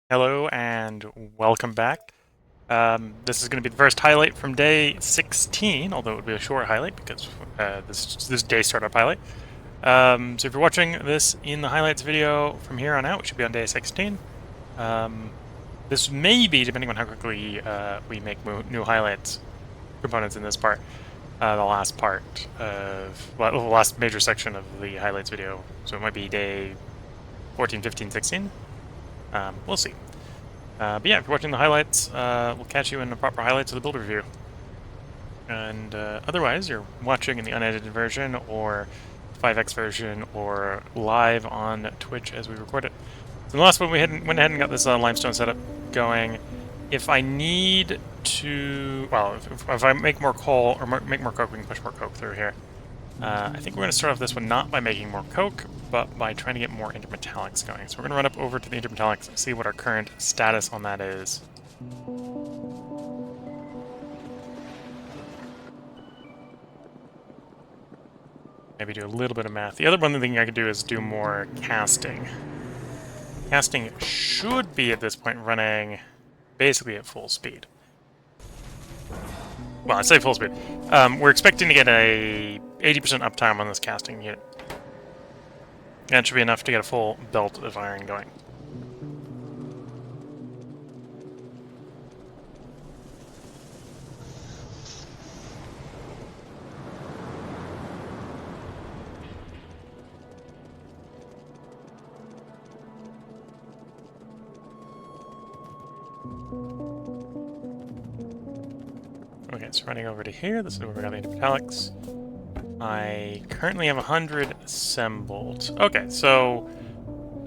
Hello and welcome back. This is going to be the first highlight from day 16, although it would be a short highlight because this day startup highlight. So if you're watching this in the highlights video from here on out, we should be on day 16. This may be, depending on how quickly we make new highlights components in this part, the last part of, well, the last major section of the highlights video. So it might be day 14, 15, 16. We'll see. But yeah, if you're watching the highlights, we'll catch you in the proper highlights of the build review. And otherwise, you're watching in the unedited version, or 5x version, or live on Twitch as we record it. So in the last one, we went ahead and got this limestone setup going. If I need to, well, if I make more coal, or make more coke, we can push more coke through here. I think we're going to start off this one not by making more coke, but by trying to get more intermetallics going. So we're going to run up over to the intermetallics and see what our current status on that is. Maybe do a little bit of math. The other one thing I could do is do more casting. Casting should be at this point running basically at full speed. Well, I say full speed. We're expecting to get a 80% uptime on this casting unit. That should be enough to get a full belt of iron going. Okay, it's running over to here. This is where we got the intermetallics. I currently have 100 assembled. Okay, so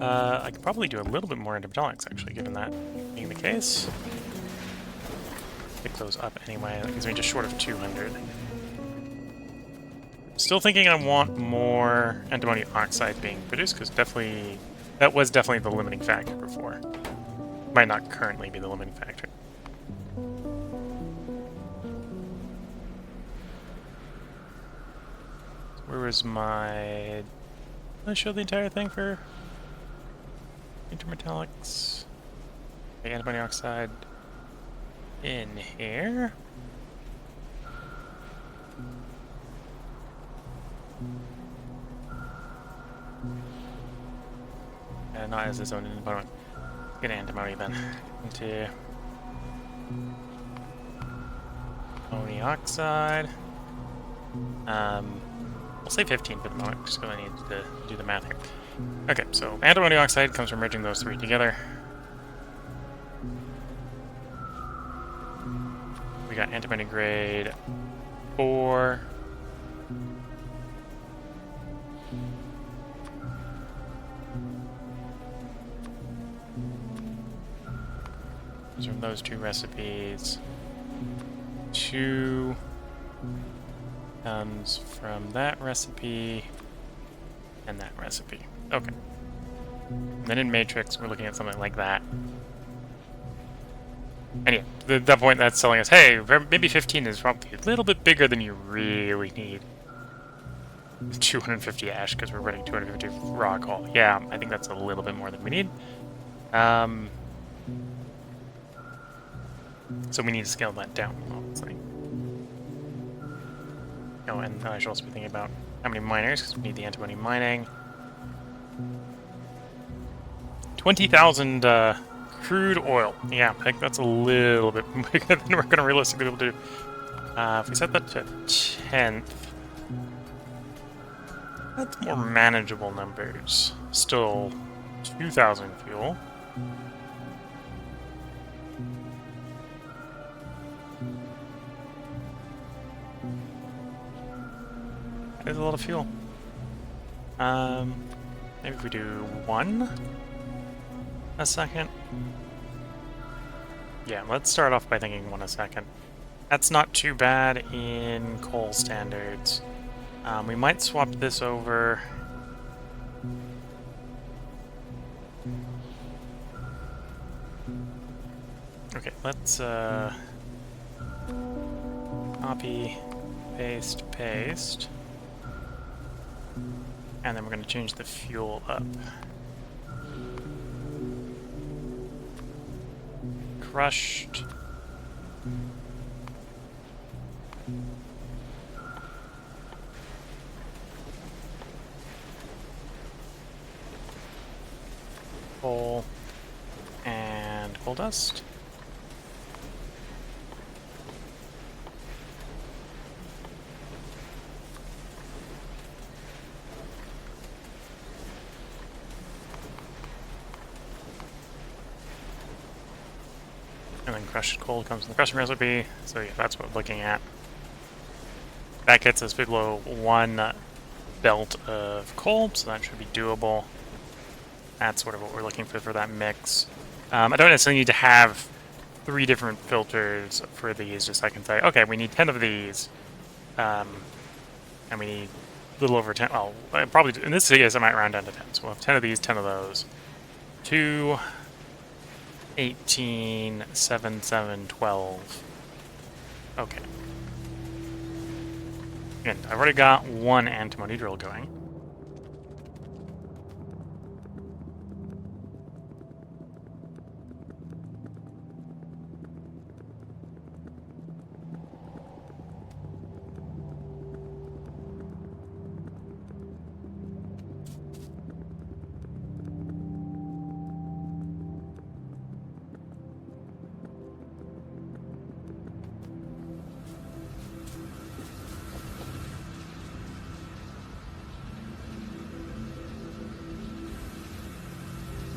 I could probably do a little bit more intermetallics, actually, given that being the case. Pick those up anyway. That gives me just short of 200. Still thinking I want more antimony oxide being produced, because that was definitely the limiting factor before. Might not currently be the limiting factor. Where was my... Did I show the entire thing for intermetallics? Okay, antimony oxide in here. Not as its own component. Get antimony then. Into antimony oxide. We'll say 15 for the moment, just because I need to do the math here. Okay, so antimony oxide comes from merging those three together. We got antimony grade 4. From those two recipes. 2 comes from that recipe and that recipe. Okay. And then in Matrix, we're looking at something like that. And yeah, at that point, that's telling us, hey, maybe 15 is probably a little bit bigger than you really need. 250 ash, because we're running 250 raw coal. Yeah, I think that's a little bit more than we need. So we need to scale that down, obviously. Oh, and I should also be thinking about how many miners, because we need the antimony mining. 20,000 crude oil. Yeah, I think that's a little bit bigger than we're going to realistically be able to do. If we set that to 10th, that's more manageable numbers. Still 2,000 fuel. There's a lot of fuel. Maybe if we do 1 a second. Yeah, let's start off by thinking 1 a second. That's not too bad in coal standards. We might swap this over. Okay, let's copy, paste. And then we're going to change the fuel up. crushed. Coal and coal dust. And then crushed coal comes in the crushing recipe, so yeah, that's what we're looking at. That gets us below 1 belt of coal, so that should be doable. That's sort of what we're looking for that mix. I don't necessarily need to have 3 different filters for these, just so I can say, okay, we need 10 of these, and we need a little over 10, well, probably, in this case, I might round down to 10, so we'll have 10 of these, 10 of those. 2, 18, 7, 7, 12. Okay. And I've already got 1 antimony drill going.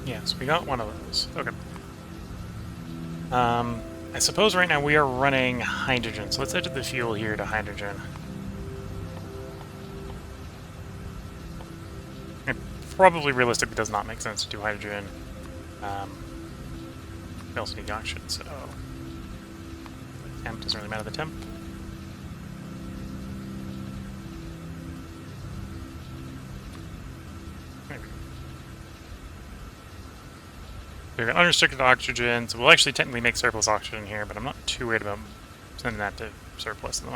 Yes, we got 1 of those. Okay. I suppose right now we are running hydrogen, so let's edit the fuel here to hydrogen. It probably realistically does not make sense to do hydrogen. We also need oxygen, so the temp doesn't really matter, the temp. We've got unrestricted oxygen, so we'll actually technically make surplus oxygen here, but I'm not too worried about sending that to surplus at the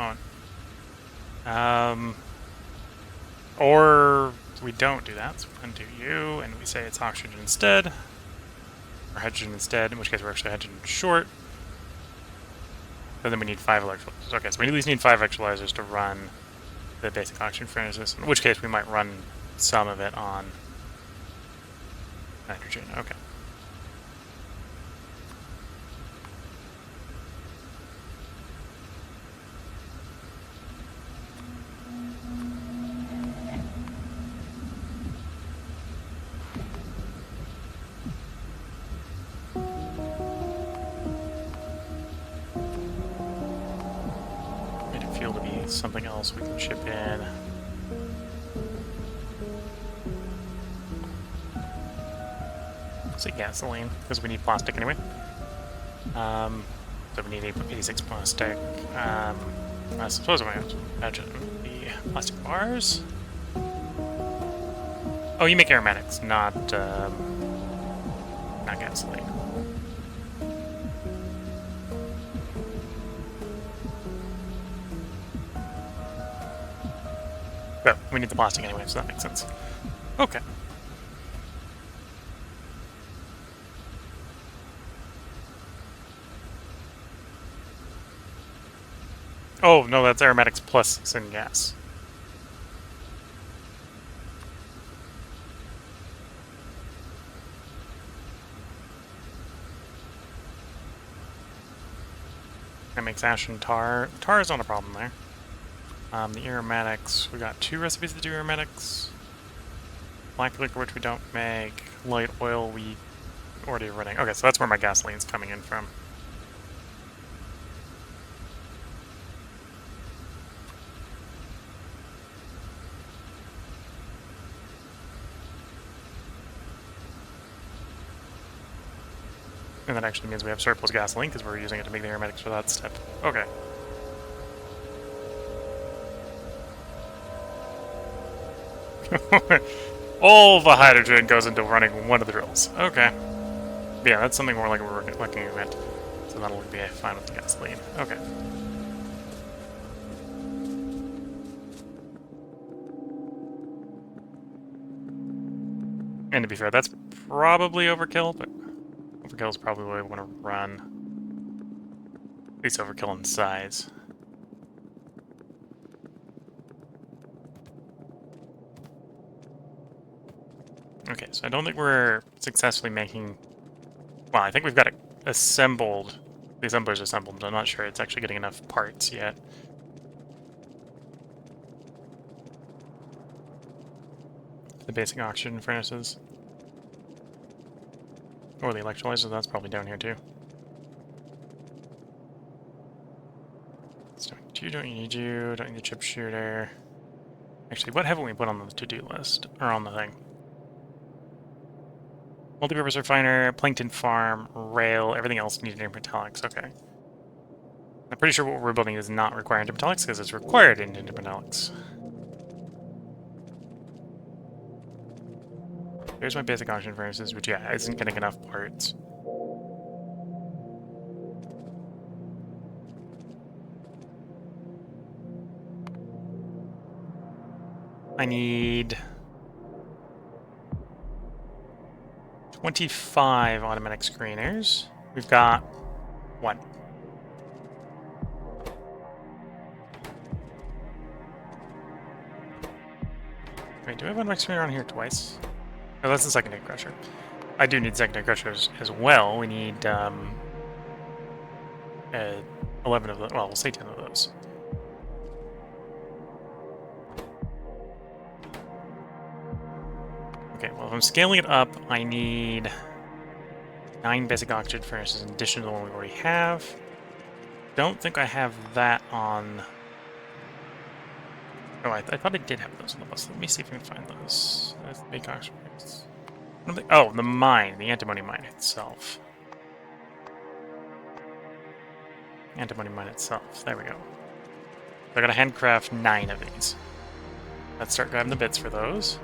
moment. Or we don't do that, so we undo you, and we say it's oxygen instead, or hydrogen instead, in which case we're actually hydrogen short. And then we need 5 electrolyzers. Okay, so we at least need 5 electrolyzers to run the basic oxygen furnaces, in which case we might run some of it on nitrogen. Okay. Fuel to be something else we can chip in. Say gasoline, because we need plastic anyway. So we need 86 plastic. I suppose we have to imagine the plastic bars. Oh, you make aromatics, not gasoline. But we need the plastic anyway, so that makes sense. Okay. Oh, no, that's aromatics plus syngas. That makes ash and tar. Tar is not a problem there. The aromatics, we got 2 recipes to do aromatics. Black liquor, which we don't make. Light oil, we already running. Okay, so that's where my gasoline's coming in from. And that actually means we have surplus gasoline because we're using it to make the aromatics for that step. Okay. All the hydrogen goes into running 1 of the drills. Okay. Yeah, that's something more like we're looking at. So that'll be fine with the gasoline. Okay. And to be fair, that's probably overkill, but overkill is probably the way we want to run. At least overkill in size. Okay, so I don't think we're successfully making... Well, I think we've got it assembled. The assembler's assembled, but I'm not sure it's actually getting enough parts yet. The basic oxygen furnaces. Or the electrolyzer, that's probably down here too. Don't need you, don't need the chip shooter. Actually, what haven't we put on the to-do list? Or on the thing? Multipurpose refiner, plankton farm, rail, everything else needed intermetallics. Okay. I'm pretty sure what we're building is not required intermetallics because it's required in intermetallics. There's my basic oxygen furnaces, which, yeah, isn't getting enough parts. I need 25 automatic screeners. We've got 1. Wait, do I have automatic screener on here twice? Oh, that's the secondary crusher. I do need secondary crushers as well. We need 11 of those. Well, we'll say 10 of those. Okay, well, if I'm scaling it up, I need 9 basic oxygen furnaces in addition to the one we already have. Don't think I have that on... Oh, I thought I did have those on the bus. Let me see if we can find those. That's the basic oxygen furnaces. Oh, the mine, the antimony mine itself. Antimony mine itself. There we go. So I gotta handcraft 9 of these. Let's start grabbing the bits for those.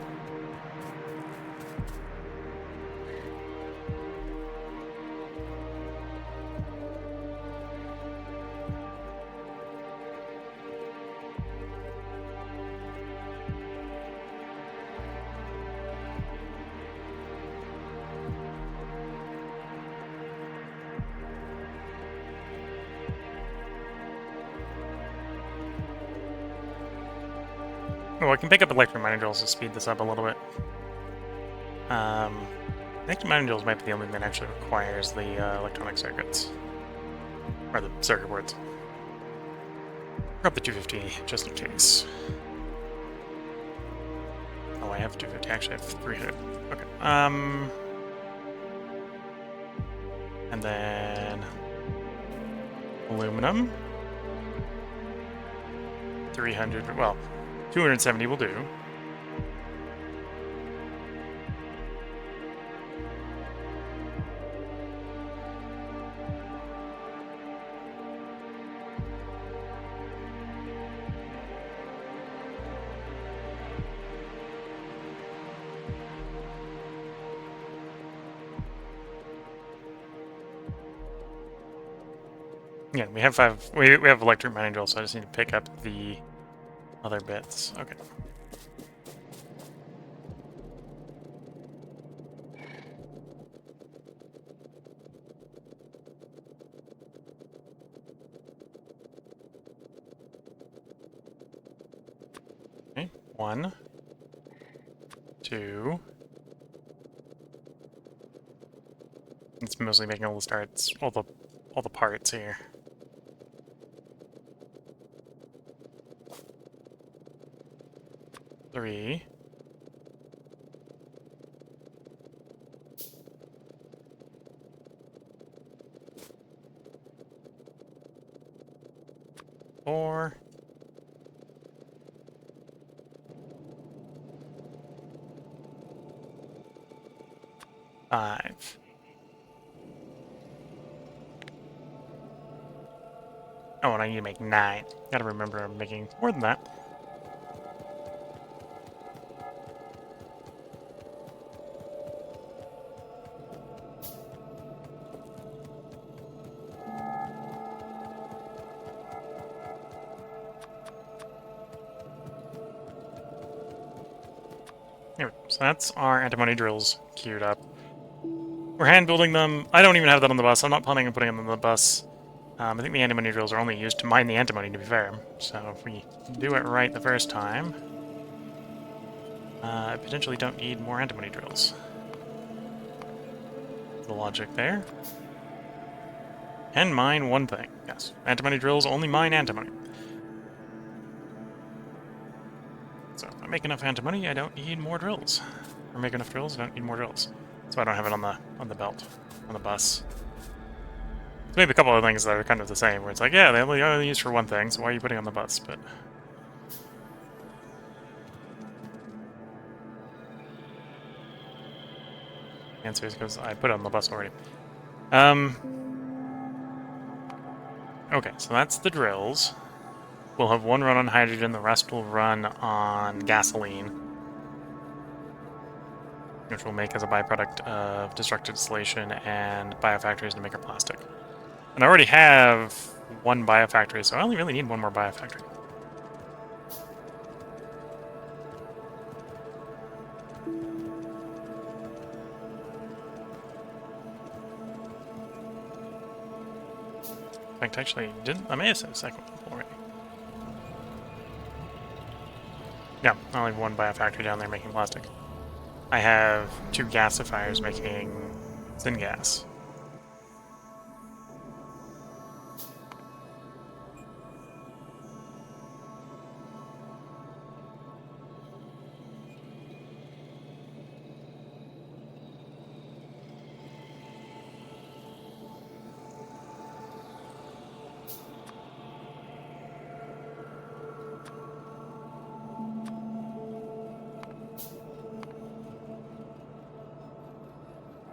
Oh, I can pick up electric mining drills to speed this up a little bit. Electric mining drills might be the only thing that actually requires the electronic circuits. Or the circuit boards. Drop the 250, just in case. Oh, I have 250. Actually, I have 300. Okay. And then... aluminum. 300, well... 270 will do. Yeah, we have 5. We have electric mining drill, so I just need to pick up the other bits. Okay. Okay. 1, 2. It's mostly making all the starts, all the parts here. Three. 4. 5. Oh, and I need to make 9. Gotta remember I'm making more than that. There we go. So that's our antimony drills queued up. We're hand building them. I don't even have that on the bus. I'm not planning on putting them on the bus. I think the antimony drills are only used to mine the antimony, to be fair. So if we do it right the first time, I potentially don't need more antimony drills. The logic there. Can mine one thing. Yes, antimony drills only mine antimony. So if I make enough antimony, I don't need more drills. Or make enough drills, I don't need more drills. So I don't have it on the belt, on the bus. Maybe a couple of things that are kind of the same, where it's like, yeah, they only are used for one thing, so why are you putting on the bus? But the answer is because I put it on the bus already. Okay, so that's the drills. We'll have one run on hydrogen, the rest will run on gasoline, which we'll make as a byproduct of destructive distillation and biofactories to make our plastic. And I already have one biofactory, so I only really need one more biofactory. In fact, actually, I may have said a second one already. Yeah, I only have one biofactory down there making plastic. I have 2 gasifiers making syngas.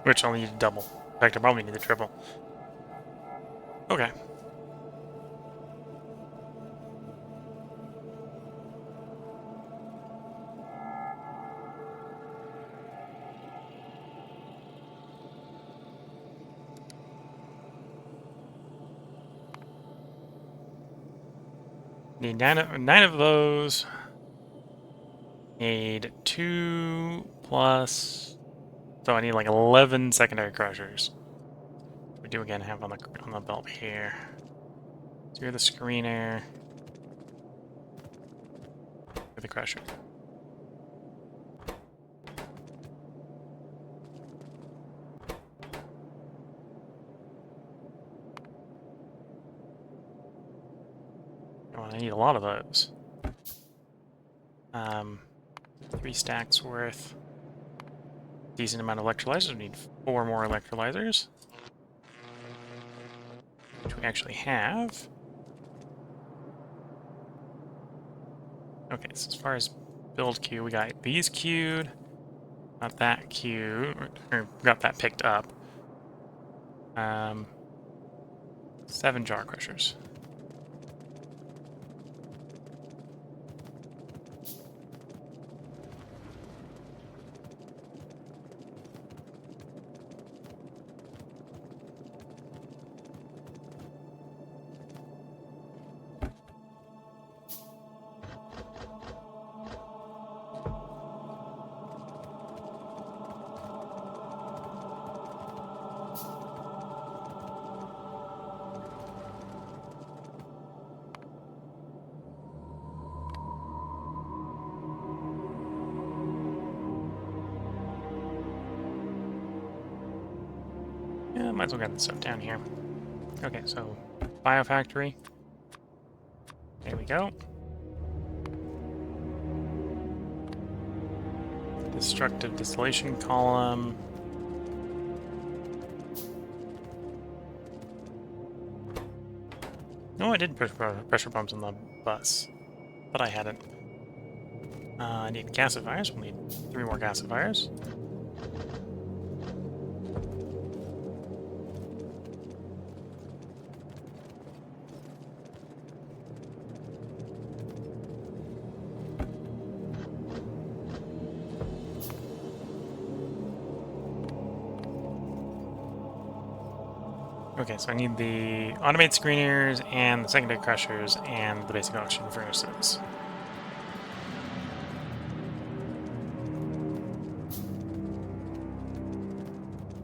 Which I'll need to double. In fact, I probably need to triple. Okay. Need 9 of those. Need 2 plus... So I need like 11 secondary crushers. We do again have on the belt here. So you're the screener. You're the crusher. Oh, I need a lot of those. 3 stacks worth. Decent amount of electrolyzers. We need 4 more electrolyzers, which we actually have. Okay, so as far as build queue, we got these queued, got that queued, or got that picked up. 7 jar crushers. Yeah, might as well get this stuff down here. Okay, so biofactory. There we go. Destructive distillation column. No, I did push pressure pumps on the bus, but I hadn't. I need gasifiers. We'll need 3 more gasifiers. Okay, so I need the automated screeners and the secondary crushers and the basic oxygen furnaces.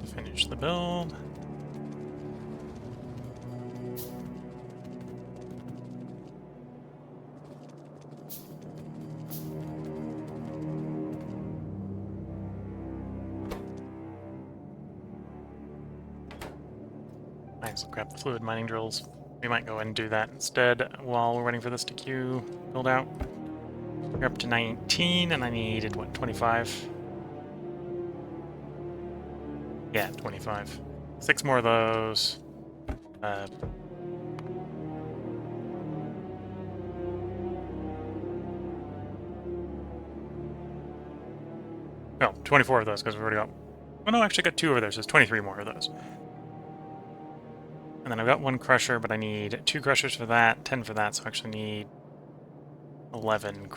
To finish the build. Nice, I'll grab the fluid mining drills. We might go ahead and do that instead while we're waiting for this to queue build out. We're up to 19, and I needed, what, 25? Yeah, 25. 6 more of those. No, 24 of those, because we've already got... Oh no, I actually got 2 over there, so there's 23 more of those. And then I've got 1 crusher, but I need 2 crushers for that, 10 for that, so I actually need 11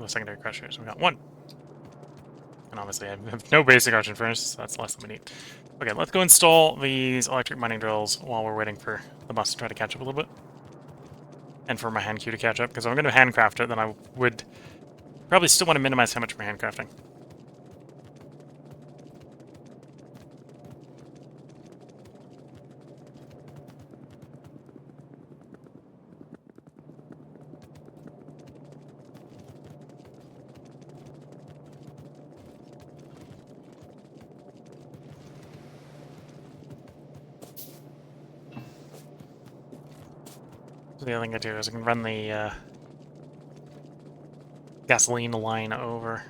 secondary crushers. We got 1. And obviously I have no basic argent furnace, so that's less than we need. Okay, let's go install these electric mining drills while we're waiting for the bus to try to catch up a little bit. And for my hand queue to catch up, because if I'm going to handcraft it, then I would probably still want to minimize how much we're handcrafting. So the other thing I do is I can run the gasoline line over.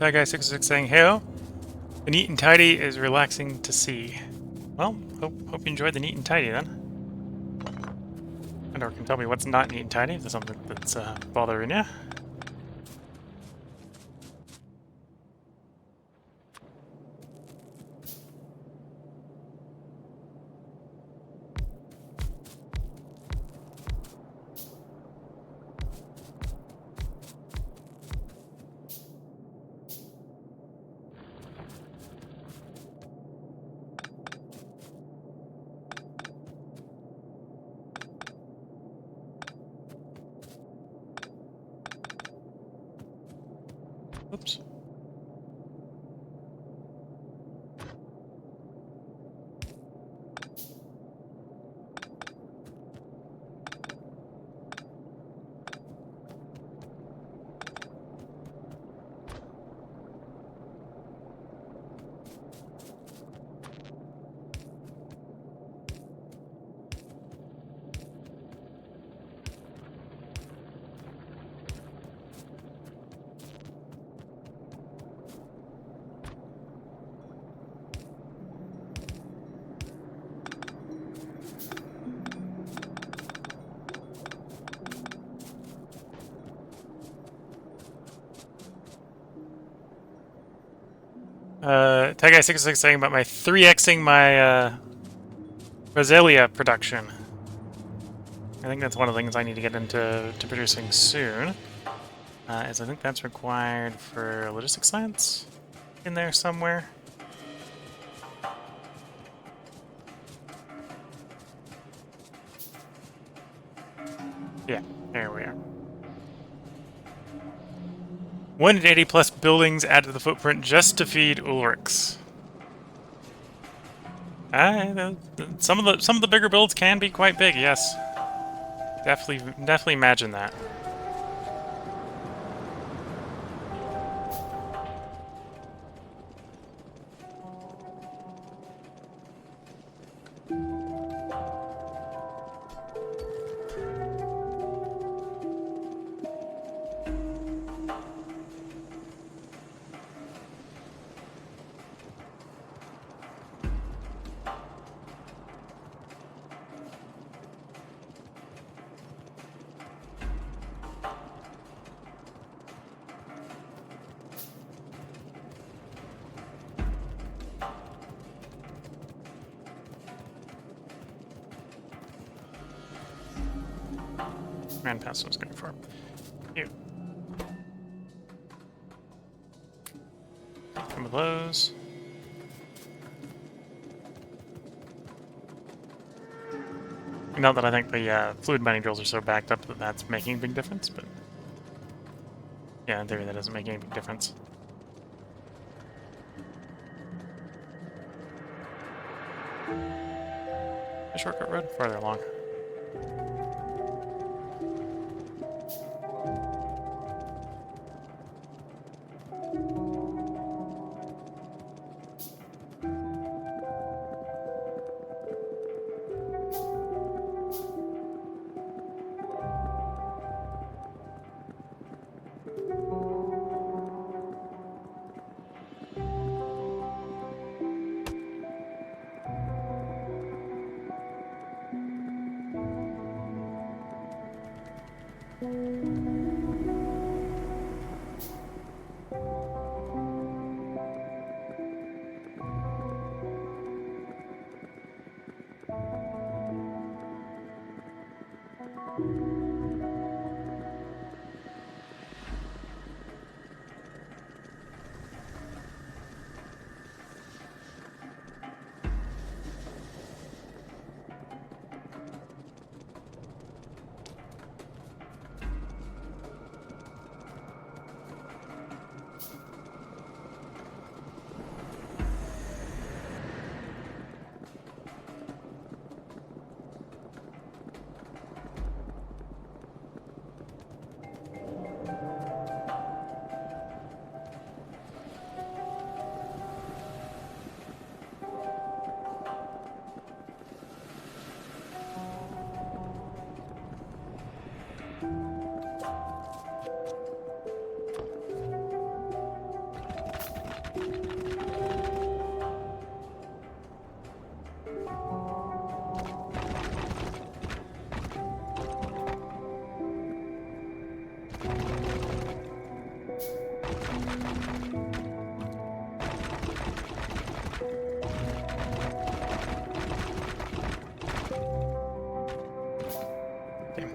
Guy66 saying, "Hey, the neat and tidy is relaxing to see." Well, hope you enjoyed the neat and tidy then. And or can tell me what's not neat and tidy if there's something that's bothering you. Oops. Guy66 saying about my 3xing my Roselia production. I think that's one of the things I need to get into producing soon. Is I think that's required for logistics science in there somewhere. Yeah, there we are. 180 plus buildings added to the footprint just to feed Ulrichs. Some of the bigger builds can be quite big, yes. Definitely imagine that. Ran past what I was going for. Ew. Some of those. Not that I think the fluid mining drills are so backed up that that's making a big difference, but yeah, in theory that doesn't make any big difference. A shortcut road farther along.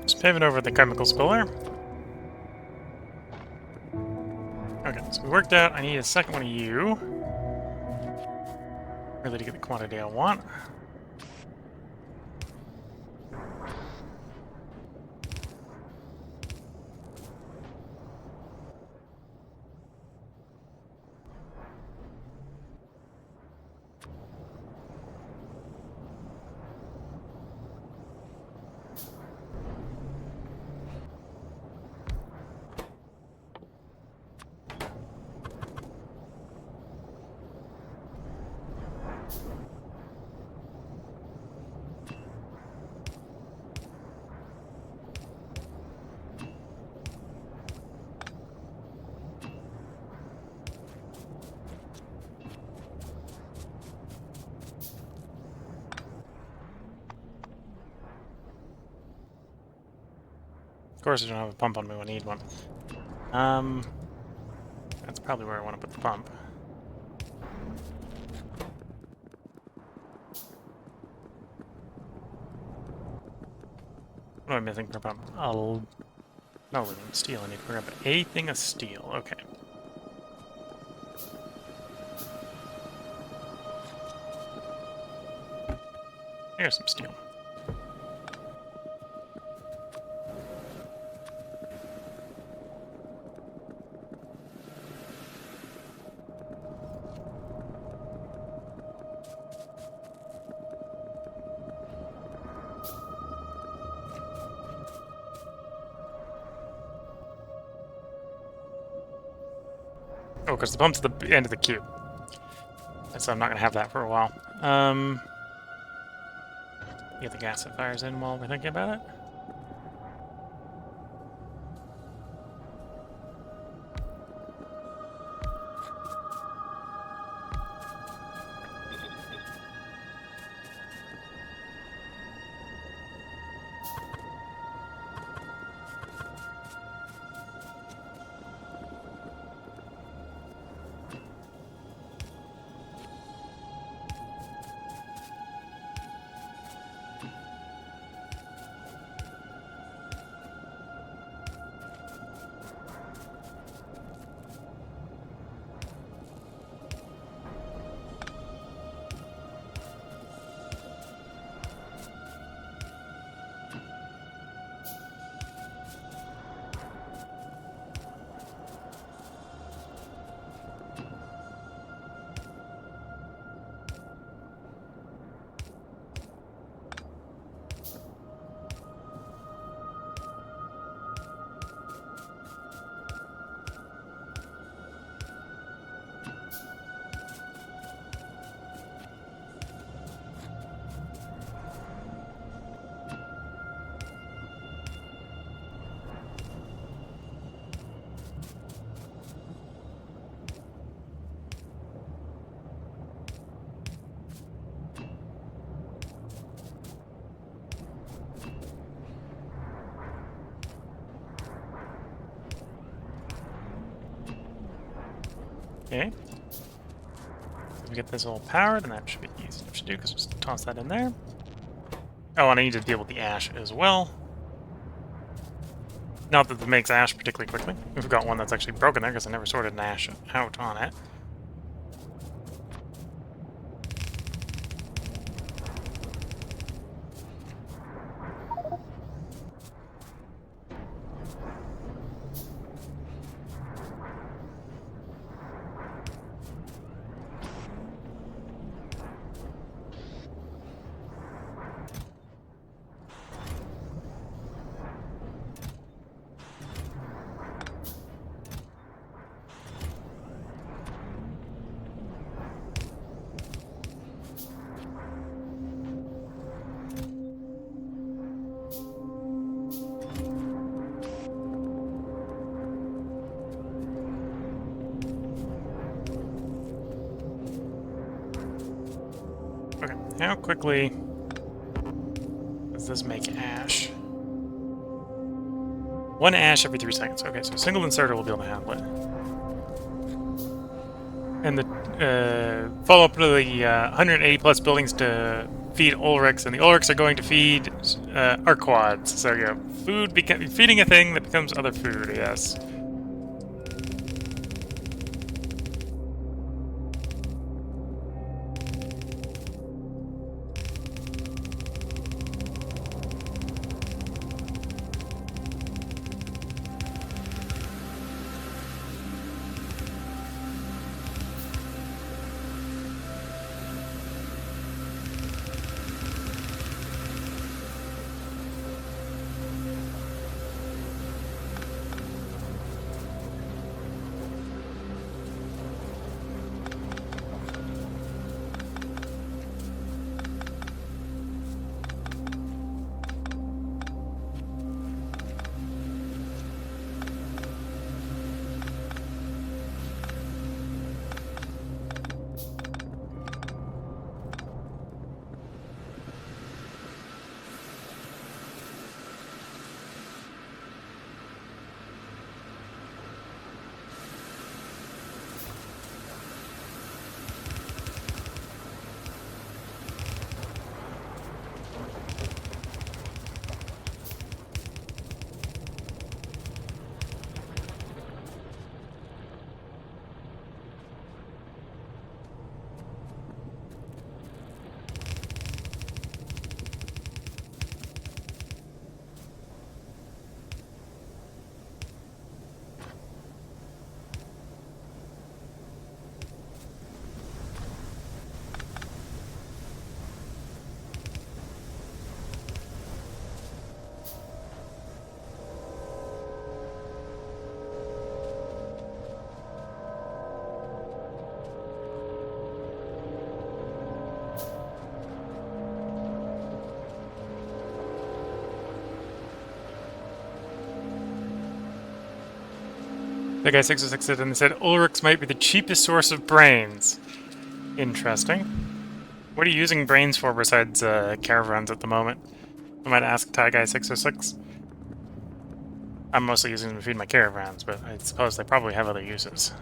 Just paving over the chemical spiller. Okay, so we worked out I need a second one of you. Really to get the quantity I want. Of course, I don't have a pump on me when I need one. That's probably where I want to put the pump. What am I missing for a pump? Oh, no living steel. I need to grab a thing of steel. Okay. Here's some steel. Oh, because the pump's at the end of the queue. So I'm not going to have that for a while. Get the gasifiers in while we're thinking about it. Okay. So we get this all powered, and that should be easy enough to do, because we'll just toss that in there. Oh, and I need to deal with the ash as well. Not that it makes ash particularly quickly. We've got one that's actually broken there, because I never sorted an ash out on it. Okay, how quickly does this make ash? 1 ash every 3 seconds. Okay, so a single inserter will be able to handle it. And the follow-up to the 180 plus buildings to feed Ulrichs, and the Ulrichs are going to feed our quads. So yeah, feeding a thing that becomes other food, yes. The guy 606 said, and said Ulrichs might be the cheapest source of brains. Interesting. What are you using brains for besides caravans at the moment? I might ask Tie Guy 606. I'm mostly using them to feed my caravans, but I suppose they probably have other uses.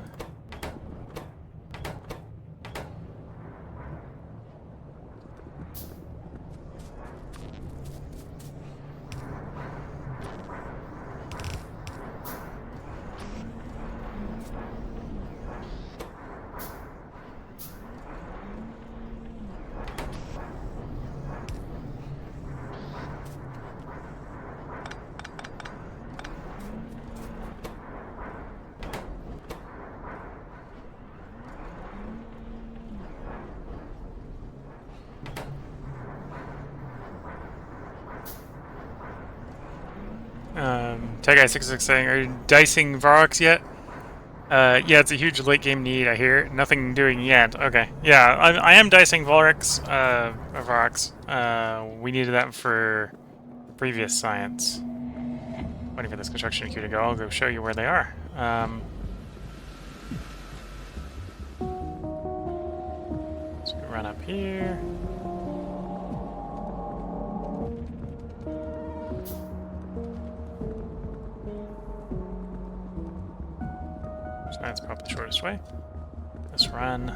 Tag666 saying, are you dicing Varrox yet? Yeah, it's a huge late game need, I hear. Nothing doing yet. Okay. Yeah, I am dicing Varrox. We needed that for previous science. Waiting for this construction queue to go. I'll go show you where they are. Let's go run up here. That's probably the shortest way. Just run.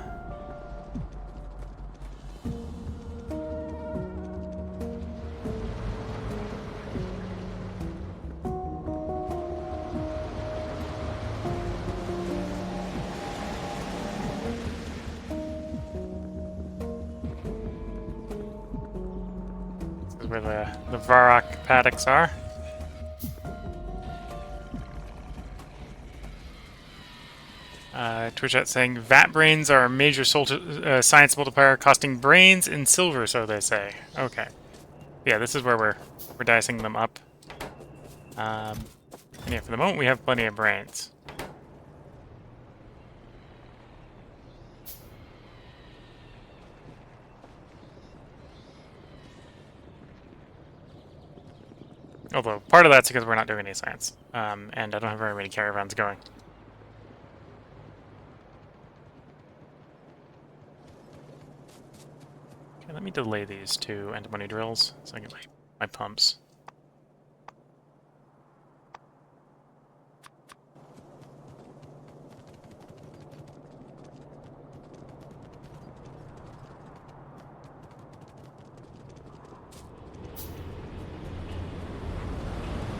This is where the Varrock paddocks are. Twitch chat saying, vat brains are a major science multiplier, costing brains in silver, so they say. Okay. Yeah, this is where we're dicing them up. And yeah, for the moment we have plenty of brains. Although, part of that's because we're not doing any science. And I don't have very many caravans going. Okay, let me delay these two antimony drills so I get my pumps.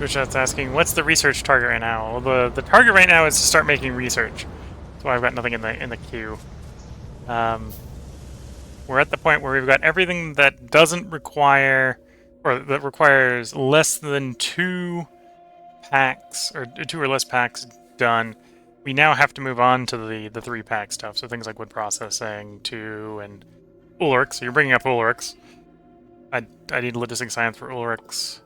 Chat's asking, what's the research target right now? Well, the target right now is to start making research. That's why I've got nothing in the queue. We're at the point where we've got everything that doesn't require, or that requires less than 2 packs, or 2 or less packs done. We now have to move on to the 3-pack stuff, so things like wood processing, 2, and Ulrich. So you're bringing up Ulrichs. I need logistic science for Ulrichs.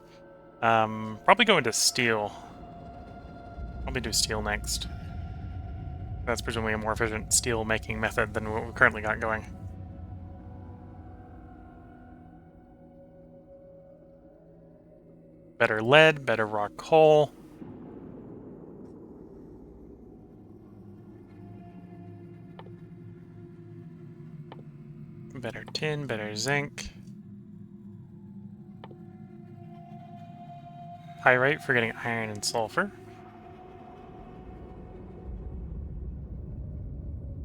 Probably go into steel. Probably do steel next. That's presumably a more efficient steel making method than what we've currently got going. Better lead, better raw coal. Better tin, better zinc. Pyrite for getting iron and sulfur.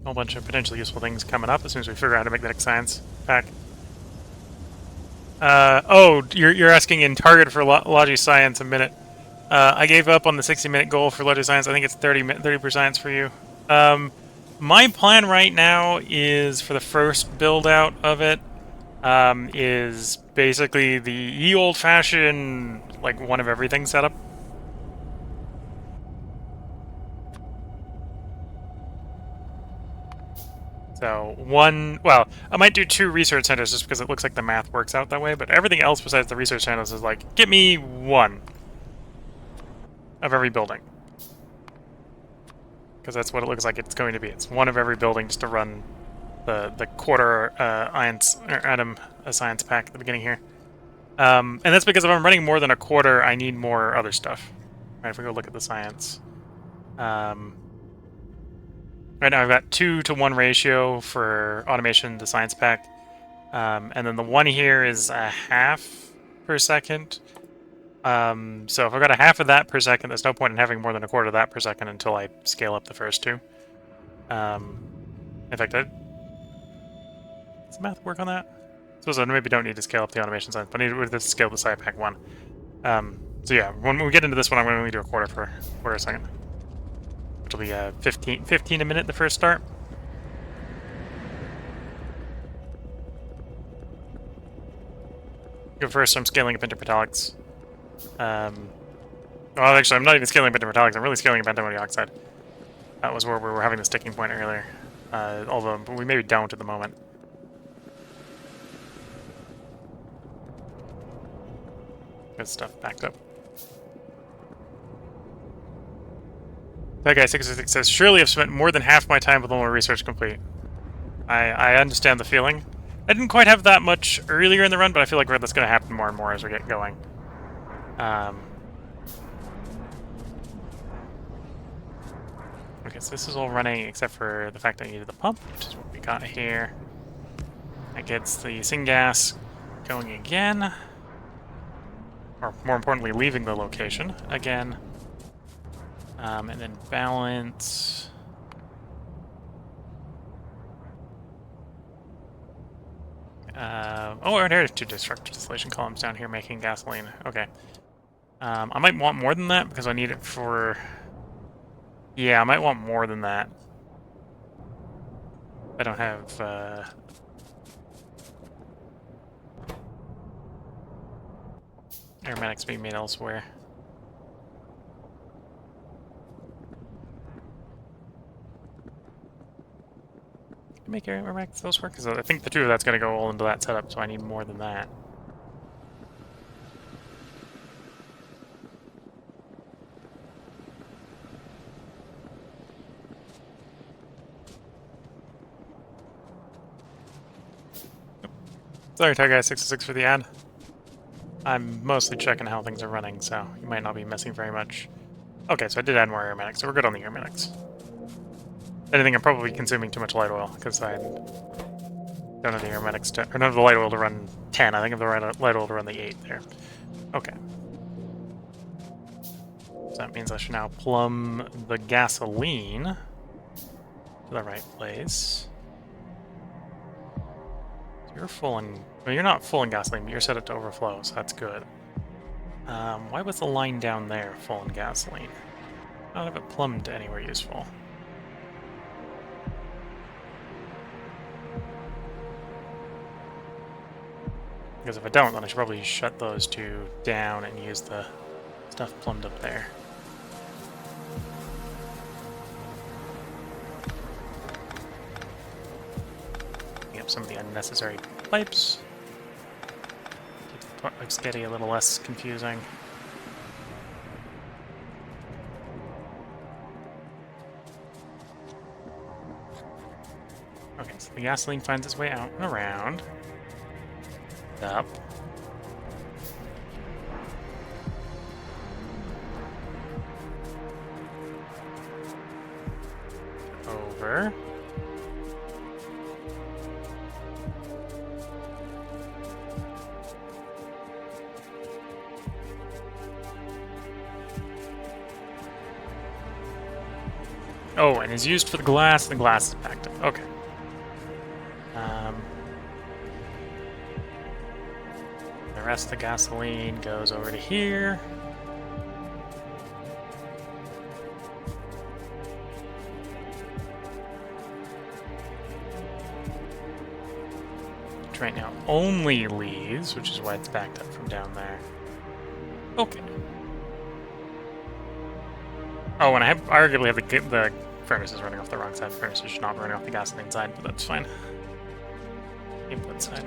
A whole bunch of potentially useful things coming up as soon as we figure out how to make the next science pack. Oh, you're asking in target for Logi Science a minute. I gave up on the 60-minute goal for Logi Science. I think it's 30% for you. My plan right now is for the first build out of it is basically the old-fashioned, like, one of everything setup. So well, I might do 2 research centers just because it looks like the math works out that way, but everything else besides the research centers is like, get me 1 of every building. Because that's what it looks like it's going to be. It's 1 of every building just to run the quarter atom science pack at the beginning here. And that's because if I'm running more than a quarter, I need more other stuff. Right, if we go look at the science. Right now I've got 2-to-1 ratio for automation to science pack. And then the 1 here is a half per second. So if I've got a half of that per second, there's no point in having more than a quarter of that per second until I scale up the first 2. In fact, does the math work on that? So I maybe don't need to scale up the automation science, but I need to scale the sci pack 1. So yeah, when we get into this one, I'm going to only do a quarter for a second. Which will be 15 a minute the first start. Go first, I'm scaling up intermetallics. Well, actually, I'm not even scaling up intermetallics, I'm really scaling up antimony oxide. That was where we were having the sticking point earlier. Although we maybe don't at the moment. Good stuff, backed up. That guy 666 says, surely I've spent more than half my time with all my research complete. I understand the feeling. I didn't quite have that much earlier in the run, but I feel like that's going to happen more and more as we get going. Okay, so this is all running except for the fact that I needed the pump, which is what we got here. That gets the syngas going again. Or more importantly, leaving the location again. And then balance. Oh, there's 2 destructive distillation columns down here making gasoline. Okay. I might want more than that because I need it for... Yeah, I might want more than that. I don't have... aromatics being made elsewhere. Can I make aromatics elsewhere? Because I think the 2 of that's going to go all into that setup, so I need more than that. Sorry, Tiger Guy 66 for the ad. I'm mostly checking how things are running, so you might not be missing very much. Okay, so I did add more aromatics, so we're good on the aromatics. If anything, I'm probably consuming too much light oil, because I don't have the aromatics to... Or none of the light oil to run 10, I think of the light oil to run the 8 there. Okay. So that means I should now plumb the gasoline to the right place. So you're full in... Well, you're not full in gasoline, but you're set up to overflow, so that's good. Why was the line down there full in gasoline? I don't have it plumbed anywhere useful. Because if I don't, then I should probably shut those 2 down and use the stuff plumbed up there. Clean up some of the unnecessary pipes. Keep the pipes getting a little less confusing. Okay, so the gasoline finds its way out and around. Up. Over. Oh, and is used for the glass. The glass is packed up. Okay. The rest of the gasoline goes over to here. Which right now only leaves, which is why it's backed up from down there. Okay. Oh, and I arguably have the furnaces running off the wrong side. Furnaces should not be running off the gasoline side, but that's fine. Input side.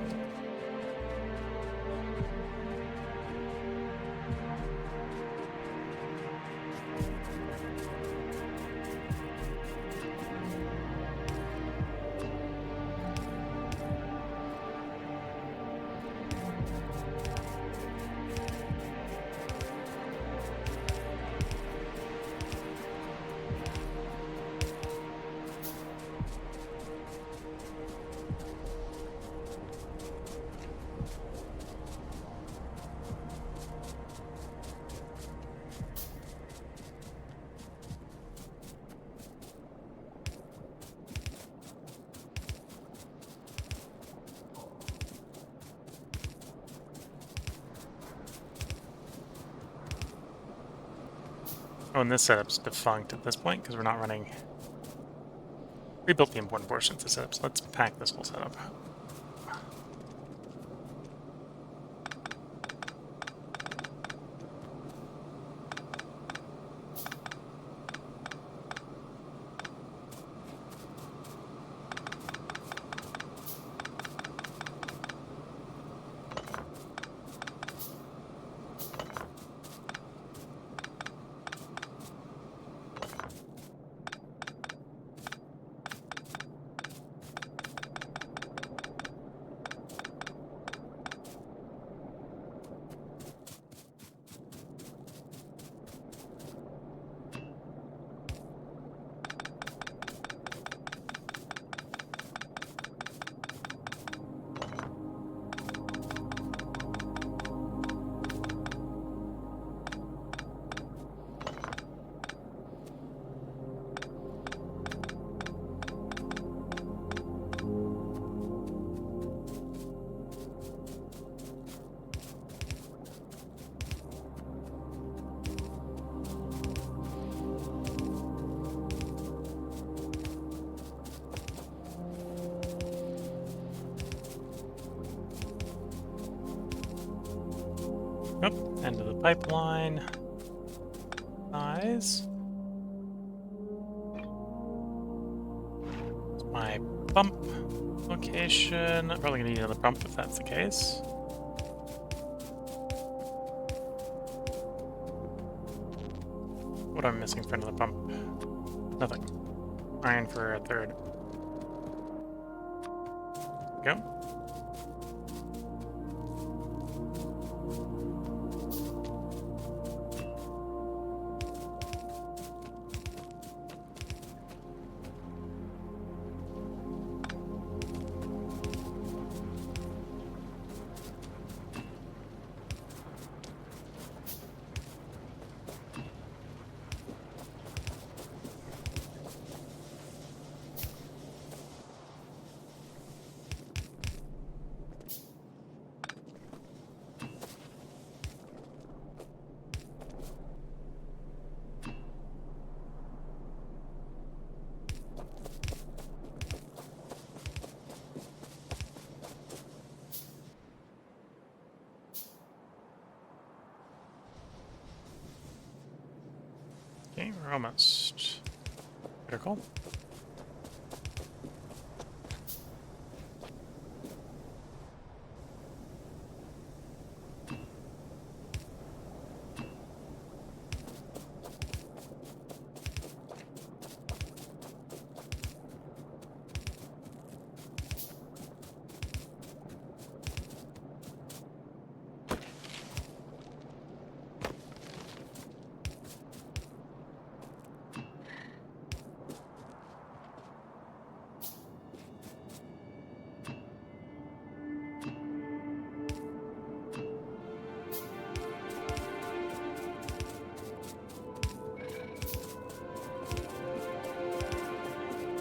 Oh, and this setup's defunct at this point because we're not running... Rebuilt the important portions of the setup, so let's pack this whole setup. Oh, end of the pipeline. Size. That's my pump location. I'm probably gonna need another pump if that's the case. What am I missing for another pump? Nothing. Iron for a third. Go. Okay, we're almost critical.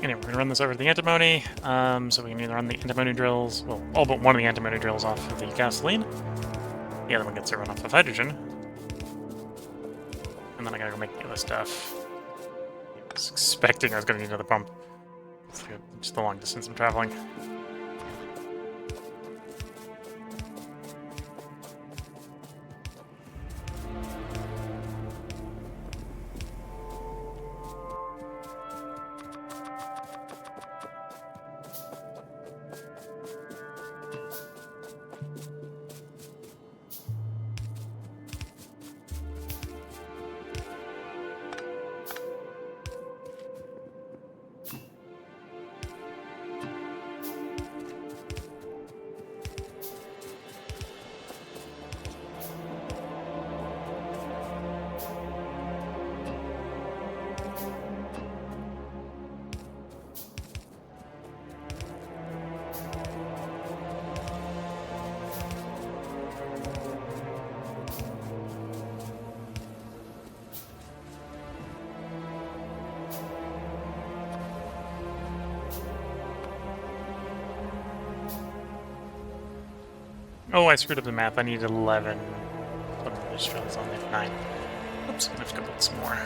Anyway, we're going to run this over to the antimony, so we can either run the antimony drills, well, all but one of the antimony drills off of the gasoline. The other one gets to run off of hydrogen. And then I gotta go make the other stuff. I was expecting I was going to need another pump. It's just the long distance I'm traveling. Oh, I screwed up the math. I need 11. Some of these drills only have 9. Oops, I have to go build some more.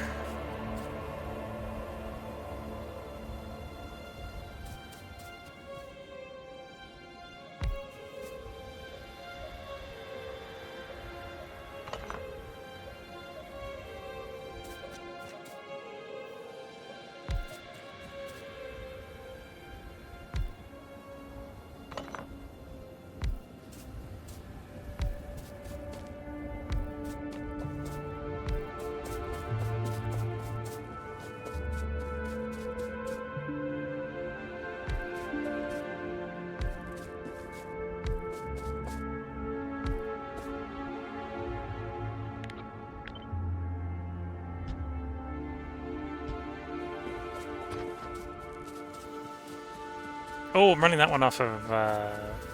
Oh, I'm running that one off of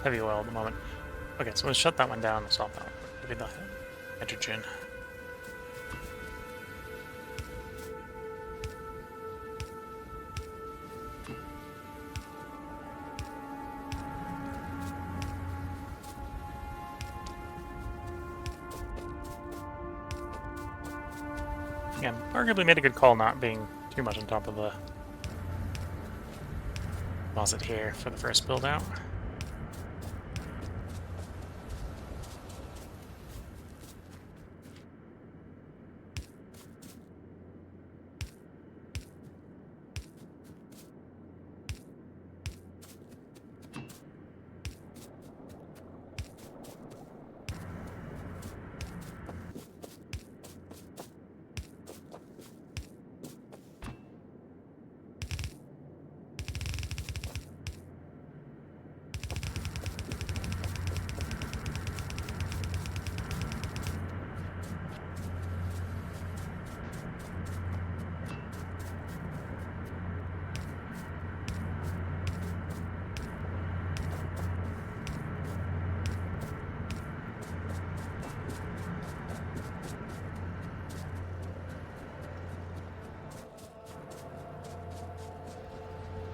heavy oil at the moment. Okay, so let's shut that one down and solve that one. Maybe the hydrogen. Yeah, arguably made a good call not being too much on top of the closet here for the first build out.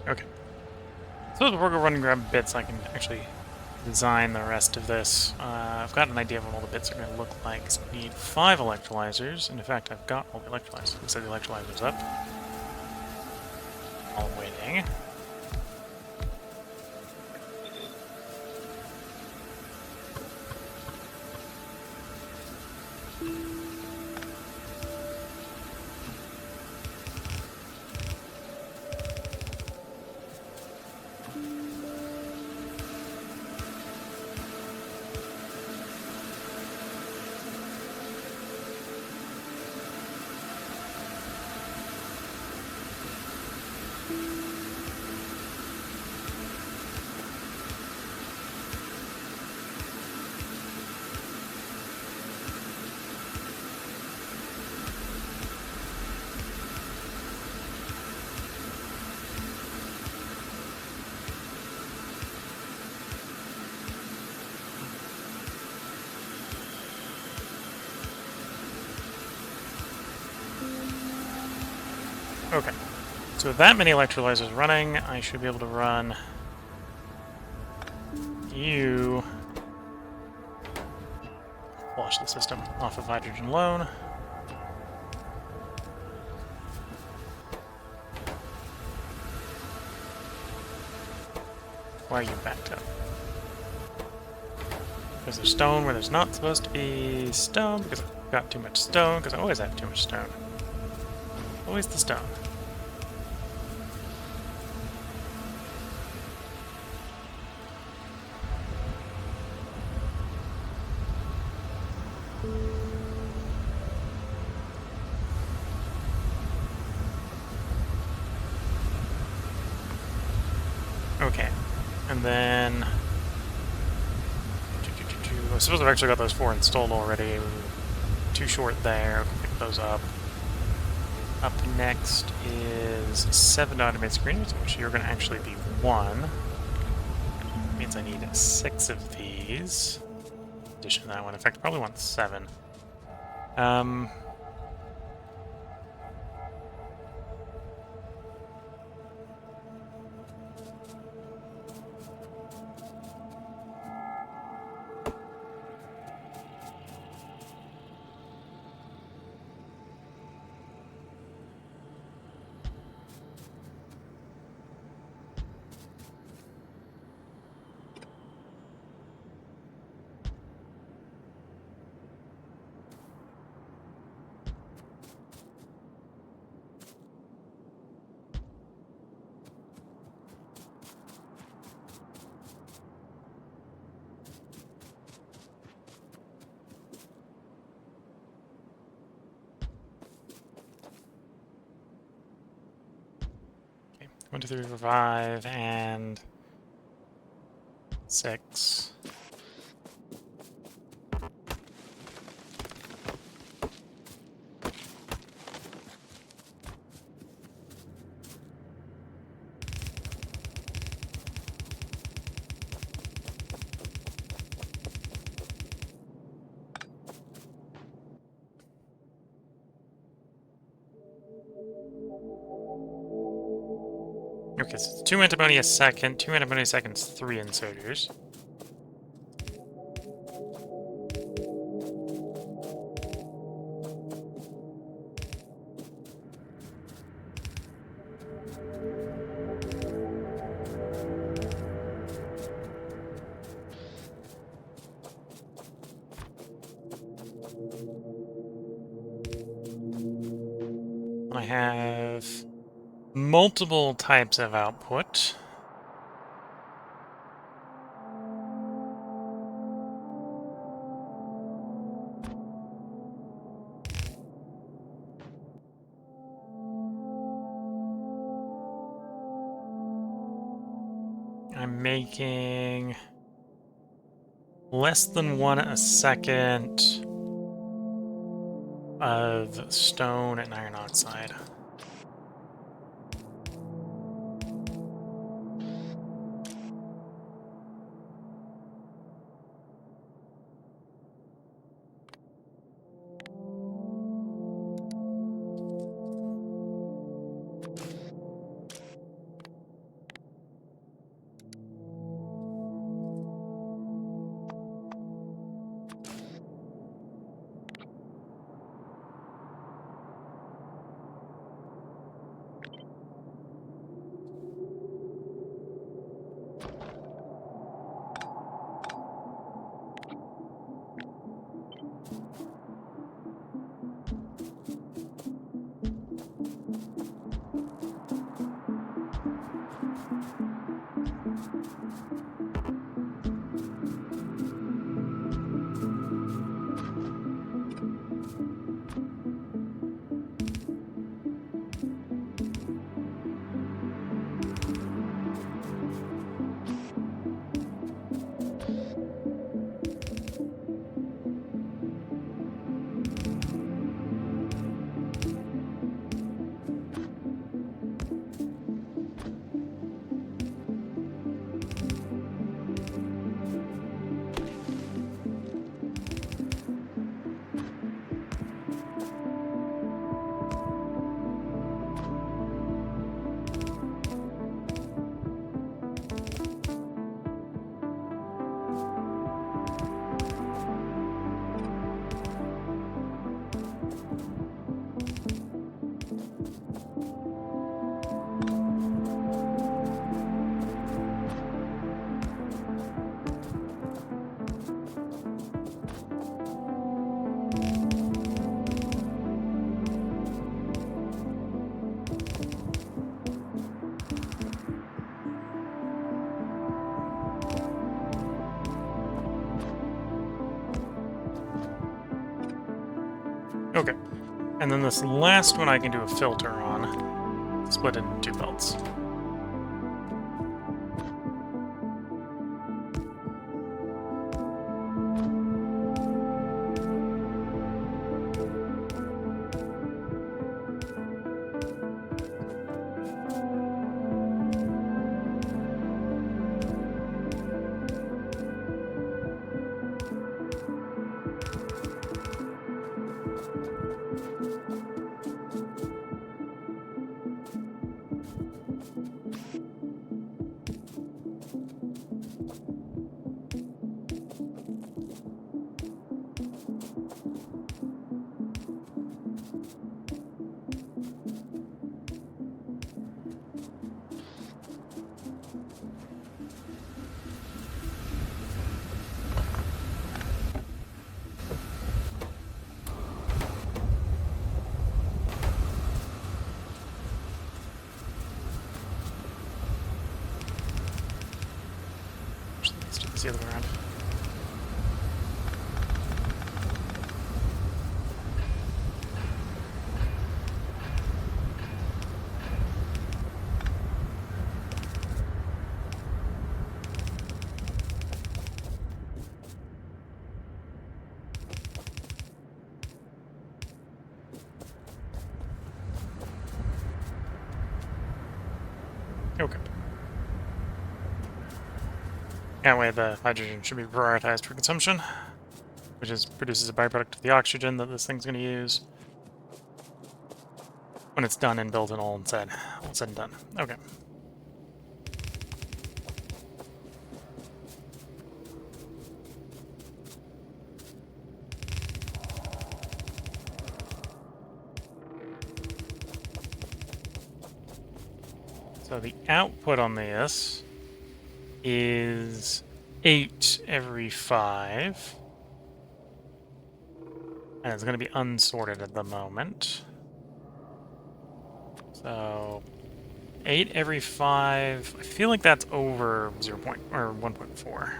Okay. So we're gonna run and grab bits. I can actually design the rest of this. I've got an idea of what all the bits are going to look like. So I need 5 electrolyzers, and in fact I've got all the electrolyzers. Let's set the electrolyzers up. While I'm waiting. Okay. So with that many electrolyzers running, I should be able to run you. Flush the system off of hydrogen alone. Why are you backed up? Because there's stone where there's not supposed to be stone, because I've got too much stone, because I always have too much stone. Always the stone. Okay. And then... I suppose I've actually got those 4 installed already. Too short there. Pick those up. Up next is 7 automated screens, which you're going to actually be 1. That means I need 6 of these. In addition to that one. In fact, I probably want 7. Okay. 1, 2, 3, 4, 5, and 6. Okay, so it's 2 antimony a second, 2 antimony a second, 3 inserters. I have multiple types of output. I'm making less than 1 a second of stone and iron oxide. Okay. And then this last one I can do a filter on, split it into 2 belts. Let's do this the other way around. Okay. That way the hydrogen should be prioritized for consumption, which produces a byproduct of the oxygen that this thing's going to use when it's done and built and all said and done. Okay. So the output on this is 8 every 5. And it's going to be unsorted at the moment. So 8 every 5. I feel like that's over 1.4.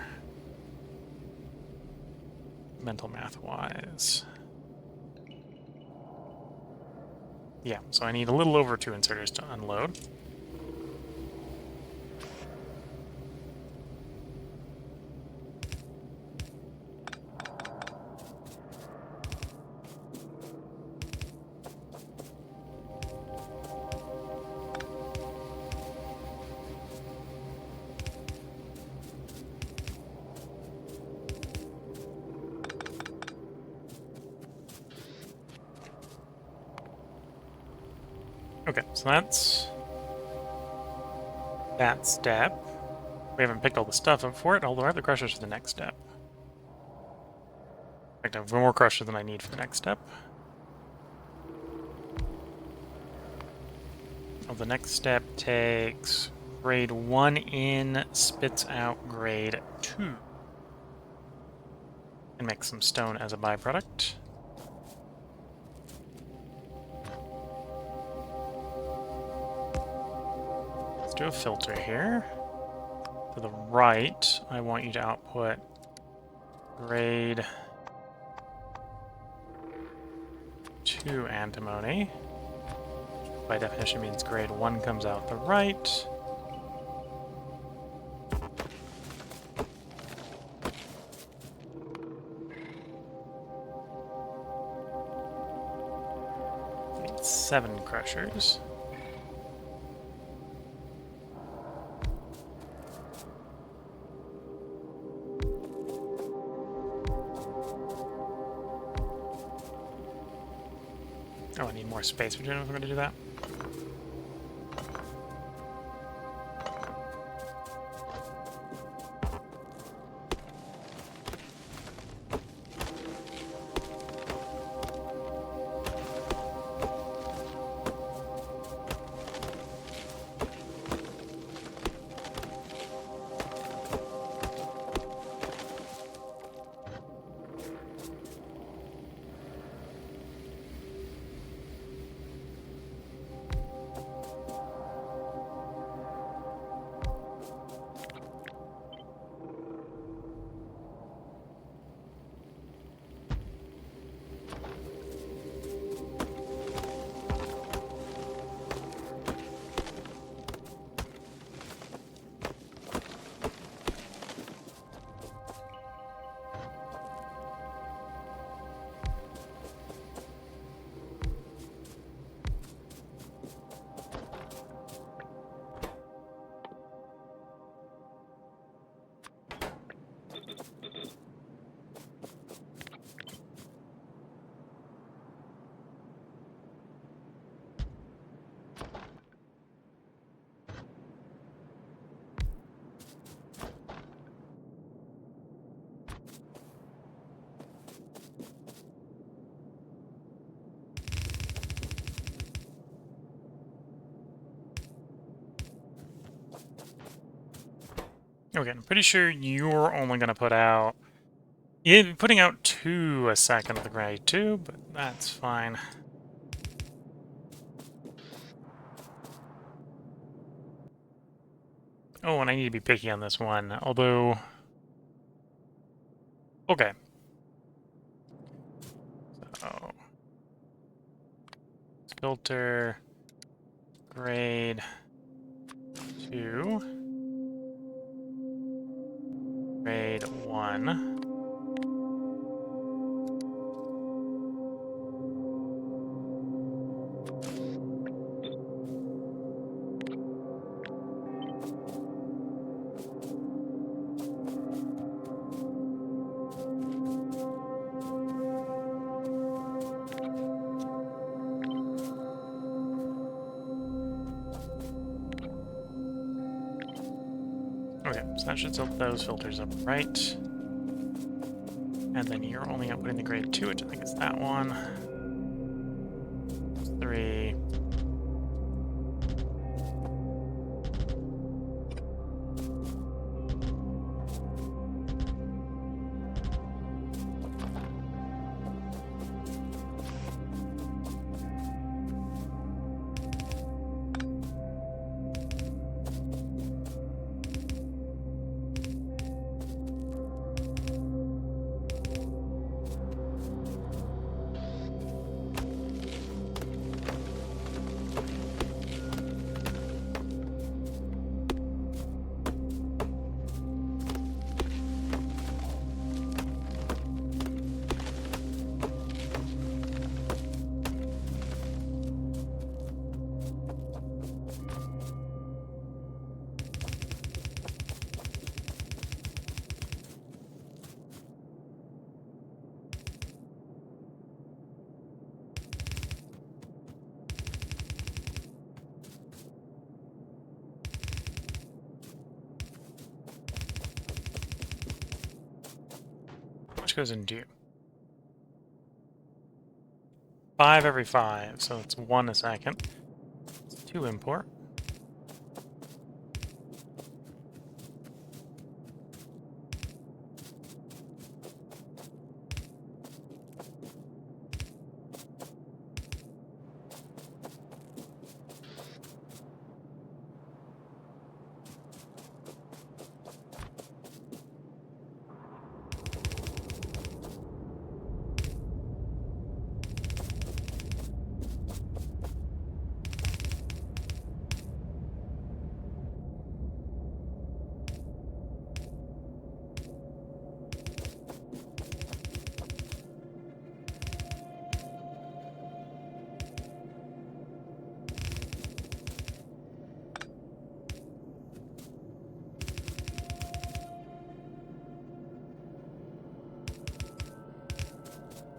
Mental math wise. Yeah, so I need a little over 2 inserters to unload. Okay, so that's that step. We haven't picked all the stuff up for it, although I have the crushers for the next step. In fact, I have more crushers than I need for the next step. Oh, the next step takes grade 1 in, spits out grade 2. And make some stone as a byproduct. Let's do a filter here. To the right, I want you to output grade 2 antimony. Which by definition means grade 1 comes out the right. Need 7 crushers. Oh, I need more space between them if I'm going to do that. Okay, I'm pretty sure you're only going to put out... You're putting out 2 a second of the grade 2, but that's fine. Oh, and I need to be picky on this one, although... Okay. So... Filter... Grade... 2... Grade 1... Okay, so that should set those filters up right. And then you're only outputting the grade 2, which I think is that one. 3. How much goes into you? 5 every 5, so it's 1 a second. It's 2 import.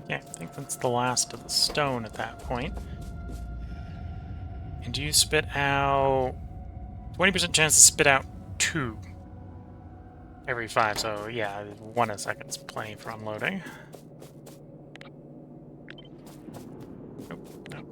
Yeah, I think that's the last of the stone at that point. And do you spit out... 20% chance to spit out 2 every 5, so yeah, 1 a second's plenty for unloading. Nope, no.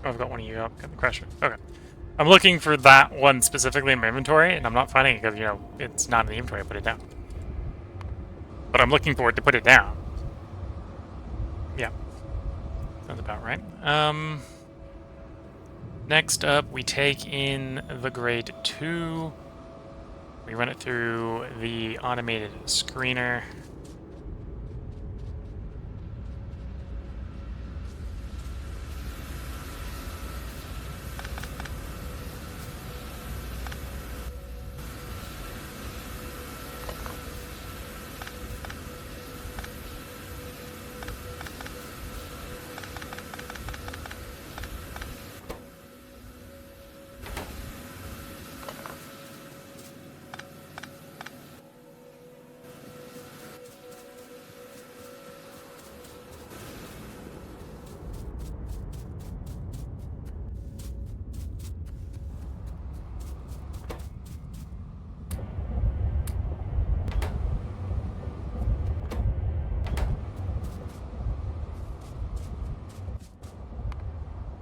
Oh, I've got one of you up. Got the crusher. Okay. I'm looking for that one specifically in my inventory, and I'm not finding it because, you know, it's not in the inventory. I put it down. But I'm looking for it to put it down. Yeah. Sounds about right. Next up, we take in the grade 2. We run it through the automated screener.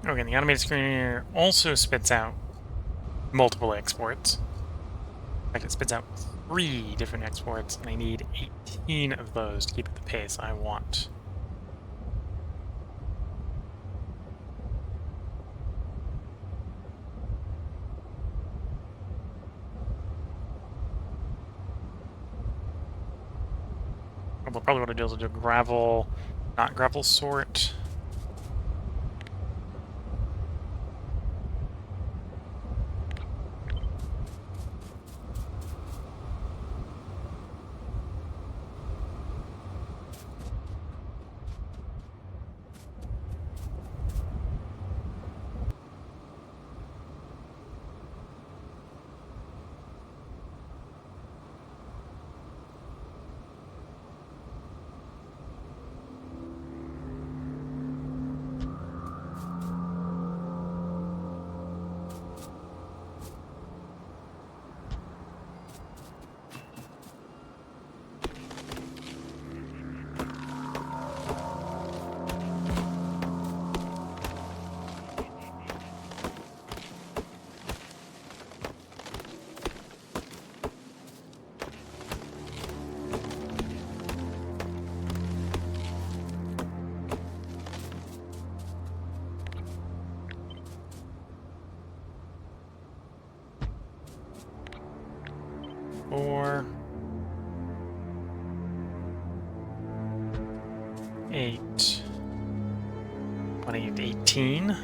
Okay, the automated screener also spits out multiple exports. In fact, it spits out 3 different exports, and I need 18 of those to keep at the pace I want. We'll probably want to do is do gravel, not gravel sort. Four, 8, 20, 18.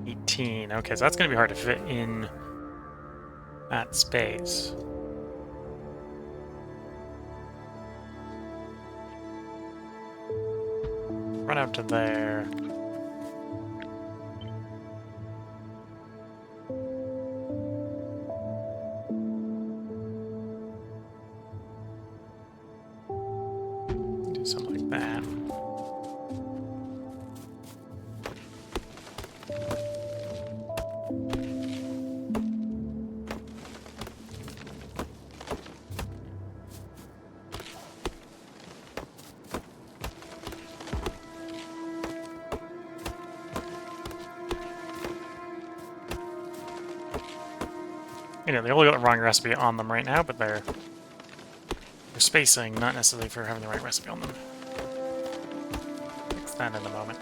18. Okay, so that's going to be hard to fit in that space. Run out to there. Do something like that. You know, they only got the wrong recipe on them right now, but they're spacing, not necessarily for having the right recipe on them. Fix that in a moment.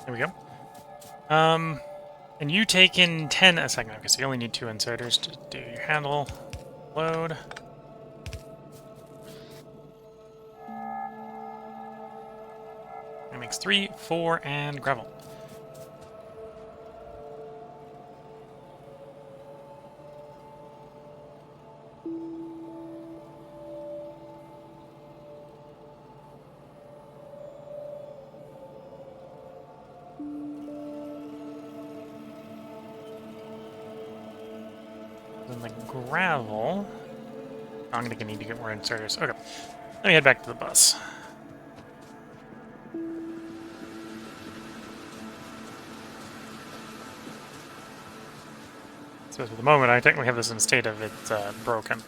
There we go. And you take in 10 a second. Okay, so you only need 2 inserters to do your handle load. It makes 3, 4, and gravel. Then the gravel... I'm going to need to get more inserters. Okay, let me head back to the bus. So at the moment, I technically have this in a state of it's broken.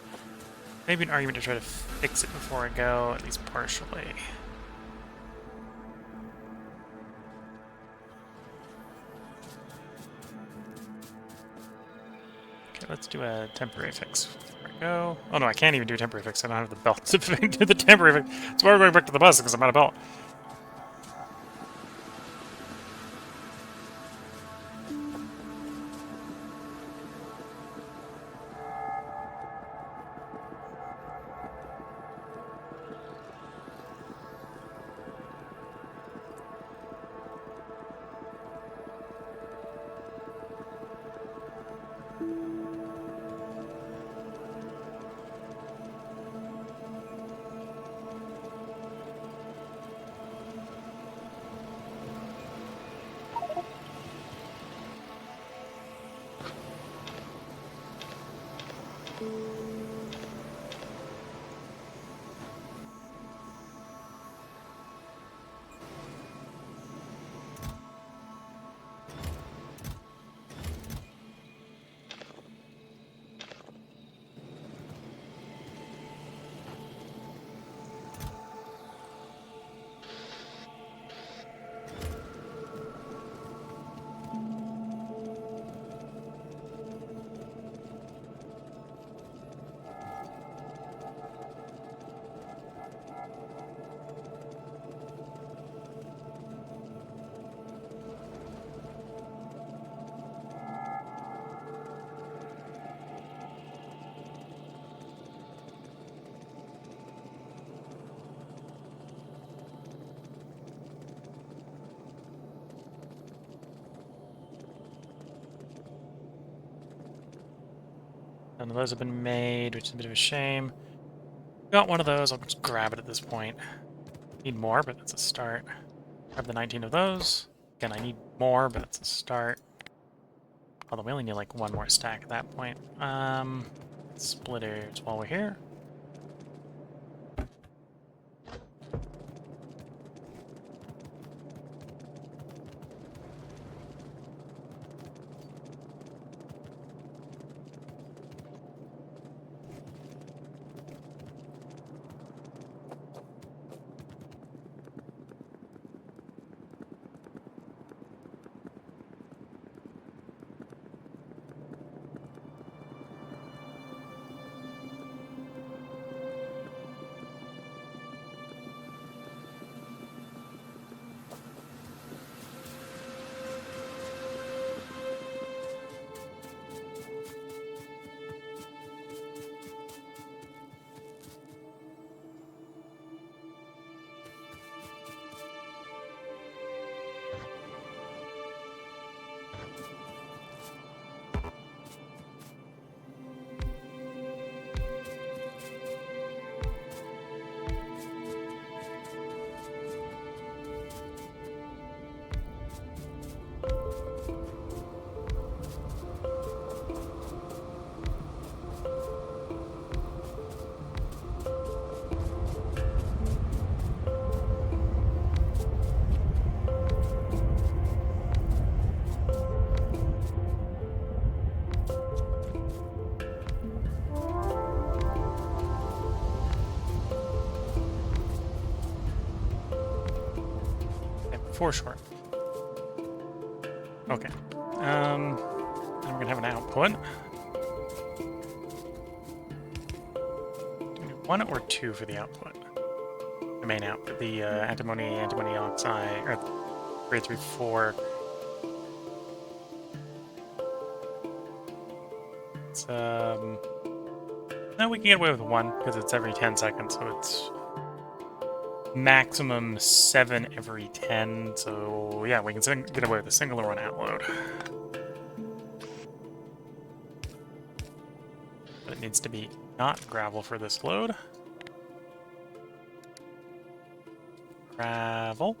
Maybe an argument to try to fix it before I go, at least partially. Okay, let's do a temporary fix before I go. Oh no, I can't even do a temporary fix. I don't have the belt to do the temporary fix. That's why we're going back to the bus, because I'm out of belt. None of those have been made, which is a bit of a shame. Got one of those, I'll just grab it at this point. Need more, but that's a start. Grab the 19 of those. Again, I need more, but that's a start. Although we only need like one more stack at that point. Splitters while we're here. For sure. Okay. Then we're gonna have an output. Do we need 1 or 2 for the output? The main output, the antimony oxide, or grade 3, 4. It's, no, we can get away with 1, because it's every 10 seconds, so it's maximum 7 every 10, so yeah, we can get away with a single run out load. But it needs to be not gravel for this load. Gravel.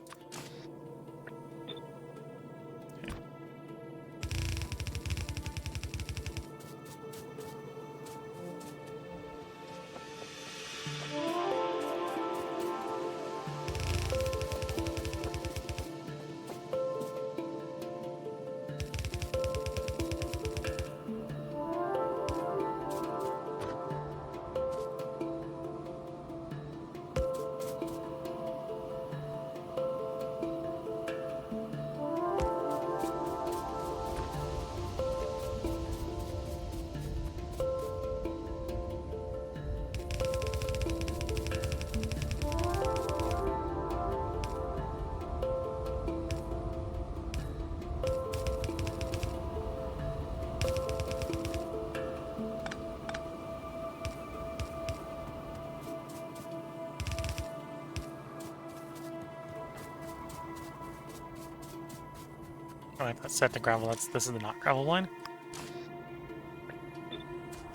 Oh, I got set to gravel. This is the not gravel line.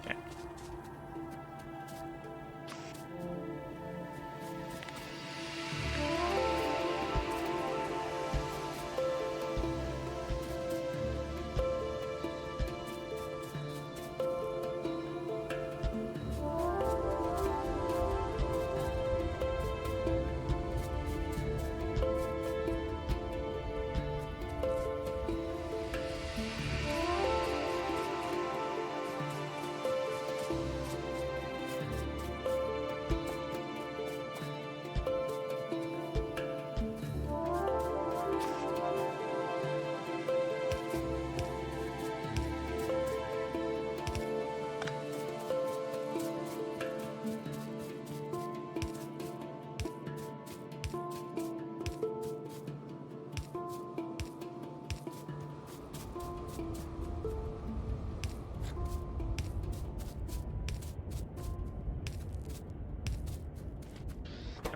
Okay.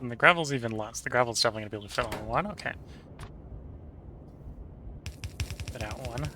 And the gravel's even less. The gravel's definitely going to be able to fit on 1. Okay. Fit out 1.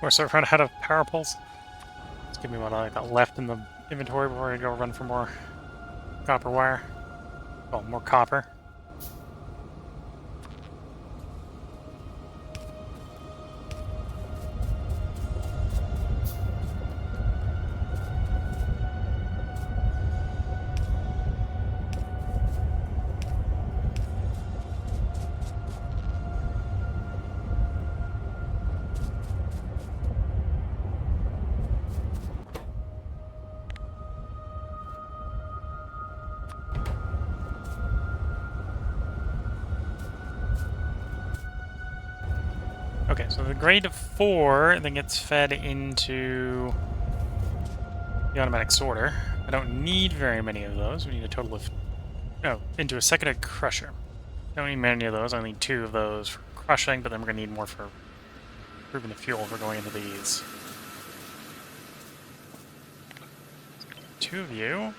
Or so run out of power poles. Just give me what I got left in the inventory before I go run for more copper wire. Well, more copper. Okay, so the grade of 4 then gets fed into the automatic sorter. I don't need very many of those. We need a total of... Oh, into a secondary crusher. Don't need many of those. I need 2 of those for crushing, but then we're going to need more for improving the fuel if we're going into these. 2 of you.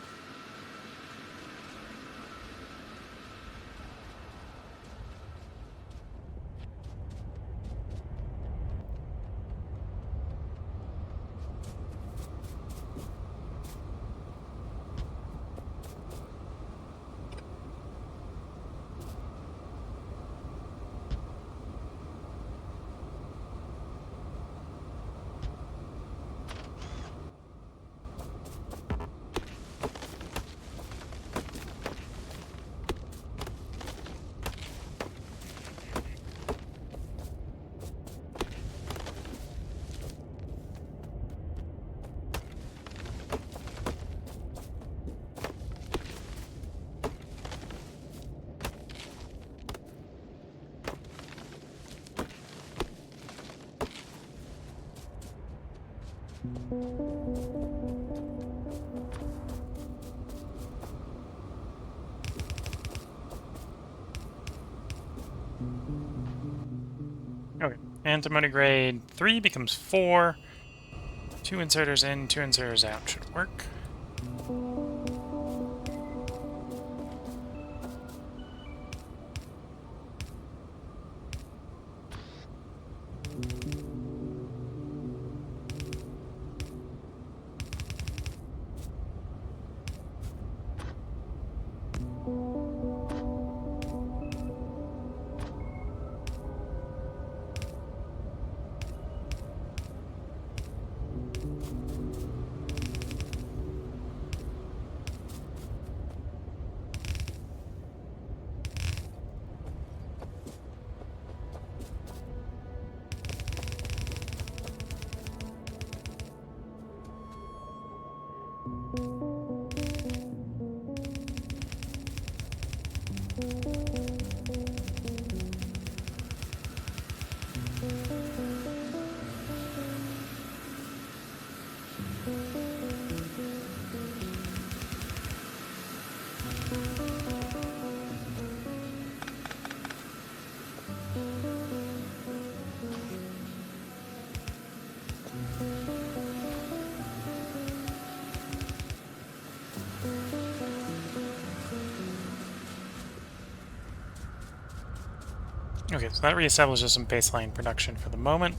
Okay, antimony grade 3 becomes 4. 2 inserters in, 2 inserters out should work. Okay, so that reestablishes some baseline production for the moment.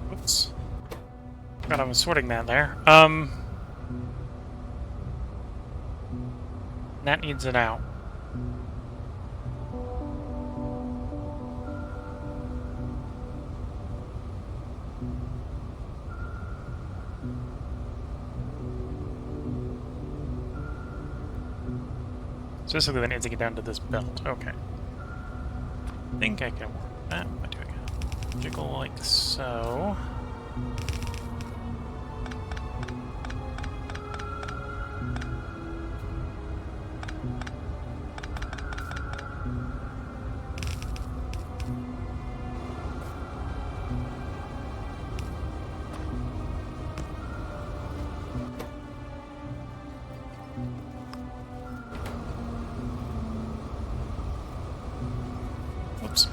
Whoops. God, I was sorting that there. That needs it out. Specifically, that needs to get down to this belt. Okay. I think I can work that. What do I got? Jiggle like so. Oops.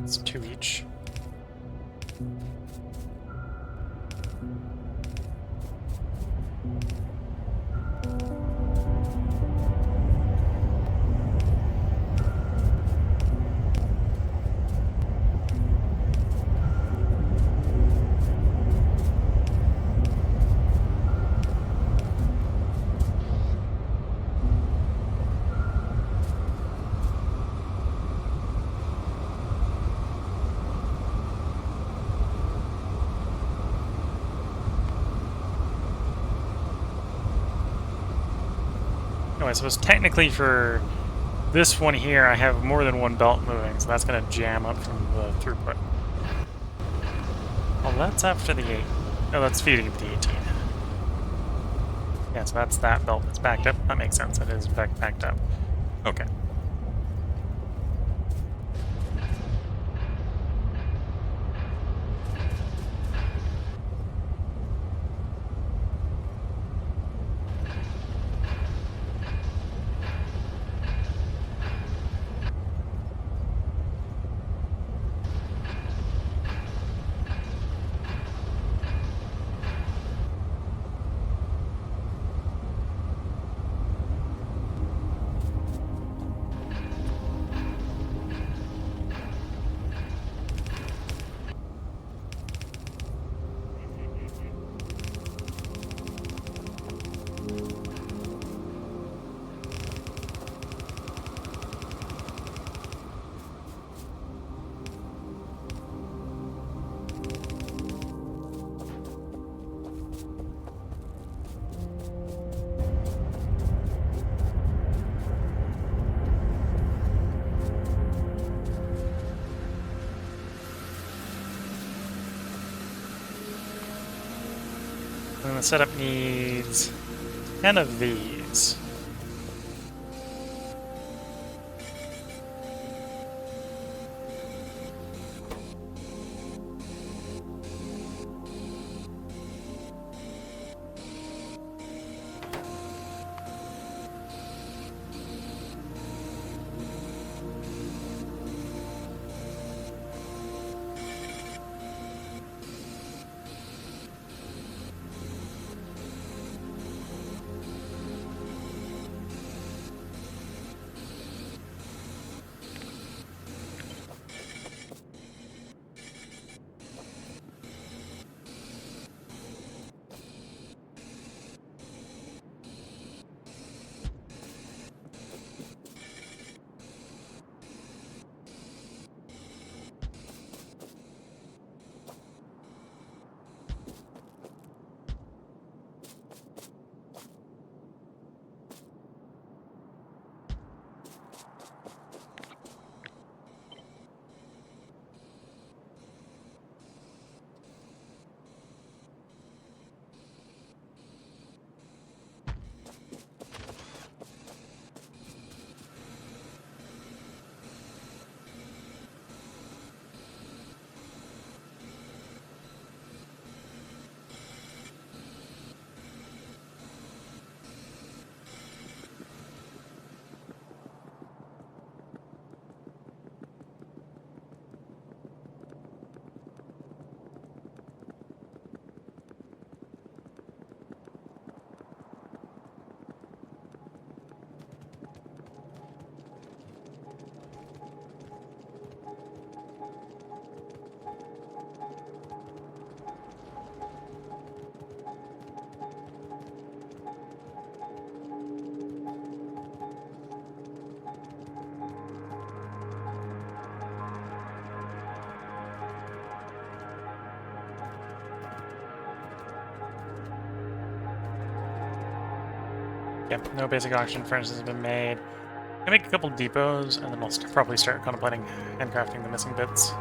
It's 2 each. No, I suppose technically for this one here, I have more than one belt moving, so that's going to jam up from the throughput. Well, that's after the 8. Oh, that's feeding the 18. Yeah, so that's that belt that's backed up. That makes sense. It is backed up. Okay. And the setup needs 10 of these. Yep, no basic oxygen furnaces have been made. I'm gonna make a couple depots, and then I'll probably start contemplating handcrafting the missing bits.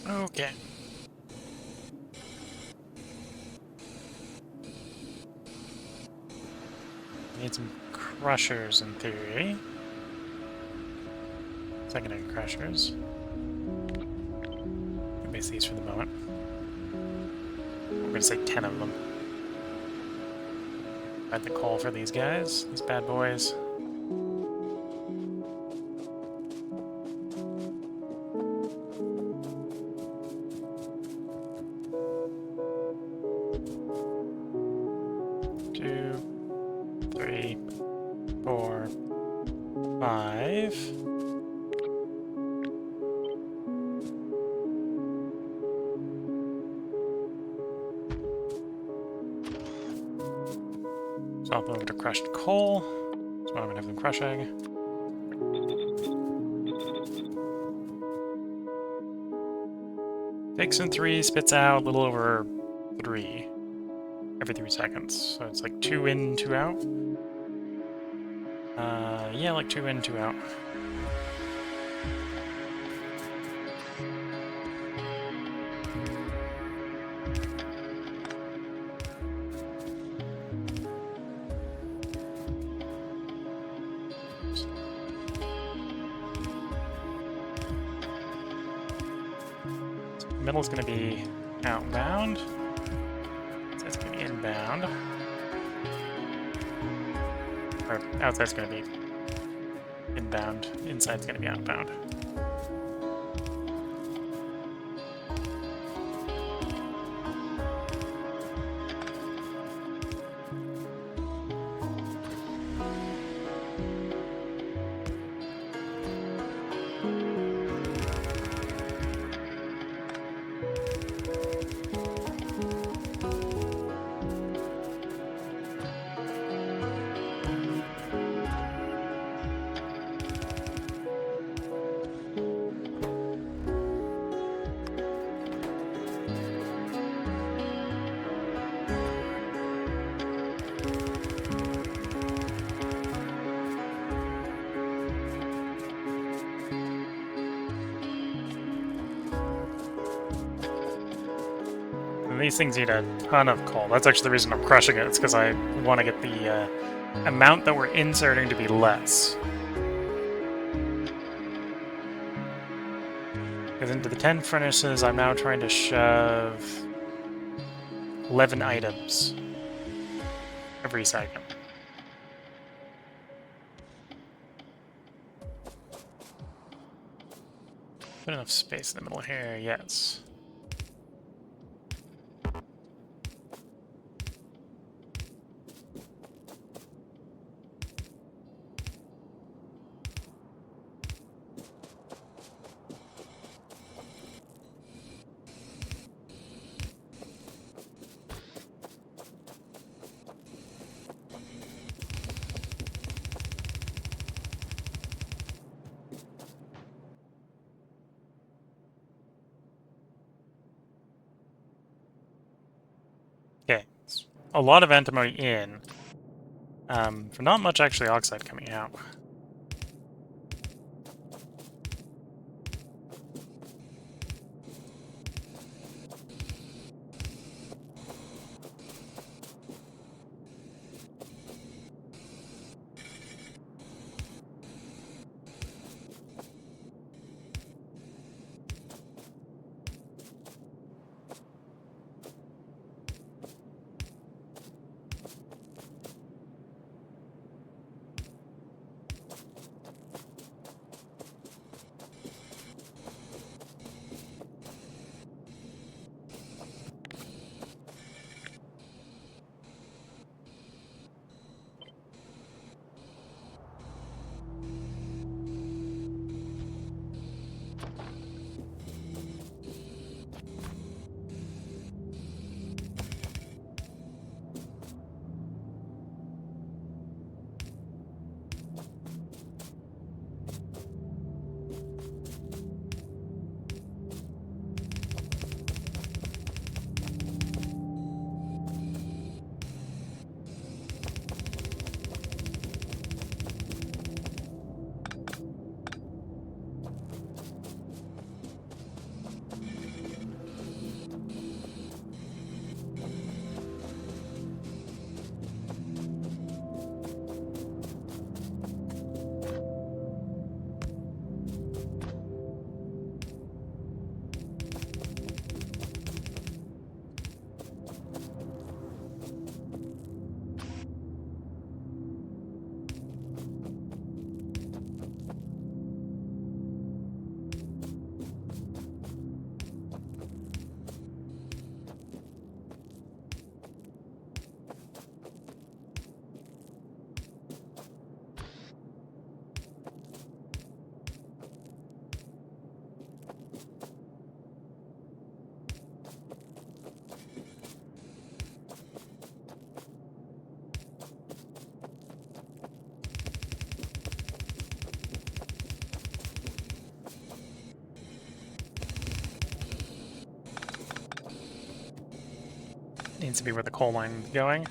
Okay. Need some crushers in theory. Secondary crushers. I'll base these for the moment. We're gonna say 10 of them. Add the coal for these guys, these bad boys. Swap over to crushed coal. That's what I'm gonna have them crushing. Takes in 3, spits out a little over 3 every 3 seconds. So it's like 2 in, 2 out. Yeah, like 2 in, 2 out. Middle's going to be outbound. So that's going to be inbound. or outside's going to be inbound, inside's going to be outbound. And these things need a ton of coal. That's actually the reason I'm crushing it. It's because I want to get the amount that we're inserting to be less. Because into the 10 furnaces, I'm now trying to shove 11 items every second. Put enough space in the middle here, yes. Okay, a lot of antimony in, for not much actually oxide coming out. Needs to be where the coal line is going.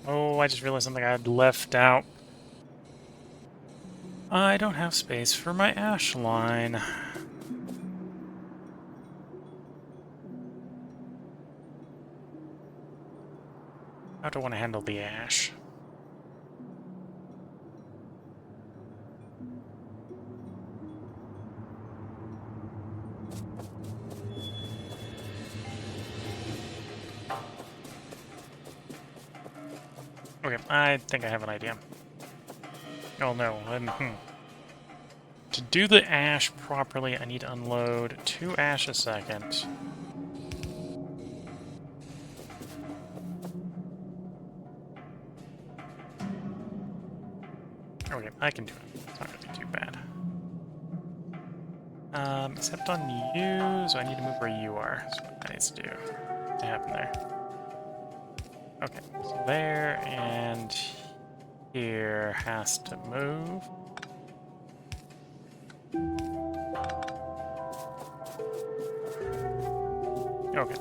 Oh, I just realized something I had left out. I don't have space for my ash line. How do I want to handle the ash? Okay, I think I have an idea. Oh no, to do the ash properly, I need to unload 2 ash a second. Okay, I can do it. It's not gonna be too bad. Except on you, so I need to move where you are. That's what that needs to do. What happened there? Okay, so there and here has to move. Okay.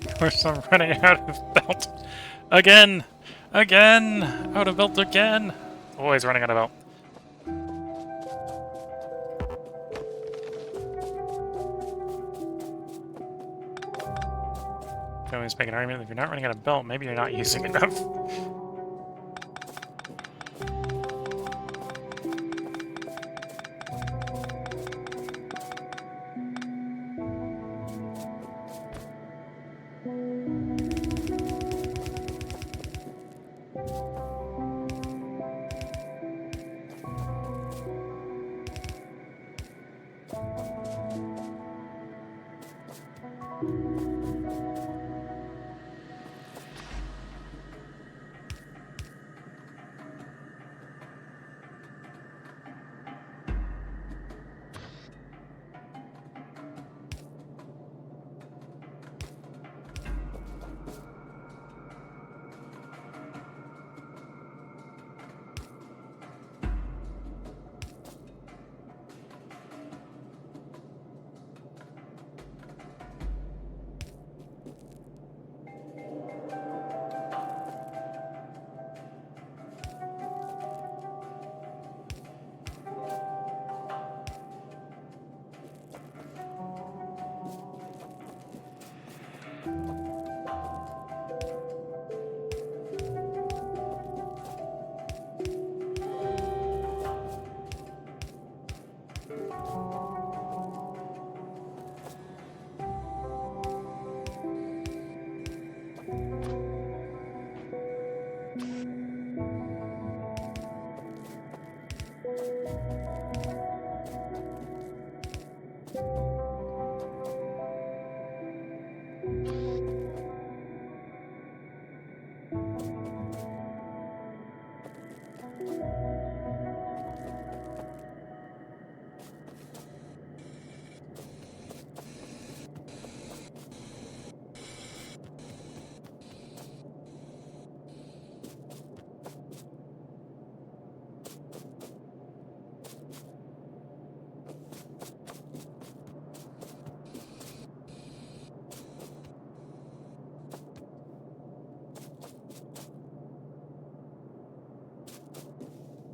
Of course, I'm running out of belt. Again! Again! Out of belt again! Always running out of belt. I always make an argument that if you're not running out of belt, maybe you're not using enough.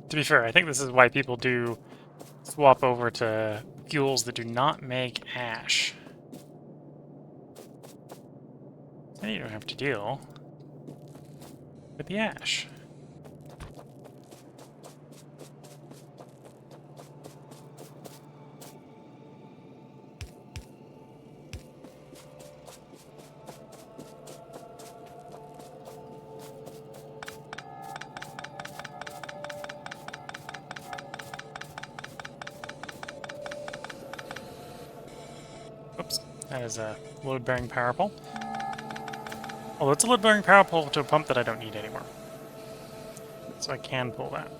To be fair, I think this is why people do swap over to fuels that do not make ash. Then you don't have to deal with the ash. Oops, that is a load-bearing power pole. Although it's a load-bearing power pole to a pump that I don't need anymore. so I can pull that.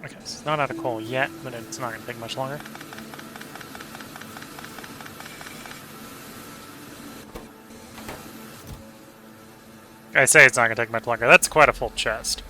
Okay, so it's not out of coal yet, but it's not going to take much longer. I say it's not going to take much longer. That's quite a full chest.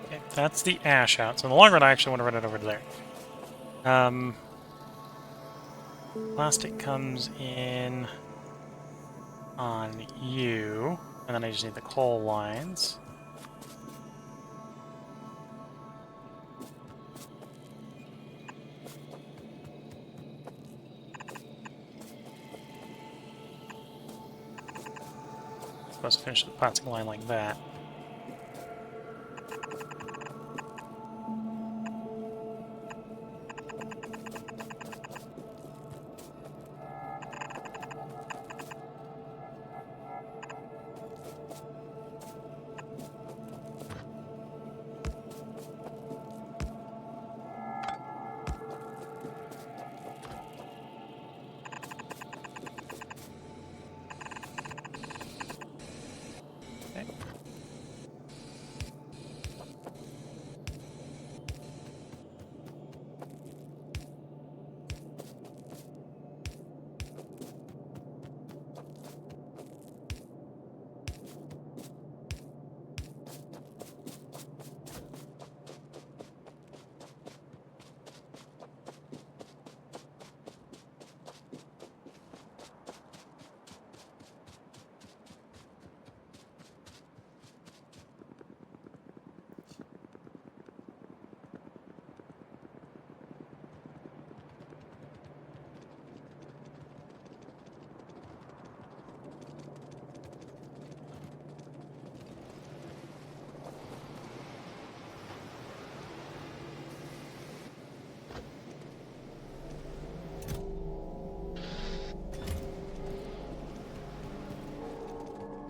Okay, that's the ash out. So in the long run, I actually want to run it over to there. Plastic comes in on you, and then I just need the coal lines. Supposed to finish the plastic line like that.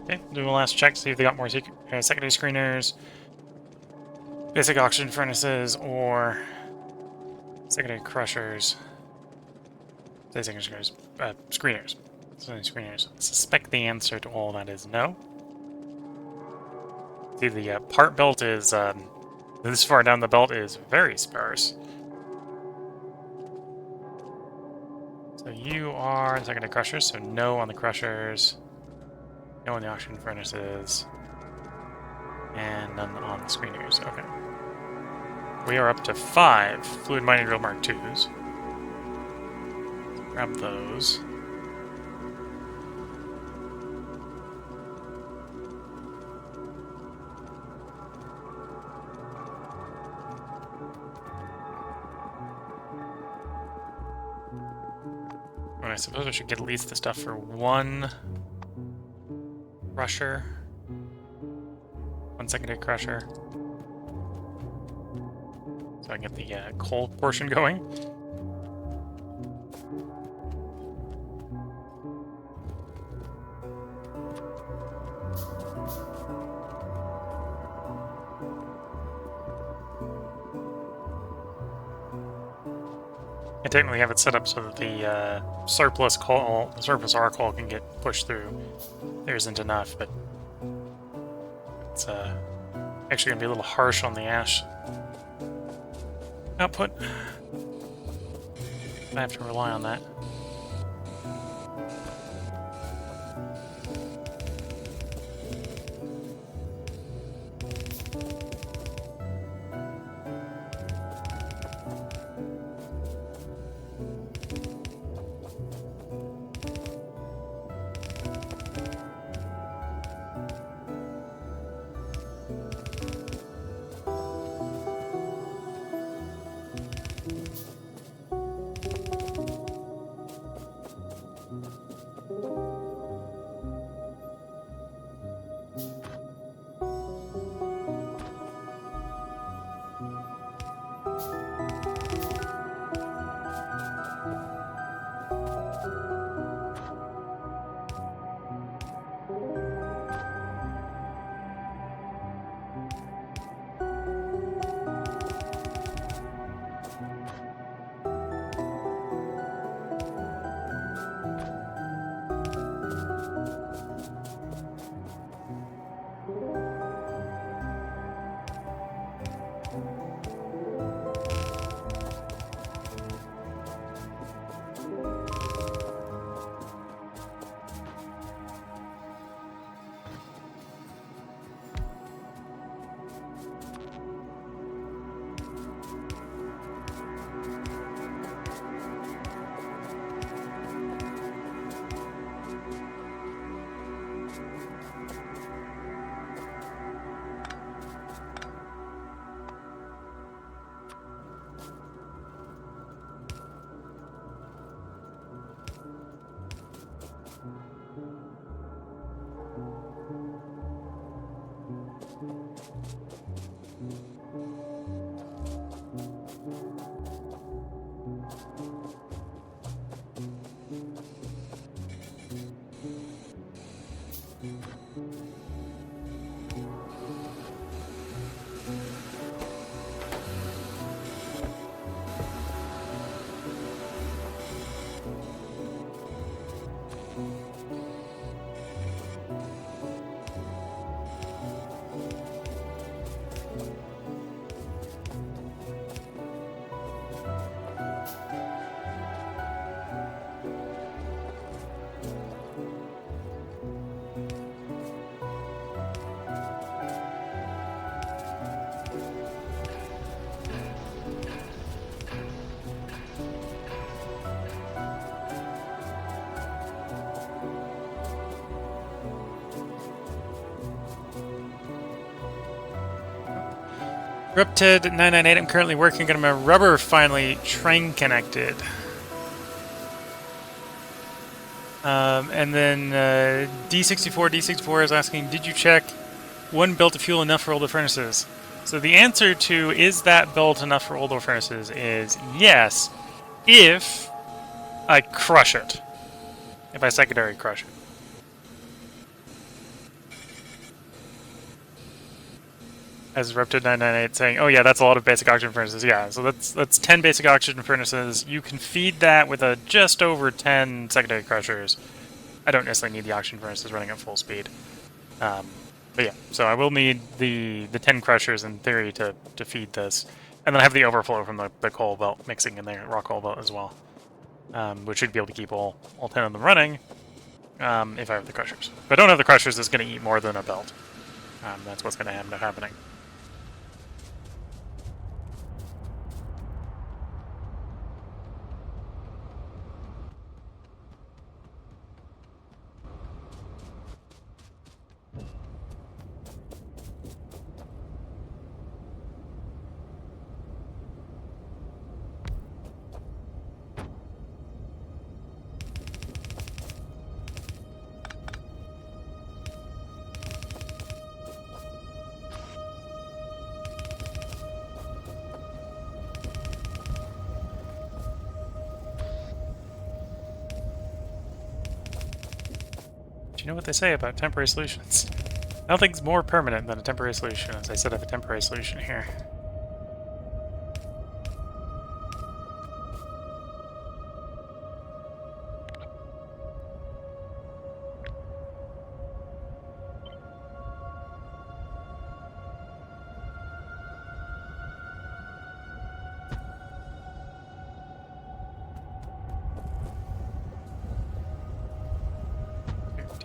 Okay, do a last check, see if they got more secondary screeners, basic oxygen furnaces, or secondary crushers. Secondary screeners. Screeners. Secondary screeners. I suspect the answer to all that is no. See, the part belt is, this far down the belt is very sparse. So you are secondary crushers, so no on the crushers. No on the oxygen furnaces, and none on the screeners. Okay. We are up to 5 fluid mining drill Mark IIs. Grab those. And I suppose I should get at least the stuff for 1 crusher, 1 secondary crusher, so I can get the coal portion going. I technically have it set up so that the surplus R coal can get pushed through. There isn't enough, but it's actually going to be a little harsh on the ash output. I have to rely on that. Repted998, I'm currently working on my rubber finally train connected. And then D64 is asking, did you check one built of fuel enough for older furnaces? So the answer to is that built enough for older furnaces is yes, if I crush it. If I secondary crush it. As Repted998 saying, oh yeah, that's a lot of basic oxygen furnaces. Yeah, so that's 10 basic oxygen furnaces. You can feed that with a just over 10 secondary crushers. I don't necessarily need the oxygen furnaces running at full speed. But yeah, so I will need the 10 crushers in theory to feed this. And then I have the overflow from the coal belt mixing in there, raw coal belt as well. Which should be able to keep all 10 of them running if I have the crushers. If I don't have the crushers, it's going to eat more than a belt. That's what's going to end up happening. You know what they say about temporary solutions. Nothing's more permanent than a temporary solution, as I said I have a temporary solution here.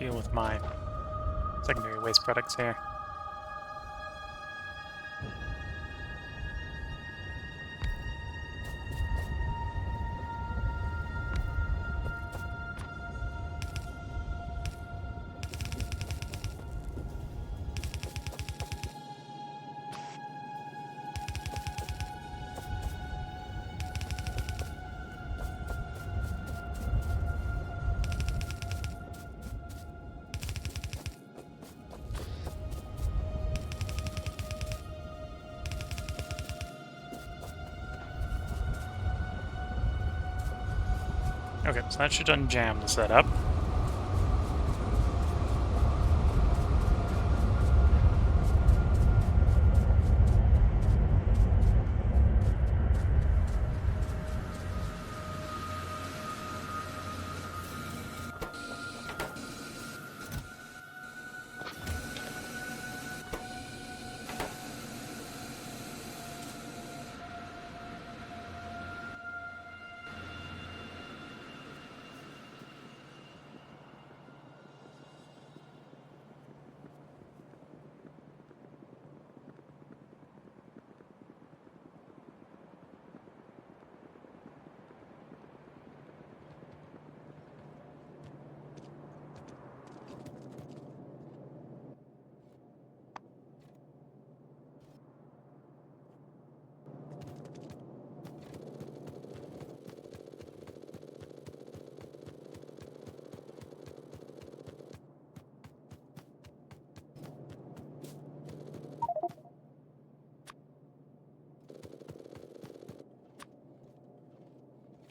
deal with my secondary waste products here. Okay, so that should unjam the setup.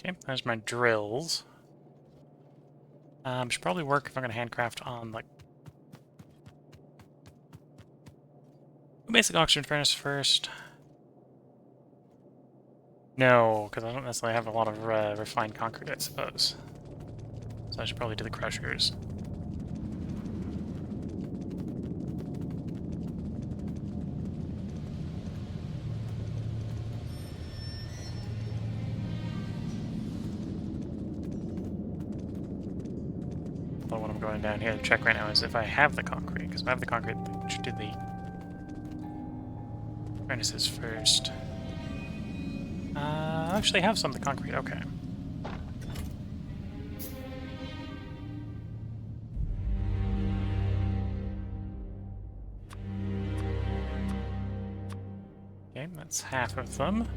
Okay, there's my drills. Should probably work if I'm going to handcraft on, like, basic oxygen furnace first. No, because I don't necessarily have a lot of refined concrete, I suppose. So I should probably do the crushers. But what I'm going down here to check right now is if I have the concrete, because if I have the concrete, I should do the furnaces first. I actually have some of the concrete, okay. Okay, that's half of them.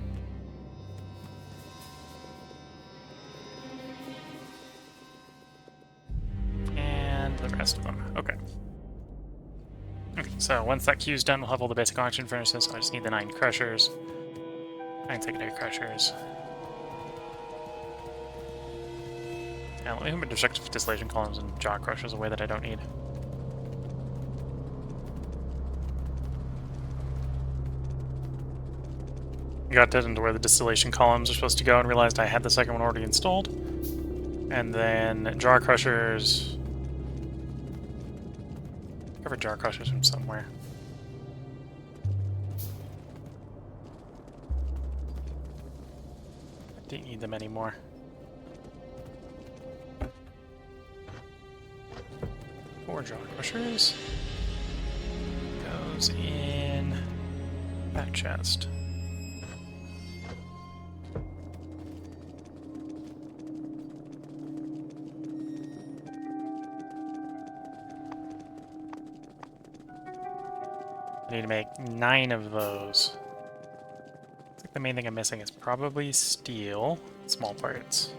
And the rest of them, okay. Okay, so once that queue's done, we'll have all the basic oxygen furnaces, so I just need the 9 crushers. 9 secondary crushers. And let me put destructive distillation columns and jaw crushers away that I don't need. Got that into where the distillation columns are supposed to go and realized I had the second one already installed. And then jar crushers. Cover jar crushers from somewhere. I didn't need them anymore. Four jar crushers. Goes in that chest. I need to make 9 of those. I think the main thing I'm missing is probably steel, small parts.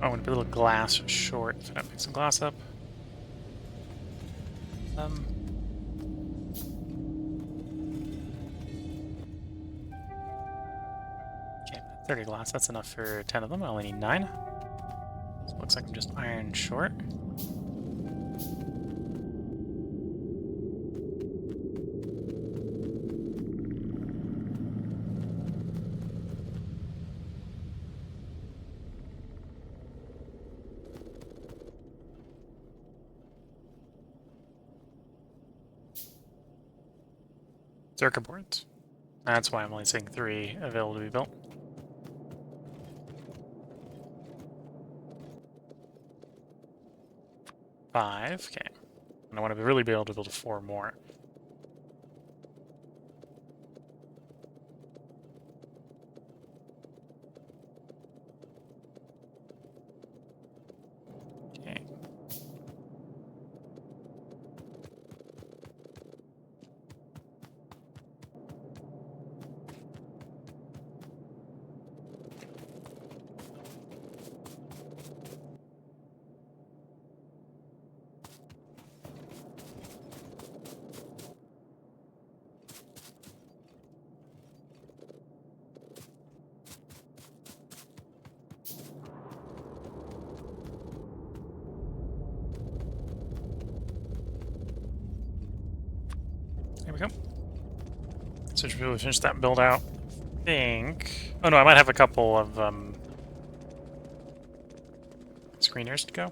Oh, I'm gonna be a little glass short. So I pick some glass up. Okay, 30 glass. That's enough for 10 of them. I only need 9. So it looks like I'm just iron short. Circuit boards. That's why I'm only seeing 3 available to be built. Five, okay. And I want to really be able to build 4 more. Okay. There we go. So should really finish that build out. I think. Oh no, I might have a couple of screeners to go.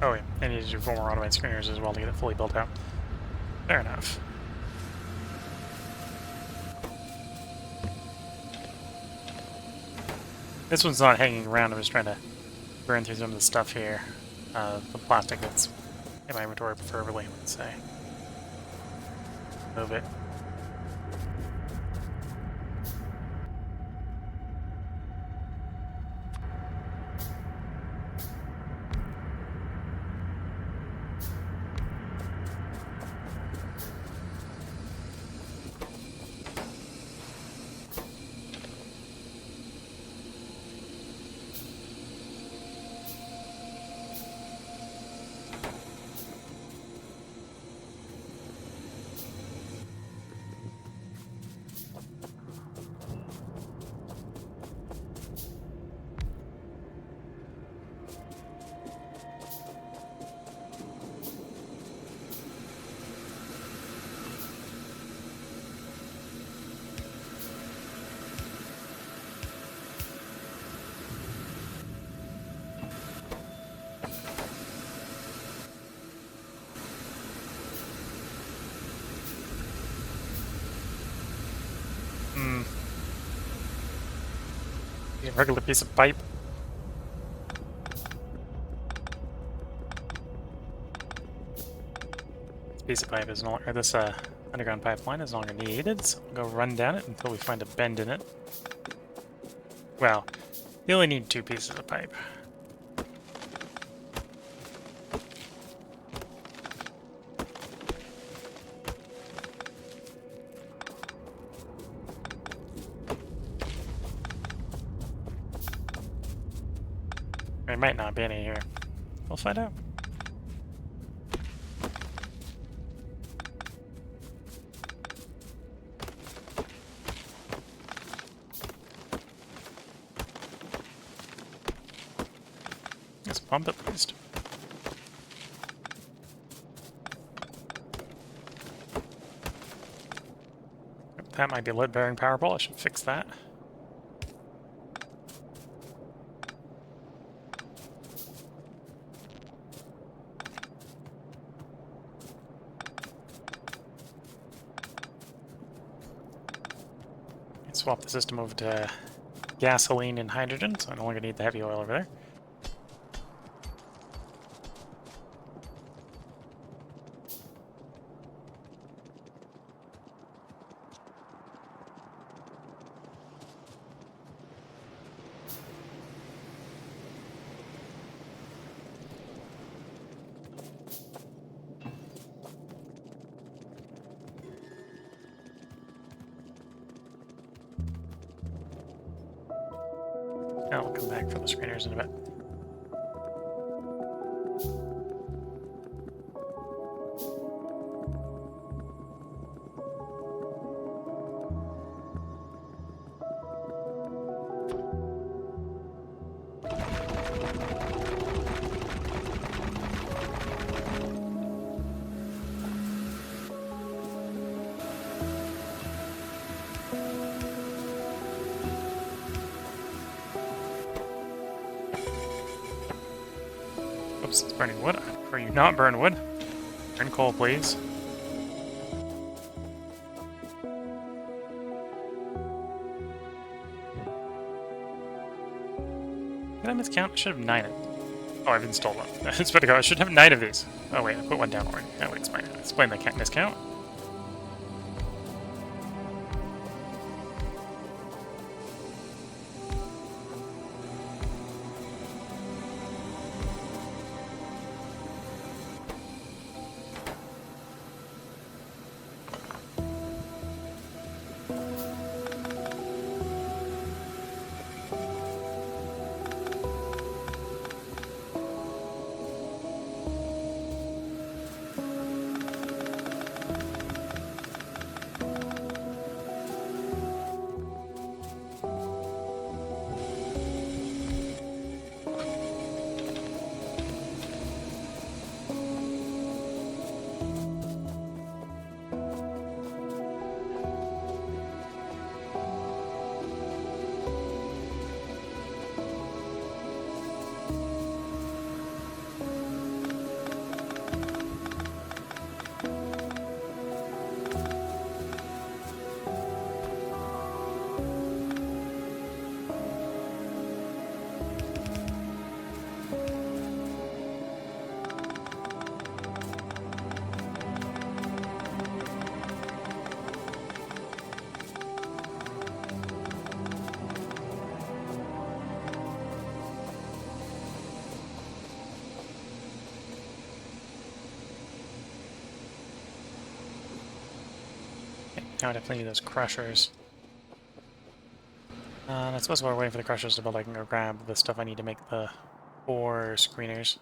Oh yeah, I need to do 4 more automated screeners as well to get it fully built out. Fair enough. This one's not hanging around, I'm just trying to burn through some of the stuff here. The plastic that's in my inventory, preferably, let's say. Move it. A regular piece of pipe. This piece of pipe is no longer, this underground pipeline is no longer needed, so we'll go run down it until we find a bend in it. Well, you only need 2 pieces of pipe. There might not be any here. We'll find out. Let's pump at least. That might be a lead-bearing power pole. I should fix that. Swap the system over to gasoline and hydrogen, so I no longer need the heavy oil over there. I'll come back for the screeners in a bit. Oops, it's burning wood. I prefer you not burn wood. Burn coal, please. Did I miscount? I should have 9 of them. Oh, I've installed one. It's better go. I should have 9 of these. Oh wait, I put one down already. That would explain the miscount. Now I definitely need those crushers. And I suppose while we're waiting for the crushers to build, I can go grab the stuff I need to make the 4 screeners.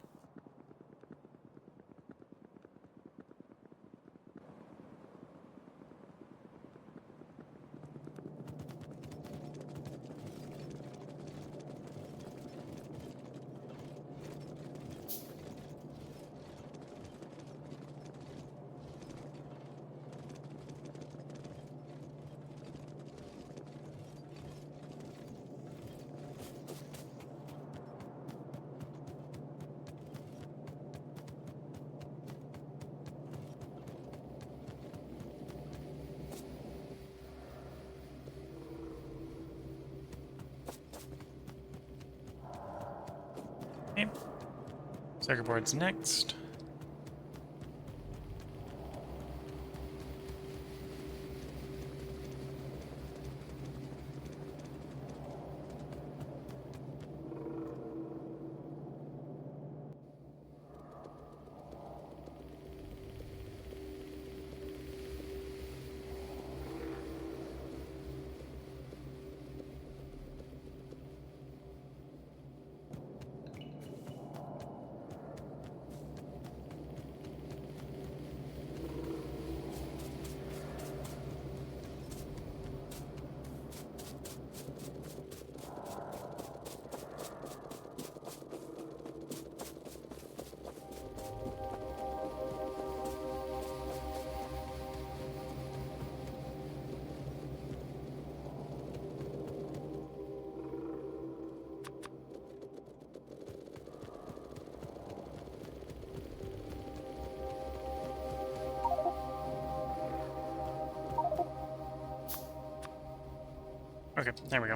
Okay. Circuit board's next. Okay, there we go.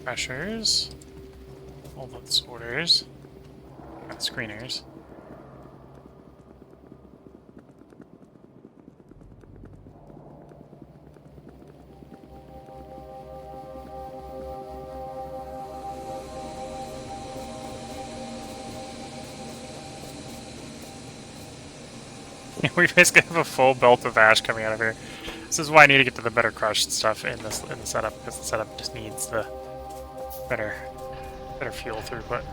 Pressures. All the sorters. And screeners. We basically have a full belt of ash coming out of here. This is why I need to get to the better crushed stuff in the setup, because the setup just needs the better fuel throughput.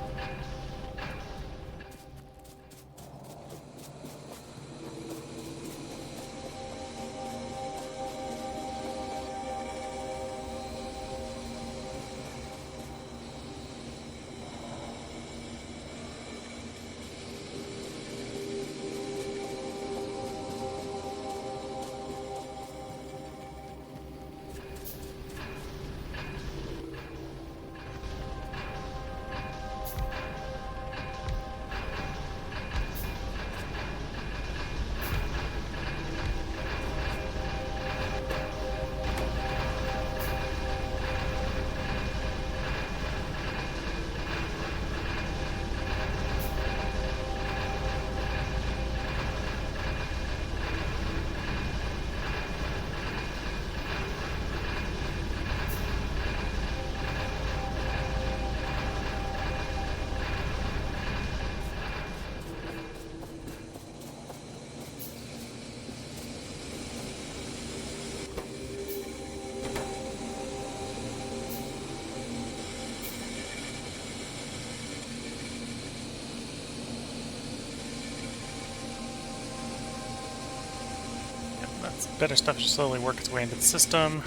Better stuff should slowly work its way into the system.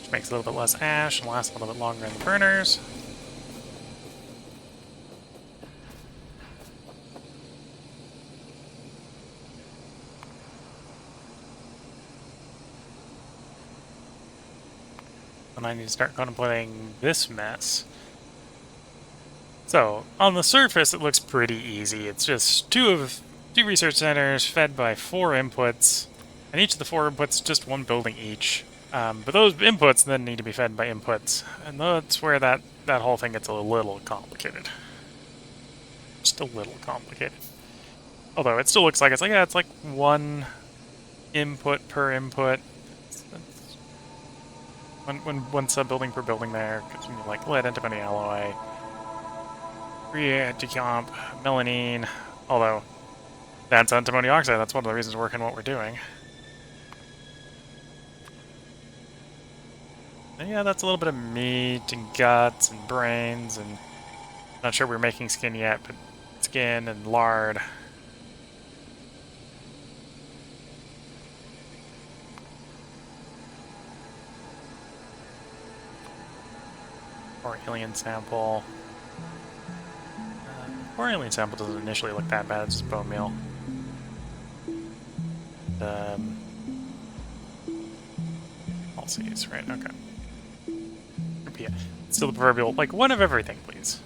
Which makes a little bit less ash and lasts a little bit longer in the burners. And I need to start contemplating this mess. So, on the surface it looks pretty easy. It's just two research centers fed by 4 inputs, and each of the 4 inputs just one building each. But those inputs then need to be fed by inputs, and that's where that whole thing gets a little complicated. Just a little complicated. Although it still looks like it's like 1 input per input. One sub-building per building there, because you need like lead, antimony, alloy, anti-comp, melanine, although that's antimony oxide, that's one of the reasons we're working what we're doing. And yeah, that's a little bit of meat and guts and brains, and not sure we're making skin yet, but skin and lard. Or alien sample. Or alien sample doesn't initially look that bad, it's just bone meal. Falsies, right, okay. Yeah, still the proverbial, like, 1 of everything, please.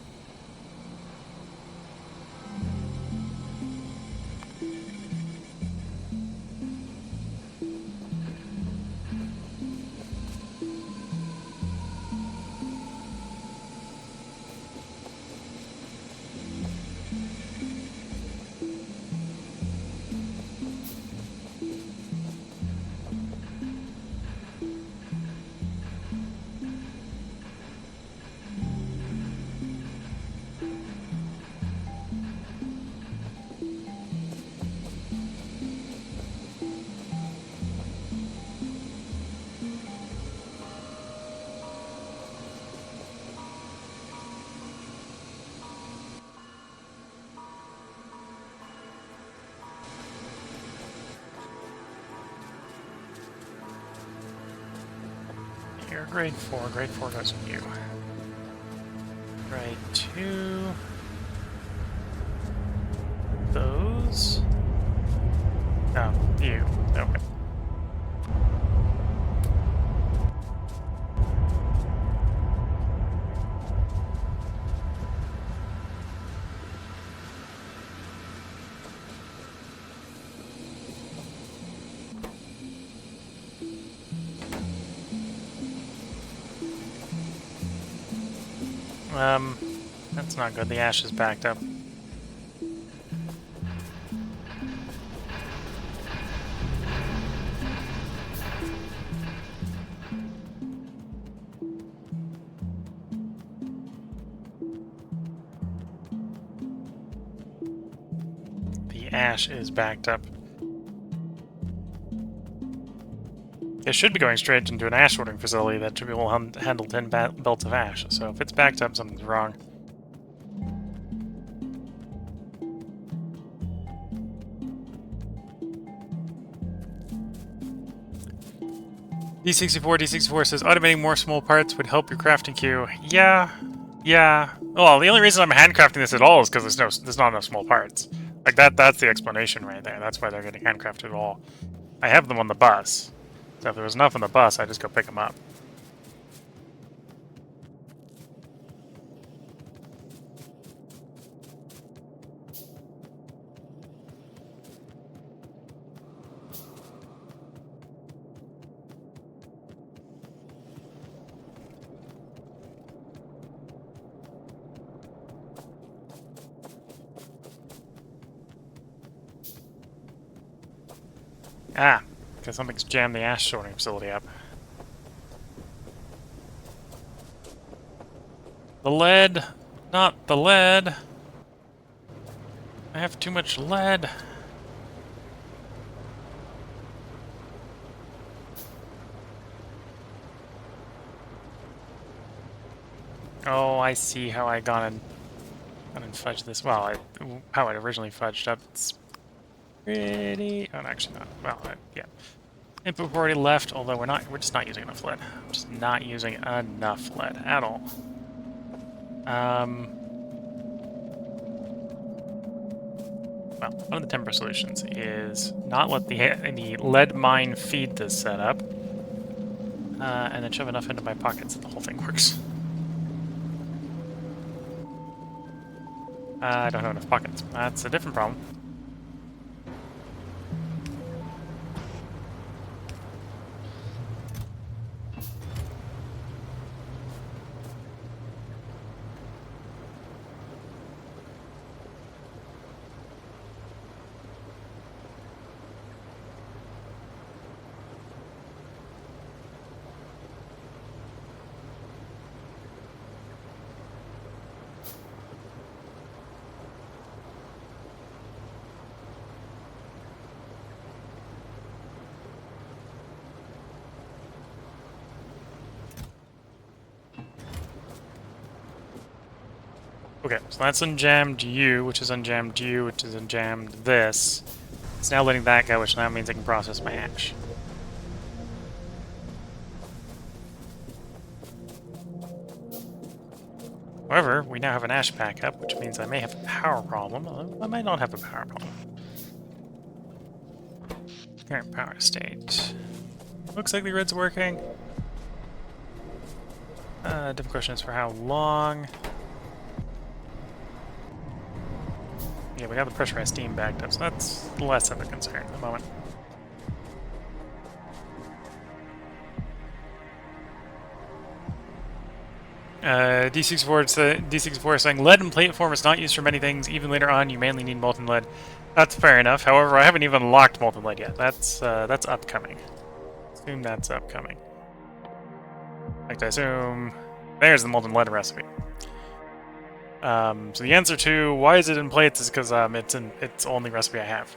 Here, grade 4 goes to you. Grade 2. Those. Oh, you. Okay. That's not good. The ash is backed up. the ash is backed up. It should be going straight into an ash sorting facility that should be able to handle 10 belts of ash. So if it's backed up, something's wrong. D64 says automating more small parts would help your crafting queue. Yeah. Well, the only reason I'm handcrafting this at all is because there's not enough small parts. Like that's the explanation right there. That's why they're getting handcrafted at all. I have them on the bus. So if there was enough on the bus, I'd just go pick them up. Ah, because something's jammed the ash sorting facility up. The lead! Not the lead! I have too much lead. Oh, I see how I got and fudged this. Well, how it originally fudged up. It's pretty... Oh, actually not. Well, yeah. Input already left, although we're just not using enough lead. Just not using enough lead at all. Well, one of the temporary solutions is not let the lead mine feed this setup, and then shove enough into my pockets that the whole thing works. I don't have enough pockets. That's a different problem. Okay, so that's unjammed you, which is unjammed you, which is unjammed this. It's now letting that go, which now means I can process my ash. However, we now have an ash backup, which means I may have a power problem. I might not have a power problem. Current power state. Looks like the grid's working. Different question is for how long. Yeah, we got the pressurized steam backed up, so that's less of a concern at the moment. D64 is saying lead and plate form is not used for many things. Even later on, you mainly need molten lead. That's fair enough. However, I haven't even locked molten lead yet. That's upcoming. Assume that's upcoming. In fact, I assume there's the molten lead recipe. So the answer to why is it in plates is because it's only recipe I have.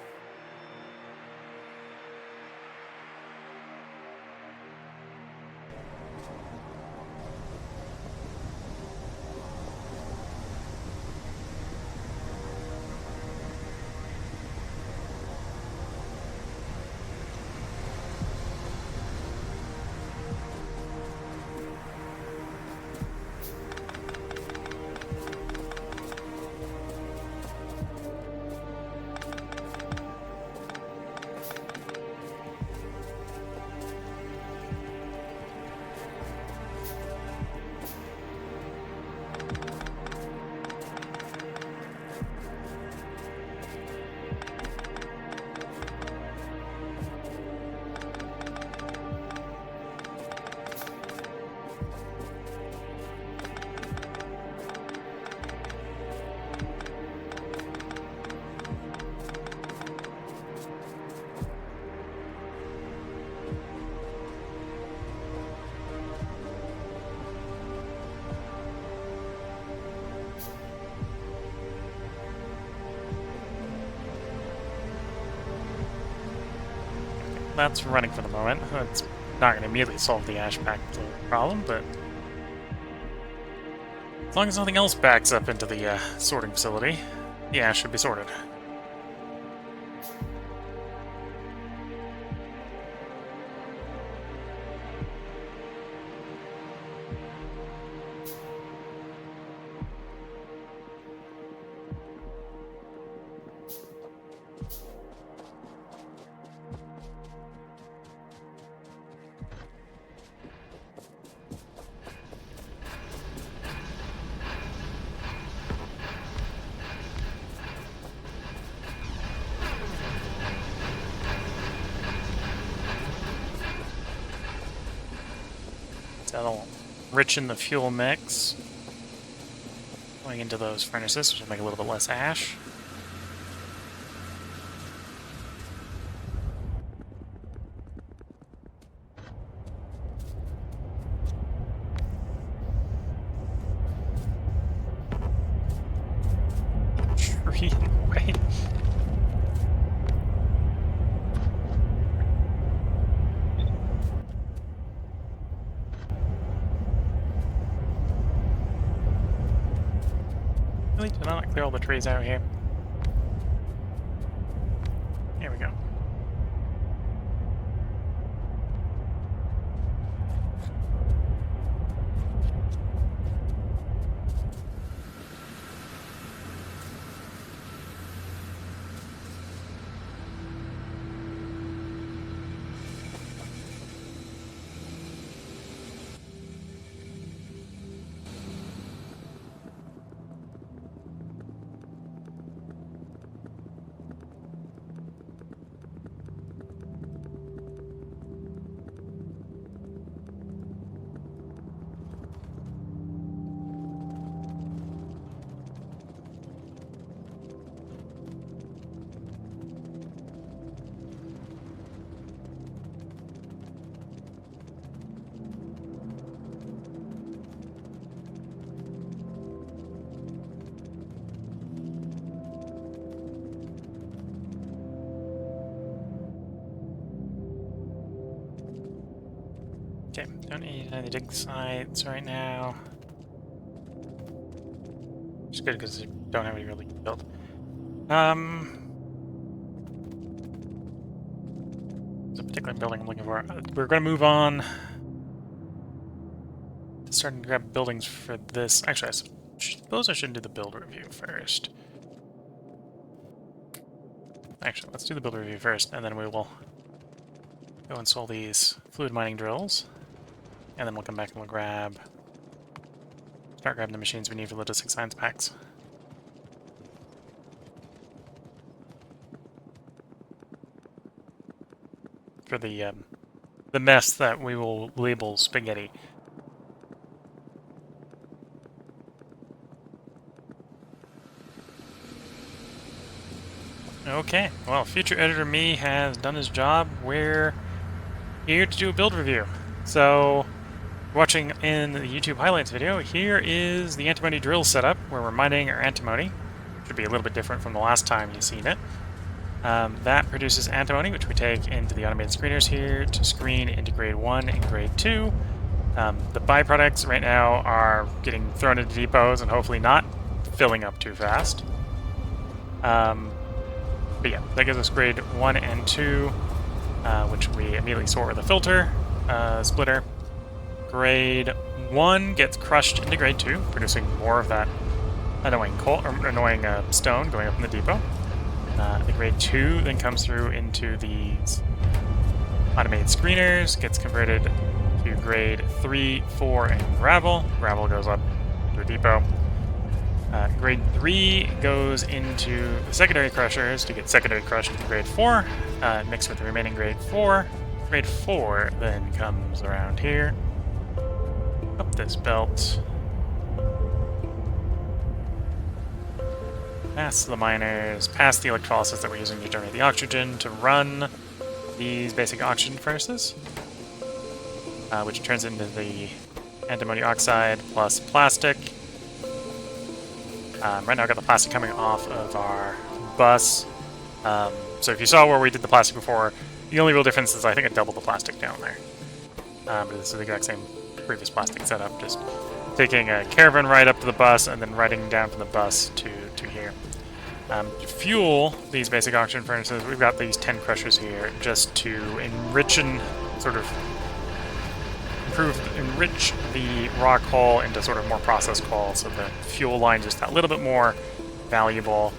that's running for the moment. It's not going to immediately solve the ash pack problem, but as long as nothing else backs up into the sorting facility, the ash should be sorted. That'll richen the fuel mix going into those furnaces, which will make a little bit less ash. Tree in the way. Really? Did I not clear all the trees out here? Here we go. Okay, don't need any dig sites right now. Which is good because you don't have any really built. There's a particular building I'm looking for. We're going to move on to starting to grab buildings for this. Actually, I suppose I should do the build review first. Actually, let's do the build review first, and then we will go install these fluid mining drills. And then we'll come back and we'll start grabbing the machines we need for logistics science packs. For the mess that we will label spaghetti. Okay, well, future editor me has done his job. We're here to do a build review. So, watching in the YouTube highlights video, here is the antimony drill setup where we're mining our antimony. Should be a little bit different from the last time you've seen it. That produces antimony, which we take into the automated screeners here to screen into grade 1 and grade 2. The byproducts right now are getting thrown into depots and hopefully not filling up too fast. But yeah, that gives us grade 1 and 2, which we immediately sort with a filter splitter. Grade 1 gets crushed into grade 2, producing more of that annoying stone going up in the depot. The grade 2 then comes through into these automated screeners, gets converted to grade 3, 4, and gravel. Gravel goes up to the depot. Grade 3 goes into the secondary crushers to get secondary crushed to grade 4, mixed with the remaining grade 4. Grade 4 then comes around here, up this belt, past the miners, past the electrolysis that we're using to generate the oxygen to run these basic oxygen furnaces, which turns into the antimony oxide plus plastic. Right now I've got the plastic coming off of our bus. So if you saw where we did the plastic before, The only real difference is I think I doubled the plastic down there. But this is the exact same previous plastic setup, just taking a caravan ride up to the bus and then riding down from the bus to here. To fuel these basic oxygen furnaces, we've got these 10 crushers here just to enrich and sort of enrich the raw coal into sort of more processed coal, so the fuel line just that little bit more valuable.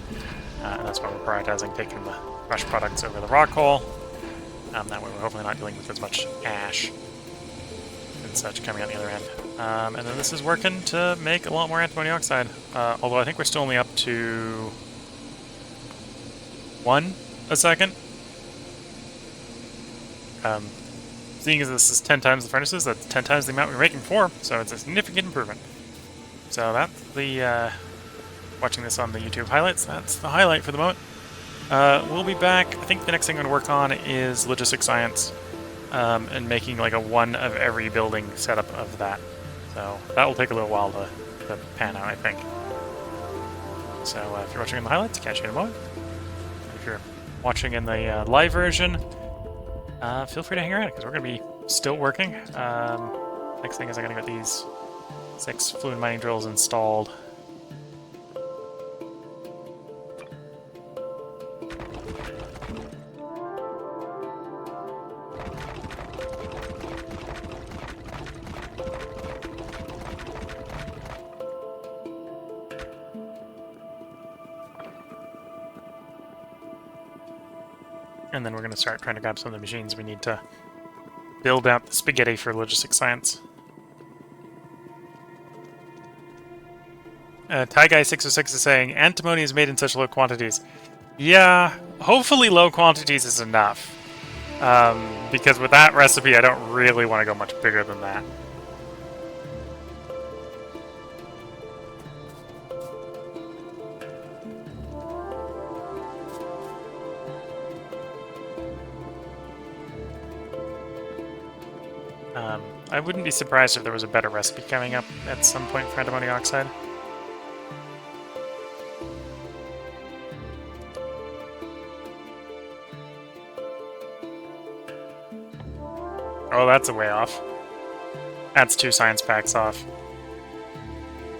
And that's why we're prioritizing taking the crushed products over the raw coal. That way we're hopefully not dealing with as much ash and such coming out the other end. And then this is working to make a lot more antimony oxide, although I think we're still only up to 1 a second. Seeing as this is 10 times the furnaces, that's 10 times the amount we were making before, so it's a significant improvement. So that's the, watching this on the YouTube highlights, that's the highlight for the moment. We'll be back. I think the next thing I'm going to work on is logistics science, and making like a one of every building setup of that. So that will take a little while to pan out, I think. So if you're watching in the highlights, catch you in a moment. If you're watching in the live version, feel free to hang around, because we're going to be still working. Next thing is I'm going to get these 6 fluid mining drills installed. And then we're going to start trying to grab some of the machines we need to build out the spaghetti for logistics science. TieGuy606 is saying, antimony is made in such low quantities. Yeah, hopefully low quantities is enough. Because with that recipe, I don't really want to go much bigger than that. I wouldn't be surprised if there was a better recipe coming up at some point for antimony oxide. Oh, that's a way off. That's 2 science packs off.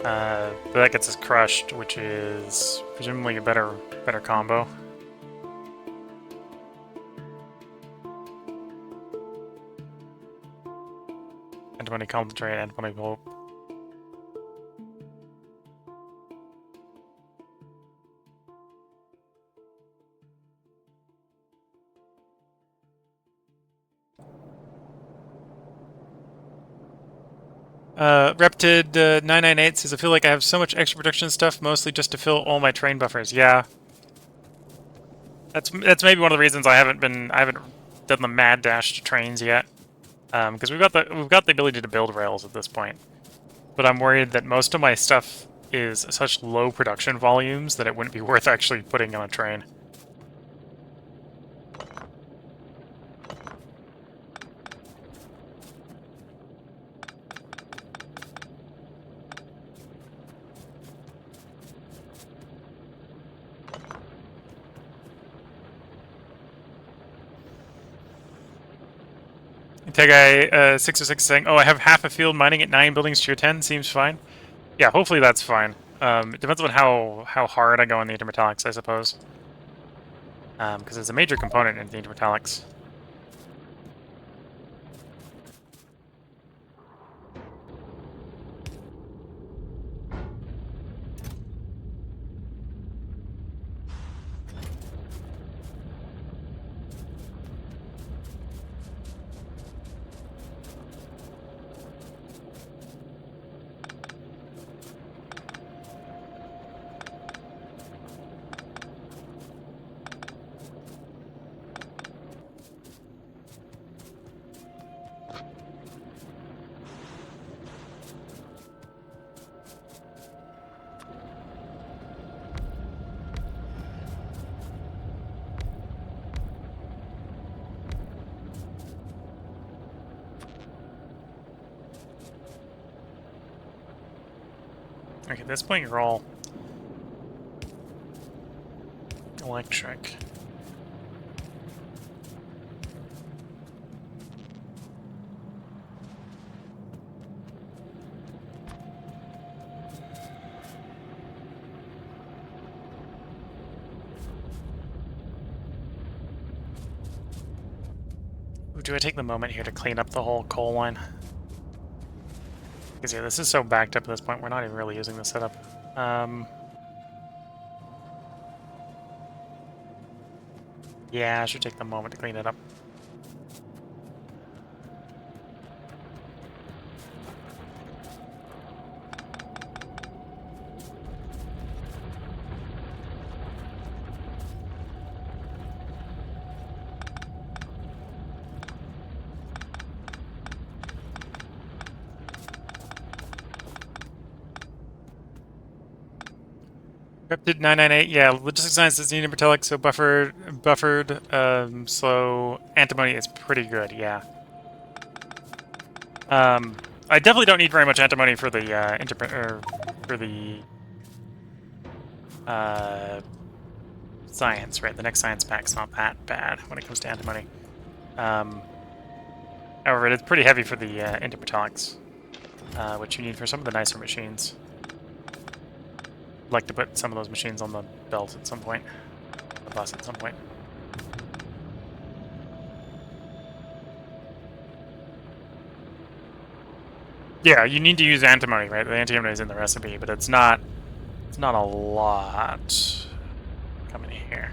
But that gets us crushed, which is presumably a better combo. Antimony concentrate, antimony pulp. Reptid998 says, I feel like I have so much extra production stuff, mostly just to fill all my train buffers. Yeah. That's maybe one of the reasons I haven't done the mad dash to trains yet. Because we've got the ability to build rails at this point. But I'm worried that most of my stuff is such low production volumes that it wouldn't be worth actually putting on a train. TagGuy606 saying, oh, I have half a field mining at 9 buildings tier 10, seems fine. Yeah, hopefully that's fine. It depends on how hard I go on the intermetallics, I suppose. Because it's a major component in the intermetallics. Okay, at this point you're all electric. do I take the moment here to clean up the whole coal line? Because yeah, this is so backed up at this point, we're not even really using the setup. Yeah, I should take the moment to clean it up. Cryptid 998, yeah, logistics science is needed metallic, so buffered, slow. Antimony is pretty good, yeah. I definitely don't need very much antimony for the, science, right? The next science pack's not that bad when it comes to antimony. However, it is pretty heavy for the, intermetallics, which you need for some of the nicer machines. I'd like to put some of those machines on the belt at some point. The bus at some point. Yeah, you need to use antimony, right? The antimony is in the recipe, but it's not a lot coming here.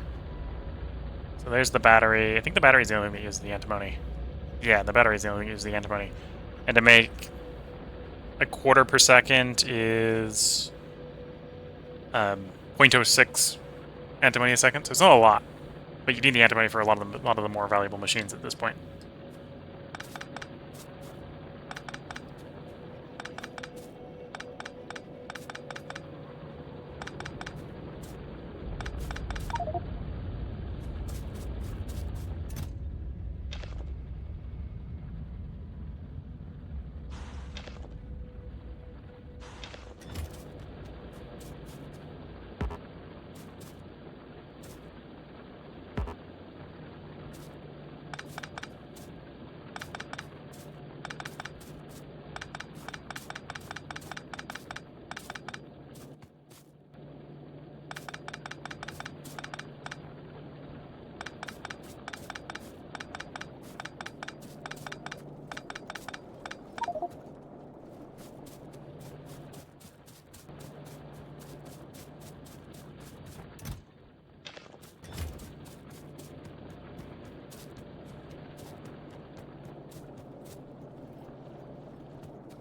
So there's the battery. I think the battery's the only thing that uses the antimony. Yeah, the battery's the only thing that uses the antimony. And to make a quarter per second is 0.06 antimony a second, so it's not a lot. But you need the antimony for a lot of the more valuable machines at this point.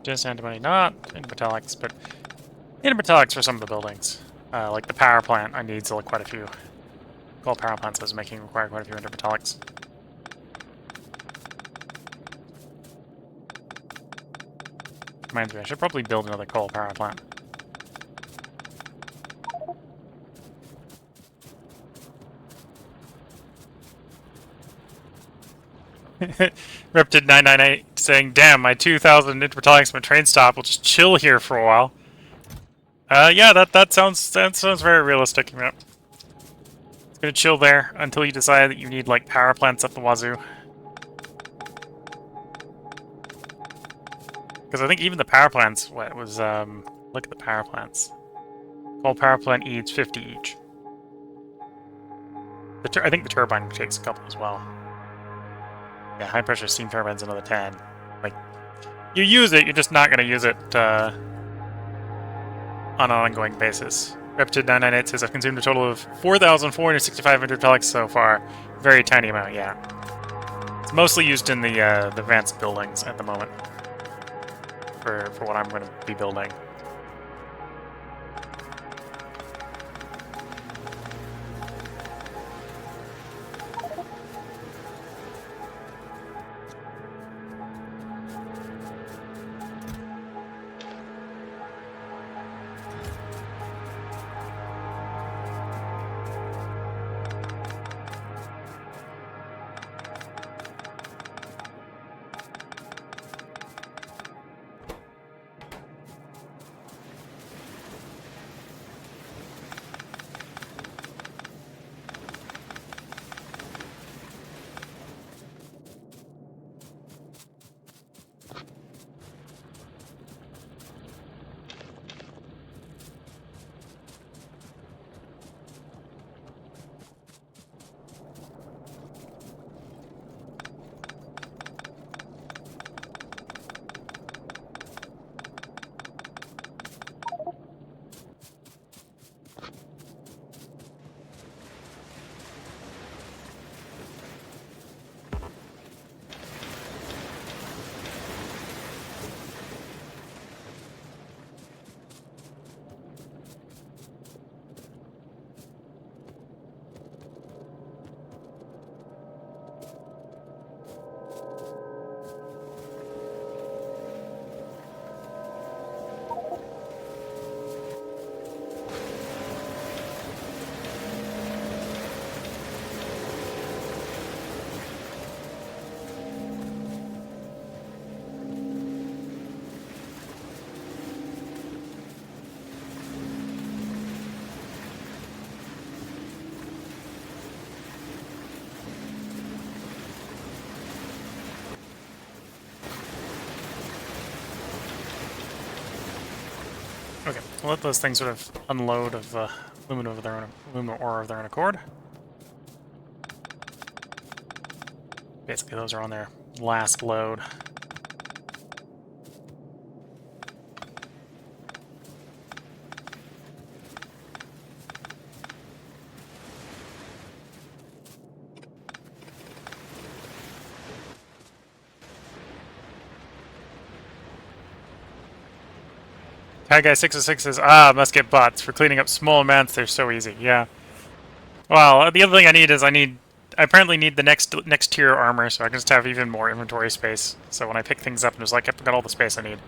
Just antimony, not intermetallics, but intermetallics for some of the buildings. Like the power plant, I need quite a few. Coal power plants I was making require quite a few intermetallics. Reminds me, I should probably build another coal power plant. Reptid998 saying, "Damn, my 2,000 intermetallics from a train stop will just chill here for a while." Yeah, that sounds very realistic. Yeah. It's gonna chill there until you decide that you need like power plants up the wazoo. Because I think even the power plants, what was look at the power plants. Coal power plant eats 50 each. I think the turbine takes a couple as well. Yeah, high pressure steam turbine's another 10. Like, you use it, you're just not going to use it on an ongoing basis. Reptid998 says, I've consumed a total of 4,465 intermetallics so far. Very tiny amount, yeah. It's mostly used in the advanced buildings at the moment. For what I'm going to be building. We'll let those things sort of unload of aluminum ore of their own accord. Basically, those are on their last load. Hi guy 606 says, must get bots. For cleaning up small amounts, they're so easy. Yeah. Well, the other thing I need is I apparently need the next tier armor, so I can just have even more inventory space. So when I pick things up, I'm just like, I've got all the space I need.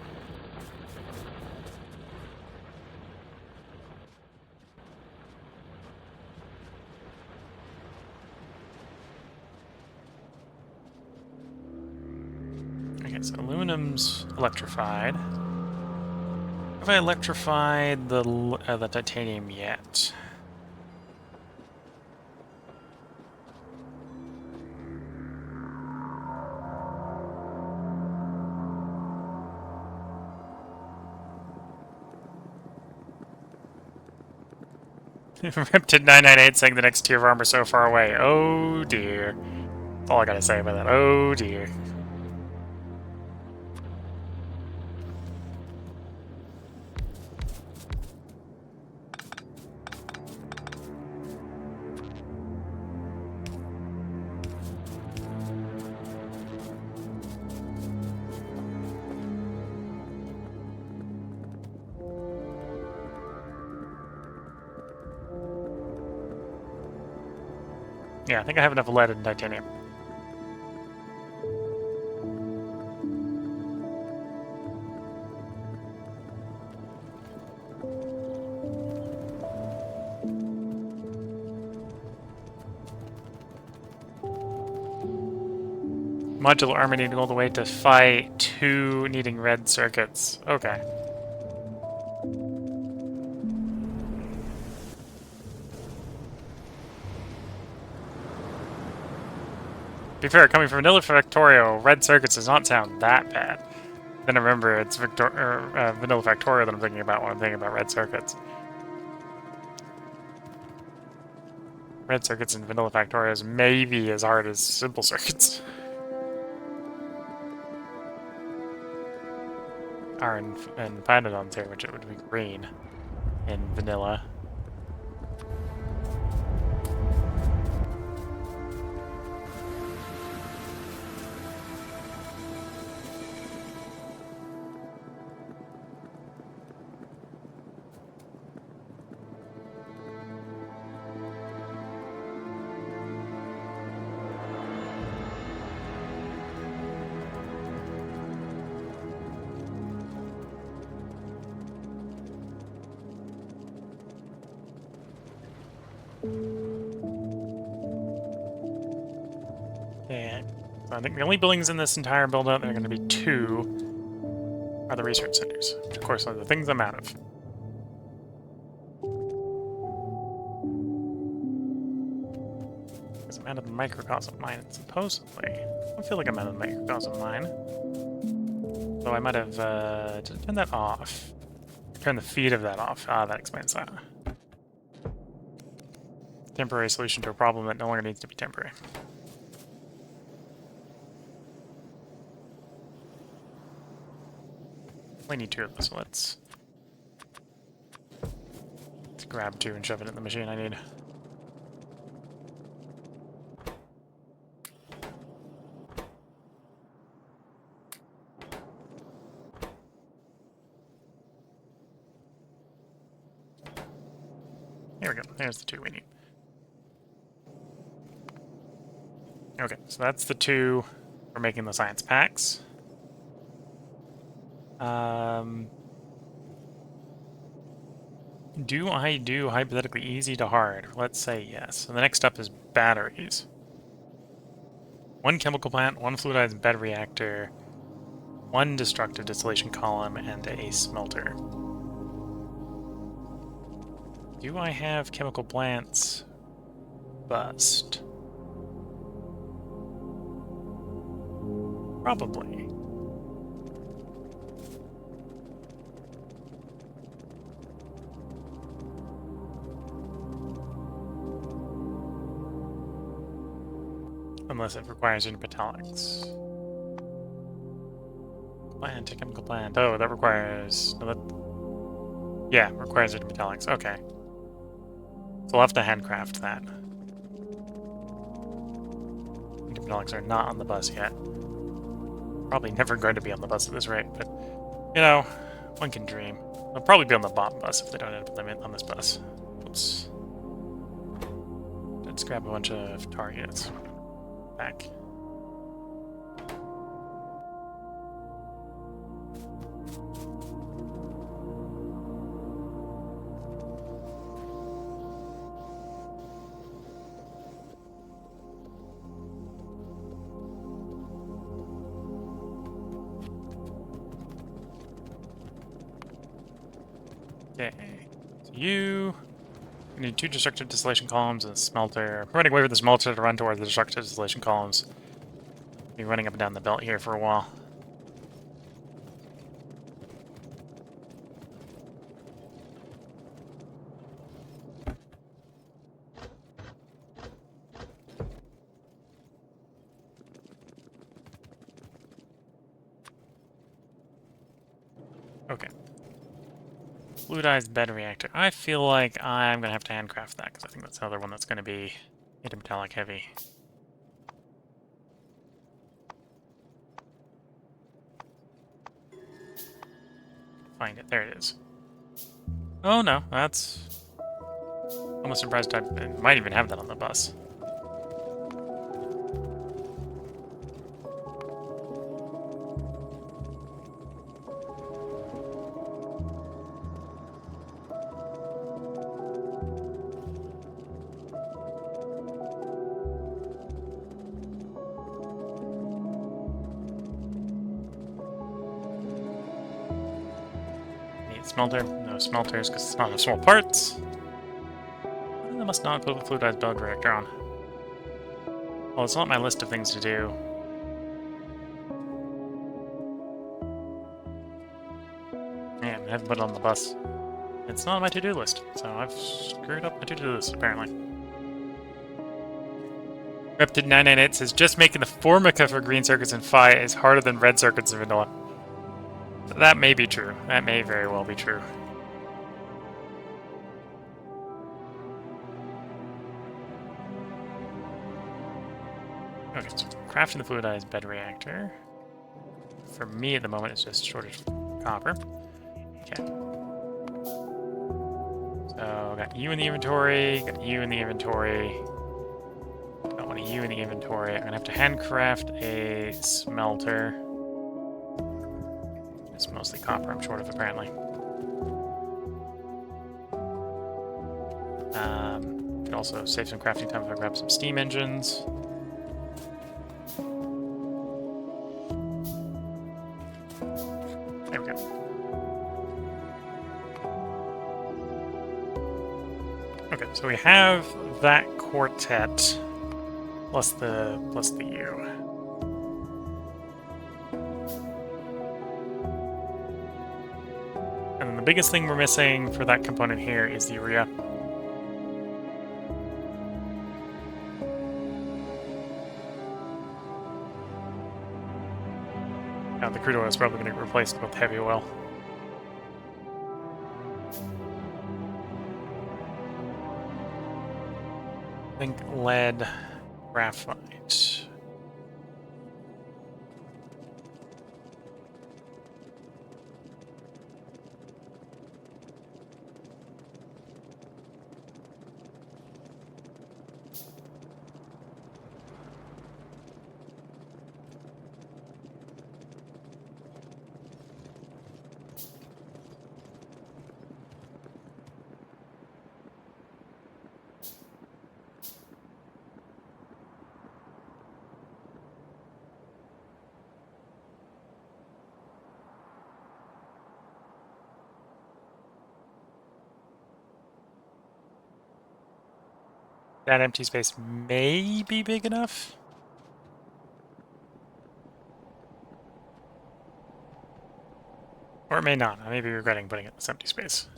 Okay, so aluminum's electrified. Have I electrified the titanium yet? Riptid998 saying the next tier of armor so far away. Oh dear. That's all I gotta say about that. Oh dear. Yeah, I think I have enough lead and titanium. Modular armor needing all the way to fight 2 needing red circuits. Okay. To be fair, coming from Vanilla Factorio, red circuits does not sound that bad. Then I remember it's Vanilla Factorio that I'm thinking about when I'm thinking about red circuits. Red circuits in Vanilla Factorio is maybe as hard as simple circuits. Are in Pyanodons here, which it would be green in vanilla. Yeah, I think the only buildings in this entire build-out that are going to be 2 are the research centers, which of course are the things I'm out of. Because I'm out of the microcosm mine, supposedly. I don't feel like I'm out of the microcosm mine. So I might have turned that off. Turn the feed of that off. Ah, that explains that. Temporary solution to a problem that no longer needs to be temporary. We need 2 of this, so let's grab 2 and shove it in the machine I need. There we go. There's the 2 we need. Okay, so that's the 2 for making the science packs. Do I do hypothetically easy to hard? Let's say yes. So the next step is batteries. 1 chemical plant, 1 fluidized bed reactor, 1 destructive distillation column, and a smelter. Do I have chemical plants? Bust. Probably. unless it requires intermetallics. Plant, chemical plant. Oh, that requires... No, that, yeah, requires intermetallics. Okay. So we'll have to handcraft that. Intermetallics are not on the bus yet. Probably never going to be on the bus at this rate, but, you know, one can dream. They'll probably be on the bottom bus if they don't end up on this bus. Oops. Let's grab a bunch of tar units. Back. Okay. So we need 2 destructive distillation columns and a smelter. We're running away with the smelter to run towards the destructive distillation columns. Be running up and down the belt here for a while. Okay. Fluidized bed reactor. I feel like I'm going to have to handcraft that, because I think that's another one that's going to be intermetallic heavy. Find it. There it is. Oh no, that's... almost surprised I might even have that on the bus. Smelter? No smelters, because it's not enough small parts. I must not put a fluidized bed reactor on. Well, it's not on my list of things to do. Yeah, I haven't put it on the bus. It's not on my to-do list, so I've screwed up my to-do list, apparently. Reptid998 says, just making the formica for green circuits in Phi is harder than red circuits in vanilla. That may be true. That may very well be true. Okay, so crafting the fluidized bed reactor. For me at the moment, it's just shortage of copper. Okay. So, got you in the inventory, got you in the inventory. Got one of you in the inventory. I'm gonna have to handcraft a smelter. It's mostly copper I'm short of, apparently. Could also save some crafting time if I grab some steam engines. There we go. Okay, so we have that quartet plus the U. And then the biggest thing we're missing for that component here is the urea. Now the crude oil is probably going to get replaced with heavy oil. I think lead, graphite. That empty space may be big enough. Or it may not. I may be regretting putting it in this empty space.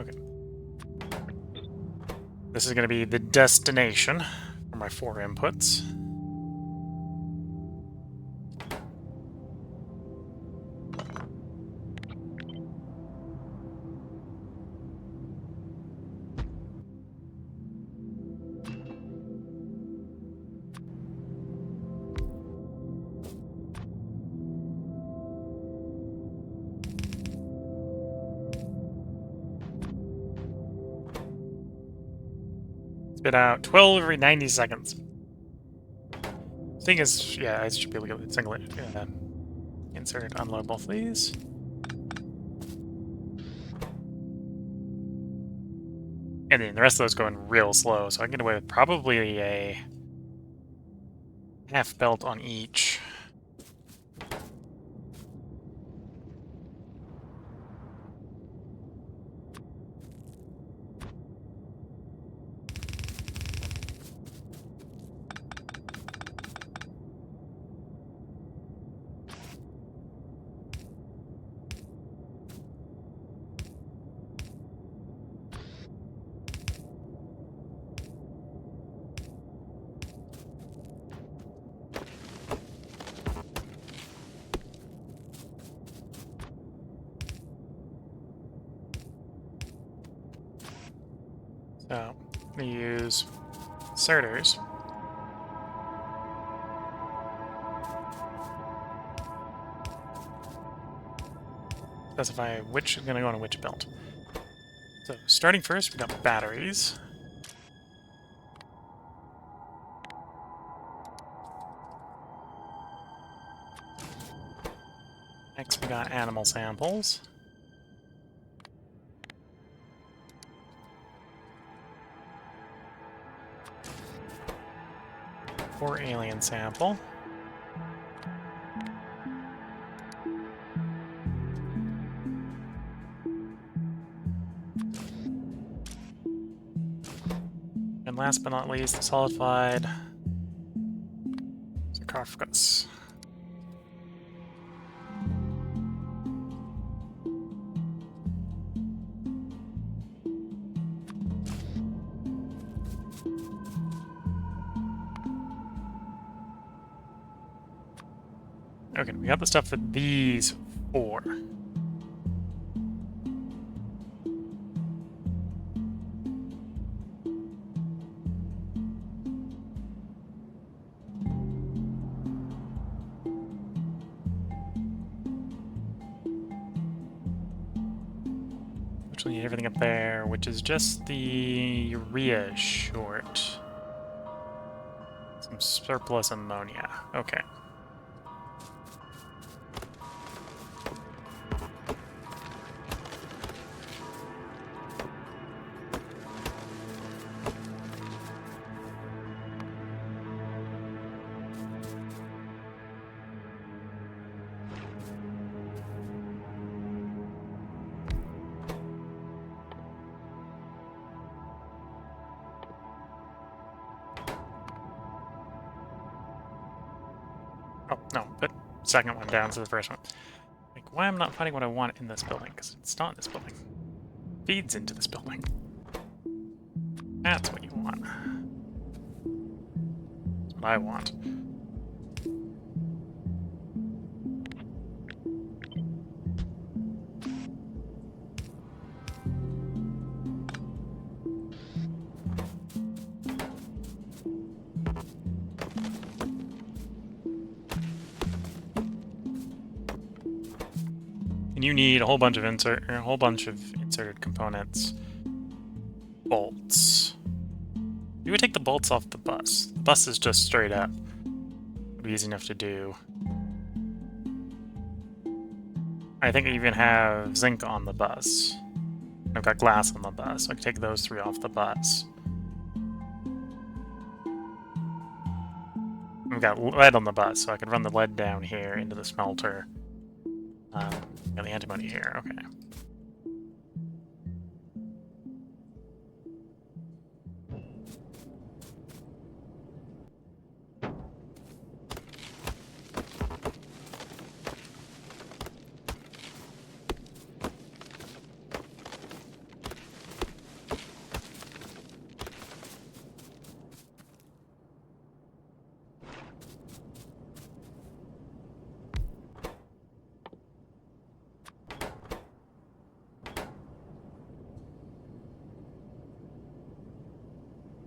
Okay. This is going to be the destination for my 4 inputs. Spit out 12 every 90 seconds. Thing is, yeah, I should be able to get single insert, unload both of these. And then the rest of those going real slow, so I can get away with probably a half belt on each. So, I'm going to use inserters. Specify which is going to go on which belt. So, starting first, we got batteries. Next, we got animal samples. Or alien sample. And last but not least, solidified sarcophagus. Okay, we got the stuff for these 4. Actually, everything up there, which is just the urea short. Some surplus ammonia. Okay. Oh, no, but second one down to the first one. Like, why I'm not finding what I want in this building? Because it's not in this building. Feeds into this building. That's what you want. That's what I want. And you need a whole bunch of inserted components. Bolts. You would take the bolts off the bus. The bus is just straight up. Would be easy enough to do. I think I even have zinc on the bus. I've got glass on the bus, so I can take those 3 off the bus. I've got lead on the bus, so I can run the lead down here into the smelter. Got the antimony here, okay.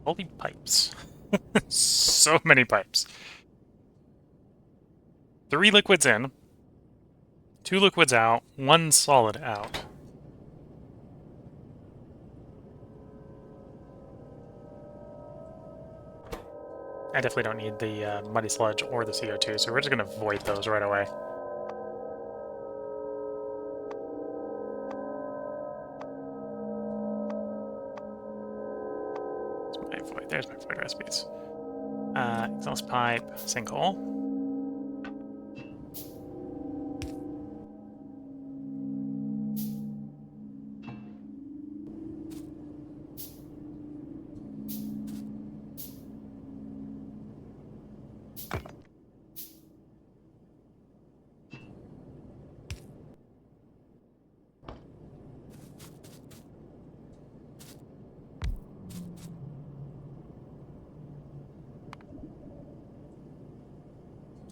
Holy pipes. So many pipes. 3 liquids in, 2 liquids out, 1 solid out. I definitely don't need the muddy sludge or the CO2, so we're just going to void those right away. There's my void recipes. Exhaust pipe, sinkhole.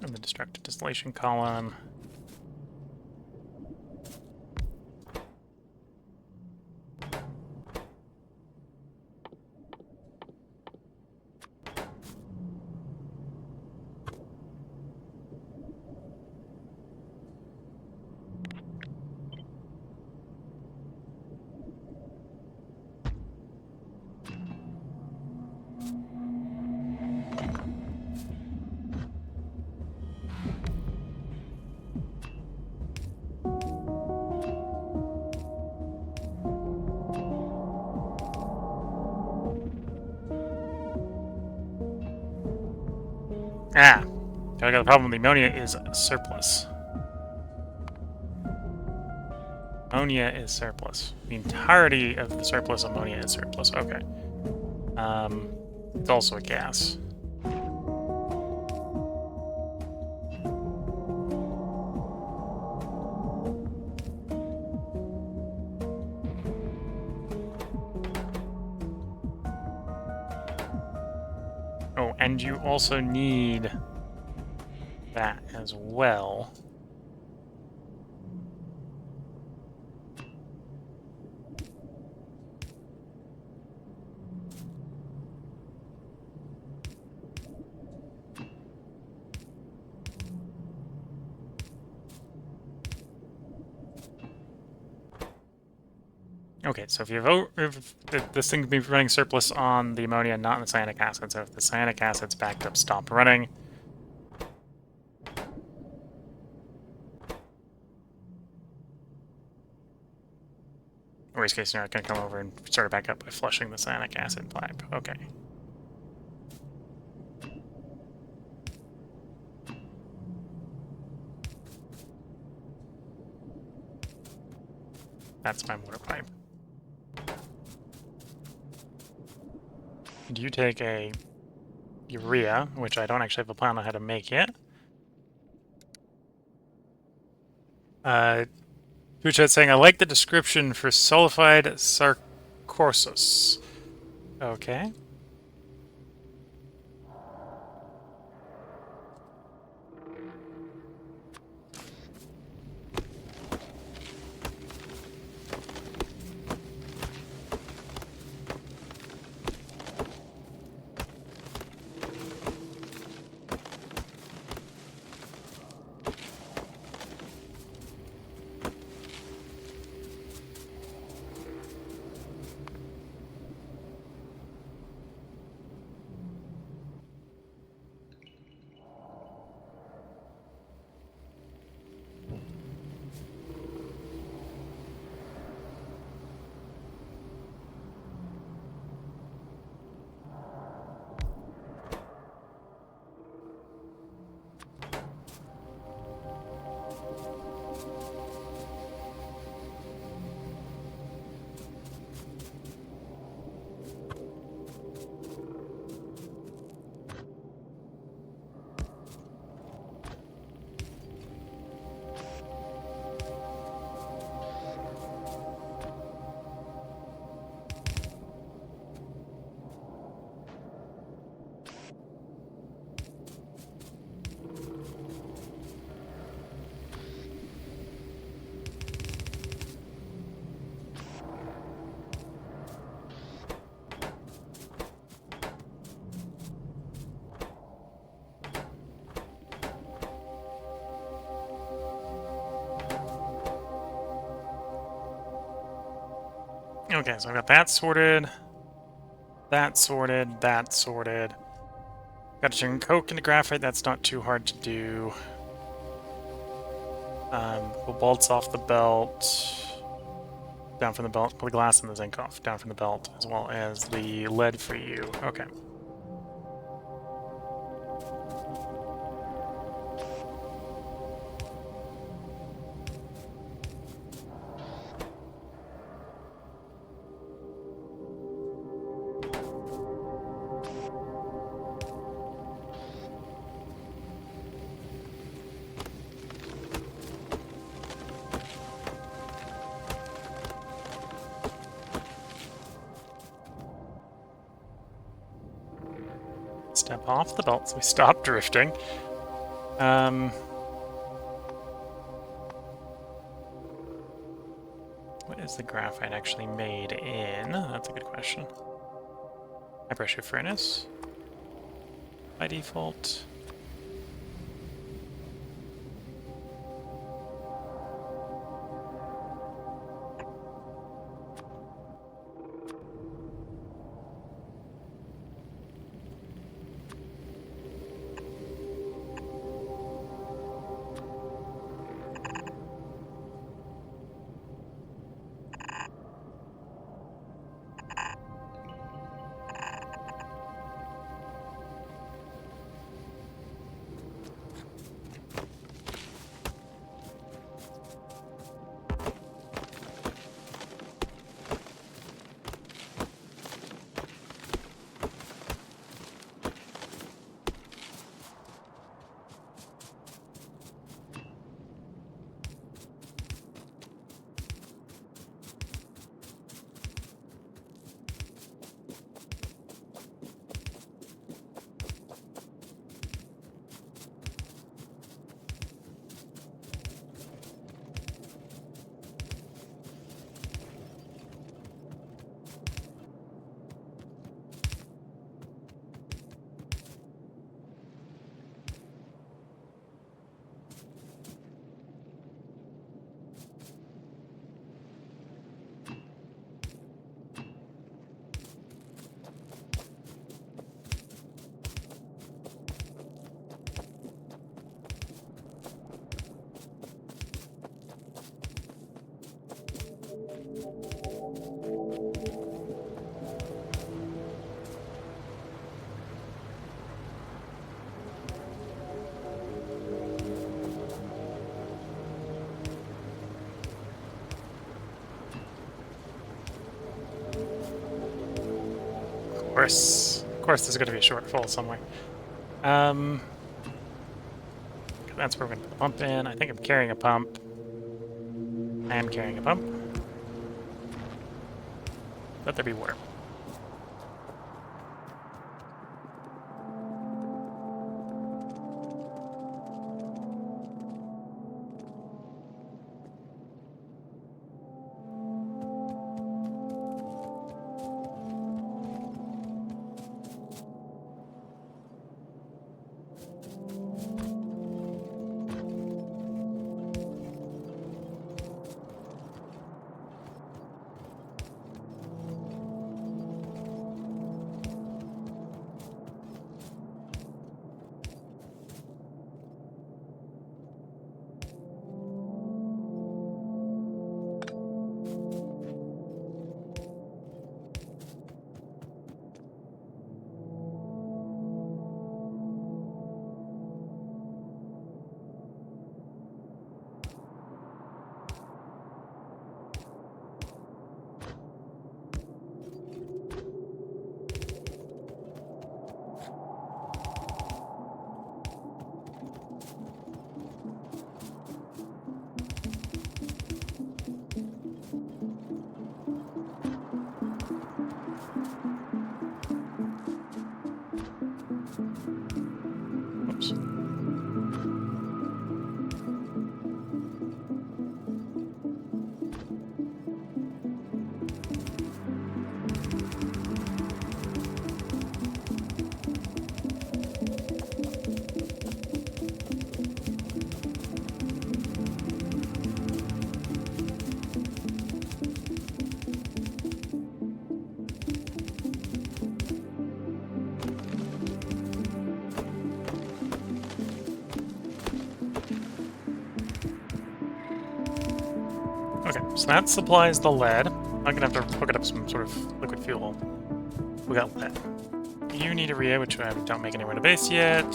And the destructive distillation column. Ah, I got the problem. The ammonia is surplus. Ammonia is surplus. The entirety of the surplus ammonia is surplus. Okay. It's also a gas. Oh, and you also need that as well. Okay, so if this thing could be running surplus on the ammonia, not on the cyanic acid. So if the cyanic acid's backed up, stop running. In worst case scenario, I can come over and start it back up by flushing the cyanic acid pipe. Okay. That's my water pipe. And you take a urea, which I don't actually have a plan on how to make yet. Puchat's saying, I like the description for sulfide sarcosis. Okay. Okay, so I've got that sorted. That sorted. That sorted. Got to turn coke into graphite. That's not too hard to do. Pull bolts off the belt. Down from the belt. Pull the glass and the zinc off. Down from the belt, as well as the lead for you. Okay. Step off the belt so we stop drifting. What is the graphite actually made in? That's a good question. High pressure furnace. By default. Of course, there's going to be a shortfall somewhere. That's where we're going to put the pump in. I think I'm carrying a pump. I am carrying a pump. Let there be water. So that supplies the lead. I'm gonna have to hook it up some sort of liquid fuel. We got lead. Unedited, which I don't make anywhere to base yet.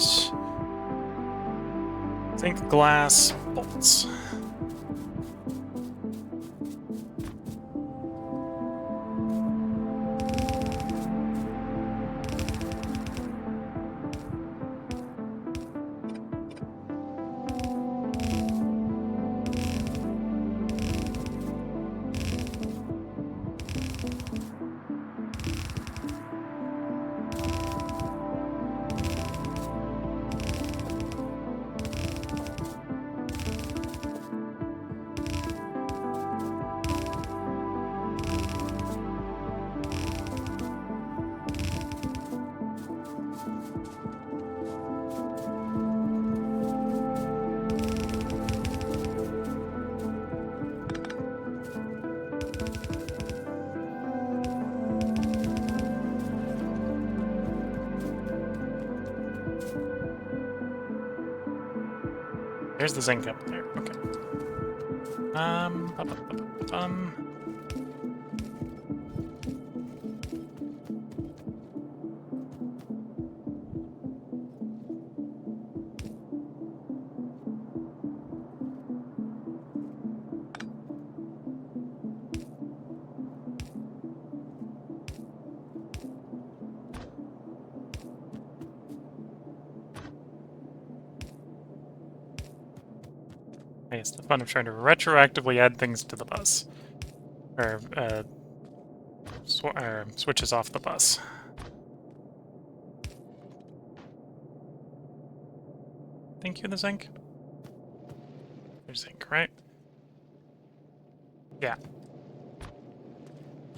Zinc, glass, bolts. There's the zinc up there. Okay. It's the fun of trying to retroactively add things to the bus. Or, switches off the bus. Thank you, the zinc. There's zinc, right? Yeah.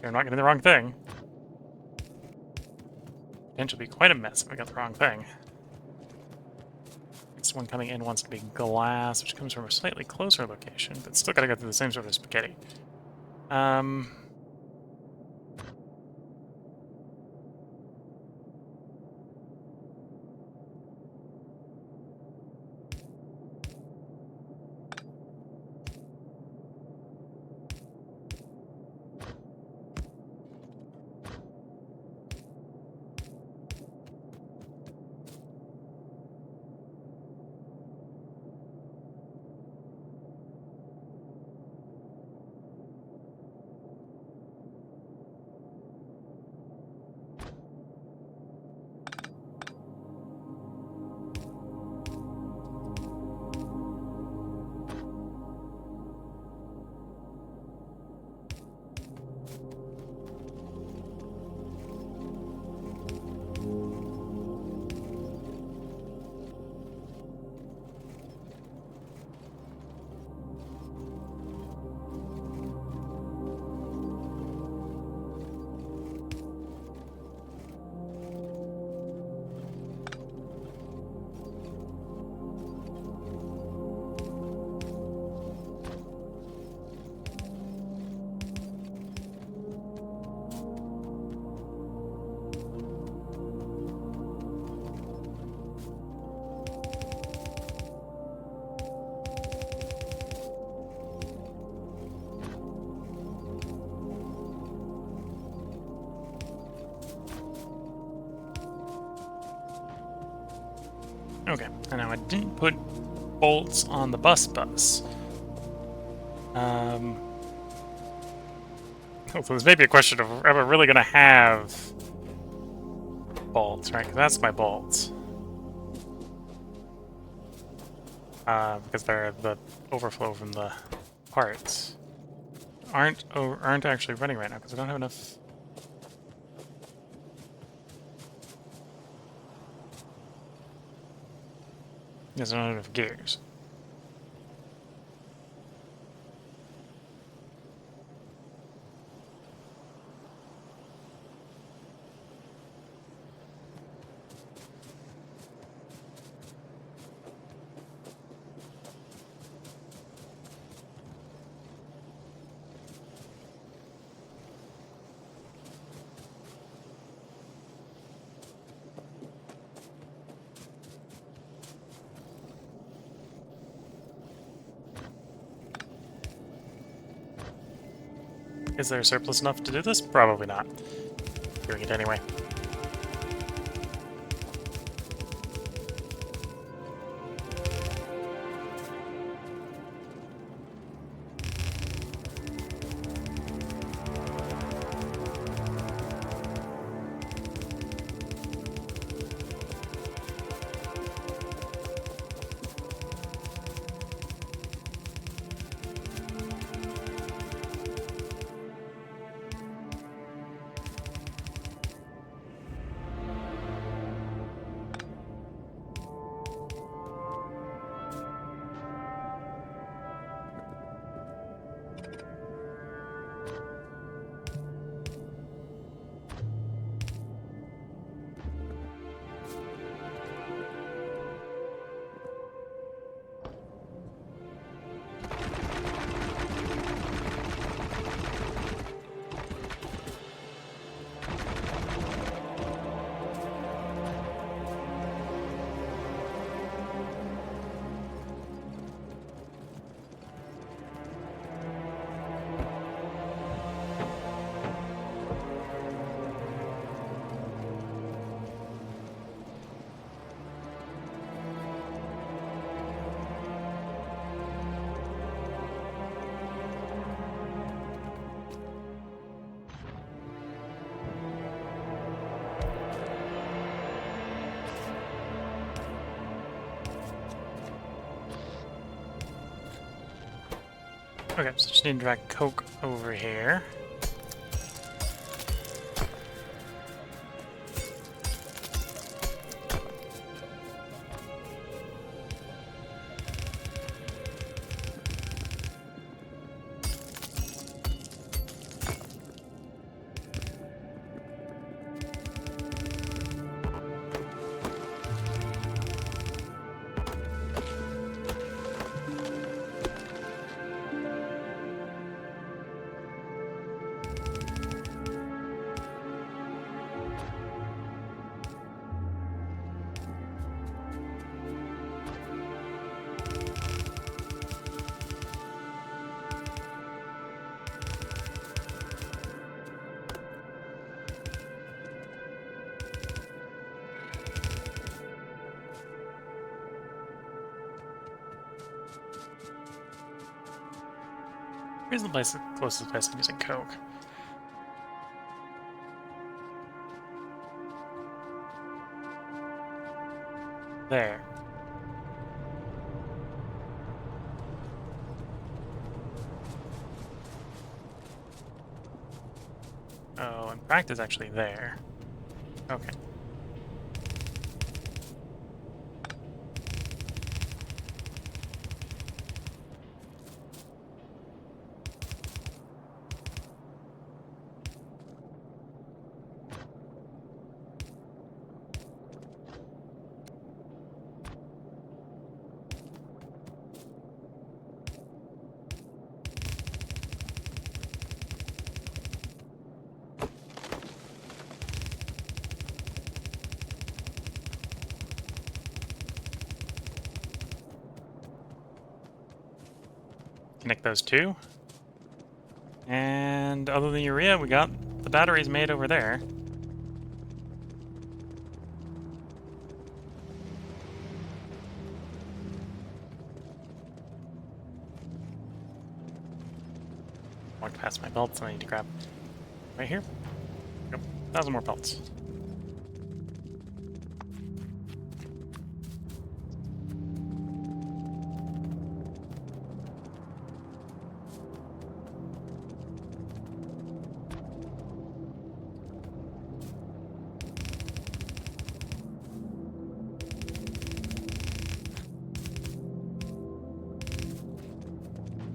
You're not getting the wrong thing. Potentially be quite a mess if I got the wrong thing. This one coming in wants to be glass, which comes from a slightly closer location, but still gotta go through the same sort of spaghetti. Okay, and now I didn't put bolts on the bus. So this may be a question of, am I really going to have bolts, right? Because that's my bolts. Because they're the overflow from the parts. Aren't actually running right now because I don't have enough. Yes, I don't have enough gears. Is there surplus enough to do this? Probably not. Doing it anyway. Okay, so just need to drag coke over here. Here's the place, the closest place I'm using coke. There. Oh, in practice, actually there. Okay. Connect those two. And other than urea, we got the batteries made over there. Walked past my belts and I need to grab right here. Yep, 1,000 more belts.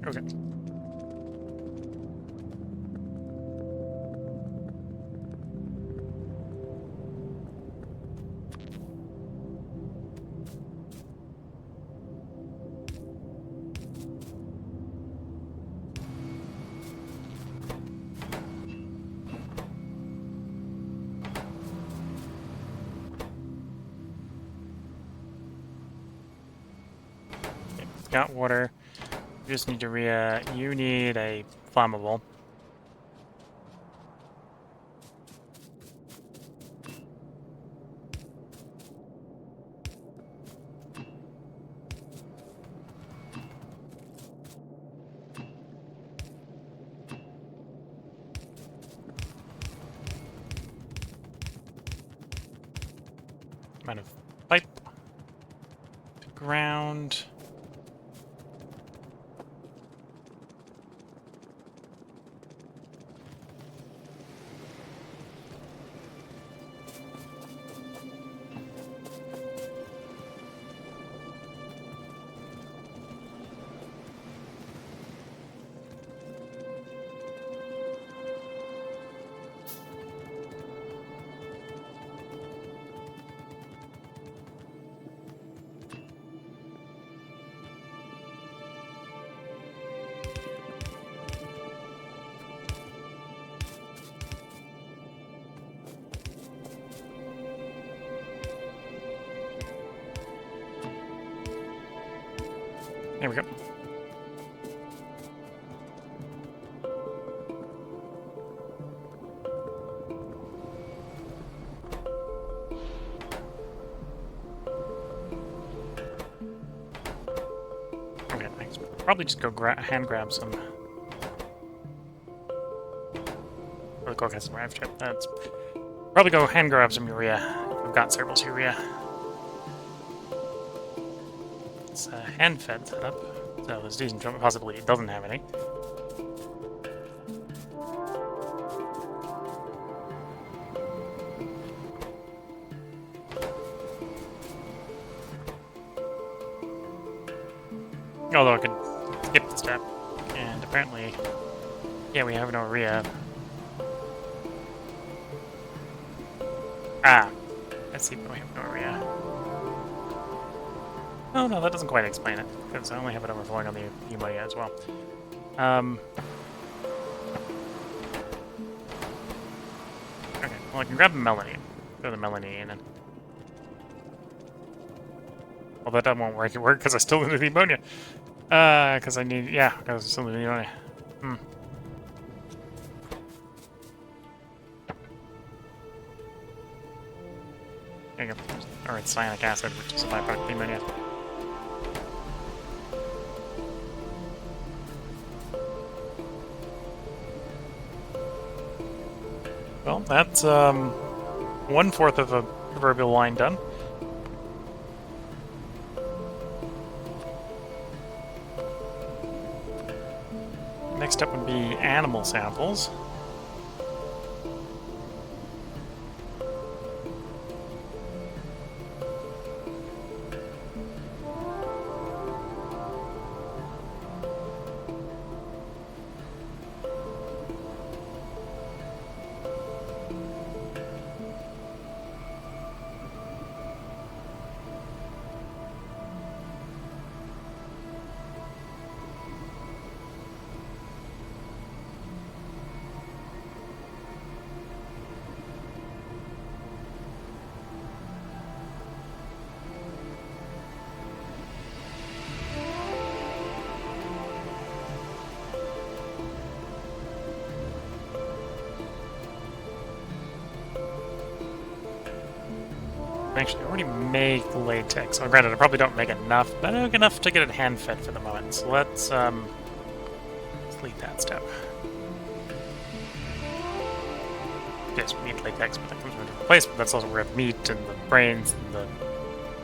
Okay. Got water. You just need urea. You need a flammable. amount of pipe to ground. There we go. Okay, thanks. Probably just go hand grab some. Or go get some raft chip. That's probably go hand grab some urea. We've got Cerberus urea. It's a hand fed setup, so there's decent possibility it doesn't have any. Although I could skip the step, and apparently, yeah, we have no urea. Ah, let's see if we have no urea. Oh no, that doesn't quite explain it, because I only have it overflowing on the ammonia as well. Okay, well I can grab the melamine. Throw the melamine in. Well, that won't work because I still need the ammonia. Because I need, yeah, because I still need the ammonia. There you go. Or it's cyanic acid, which is a byproduct of the ammonia. Well, that's 1/4 of a proverbial line done. Next up would be animal samples. Actually, I already make latex. Well, granted, I probably don't make enough, but I make enough to get it hand-fed for the moment. So let's delete that step. Yes, we need latex, but that comes with a replacement. That's also where the meat and the brains and the...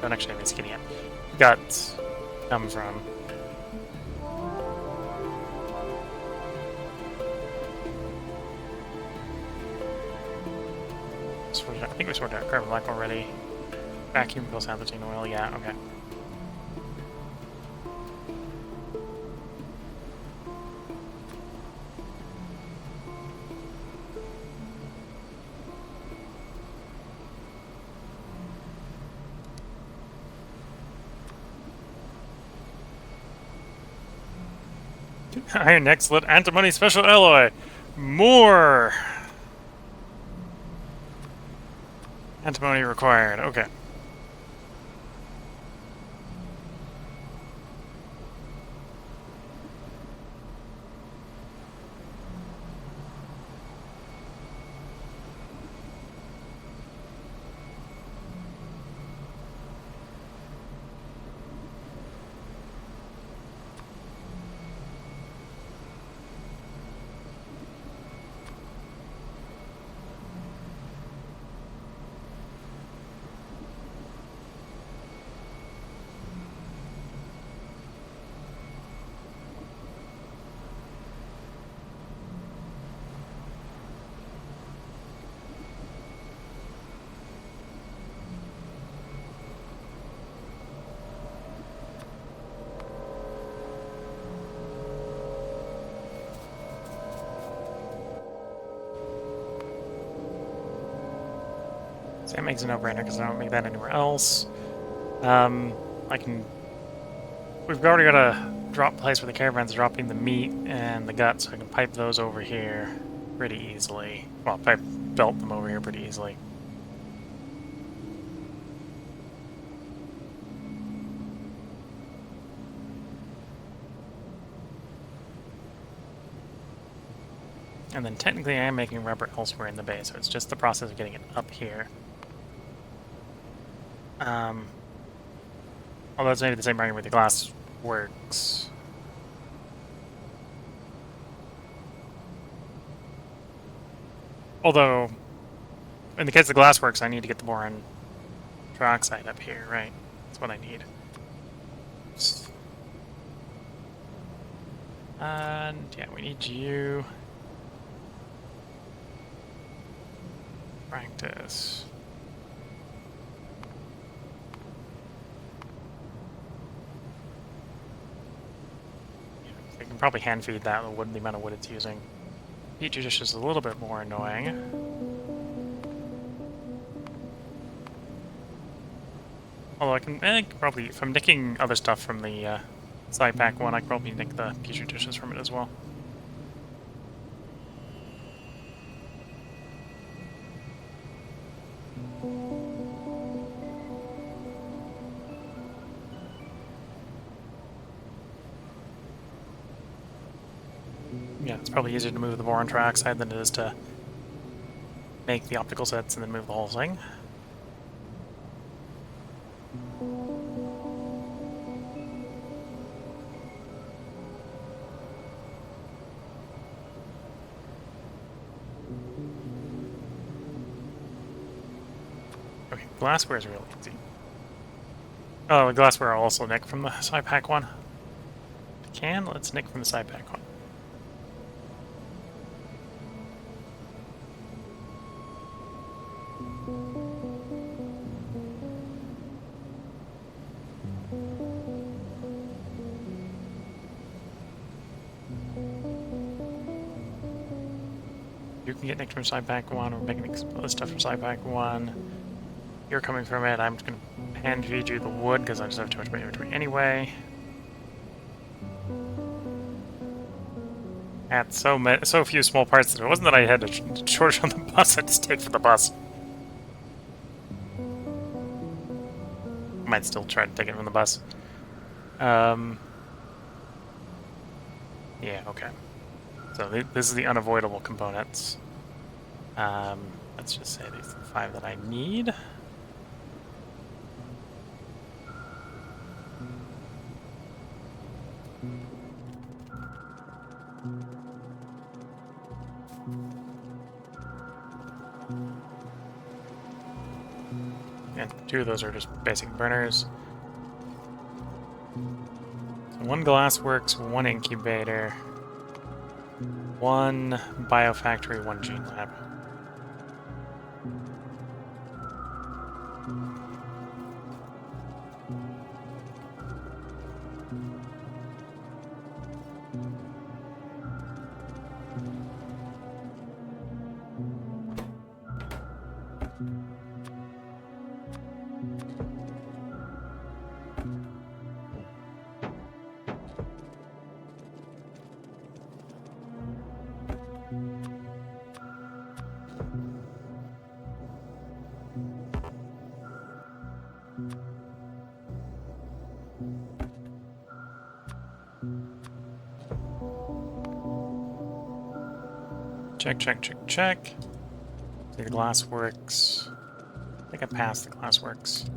don't actually have any skin yet. Guts come from. I think we sorted out carbon black already. Vacuum fuel salvaging oil, yeah, okay. Iron Excellent Antimony Special Alloy! More! Antimony required, okay. So that makes a no-brainer because I don't make that anywhere else. I can... We've already got a drop place where the caravan's dropping the meat and the guts, so I can pipe those over here pretty easily. Well, pipe belt them over here pretty easily. And then technically I am making rubber elsewhere in the base, so it's just the process of getting it up here. Although it's maybe the same argument with the glass works. Although, in the case of the glassworks, I need to get the boron trioxide up here, right? That's what I need. And yeah, we need you. Practice. Yeah, I can probably hand feed that the amount of wood it's using. Petri dish is a little bit more annoying. Although I can probably, if I'm nicking other stuff from the side pack one, I can probably nick the Petri dishes from it as well. Yeah, it's probably easier to move the boron trioxide than it is to make the optical sets and then move the whole thing. Okay, glassware is really easy. Oh, the glassware I'll also nick from the side pack one. If I can, let's nick from the side pack one. You can get nicked from side pack one, or making other stuff from side pack one. You're coming from it. I'm just going to hand feed you the wood because I just have too much inventory anyway. I had so few small parts that it wasn't that I had a shortage on the bus. I just take for the bus. Might still try to take it from the bus. Yeah, okay. So this is the unavoidable components. Let's just say these are the 5 that I need. And 2 of those are just basic burners. So 1 glassworks, 1 incubator, 1 biofactory, 1 gene lab. Check, check, check, check. See, the glass works. I think I passed the glass works.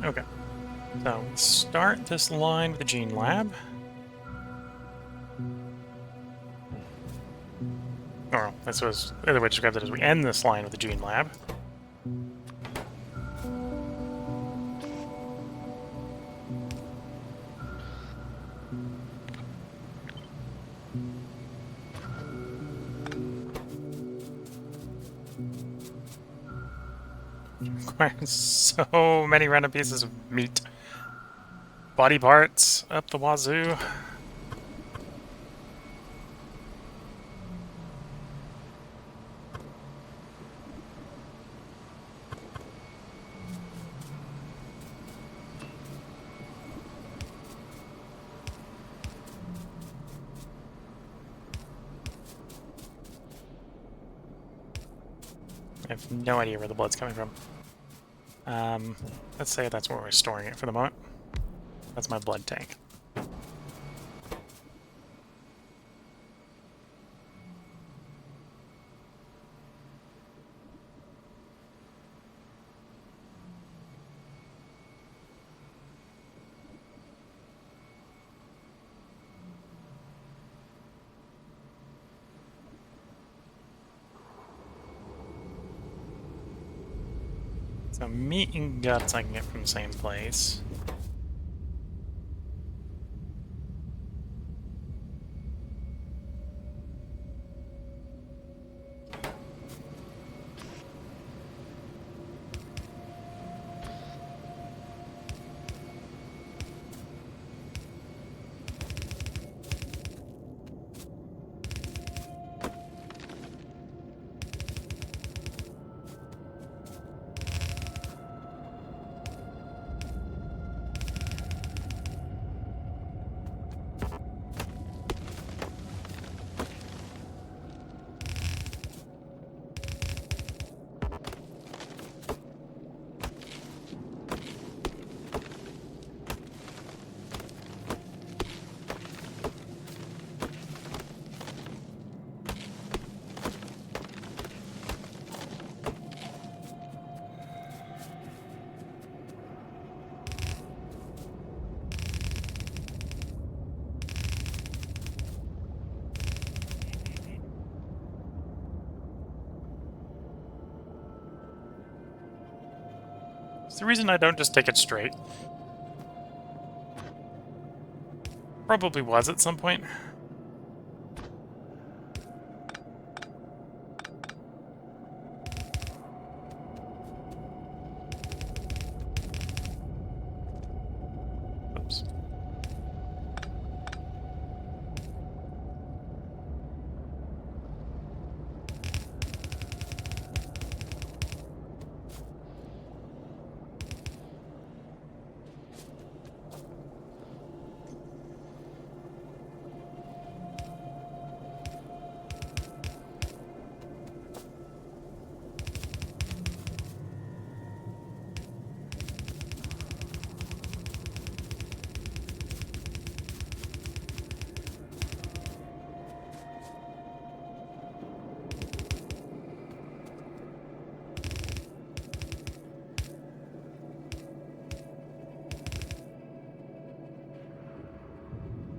Okay. So, start this line with the Gene Lab. Or, this was the other way to describe it is we end this line with the Gene Lab. Requires so many random pieces of meat. Body parts up the wazoo. I have no idea where the blood's coming from. Let's say that's where we're storing it for the moment. That's my blood tank. So meat and guts I can get from the same place. It's the reason I don't just take it straight. Probably was at some point. Oops.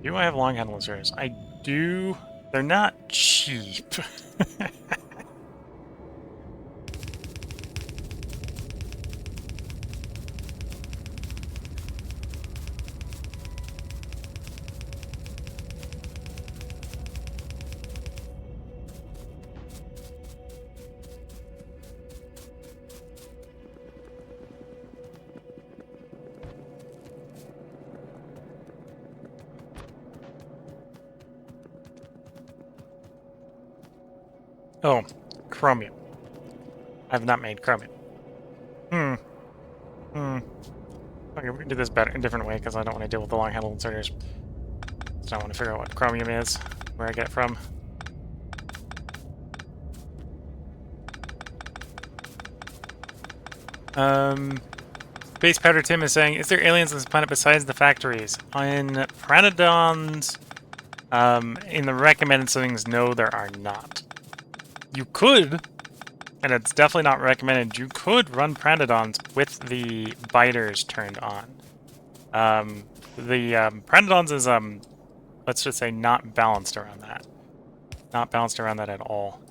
Do I have long handle scissors? I do. They're not cheap. Oh, chromium. I have not made chromium. Okay, we can do this better, a different way, because I don't want to deal with the long handle inserters. So I want to figure out what chromium is, where I get it from. Base Powder Tim is saying, is there aliens on this planet besides the factories? On Pyanodons, in the recommended settings, no, there are not. You could And it's definitely not recommended. You could run Pranodons with the biters turned on. The Pranodons is, let's just say, not balanced around that. Not balanced around that at all.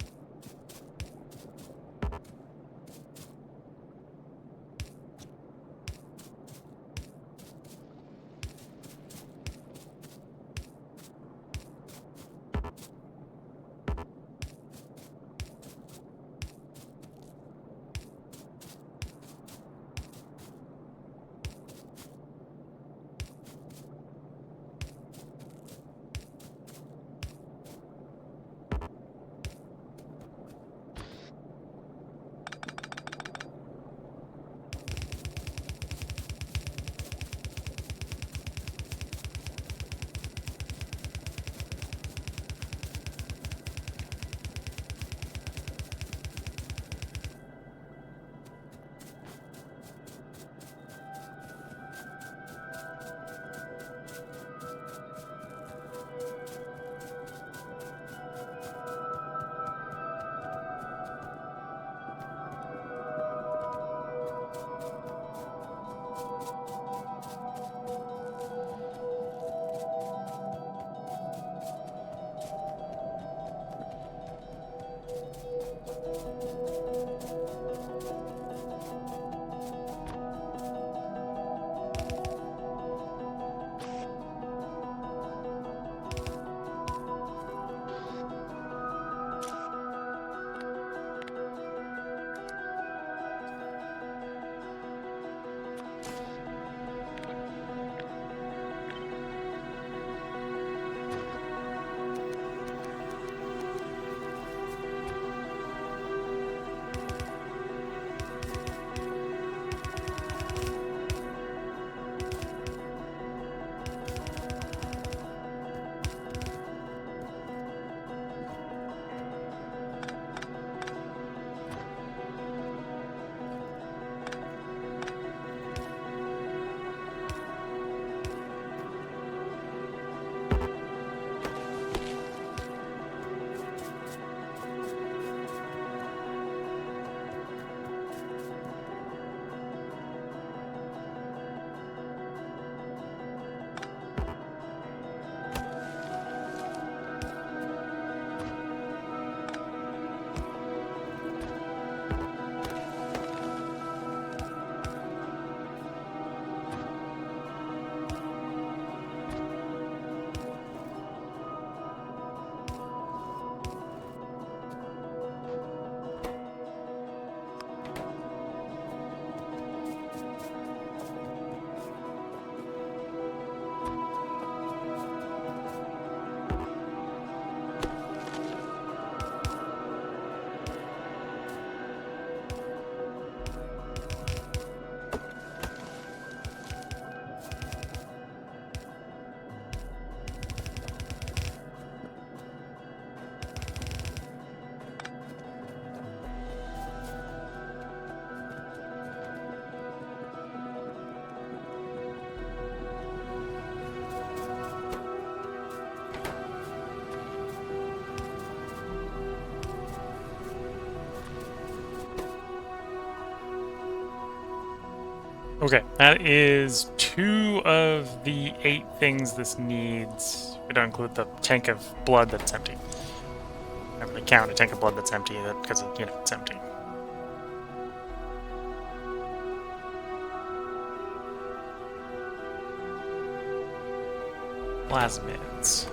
Okay, that is 2 of the 8 things this needs. We don't include the tank of blood that's empty. I don't really count a tank of blood that's empty because, you know, it's empty. Plasmids.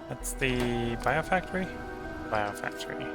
That's the biofactory? Biofactory.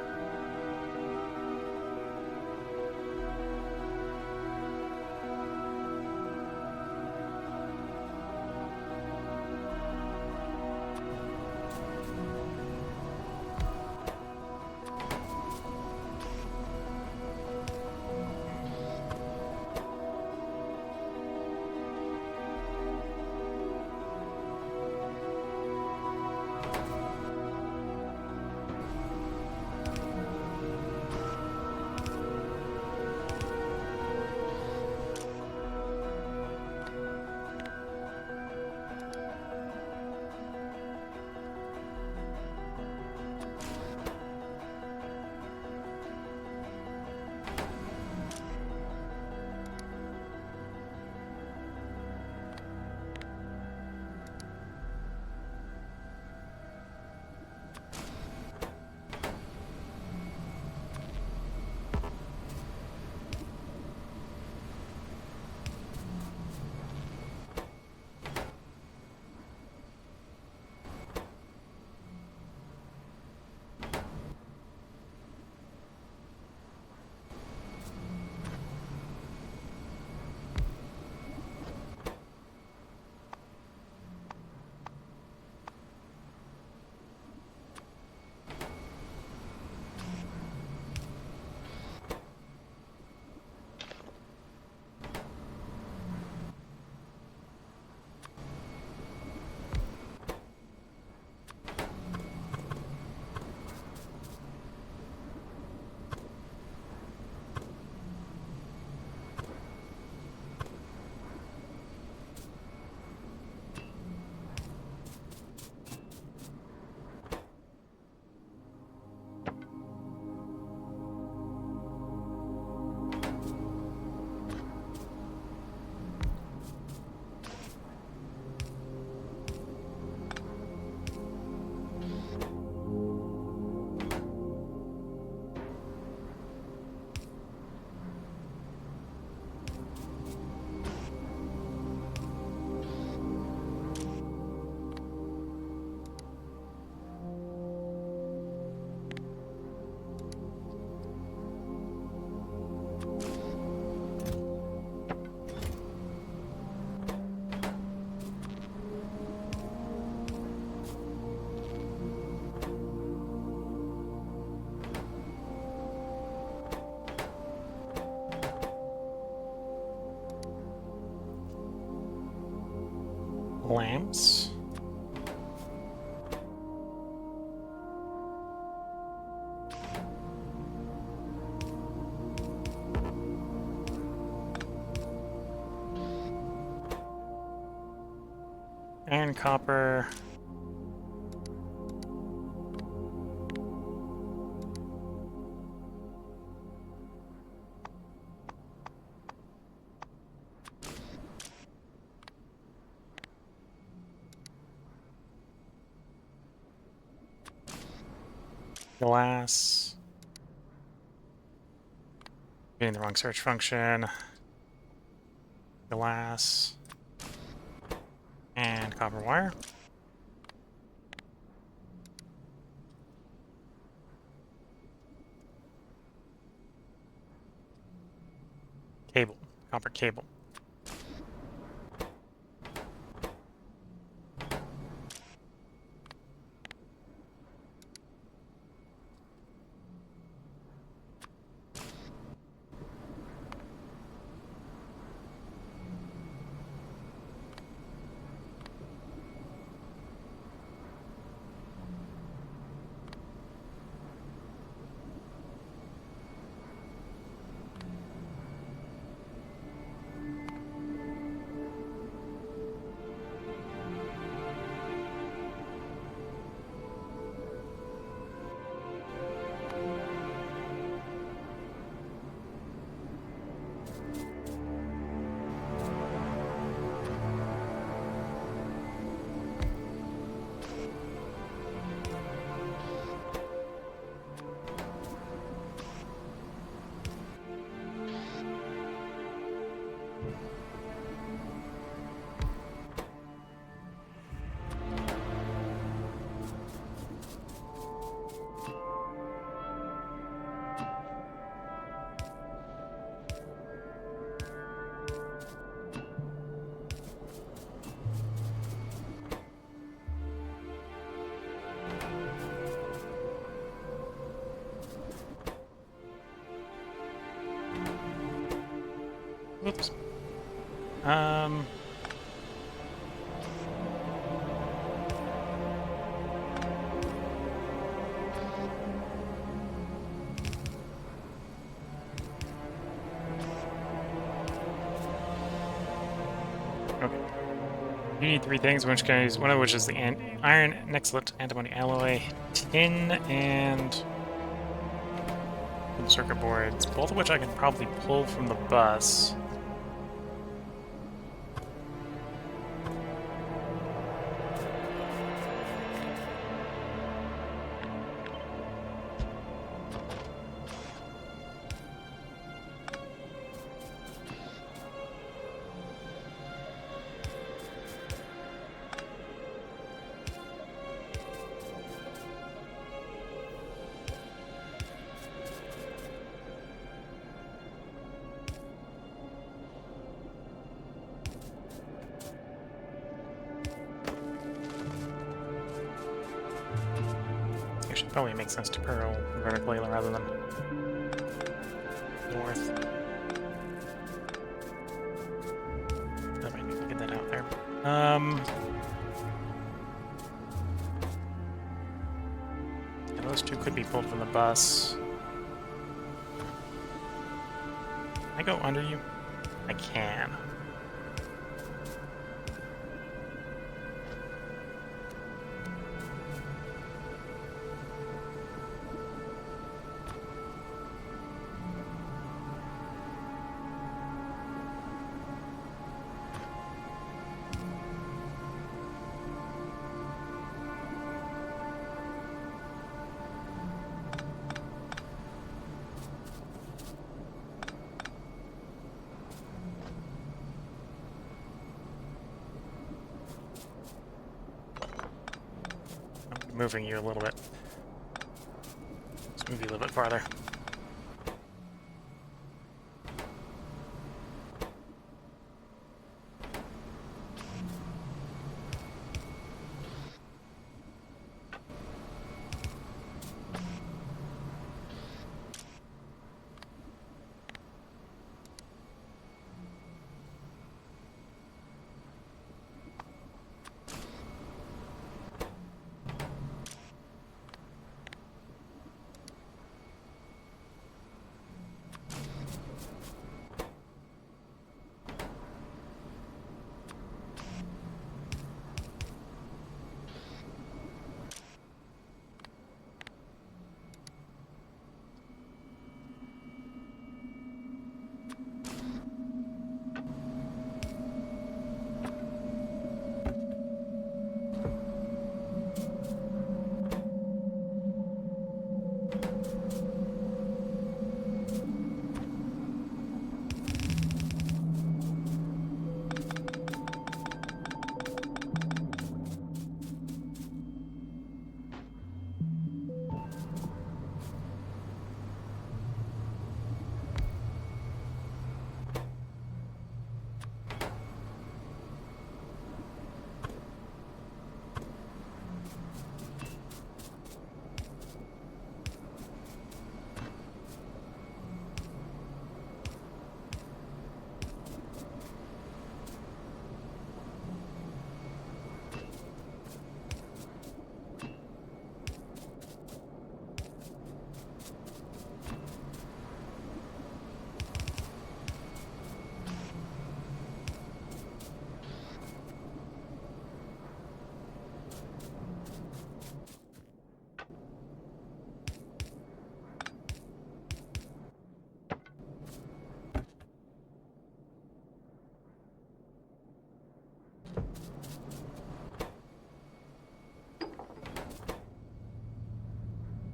lamps. Iron, copper. Glass. Getting the wrong search function. Glass. And copper wire. Cable. Copper cable. Whoops. Okay. You need three things, one of which is the iron, Nexlit, antimony alloy, tin, and circuit boards, both of which I can probably pull from the bus. Actually, probably makes sense to purl vertically rather than north. I might need to get that out there. Yeah, those two could be pulled from the bus. Can I go under you? I can. Moving you a little bit. Let's move you a little bit farther.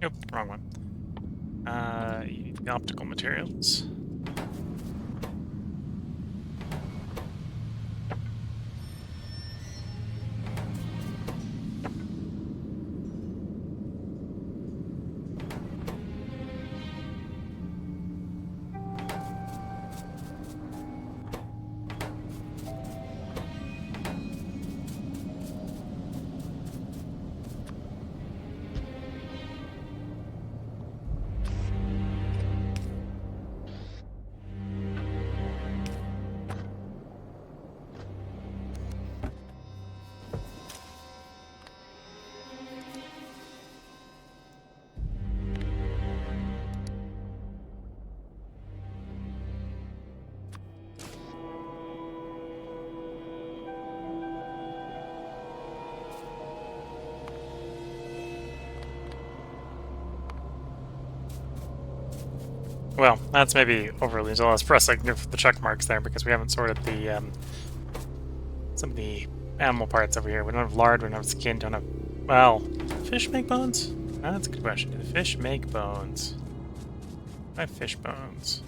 Nope, wrong one. You need the optical materials. Well, that's maybe overly zealous for us, like the check marks there, because we haven't sorted the some of the animal parts over here. We don't have lard, we don't have skin, don't have... Well, do fish make bones? That's a good question. Do the fish make bones? I have fish bones.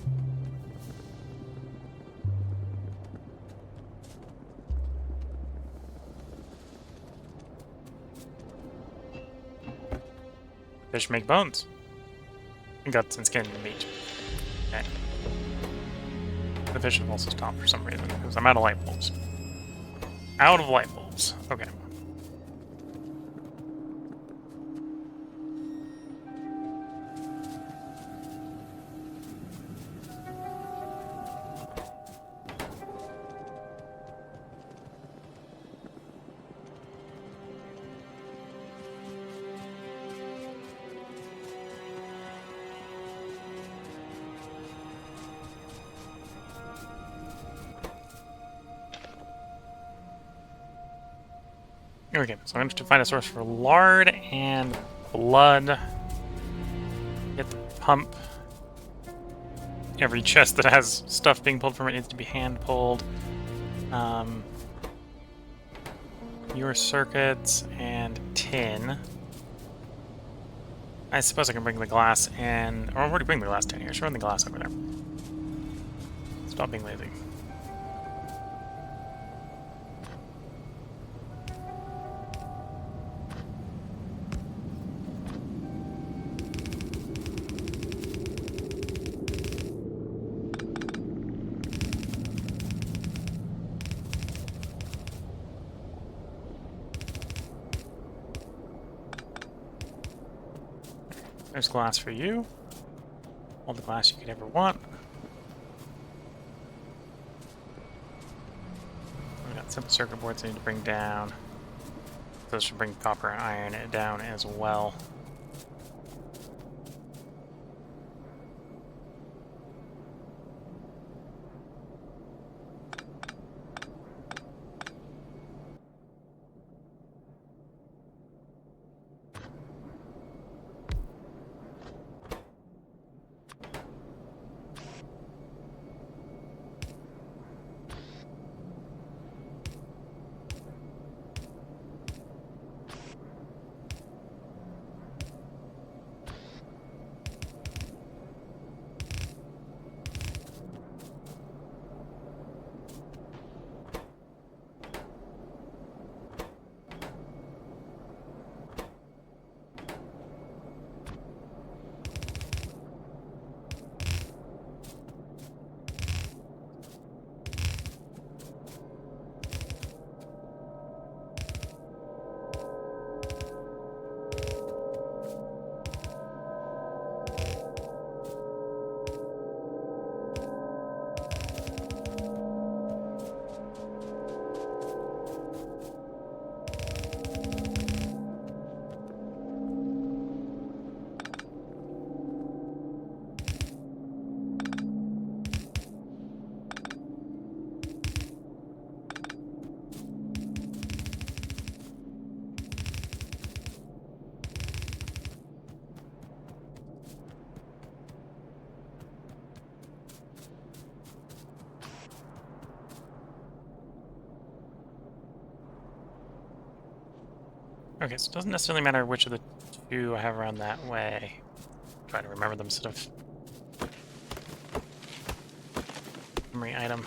Fish make bones. Guts and skin and meat. Okay. The fish have also stopped for some reason, because I'm out of light bulbs. Out of light bulbs. Okay. Okay, so I'm going to have to find a source for lard and blood. Get the pump. Every chest that has stuff being pulled from it needs to be hand pulled. Your circuits and tin. I suppose I can bring the glass and... Or I'm already bringing the glass down here. Should run the glass over there. Stop being lazy. There's glass for you. All the glass you could ever want. We got simple circuit boards I need to bring down. Those should bring copper and iron down as well. Okay, so it doesn't necessarily matter which of the do I have around that way? Try to remember them sort of memory item.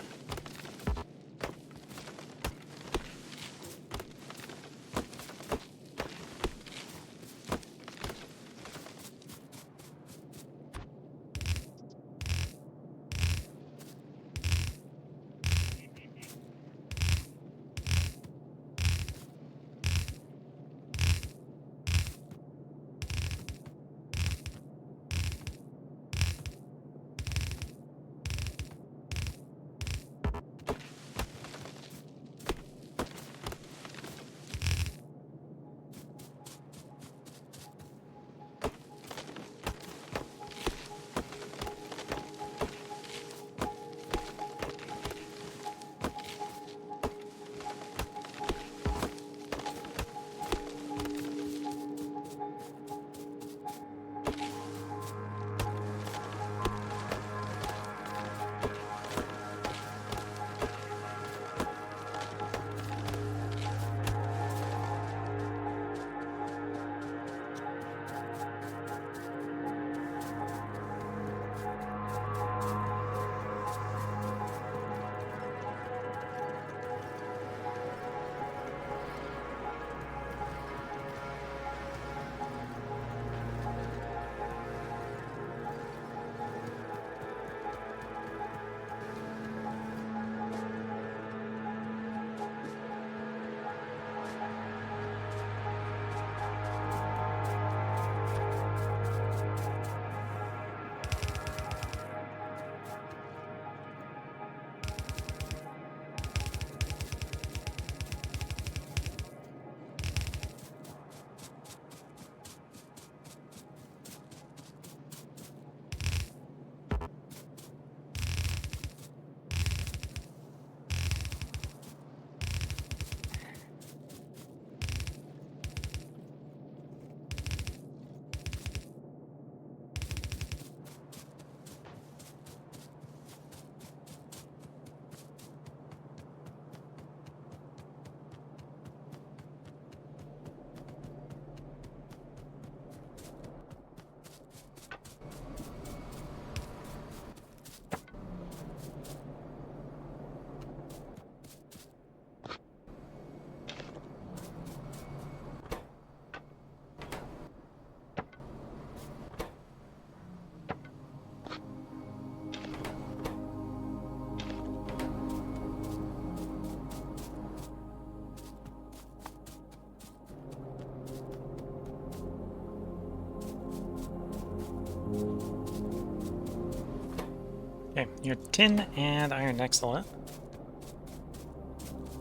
Okay, you're tin and iron excellent.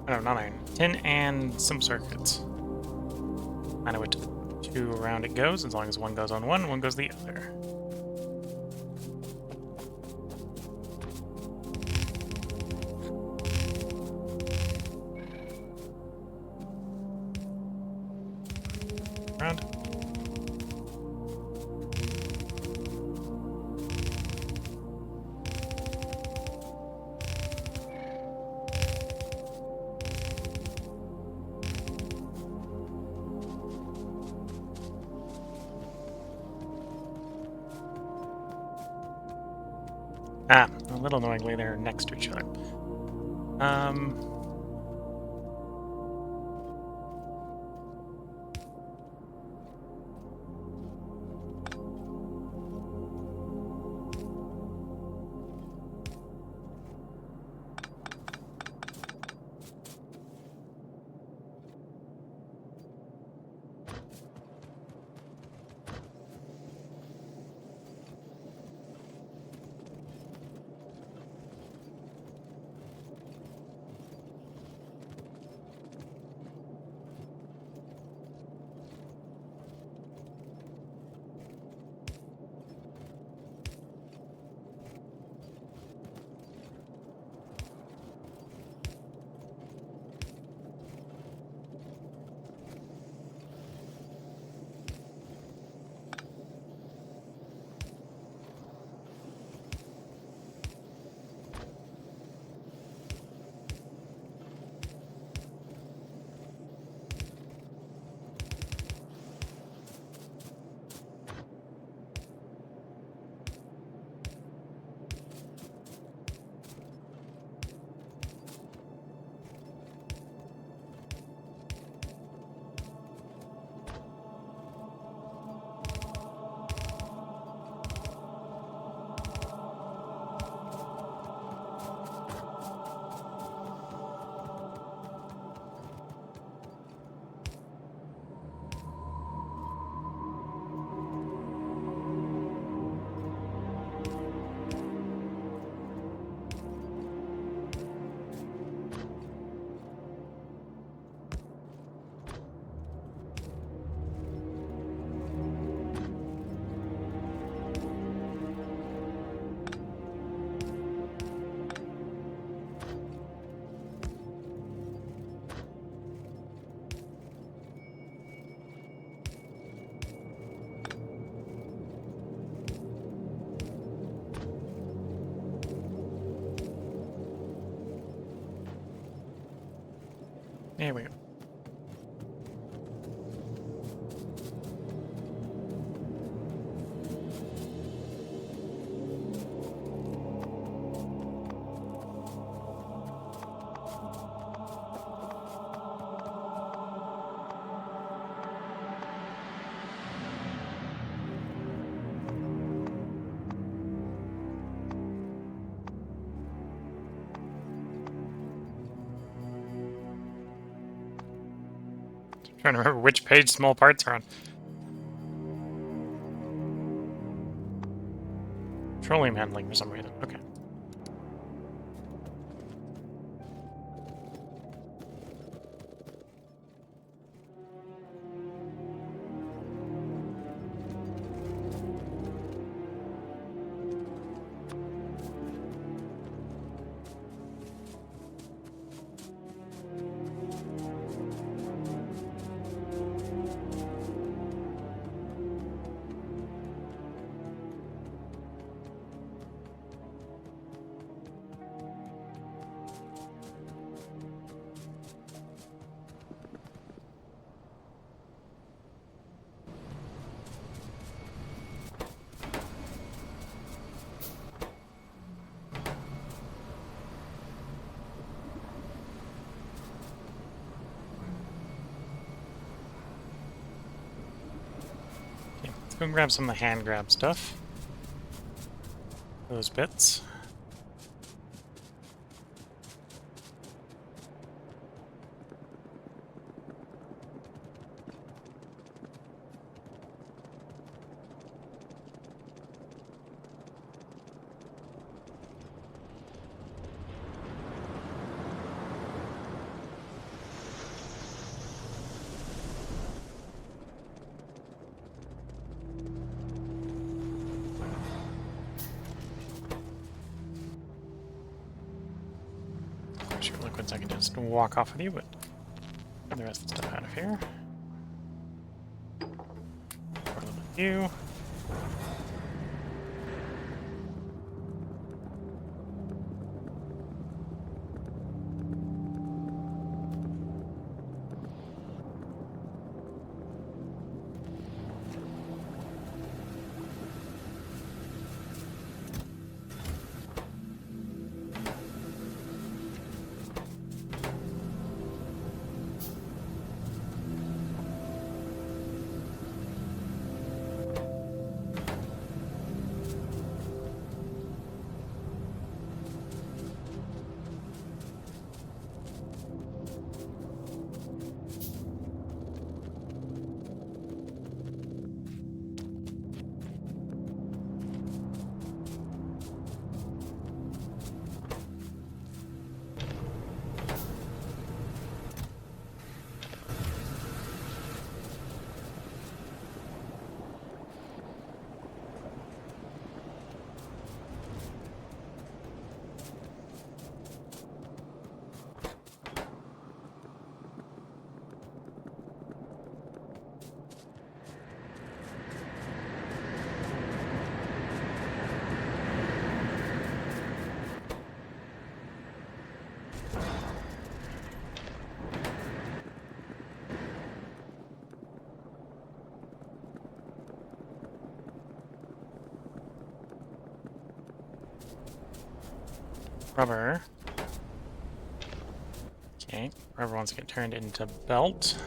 No, not iron. Tin and some circuits. I know which two around it goes, as long as one goes on one goes the other. Round. Ah, a little annoyingly, they're next to each other. There we go. Trying to remember which page small parts are on. Petroleum handling for some reason. Okay. Let's go grab some of the hand grab stuff. Those bits. Sure, liquids I can just walk off with you, but get the rest of the stuff out of here. Pour a little bit of you. Rubber. Okay, rubber wants to get turned into belt.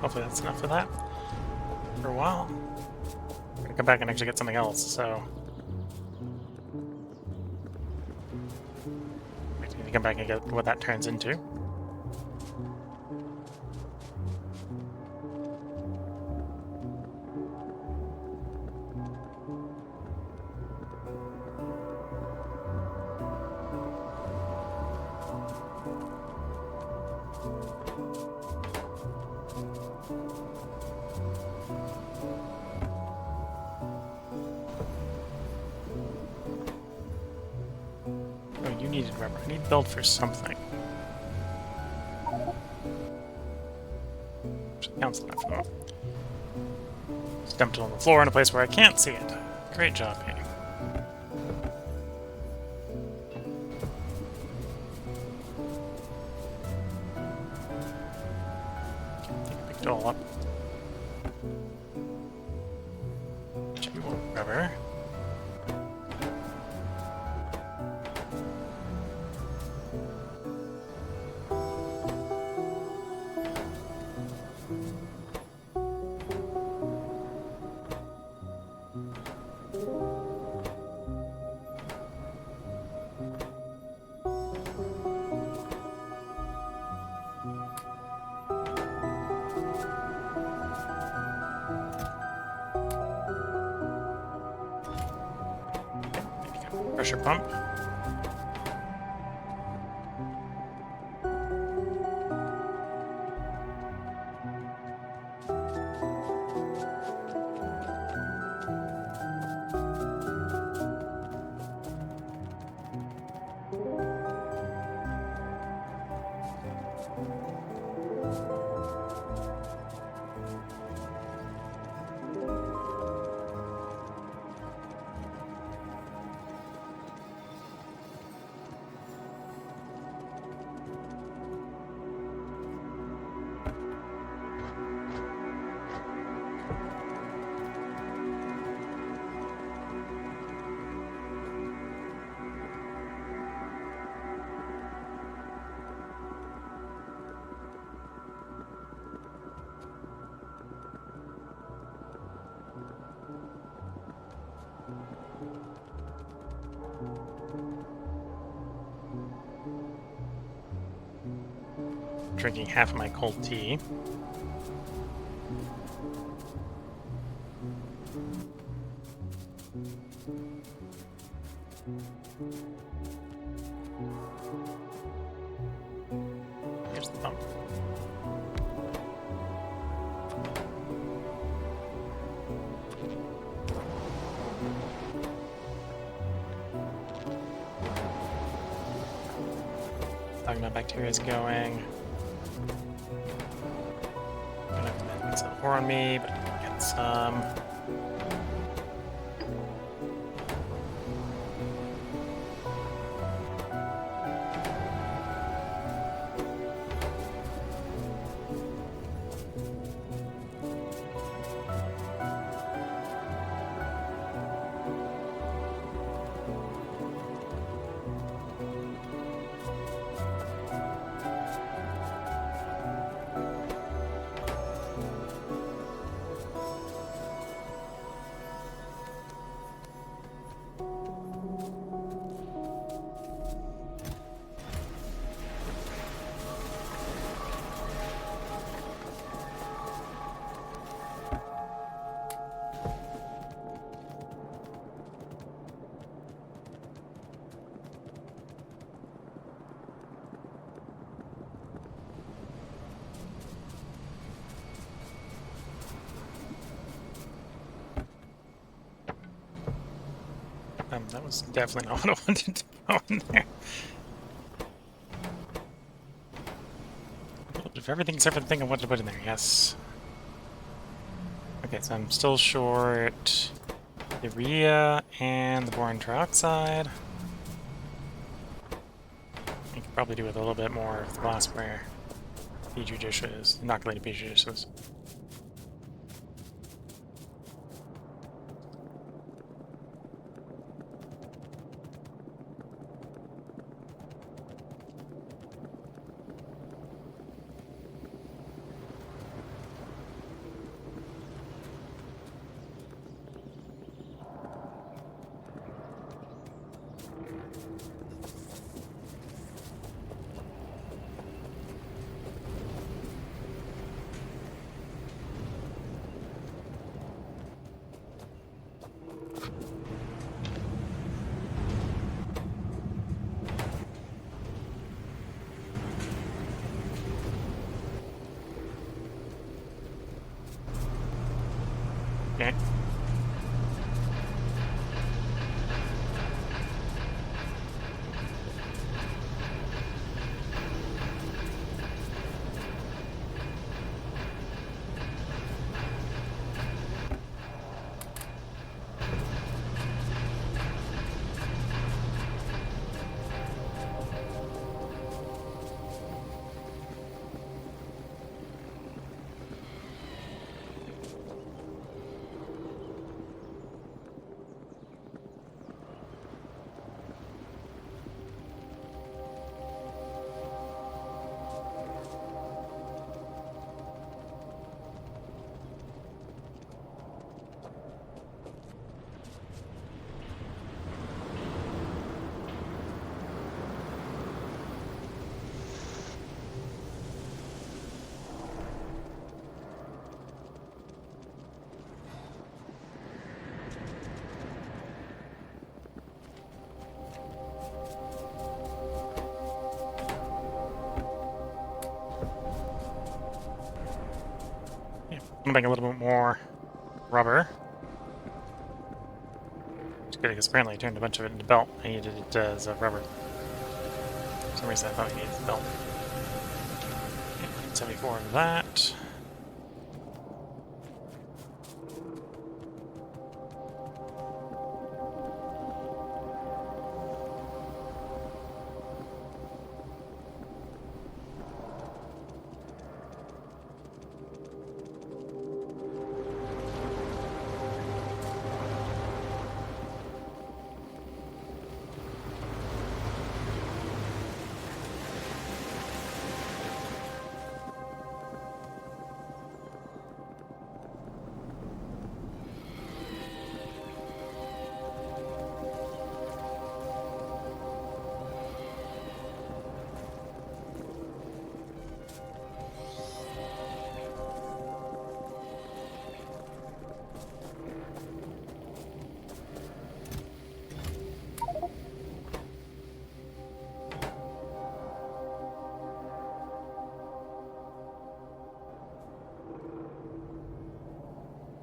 Hopefully that's enough of that for a while. I'm gonna come back and actually get something else, so... I need to come back and get what that turns into. Oh, you needed rubber. I need to build for something. Cancel that for them. Just dumped it on the floor in a place where I can't see it. Great job, Katie. Pick it all up. You want rubber. Pressure pump. Drinking half of my cold tea. Here's the pump. Talking about bacteria is going. Get some ore on me, but I can get some. That was definitely not what I wanted to go in there. A little bit of everything except for the thing I wanted to put in there, yes. Okay, so I'm still short urea and the boron trioxide. I could probably do with a little bit more of the glassware. Be judicious, inoculated, be judicious. Okay. Yeah, I'm gonna make a little bit more rubber. It's good because apparently I turned a bunch of it into belt. I needed it as a rubber. For some reason I thought we needed the belt. Okay, 74 of that.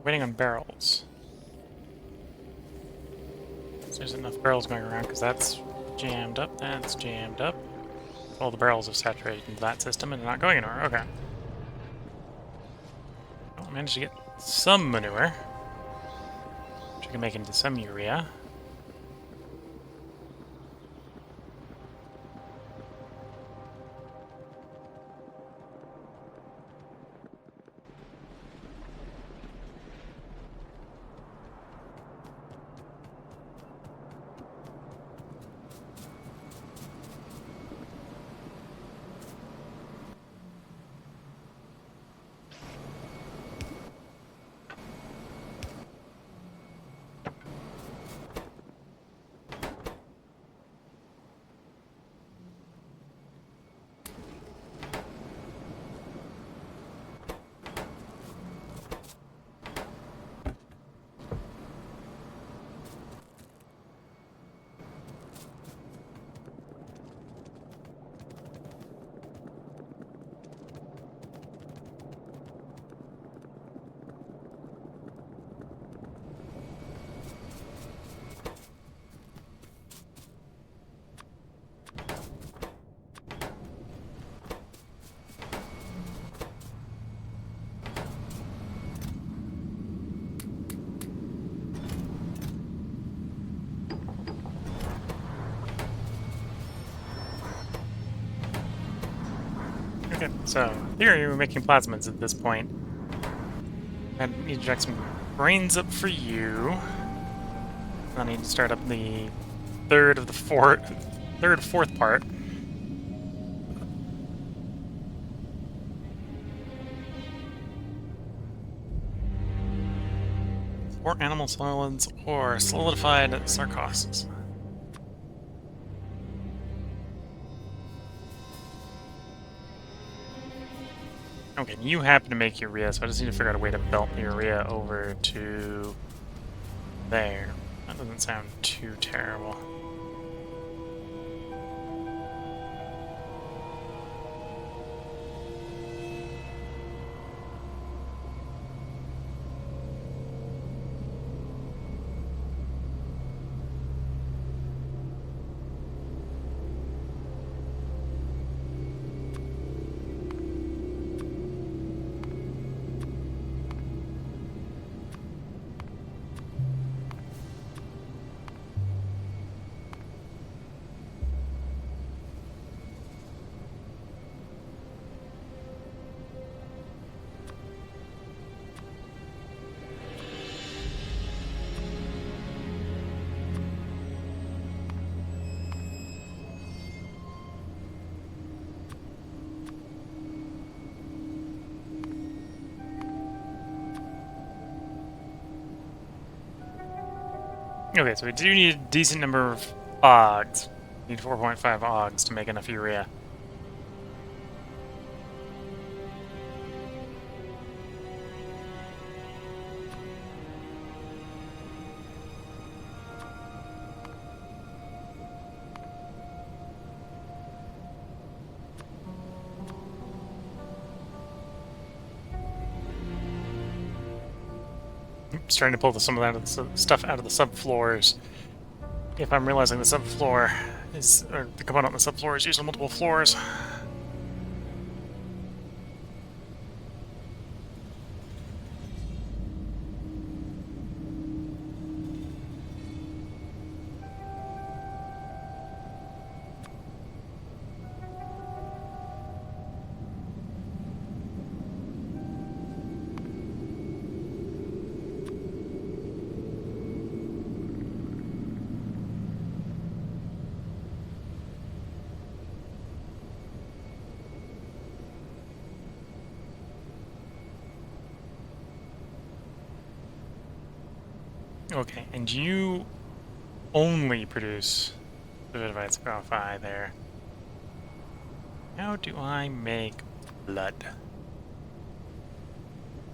Waiting on barrels. So there's enough barrels going around because that's jammed up, that's jammed up. All the barrels have saturated into that system and they're not going anywhere. Okay. Well, I managed to get some manure, which I can make into some urea. Okay, so in theory we're making plasmids at this point. I need to jack some brains up for you. I need to start up the third, fourth part. Or animal solids, or solidified sarcoses. Okay, you happen to make urea, so I just need to figure out a way to belt urea over to there. That doesn't sound too terrible. Okay, so we do need a decent number of OGs. Need 4.5 OGs to make enough urea. Starting to pull some of that stuff out of the subfloors. If I'm realizing the subfloor is, or the component on the subfloor is used on multiple floors. Okay, and you only produce divided by phi there. How do I make blood?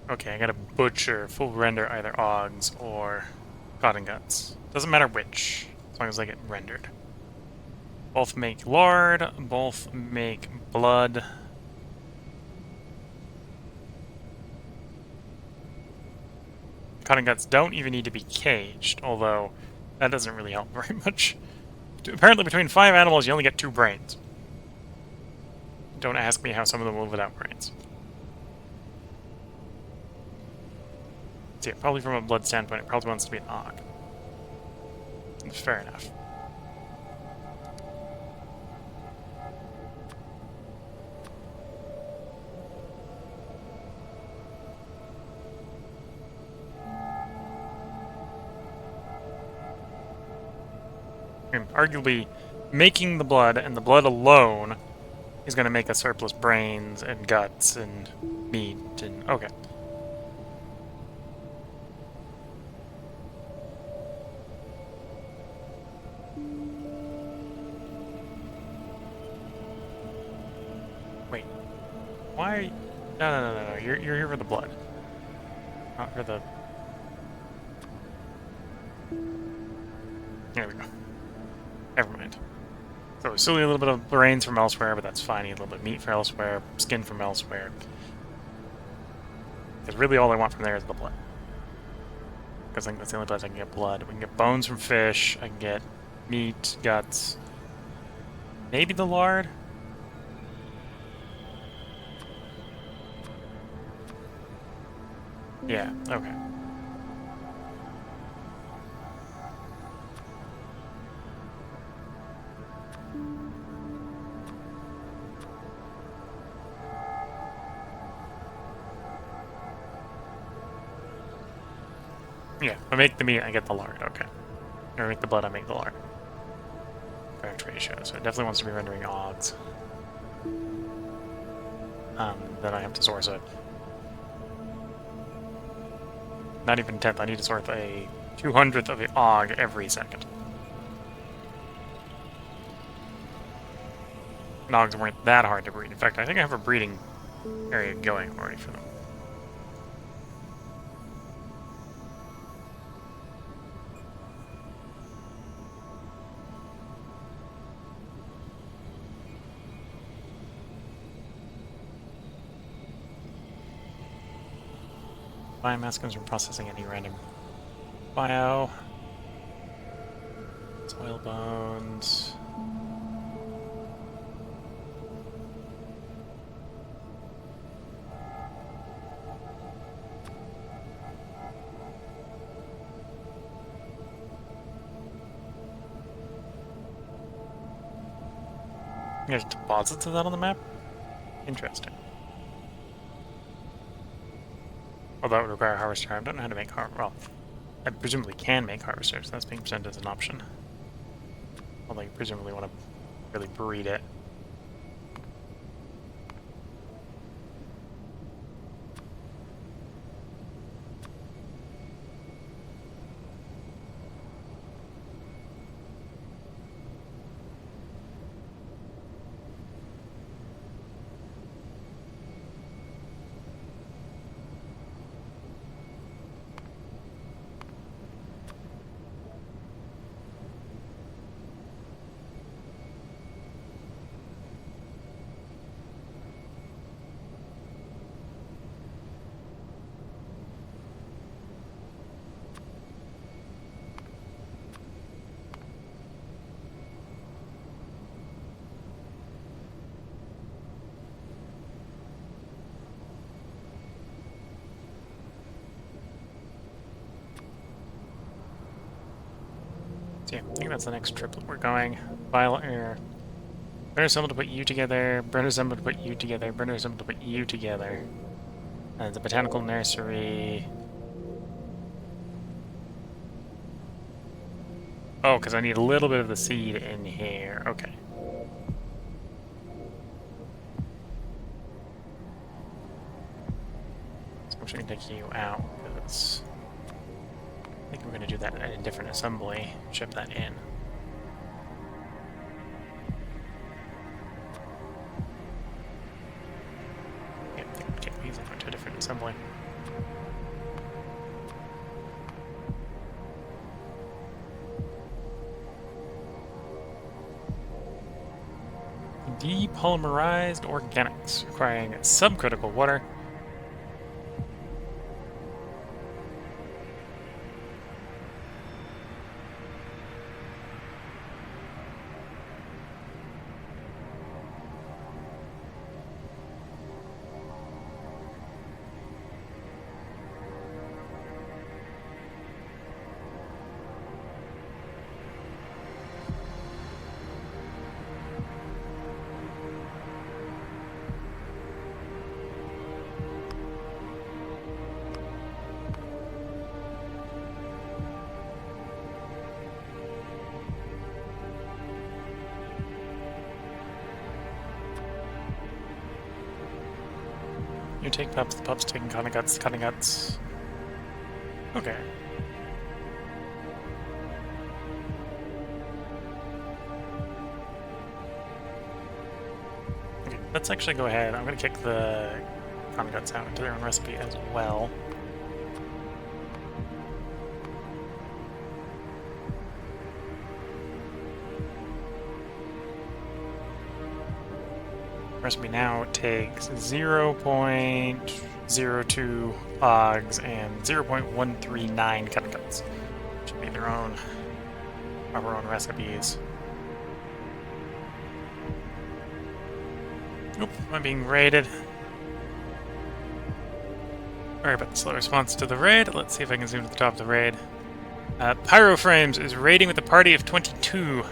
Okay, I gotta butcher, full render either OGs or cotton guts. Doesn't matter which, as long as I get rendered. Both make lard, both make blood. Cotton guts don't even need to be caged, although that doesn't really help very much. Apparently between 5 animals you only get 2 brains. Don't ask me how some of them live without brains. So yeah, probably from a blood standpoint, it probably wants to be an OG. Fair enough. And arguably, making the blood and the blood alone is going to make us surplus brains and guts and meat and... okay. Wait. Why? No. You're here for the blood. Not for the... There we go. Never mind. So still need a little bit of brains from elsewhere, but that's fine. Need a little bit of meat from elsewhere, skin from elsewhere. Because really all I want from there is the blood. Because I think that's the only place I can get blood. We can get bones from fish, I can get meat, guts. Maybe the lard? Yeah, okay. Yeah, I make the meat, I get the lard, okay. Or I make the blood, I make the lard. Correct ratio, so it definitely wants to be rendering OGs. Then I have to source it. Not even 10th, I need to source a 200th of an OG every second. And OGs weren't that hard to breed. In fact, I think I have a breeding area going already for them. Biomass comes from processing any random bio. Soil bones. There's deposits of that on the map? Interesting. Well, that would require a harvester. I don't know how to make well, I presumably can make harvesters. That's being presented as an option. Although you presumably want to really breed it. Yeah, I think that's the next triplet we're going. Burner assemble to put you together, burner assemble to put you together, burner assemble to put you together. The botanical nursery. Oh, because I need a little bit of the seed in here. Okay. So I'm just going to take you out, because I think we're going to do that in a different assembly. Ship that in. Yeah, I think we take these over to a different assembly. Depolymerized organics requiring subcritical water. You take pups, the pups taking cutting guts. Okay. Okay, let's actually go ahead. I'm going to kick the cutting guts out into their own recipe as well. Recipe now takes 0.02 logs and 0.139 cutting guts. Should be their own, our own recipes. Nope, I'm being raided. Sorry about the slow response to the raid. Let's see if I can zoom to the top of the raid. Pyroframes is raiding with a party of 22.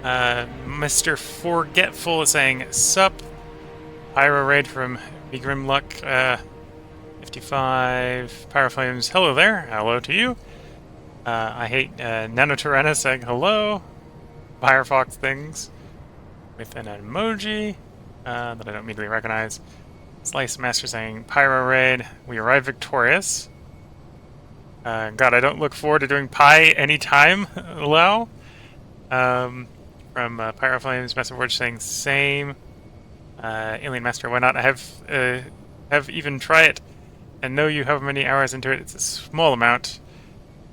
Mr. Forgetful is saying, sup. Pyro raid from Big Grimluck, 55. Pyroflames, hello there. Hello to you. I hate Nanotyrannus saying hello. Firefox things with an emoji that I don't immediately recognize. Slice Master saying, Pyro raid. We arrived victorious. God, I don't look forward to doing pie anytime, Lau. From Pyroflames, Master Forge saying same. Alien Master, why not? I have even try it and know you have many hours into it. It's a small amount.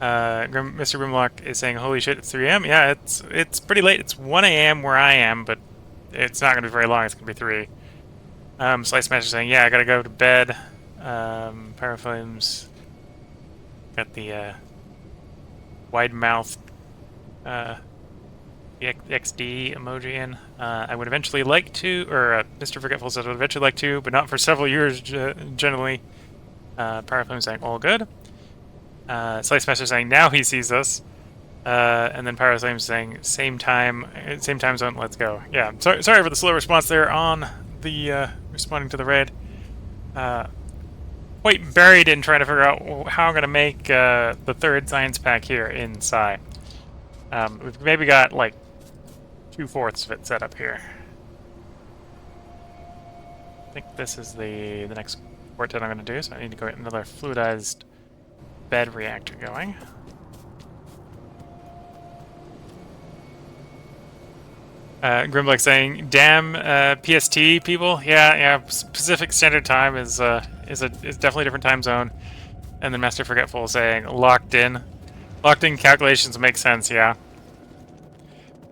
Mr. Grimlock is saying, holy shit, it's 3 a.m. Yeah, it's pretty late. It's 1 a.m. where I am, but it's not going to be very long. It's going to be 3. Slice Master saying, yeah, I gotta go to bed. Pyroflames got the wide mouth XD emoji in. I would eventually like to, or Mr. Forgetful says I would eventually like to, but not for several years generally. Pyroflame saying all good. Slice Master saying now he sees us. And then Pyroflame saying same time zone, let's go. Yeah, sorry for the slow response there on the responding to the raid. Quite buried in trying to figure out how I'm going to make the third science pack here in Psi. We've maybe got like 2/4 of it set up here. I think this is the next quartet I'm going to do, so I need to go get another fluidized bed reactor going. Grimlock saying, "Damn PST people, yeah. Pacific Standard Time is definitely a different time zone." And then Master Forgetful saying, "Locked in calculations make sense, yeah."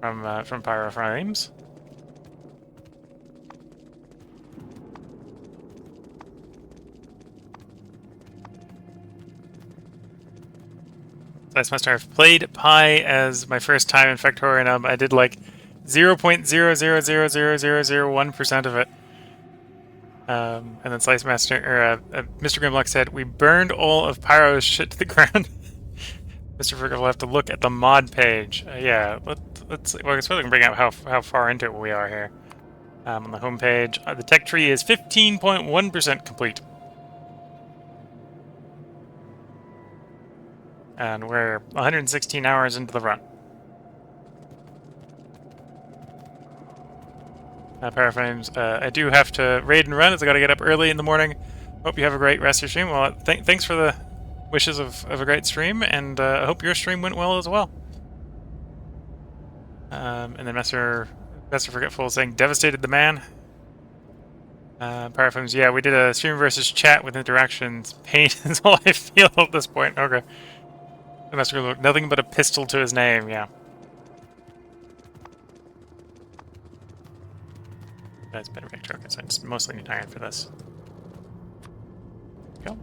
From Pyroflames. Last semester I've played Pi as my first time in Factorio, and I did like 0.0000001% of it. And then Slice Master, or Mr. Grimlock said, we burned all of Pyro's shit to the ground. Mr. Frigga will have to look at the mod page. Yeah, let's see. Well, I suppose I can bring out how far into it we are here. On the home page, the tech tree is 15.1% complete. And we're 116 hours into the run. Paraframes, I do have to raid and run as I gotta get up early in the morning. Hope you have a great rest of your stream. Well, thanks for the wishes of a great stream, and I hope your stream went well as well. And then Mr. Forgetful saying, devastated the man. Paraframes, yeah, we did a stream versus chat with interactions. Pain is all I feel at this point. Okay. Mr. Nothing but a pistol to his name, yeah. That's better picture. Okay, so I just mostly need iron for this. Go.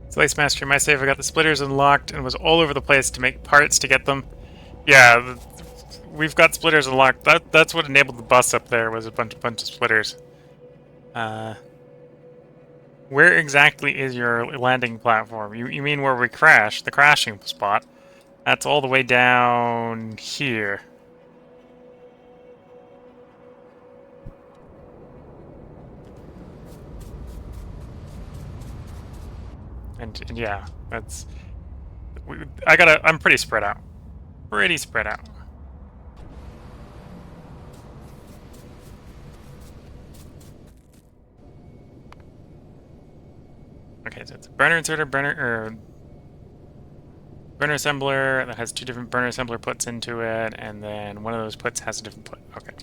Slice Master, my save, I got the splitters unlocked and was all over the place to make parts to get them. Yeah, we've got splitters unlocked. That's what enabled the bus up there, was a bunch of splitters. Where exactly is your landing platform? You mean where we crashed, the crashing spot? That's all the way down here. And yeah, that's... I'm pretty spread out. Pretty spread out. Okay, so it's a burner inserter, burner assembler that has two different burner assembler puts into it, and then one of those puts has a different put. Okay.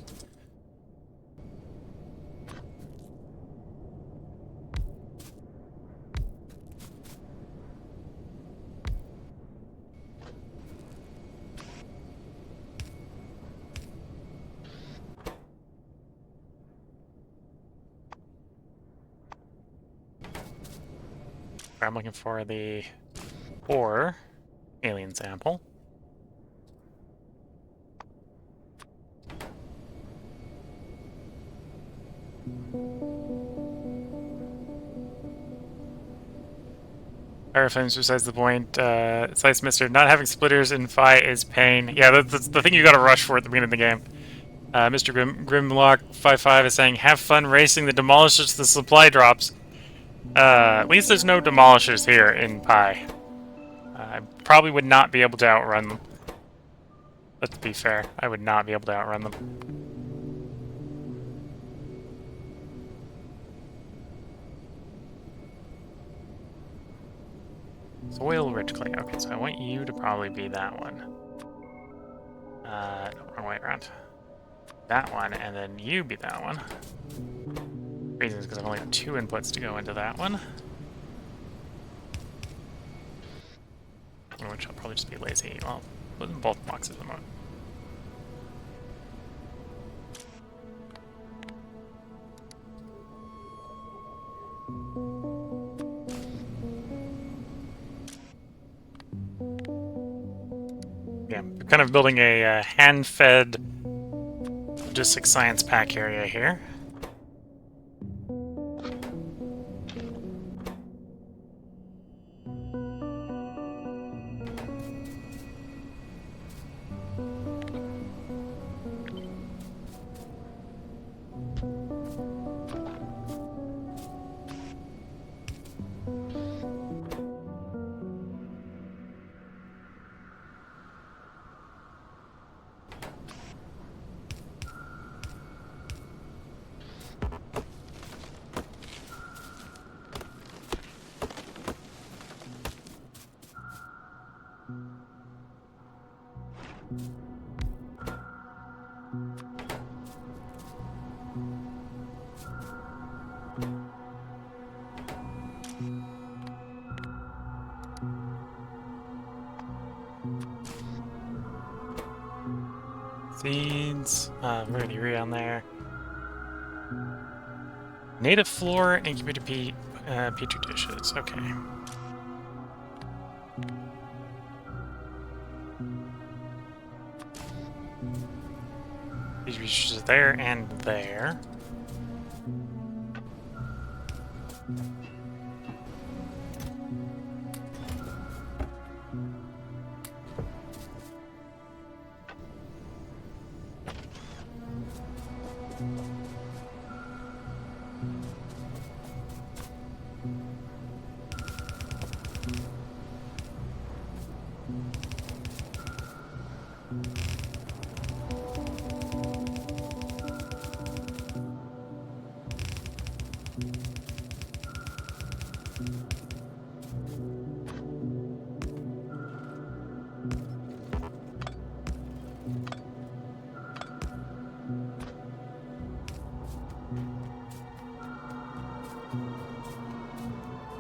I'm looking for the ore alien sample. Airflames besides the point. Slice Mister, not having splitters in Phi is pain. Yeah, that's the thing you gotta rush for at the beginning of the game. Mr. Grimlock55 is saying, have fun racing the demolishers to the supply drops. At least there's no demolishers here in Pi. I probably would not be able to outrun them. Let's be fair, I would not be able to outrun them. Soil rich clay. Okay, so I want you to probably be that one. No, wrong way around. That one, and then you be that one. Reason is because I've only got 2 inputs to go into that one. Which I'll probably just be lazy. Well, put in both boxes at the moment. Yeah, I'm kind of building a hand-fed logistics science pack area here. Seeds. We're gonna urea on there. Native floor, incubator petri dishes. Okay. Petri dishes there and there.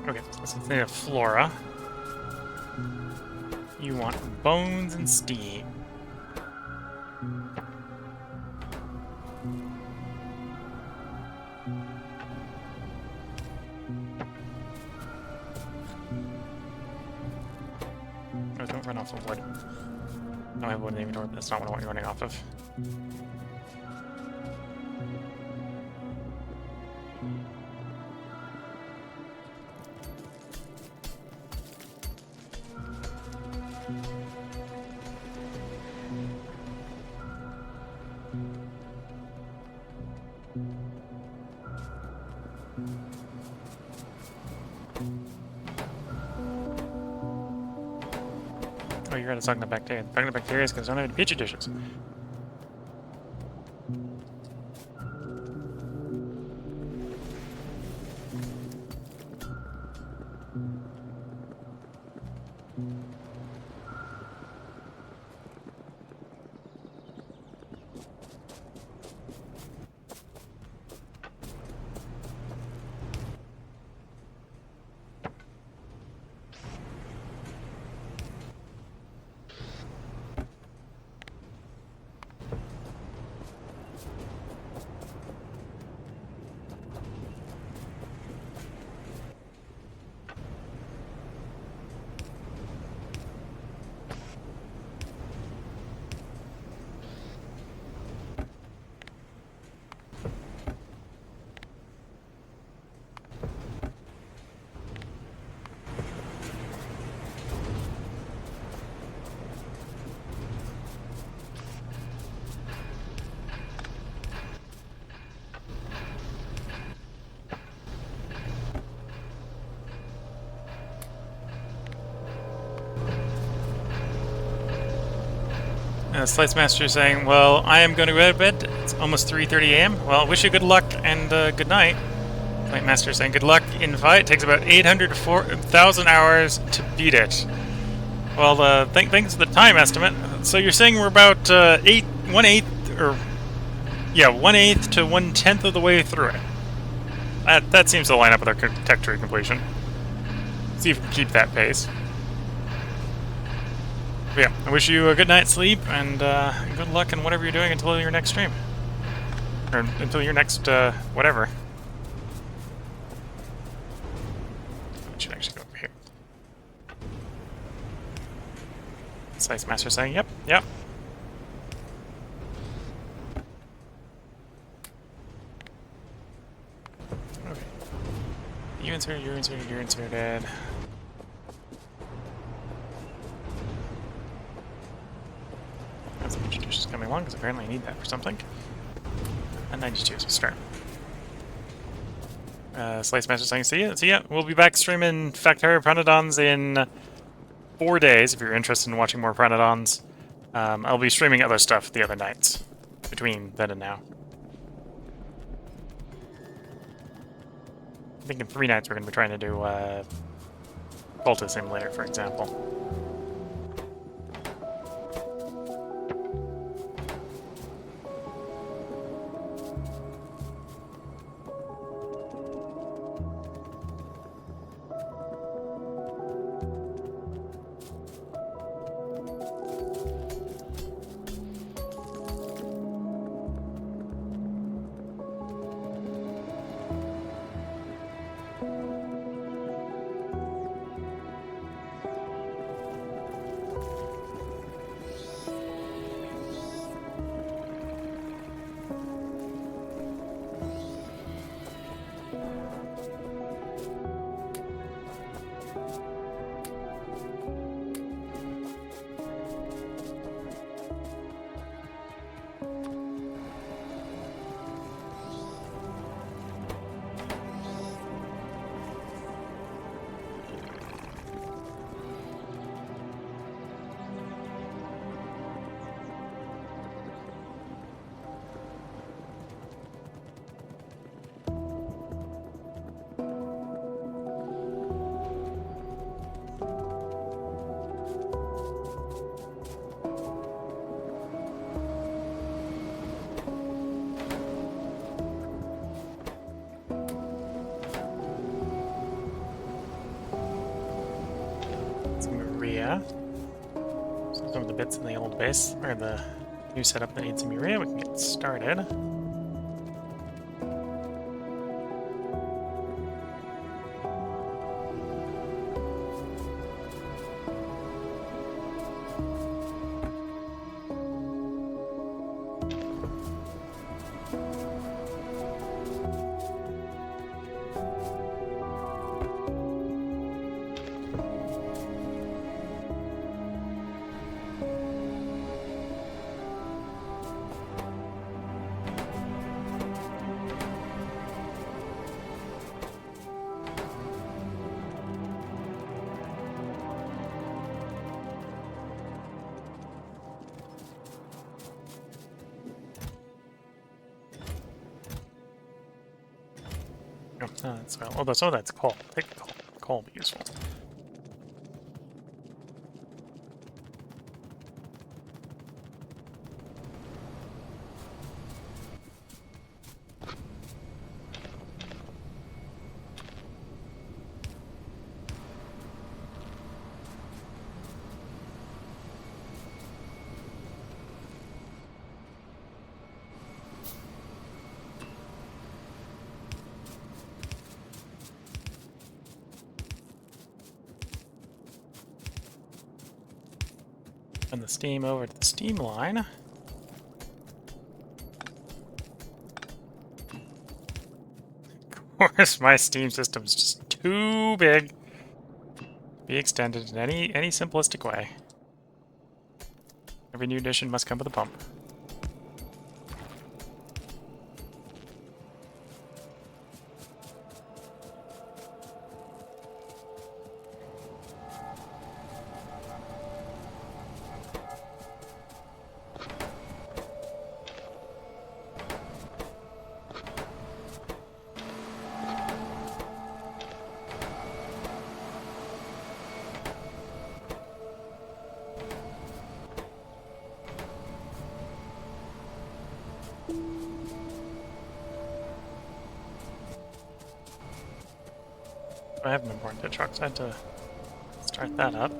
Okay, so think of flora. You want bones and steam. Oh, don't run off of wood. No, I have wood in the inventory, but that's not what I want you running off of. Oh, you're right, it's talking about bacteria. It's talking about bacteria because I don't have any petri dishes. Slice Master saying, well, I am going to go to bed. It's almost 3:30 a.m. Well, wish you good luck and good night. Slice Master saying, good luck in fight. It takes about 800 to 4,000 hours to beat it. Well, thanks for the time estimate. So you're saying we're about 1/8 to 1/10 of the way through it. That seems to line up with our tech tree completion. See if we can keep that pace. But yeah, I wish you a good night's sleep and good luck in whatever you're doing until your next stream. Or until your next, whatever. I should actually go over here. Slice Master saying, yep. Okay. You inserted, you're inserted. That's the dish is coming along because apparently I need that for something. And 92, so start. Slice Master saying, see ya. We'll be back streaming Factorio Pyanodons in 4 days if you're interested in watching more Pyanodons. I'll be streaming other stuff the other nights between then and now. I think in 3 nights we're going to be trying to do Volta Simulator, for example. some urea. So some of the bits in the old base, or the new setup that needs some urea, we can get started. Oh, that's oil. Oh, that's coal. Take the coal. Coal will be useful. Send the steam over to the steam line. Of course, my steam system's just too big to be extended in any simplistic way. Every new addition must come with a pump. I haven't been born to trucks. I had to start that up.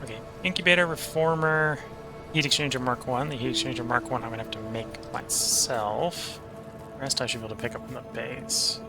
Okay, incubator, reformer, heat exchanger Mark 1. The heat exchanger Mark 1 I'm going to have to make myself. The rest I should be able to pick up from the base.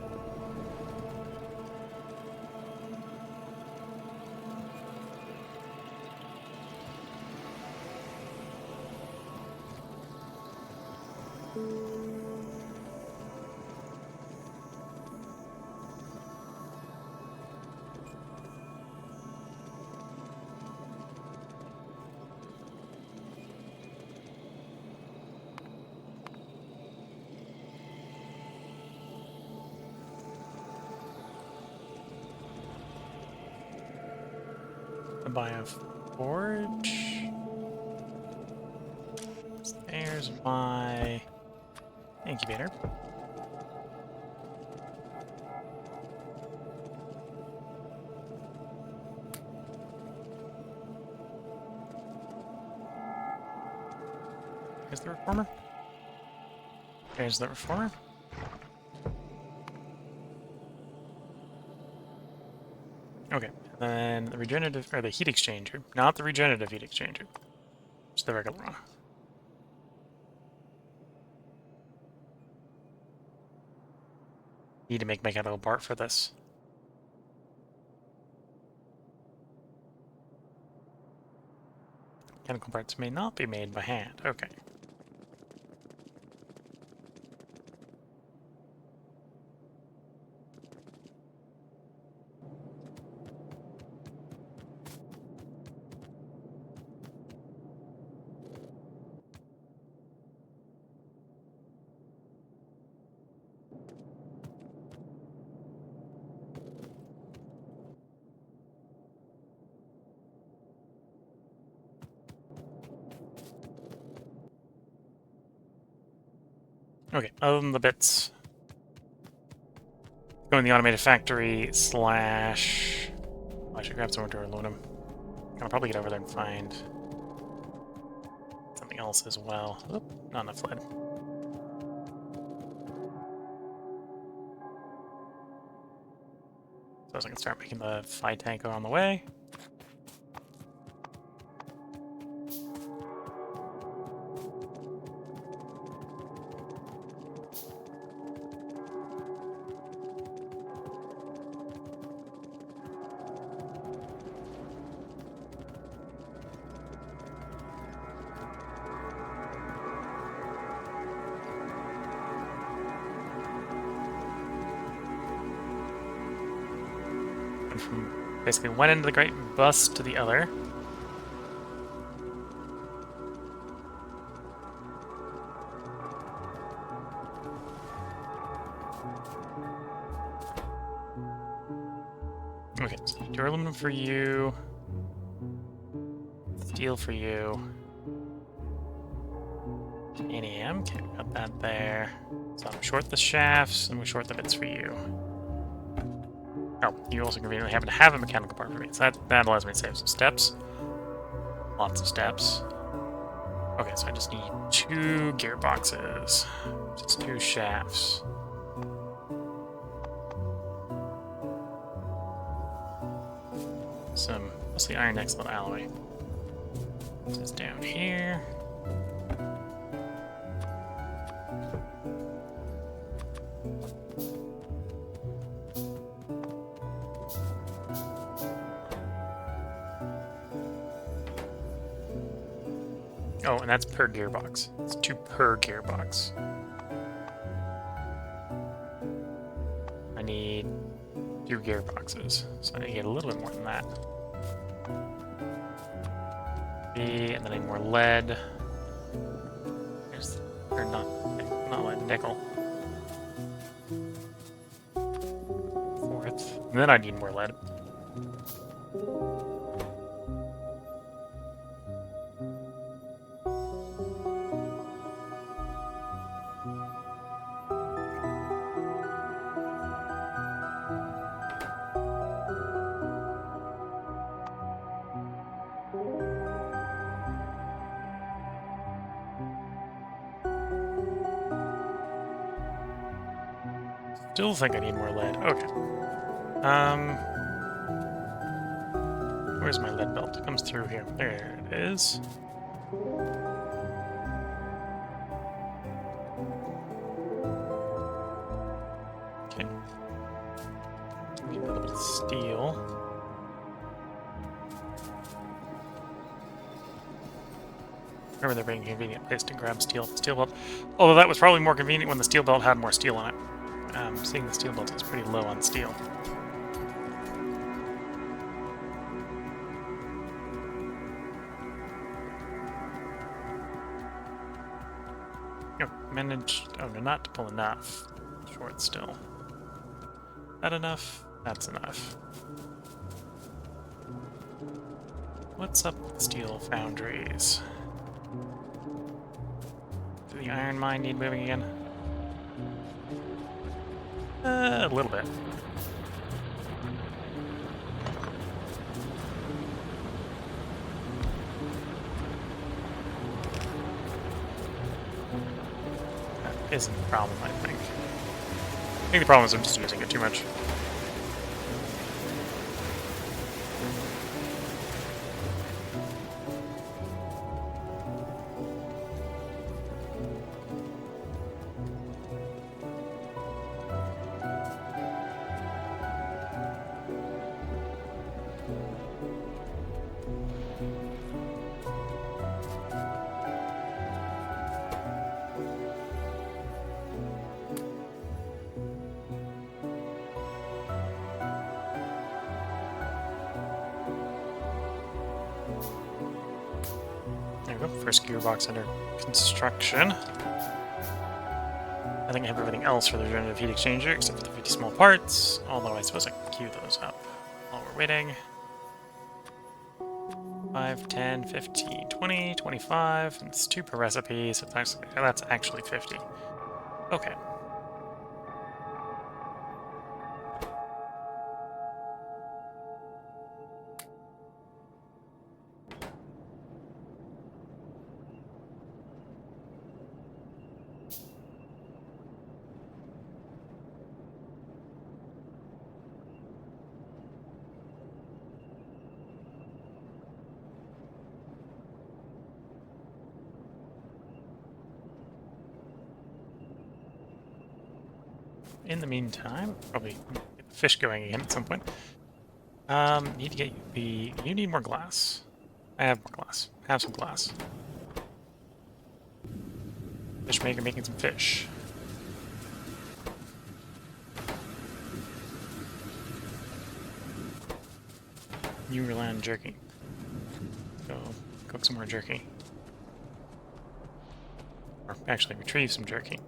Buy a forge. There's my incubator. Here's the reformer. There's the reformer. Okay, and then the regenerative, or the heat exchanger, not the regenerative heat exchanger, just the regular one. Need to make mechanical little part for this. Mechanical parts may not be made by hand. Okay. Okay, other than the bits, go in the automated factory slash... I should grab some more aluminum. I'll probably get over there and find something else as well. Oop, not enough lead. So I can start making the Phi tank on the way. From basically one end of the great bus to the other. Okay, so aluminum for you, steel for you, titanium. Okay, we got that there. So I'm short the shafts and we short the bits for you. Oh, you also conveniently happen to have a mechanical part for me, so that allows me to save some steps. Lots of steps. Okay, so I just need 2 gearboxes. Just 2 shafts. Some mostly iron next little alloy. This is down here. Oh, and that's per gearbox. It's 2 per gearbox. I need 2 gearboxes, so I need to get a little bit more than that. And then I need more lead. Or not lead, nickel. 4th. And then I need more lead. Still think I need more lead. Okay. Where's my lead belt? It comes through here. There it is. Okay. Need a little bit of steel. Remember there being a convenient place to grab steel belt. Although that was probably more convenient when the steel belt had more steel in it. Seeing the steel belt is pretty low on steel. Oh, managed. Oh, no, not to pull enough. Short still. That enough? That's enough. What's up with steel foundries? Do the iron mine need moving again? A little bit. That isn't the problem, I think. I think the problem is I'm just using it too much. we go. First gearbox under construction. I think I have everything else for the regenerative heat exchanger except for the 50 small parts, although I suppose I can queue those up while we're waiting. 5, 10, 15, 20, 25, and it's 2 per recipe, so that's actually 50. Okay. In the meantime, probably get the fish going again at some point. Need to get the... You need more glass. I have more glass. Have some glass. Fish maker making some fish. You rely on jerky. Go cook some more jerky. Or actually retrieve some jerky.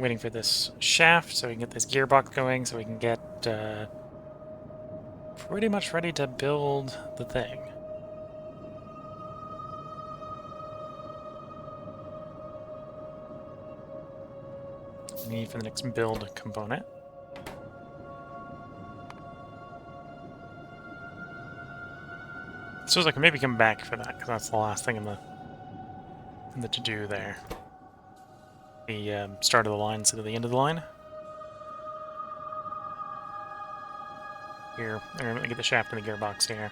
Waiting for this shaft so we can get this gearbox going so we can get pretty much ready to build the thing. Need for the next build component. So I can maybe come back for that because that's the last thing in the to-do there. The start of the line instead of the end of the line. Here, I'm going to get the shaft and the gearbox here.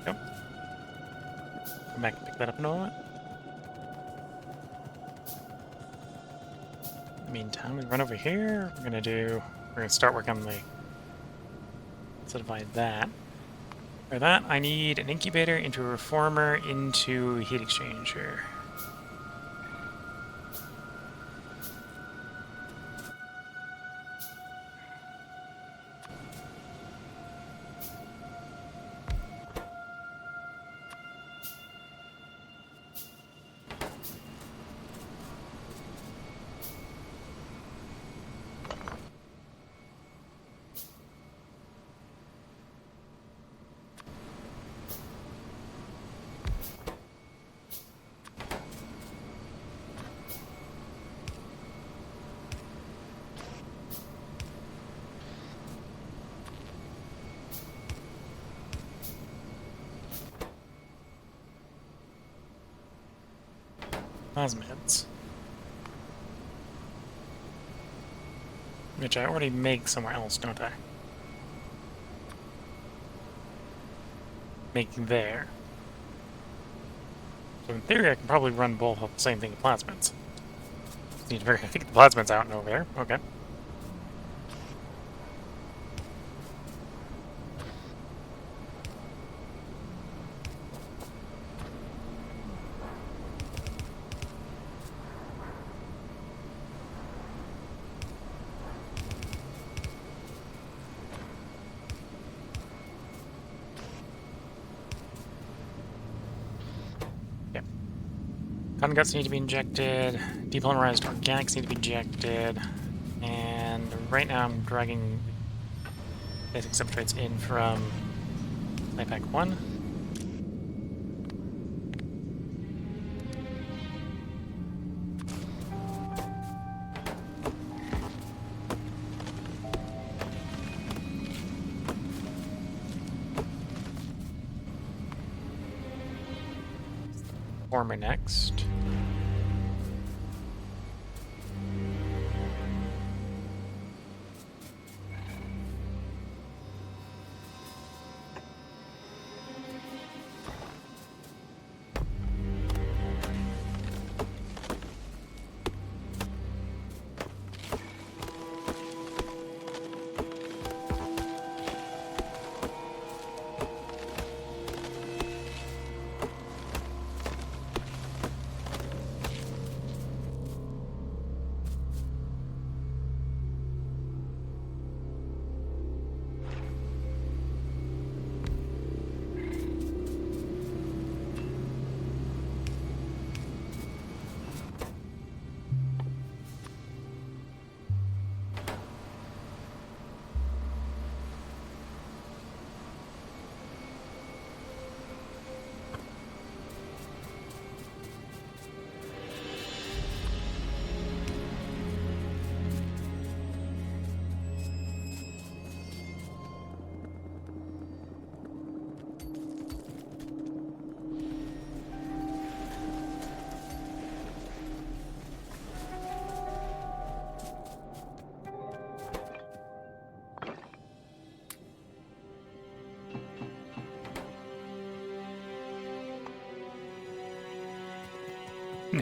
Yep. Come back and pick that up in a moment. In the meantime, we run over here. We're gonna start working on the divide that. For that, I need an incubator into a reformer into a heat exchanger. Plasmids. Which I already make somewhere else, don't I? Make there. So in theory I can probably run both of the same thing with plasmids. Need to get the plasmids out and over there. Okay. Cotton guts need to be injected, depolymerized organics need to be injected, and right now I'm dragging basic substrates in from Pack 1. for me next?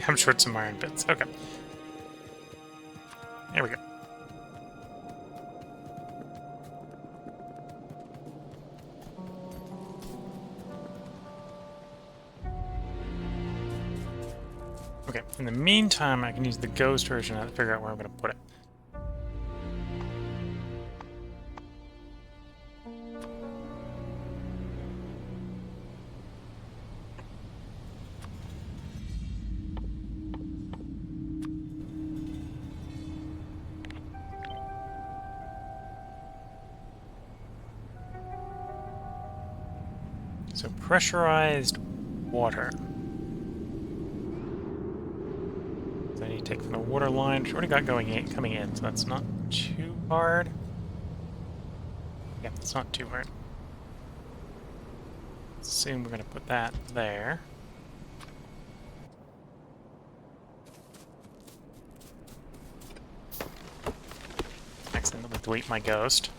I'm short some iron bits. Okay. There we go. Okay, in the meantime, I can use the ghost version to figure out where I'm going to put it. So pressurized water. So I need to take from the water line, which I already got coming in, so that's not too hard. Yeah, it's not too hard. Let's assume we're going to put that there. Accidentally delete my ghost.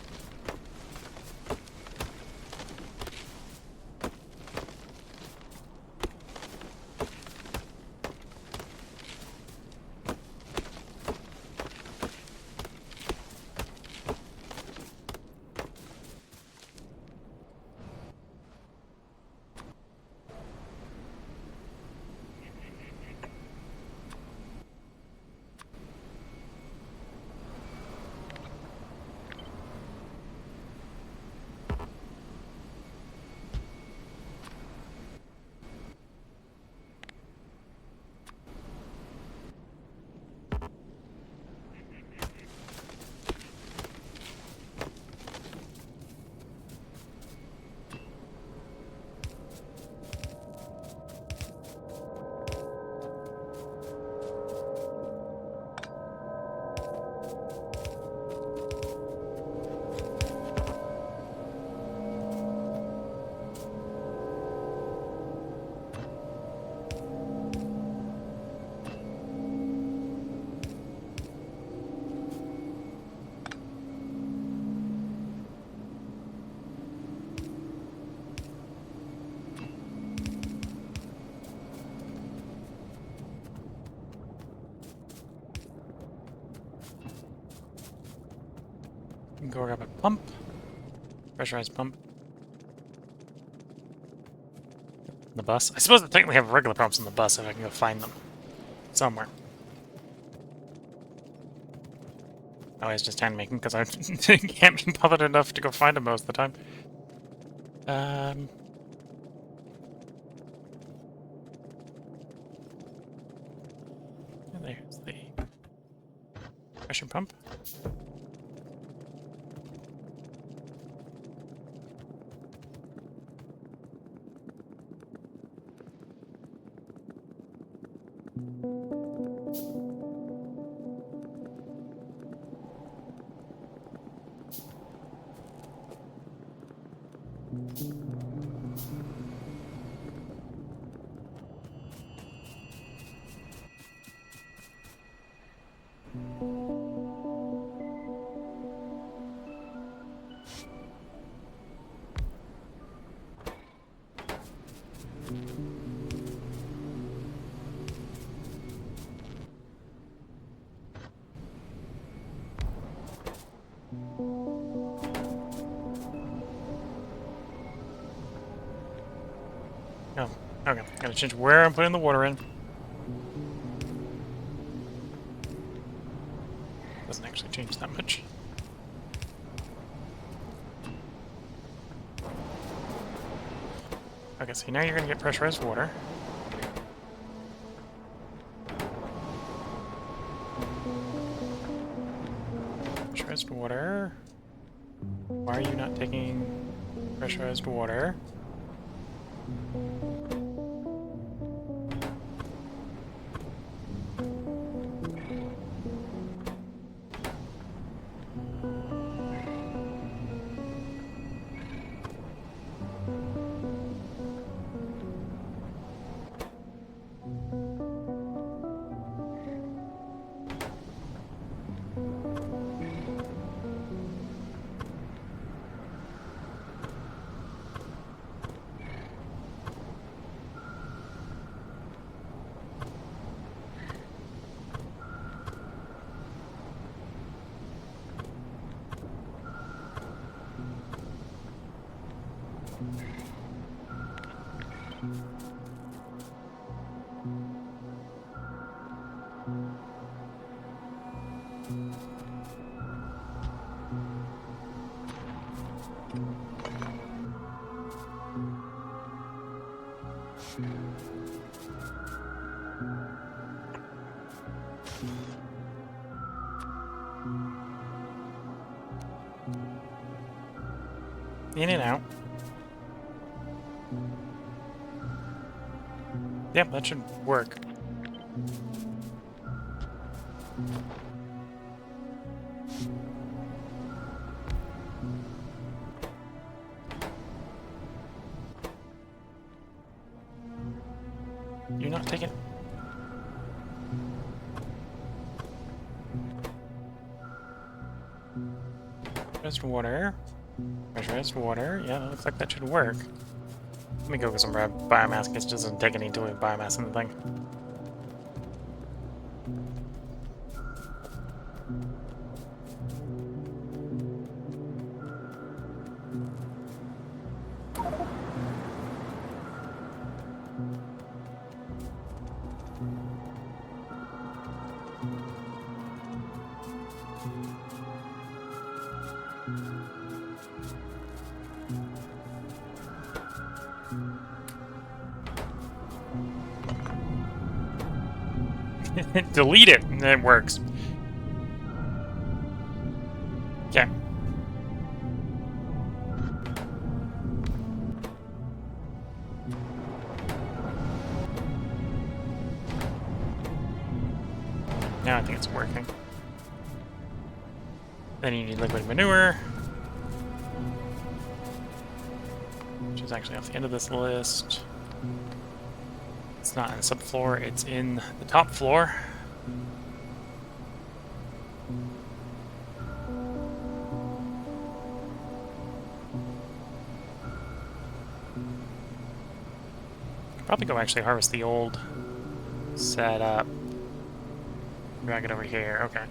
Go grab a pump. Pressurized pump. The bus. I suppose I technically have regular pumps on the bus if I can go find them. Somewhere. Oh, it's just hand making because I can't be bothered enough to go find them most of the time. There's the pressure pump. Oh, okay. Gotta change where I'm putting the water in. Doesn't actually change that much. Okay, so now you're gonna get pressurized water. Pressurized water. Why are you not taking pressurized water? In and out. Yep, that should work. You're not taking... Pressurized water. Pressurized water. Yeah, that looks like that should work. Let me go get some biomass in case it doesn't take any diluted biomass in the thing. Delete it, and it works. Yeah. Now I think it's working. Then you need liquid manure, which is actually off the end of this list. It's not in the subfloor, it's in the top floor. Probably go actually harvest the old setup. Drag it over here, okay.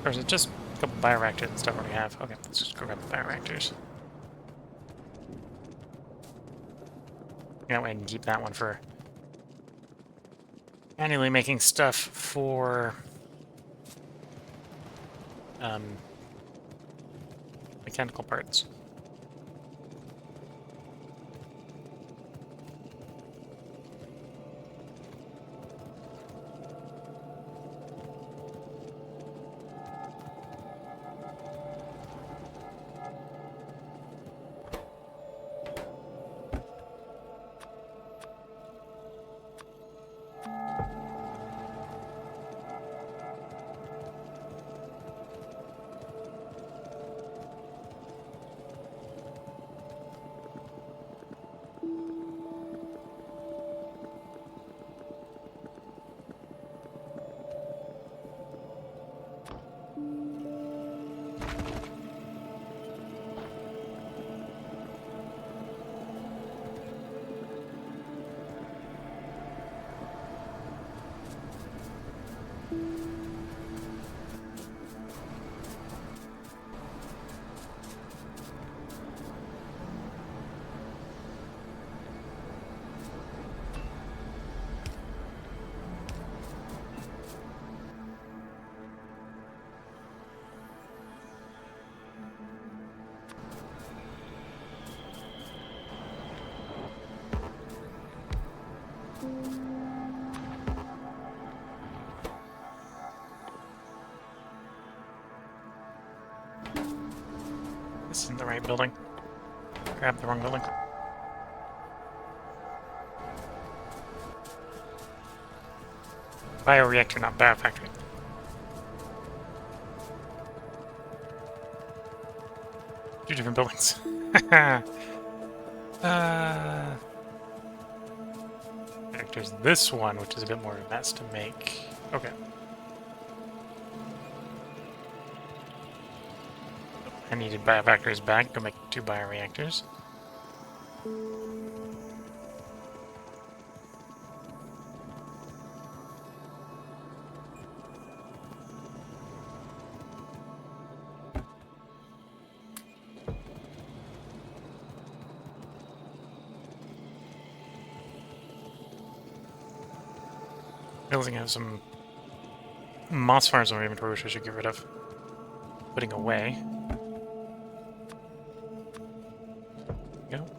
Or is it just a couple bioreactors and stuff we have? Okay, let's just go grab the bioreactors. That way I can keep that one for manually making stuff for mechanical parts. This isn't the right building. Grab the wrong building. Bioreactor, not biofactory. Two different buildings. There's this one, which is a bit more of a mess to make. Okay. I needed biofactories back. Go make 2 bioreactors. Realizing I have some moss farms in my inventory, which I should get rid of. Putting away. There we go.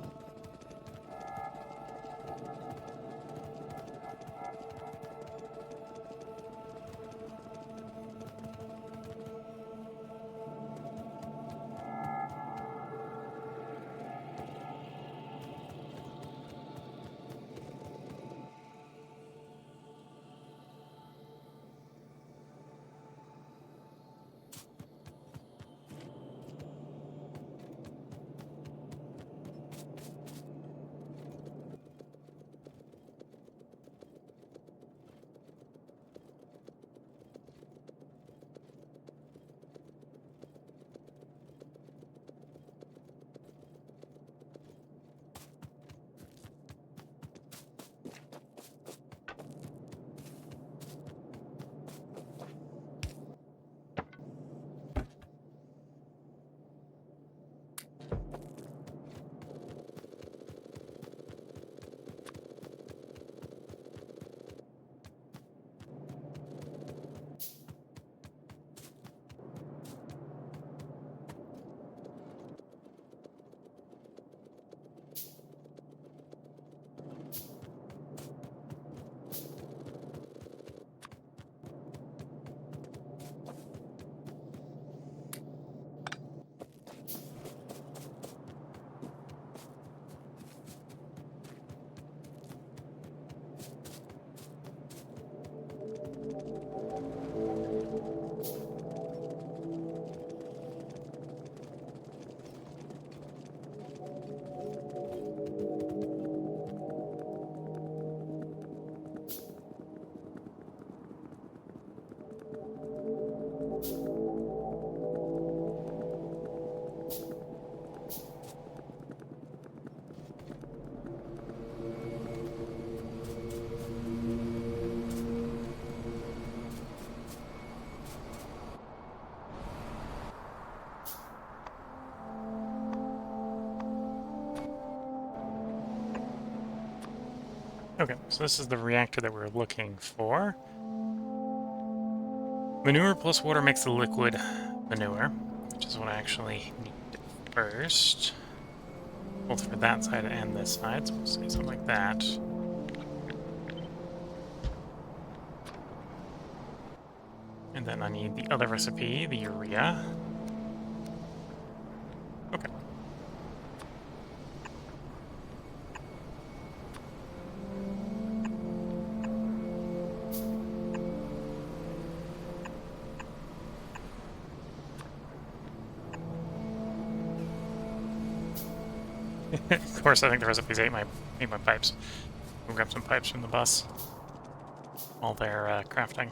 Okay, so this is the reactor that we're looking for. Manure plus water makes the liquid manure, which is what I actually need first. Both for that side and this side, so we'll say something like that. And then I need the other recipe, the urea. Okay. Of course, I think the recipes ate my pipes. We'll grab some pipes from the bus while they're crafting.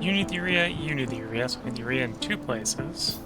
You need the urea, you need the urea, so we need the urea in 2 places.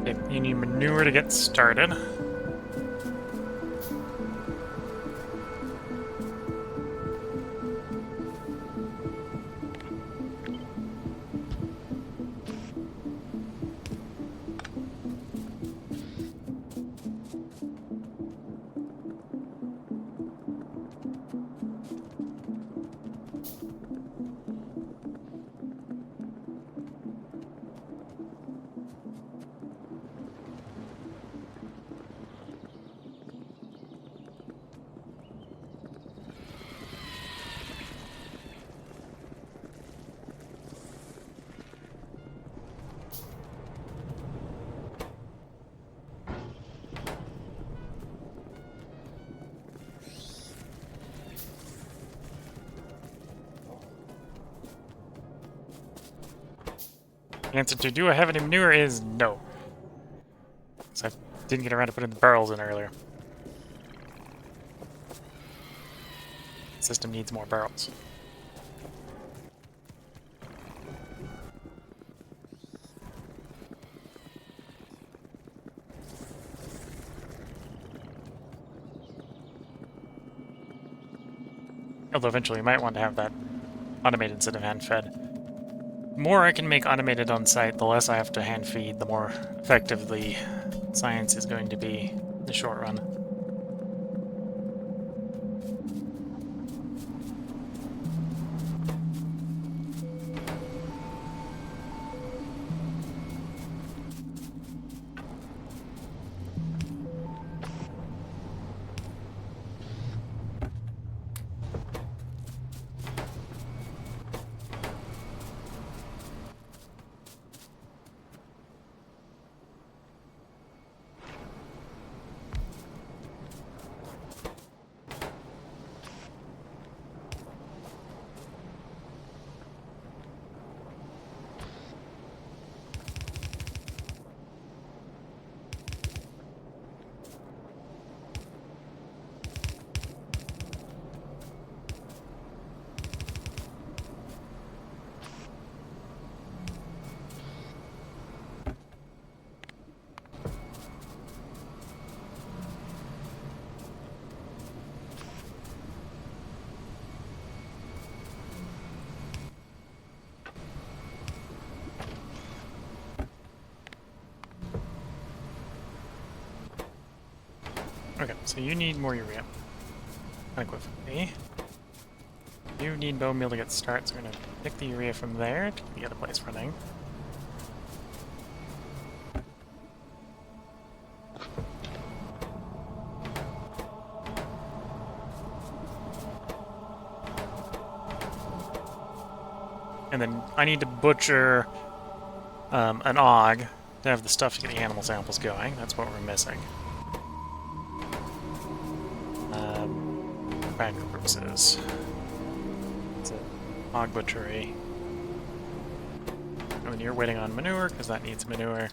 Okay, you need manure to get started. The answer to do I have any manure is no. So I didn't get around to putting the barrels in earlier. The system needs more barrels. Although eventually you might want to have that automated instead of hand-fed. The more I can make automated on site, the less I have to hand feed, the more effective the science is going to be in the short run. Okay, so you need more urea. Unequivocally. You need bone meal to get started, so we're going to pick the urea from there to the other place running. And then I need to butcher an AUG to have the stuff to get the animal samples going. That's what we're missing. Practical purposes. It's an AUG butchery. And then you're waiting on manure, because that needs manure.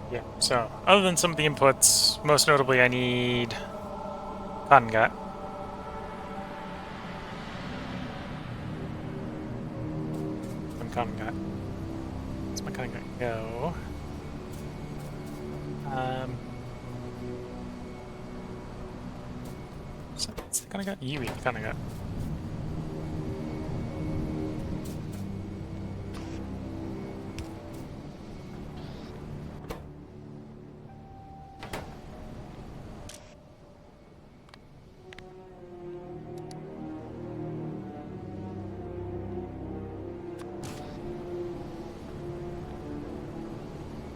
Yeah, so other than some of the inputs, most notably I need cotton gut. cotton gut? Where's my cotton gut go? So it's the cotton gut? You eat the cotton gut.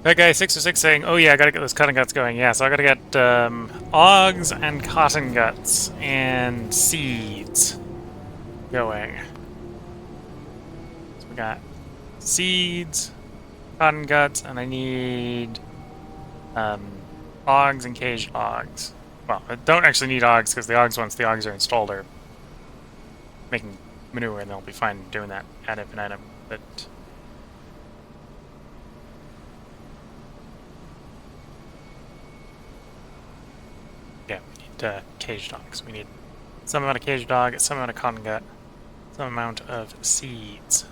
That guy 606 saying, "Oh yeah, I gotta get those cotton guts going." Yeah, so I gotta get Augs and cotton guts and seeds going. So we got seeds, cotton guts, and I need Augs and caged Augs. Well, I don't actually need Augs because the Augs, once the Augs are installed, are making manure, and they'll be fine doing that ad infinitum. But yeah, we need caged dogs. We need some amount of caged dog, some amount of cotton gut, some amount of seeds.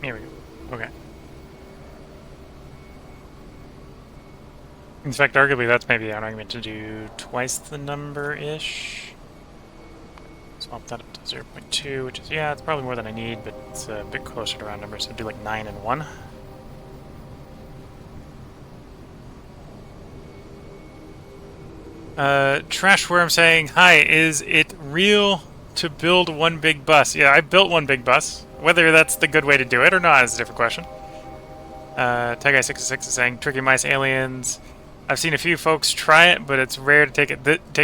Here we go. Okay. In fact, arguably, that's maybe an argument to do twice the number-ish. Swap that up to 0.2, which is, yeah, it's probably more than I need, but it's a bit closer to round numbers, so do like 9 and 1. Trashworm saying, "Hi, is it real to build one big bus?" Yeah, I built one big bus. Whether that's the good way to do it or not is a different question. Taguy66 is saying, "Tricky mice aliens. I've seen a few folks try it, but it's rare to take it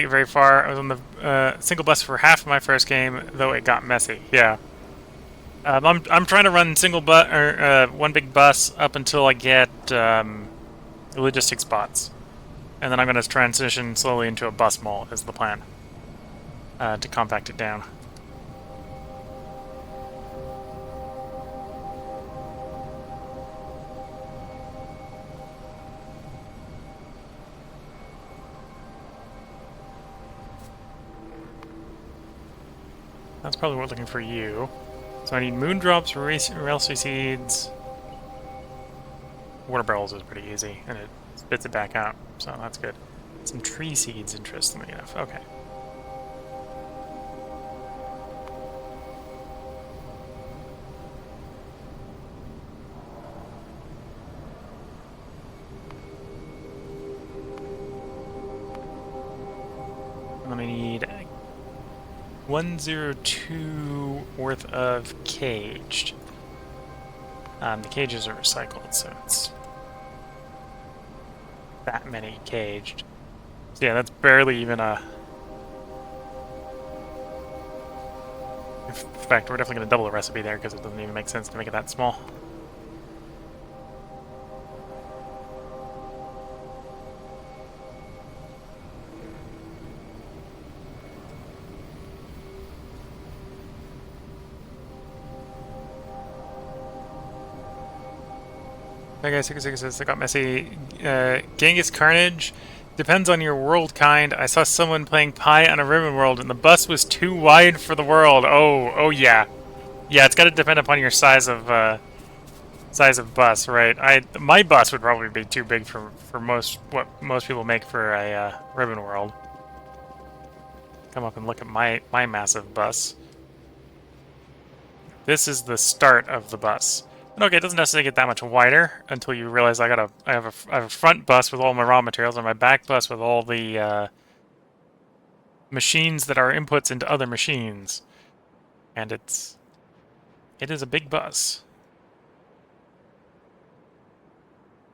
very far. I was on the single bus for half of my first game, though it got messy." Yeah. I'm trying to run one big bus up until I get logistics bots, and then I'm going to transition slowly into a bus mall is the plan to compact it down. That's probably what we're looking for you. So I need moondrops, railsea seeds. Water barrels is pretty easy, and it spits it back out, so that's good. Some tree seeds, interestingly enough. Okay. And then I need 102 worth of caged. The cages are recycled, so it's that many caged. So yeah, that's barely even a... In fact, we're definitely going to double the recipe there because it doesn't even make sense to make it that small. That guy 666 says it got messy. Genghis Carnage depends on your world kind. I saw someone playing Pi on a ribbon world, and the bus was too wide for the world. Oh yeah, yeah. It's got to depend upon your size of bus, right? My bus would probably be too big for what most people make for a ribbon world. come up and look at my massive bus. This is the start of the bus. And okay, it doesn't necessarily get that much wider until you realize I have a front bus with all my raw materials and my back bus with all the machines that are inputs into other machines. And it is a big bus.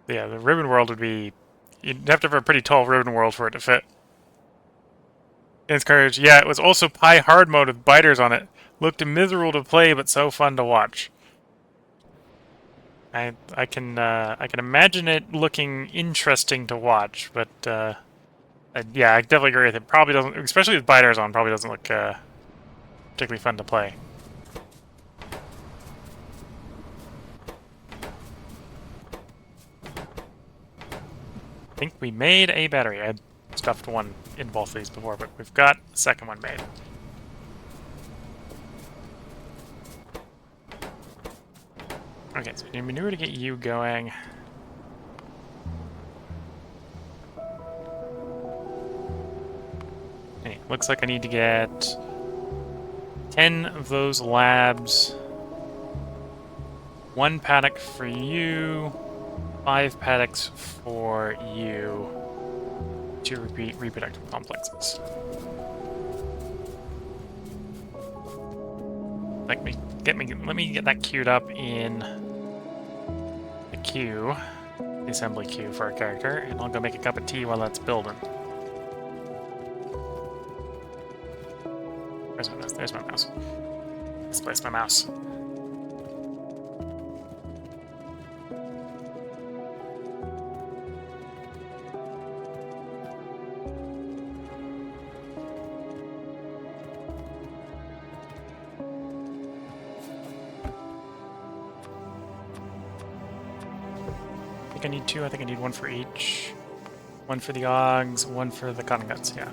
Yeah, the ribbon world would be... You'd have to have a pretty tall ribbon world for it to fit. It's courage. Yeah, it was also Pi hard mode with biters on it. Looked miserable to play, but so fun to watch. I can imagine it looking interesting to watch, but yeah, I definitely agree with it. Probably doesn't, especially with biters on, probably doesn't look particularly fun to play. I think we made a battery. I stuffed one in both of these before, but we've got the second one made. Okay, so we need manure to get you going. Anyway, looks like I need to get 10 of those labs. 1 paddock for you. 5 paddocks for you. 2 reproductive complexes. Let me get that queued up in the queue, the assembly queue for our character, and I'll go make a cup of tea while that's building. Where's my mouse? There's my mouse. Misplaced my mouse. I think I need 2. I think I need 1 for each. 1 for the Ogs, 1 for the cotton guts, yeah.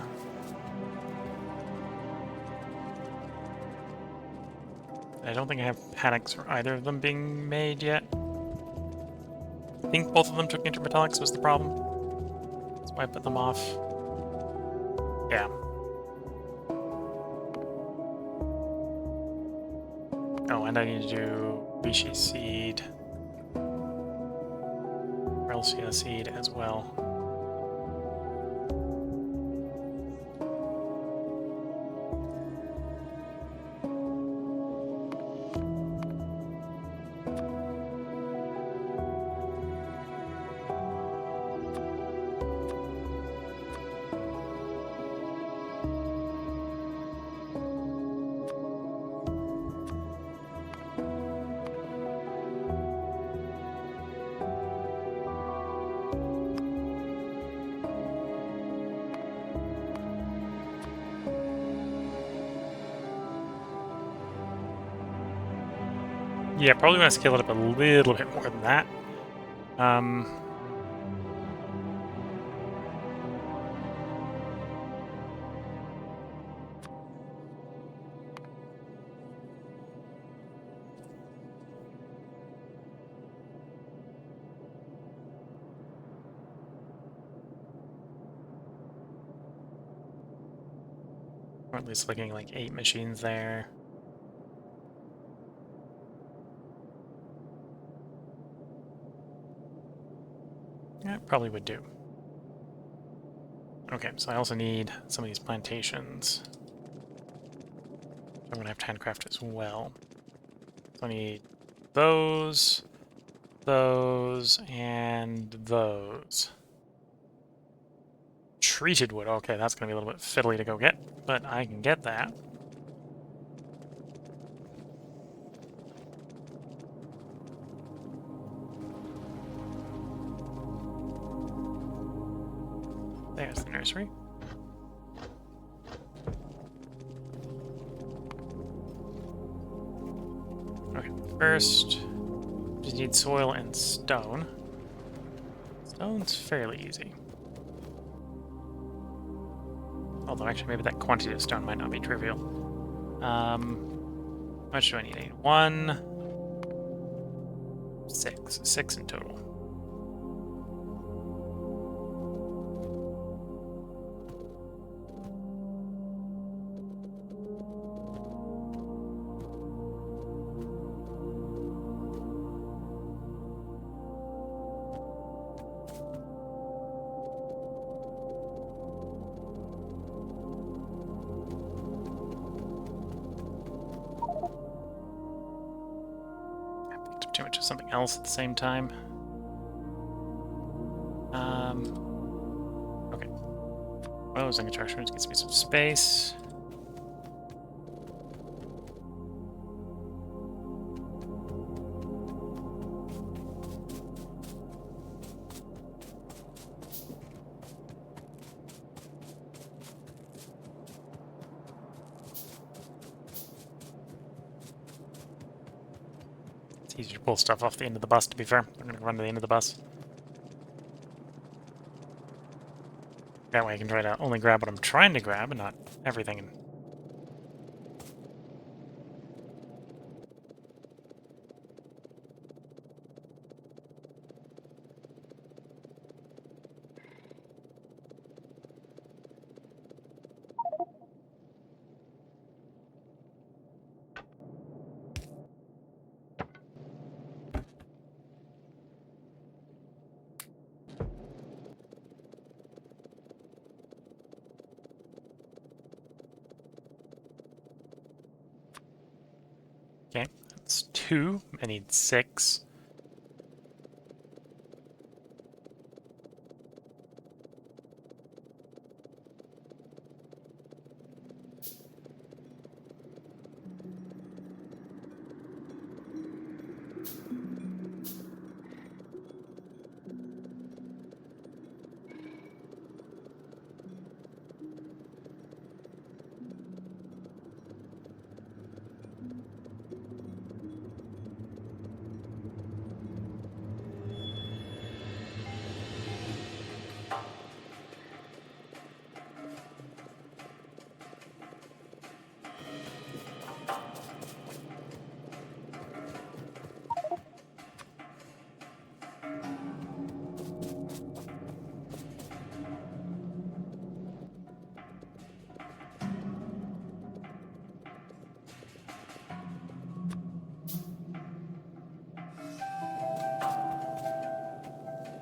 I don't think I have paddocks for either of them being made yet. I think both of them took intermetallics was the problem. That's why I put them off. Yeah. Oh, and I need to do Reishi seed. Relcia seed as well. Yeah, probably want to scale it up a little bit more than that. Or at least looking like 8 machines there. Yeah, it probably would do. Okay, so I also need some of these plantations. I'm gonna have to handcraft as well. So I need those, and those. Treated wood. Okay, that's gonna be a little bit fiddly to go get, but I can get that. There's the nursery. Okay, first, just need soil and stone. Stone's fairly easy. Although, actually, maybe that quantity of stone might not be trivial. How much do I need? 1, 6. 6 in total. too much of something else at the same time. Okay. Well, those construction rooms gets me some space. It's easier to pull stuff off the end of the bus, to be fair. I'm going to run to the end of the bus. That way I can try to only grab what I'm trying to grab and not everything. Okay, that's 2. I need 6.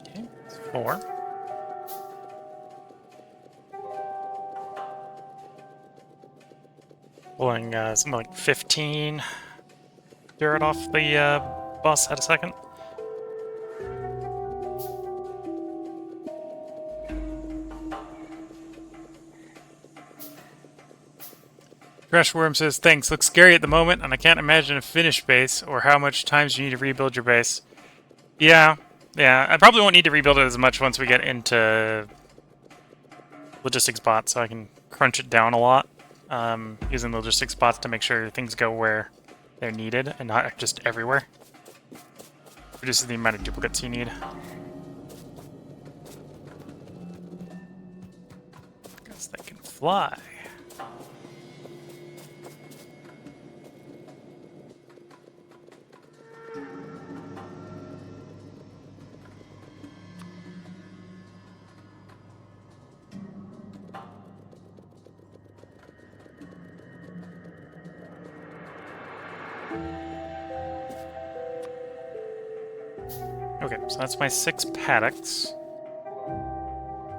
Okay, that's 4. Pulling something like 15 dirt off the bus at a second. Crashworm says, thanks, looks scary at the moment, and I can't imagine a finished base or how much times you need to rebuild your base. Yeah, I probably won't need to rebuild it as much once we get into logistics bots, so I can crunch it down a lot, using logistics bots to make sure things go where they're needed and not just everywhere. Reduces the amount of duplicates you need. Guess they can fly. Okay, so that's my 6 paddocks.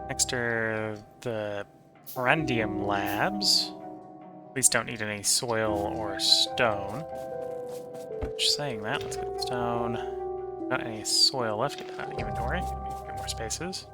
Next are the Randium labs. These don't need any soil or stone. Just saying that, let's get the stone. Not any soil left. Get that out of inventory. Give me a few more spaces.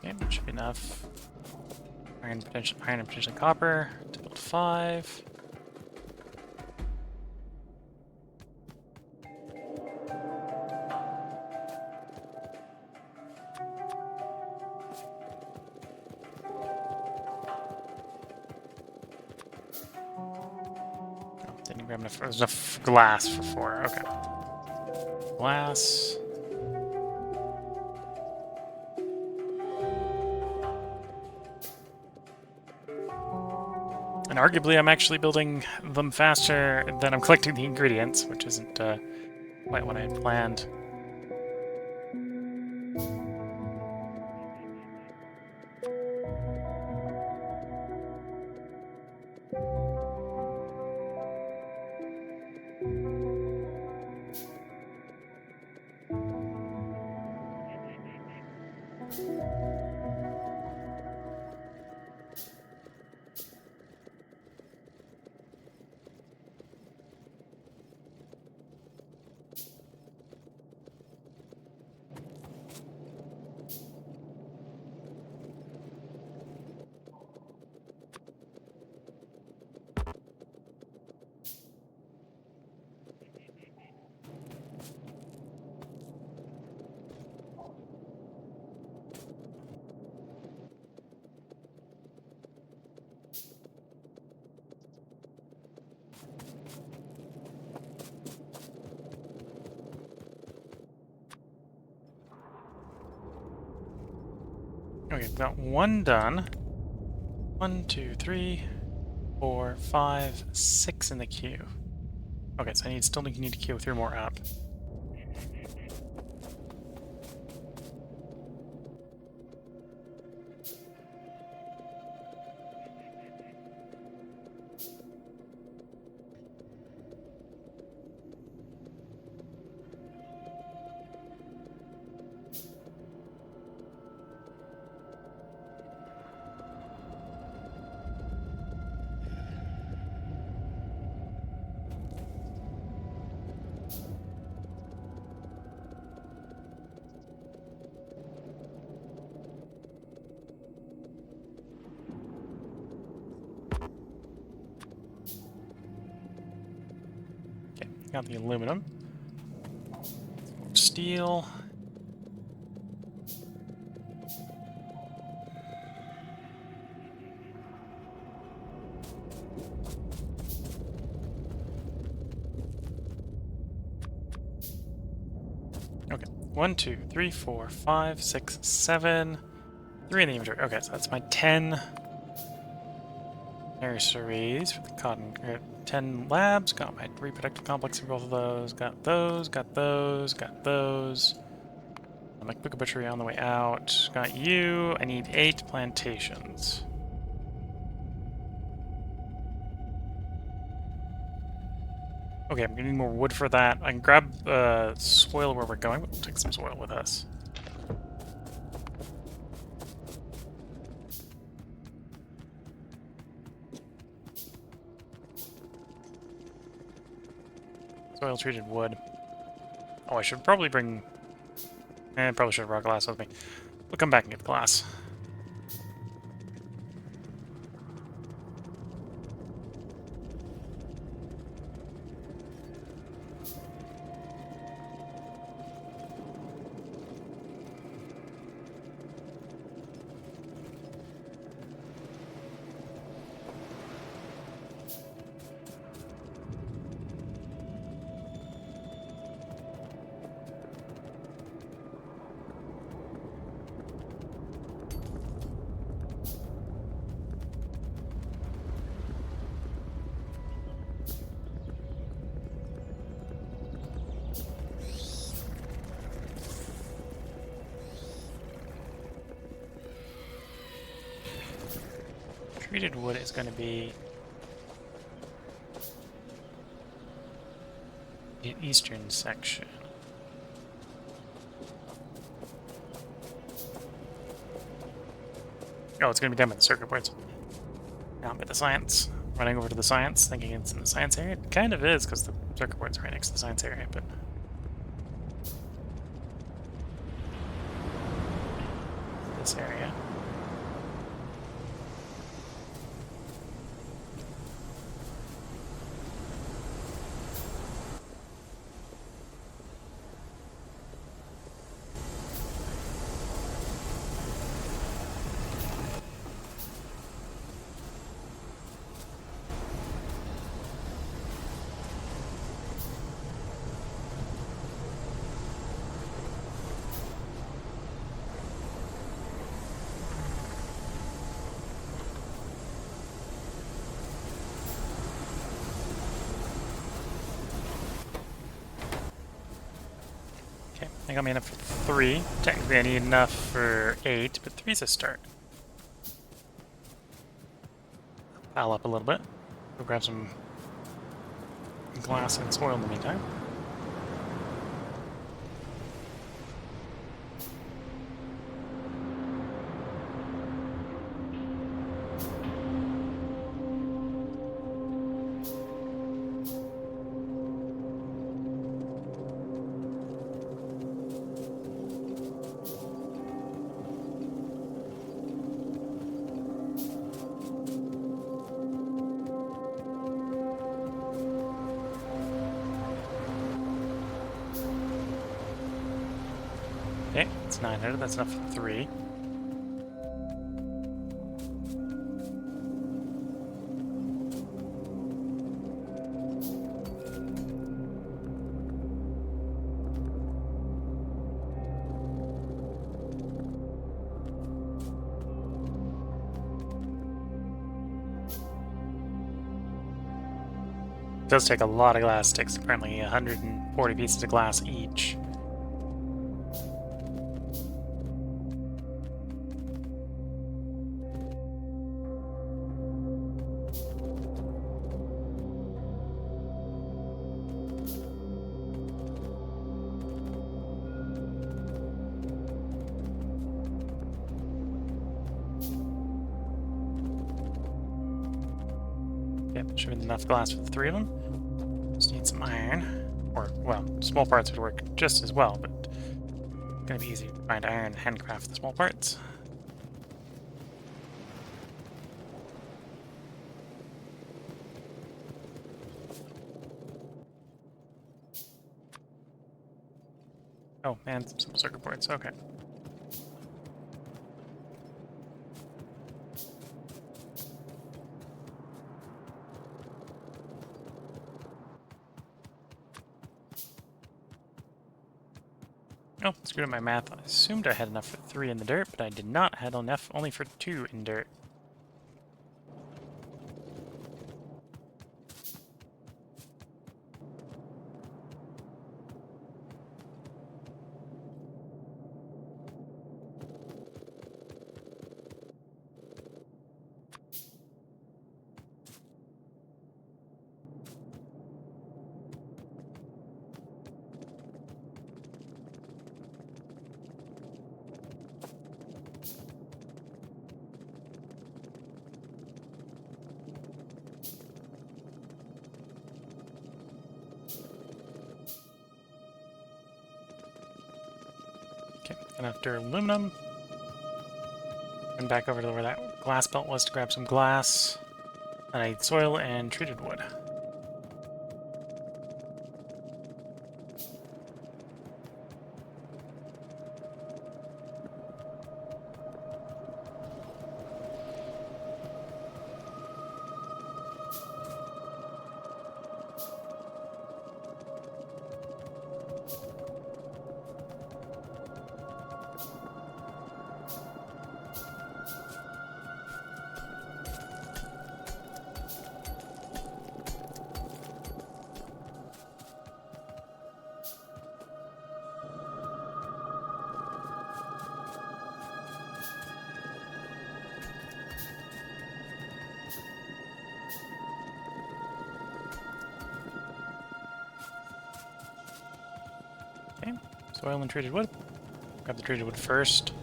Okay, that should be enough. Iron and potentially copper to build 5. We have enough. There's enough glass for 4. Okay. Glass. And arguably, I'm actually building them faster than I'm collecting the ingredients, which isn't quite what I had planned. Okay, we've got 1 done. 1, 2, 3, 4, 5, 6 in the queue. Okay, so I still need to queue 3 more up. Got the aluminum. Steel. Okay. 1, 2, 3, 4, 5, 6, 7. 3 in the inventory. Okay, so that's my 10 nurseries for the cotton. 10 labs. Got my reproductive complex for both of those. Got those. Got those. Got those. My quick butchery on the way out. Got you. I need 8 plantations. Okay, I'm gonna need more wood for that. I can grab soil where we're going. We'll take some soil with us. Soil treated wood. Oh, I should probably bring... probably should have brought glass with me. We'll come back and get the glass. Treated wood is going to be the eastern section. Oh, it's going to be down by the circuit boards. Down by the science. Running over to the science, thinking it's in the science area. It kind of is, because the circuit boards are right next to the science area, but... this area. I got me enough for 3. Technically I need enough for 8, but 3's a start. Pile up a little bit. Go grab some glass and soil in the meantime. Okay, it's 900, that's enough for 3. It does take a lot of glass sticks, apparently 140 pieces of glass each. Okay, that should be enough glass for the 3 of them. Just need some iron. Or, well, small parts would work just as well, but it's gonna be easy to find iron and handcraft the small parts. Oh, and some circuit boards, okay. Oh, screwed up my math. I assumed I had enough for 3 in the dirt, but I did not. I had enough only for 2 in dirt. Okay, and after aluminum, and back over to where that glass belt was to grab some glass. And I need soil and treated wood. Okay, soil and treated wood. Grab the treated wood first.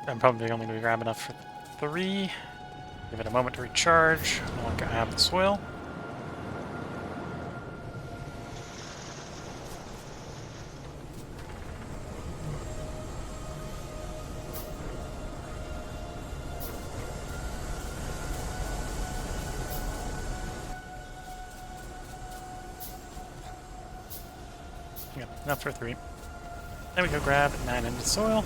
I'm probably only going to grab enough for 3. Give it a moment to recharge. I want to have the soil. Yep, enough for 3. Then we go grab 900 soil.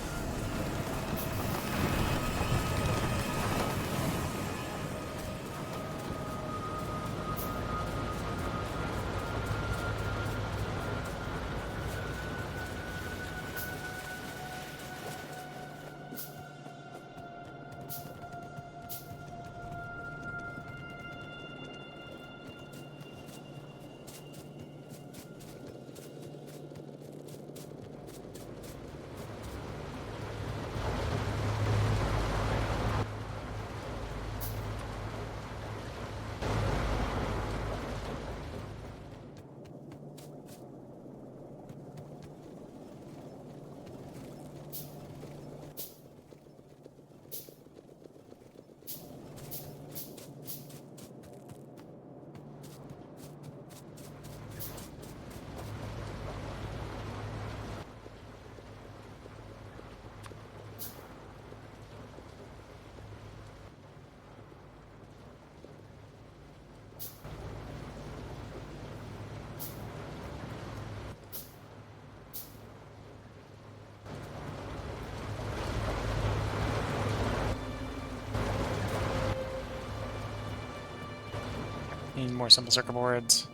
Need more simple circuit boards.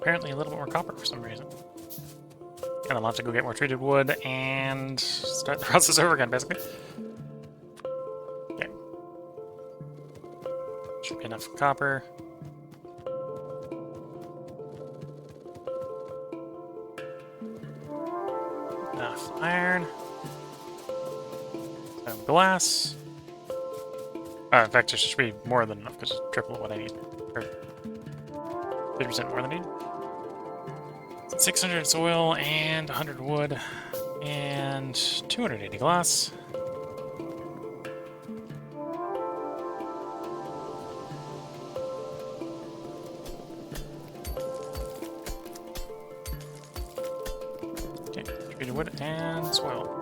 Apparently a little bit more copper for some reason. And I'll have to go get more treated wood and start the process over again, basically. Okay. Should be enough copper. Enough iron. Some glass. In fact, there should be more than enough, because it's triple what I need. Or 50% more than I need. 600 soil and 100 wood and 280 glass. Okay, treated wood and soil.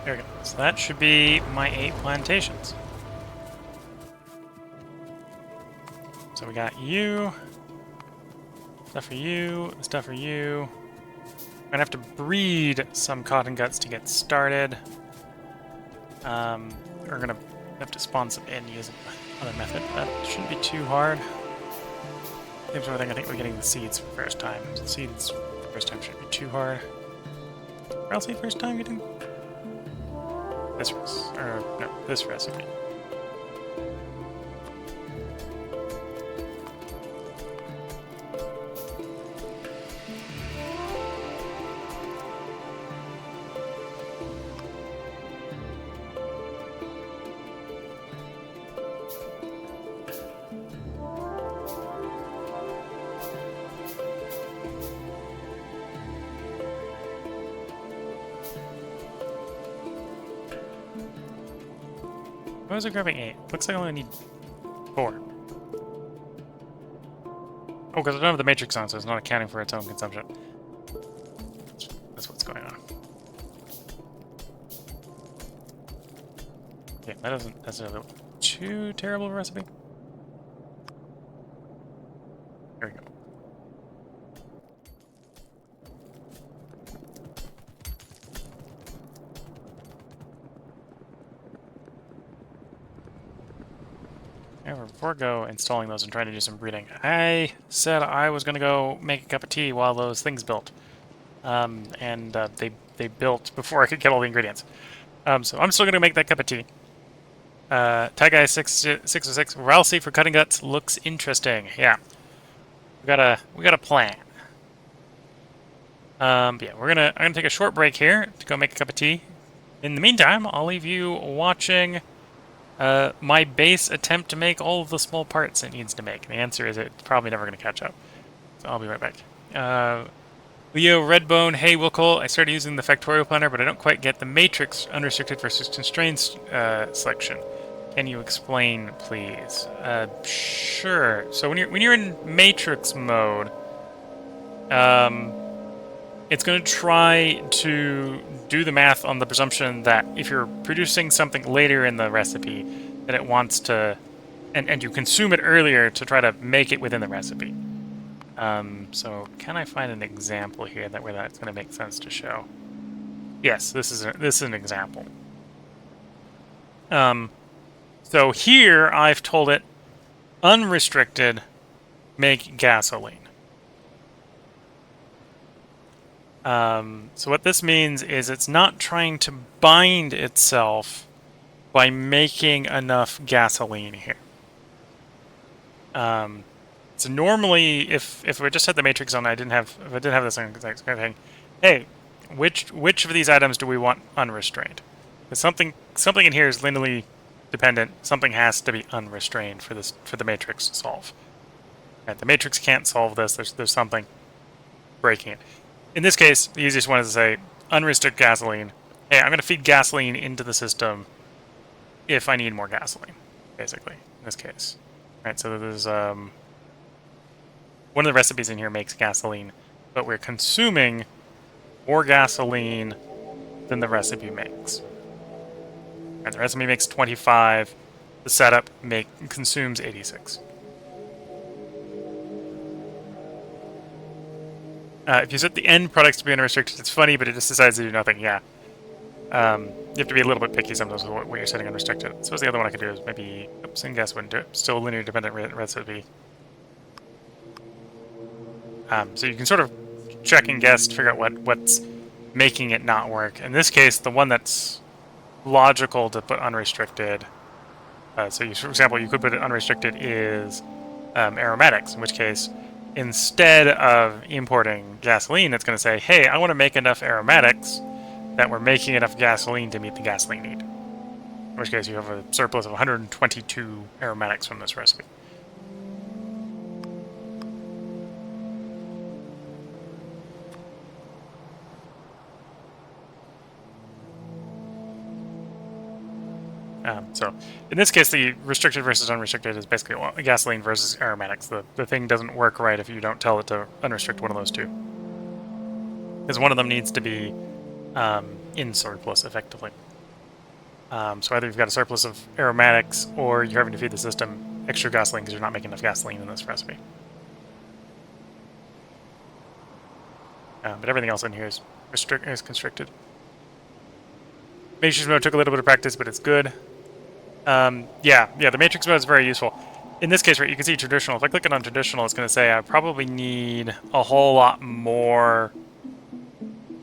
There we go. So that should be my 8 plantations. So we got you, stuff for you, stuff for you. I'm gonna have to breed some cotton guts to get started. We're gonna have to spawn some in using another method. That shouldn't be too hard. Same sort of thing. I think we're getting the seeds for the first time. So the seeds for the first time shouldn't be too hard. Or else the first time getting this recipe. Or no, this recipe. Why was I grabbing 8? Looks like I only need 4. Oh, because I don't have the matrix on, so it's not accounting for its own consumption. That's what's going on. Okay, that doesn't necessarily look too terrible of a recipe. There we go. Before I go installing those and trying to do some breeding, I said I was going to go make a cup of tea while those things built. They built before I could get all the ingredients. So I'm still going to make that cup of tea. Guy 606 Ralsei for cutting guts looks interesting. Yeah, we got a plan. Yeah, I'm gonna take a short break here to go make a cup of tea. In the meantime, I'll leave you watching my base attempt to make all of the small parts it needs to make. And the answer is it's probably never going to catch up. So I'll be right back. Leo Redbone, hey Wilcol, I started using the Factorio planner, but I don't quite get the matrix unrestricted versus constrained selection. Can you explain, please? Sure. So when you're in matrix mode, it's going to try to do the math on the presumption that if you're producing something later in the recipe, that it wants to, and you consume it earlier to try to make it within the recipe. So can I find an example here where that's going to make sense to show? Yes, this is an example. So here I've told it unrestricted make gasoline. So what this means is it's not trying to bind itself by making enough gasoline here. So normally, if we just had the matrix on, if I didn't have this exact thing, hey, which of these items do we want unrestrained? Because something in here is linearly dependent. Something has to be unrestrained for the matrix to solve. Right, the matrix can't solve this. There's something breaking it. In this case, the easiest one is to say unrestricted gasoline. Hey, I'm going to feed gasoline into the system if I need more gasoline, basically, in this case. Right, so there's one of the recipes in here makes gasoline, but we're consuming more gasoline than the recipe makes. Right, the recipe makes 25. The setup consumes 86. If you set the end products to be unrestricted, it's funny, but it just decides to do nothing. Yeah. You have to be a little bit picky sometimes with what you're setting unrestricted. I suppose the other one I could do is maybe... Oops, and guess wouldn't do it. Still a linear dependent recipe. So you can sort of check and guess to figure out what's making it not work. In this case, the one that's logical to put unrestricted... for example, you could put it unrestricted is aromatics, in which case... Instead of importing gasoline, it's going to say, hey, I want to make enough aromatics that we're making enough gasoline to meet the gasoline need. In which case you have a surplus of 122 aromatics from this recipe. So, in this case, the restricted versus unrestricted is basically gasoline versus aromatics. The thing doesn't work right if you don't tell it to unrestrict one of those two. Because one of them needs to be in surplus, effectively. So either you've got a surplus of aromatics, or you're having to feed the system extra gasoline because you're not making enough gasoline in this recipe. But everything else in here is constricted. Matrix mode took a little bit of practice, but it's good. Yeah, the matrix mode is very useful. In this case, right, you can see traditional. If I click it on traditional, it's going to say I probably need a whole lot more...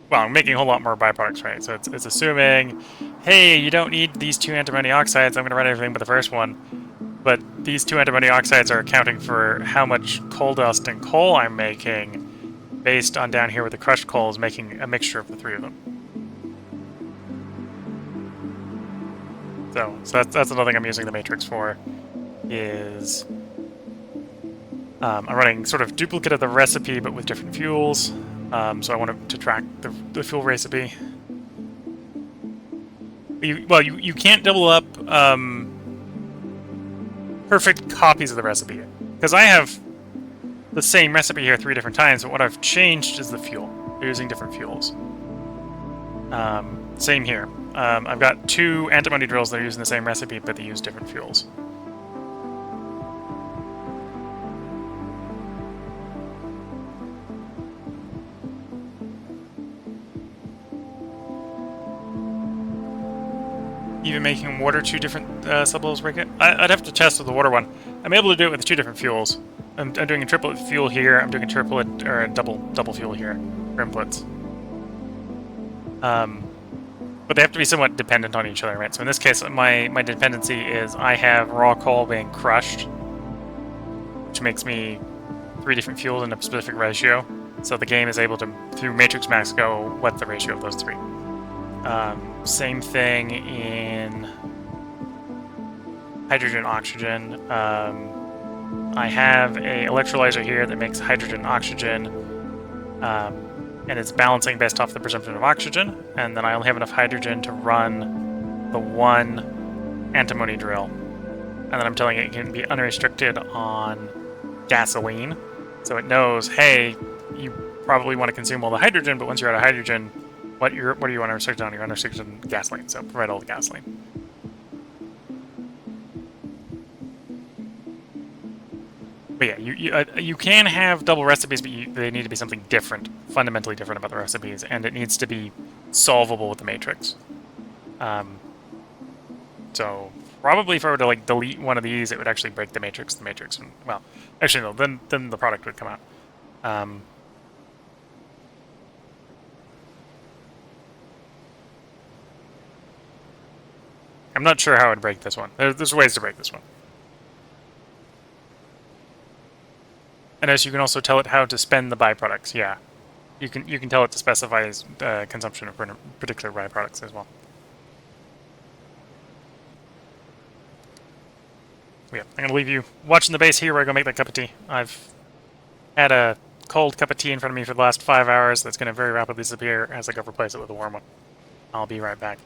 Well, I'm making a whole lot more byproducts, right? So it's assuming, hey, you don't need these 2 antimony oxides. I'm going to run everything but the first one. But these 2 antimony oxides are accounting for how much coal dust and coal I'm making based on down here where the crushed coal is making a mixture of the 3 of them. So that's another thing I'm using the matrix for, is I'm running sort of duplicate of the recipe but with different fuels. So I want to track the fuel recipe. You can't double up perfect copies of the recipe, because I have the same recipe here 3 different times, but what I've changed is the fuel. They're using different fuels. Same here. I've got 2 antimony drills that are using the same recipe, but they use different fuels. Even making water 2 different sublevels break it? I'd have to test with the water one. I'm able to do it with 2 different fuels. I'm doing a triplet fuel here. I'm doing a triplet or a double fuel here for inputs. But they have to be somewhat dependent on each other, right? So in this case, my dependency is I have raw coal being crushed, which makes me 3 different fuels in a specific ratio. So the game is able to, through matrix max, go what's the ratio of those 3. Same thing in hydrogen oxygen. I have a electrolyzer here that makes hydrogen oxygen, and it's balancing based off the presumption of oxygen, and then I only have enough hydrogen to run the 1 antimony drill. and then I'm telling it can be unrestricted on gasoline. So it knows, hey, you probably want to consume all the hydrogen, but once you're out of hydrogen, what do you want to restrict on? You're unrestricted on gasoline, so provide all the gasoline. But yeah, you can have double recipes, but they need to be something different, fundamentally different about the recipes, and it needs to be solvable with the matrix. So probably if I were to like delete one of these, it would actually break the matrix. The matrix, well, actually no, then the product would come out. I'm not sure how I'd break this one. There's ways to break this one. And as you can also tell it how to spend the byproducts. Yeah, you can tell it to specify consumption of particular byproducts as well. Yeah, I'm gonna leave you watching the base here where I go make that cup of tea. I've had a cold cup of tea in front of me for the last 5 hours that's gonna very rapidly disappear as I go replace it with a warm one. I'll be right back.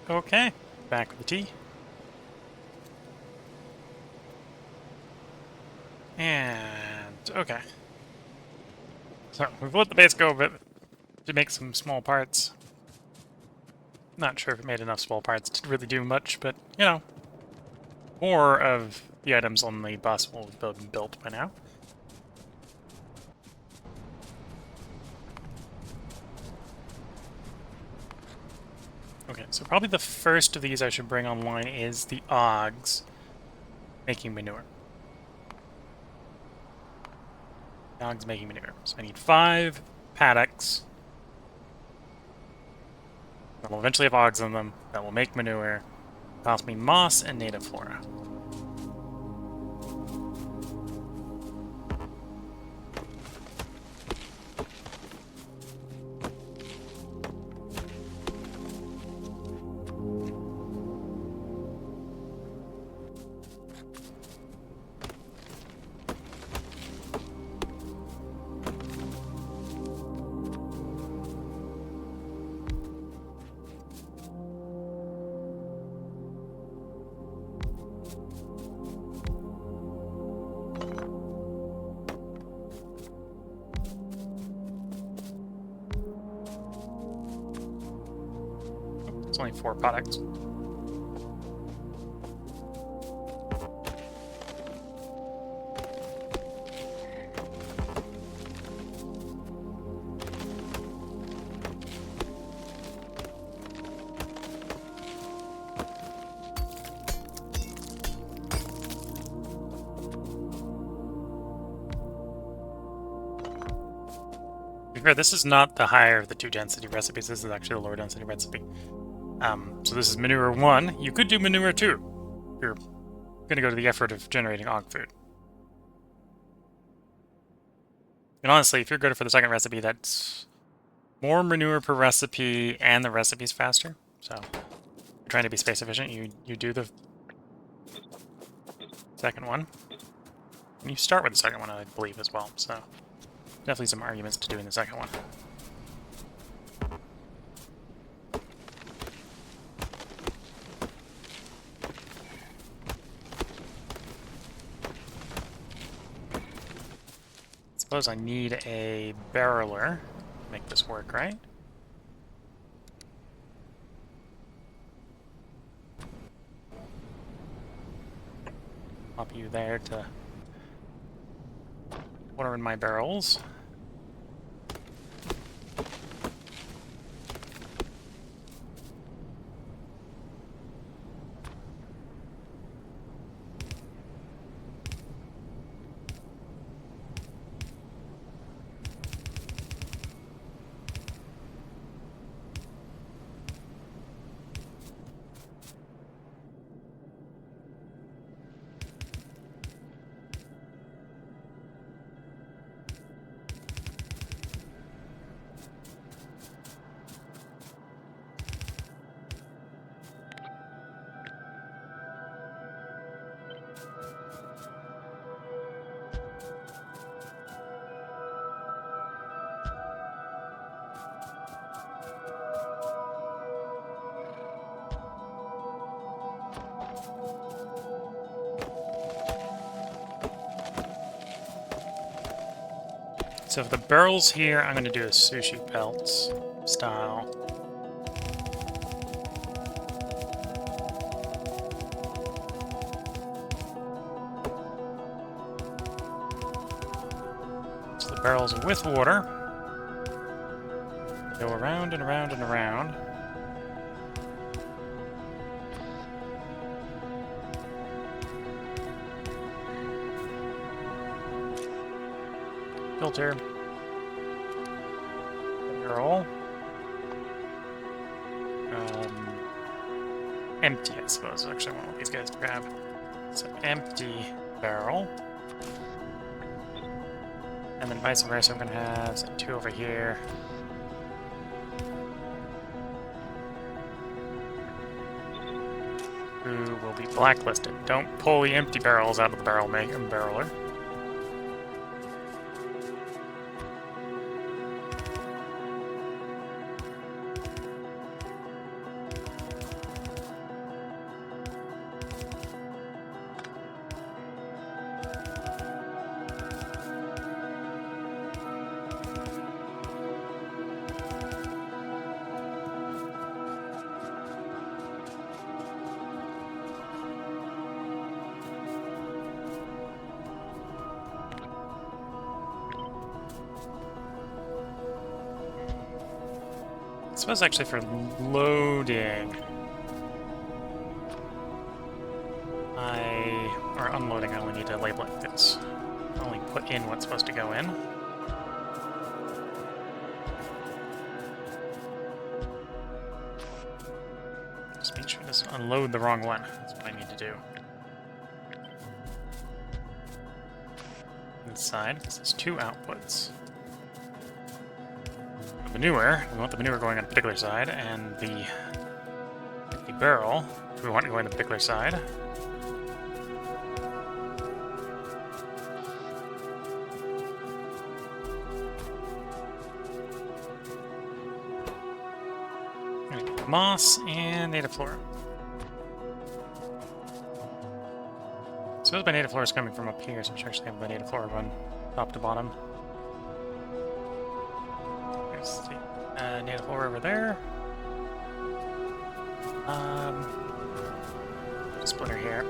Okay, back with the tea. And, okay. So, we've let the base go a bit to make some small parts. Not sure if it made enough small parts to really do much, but, you know, more of the items on the bus will have been built by now. Okay, so probably the first of these I should bring online is the Ogs making manure. Ogs making manure. So I need 5 paddocks that will eventually have Ogs in them that will make manure. Cost me moss and native flora. It's only 4 paddocks. To be fair, this is not the higher of the 2 density recipes, this is actually the lower density recipe. So this is manure 1. You could do manure 2 if you're going to go to the effort of generating Og food. And honestly, if you're good for the second recipe, that's more manure per recipe and the recipe's faster. So, if you're trying to be space efficient, you do the second one. And you start with the second one, I believe, as well. So, definitely some arguments to doing the second one. Suppose I need a barreler to make this work, right? Pop you there to water in my barrels. So for the barrels here, I'm going to do a sushi pelts style. So the barrels with water go around and around and around. Filter. Barrel. Empty, I suppose. Actually, I want these guys to grab. So empty barrel. And then vice versa, I'm going to have 2 over here. Who will be blacklisted. Don't pull the empty barrels out of the barreler. I suppose actually for loading, or unloading, I only need to label it because I only put in what's supposed to go in. Just make sure it doesn't unload the wrong one. That's what I need to do. This side, because there's two outputs. The manure, we want the manure going on a particular side, and the barrel, we want to go on the particular side. Moss and native flora. Suppose my native flora is coming from up here, so I should actually have the native flora run top to bottom. There's the native flora over there. Splitter here.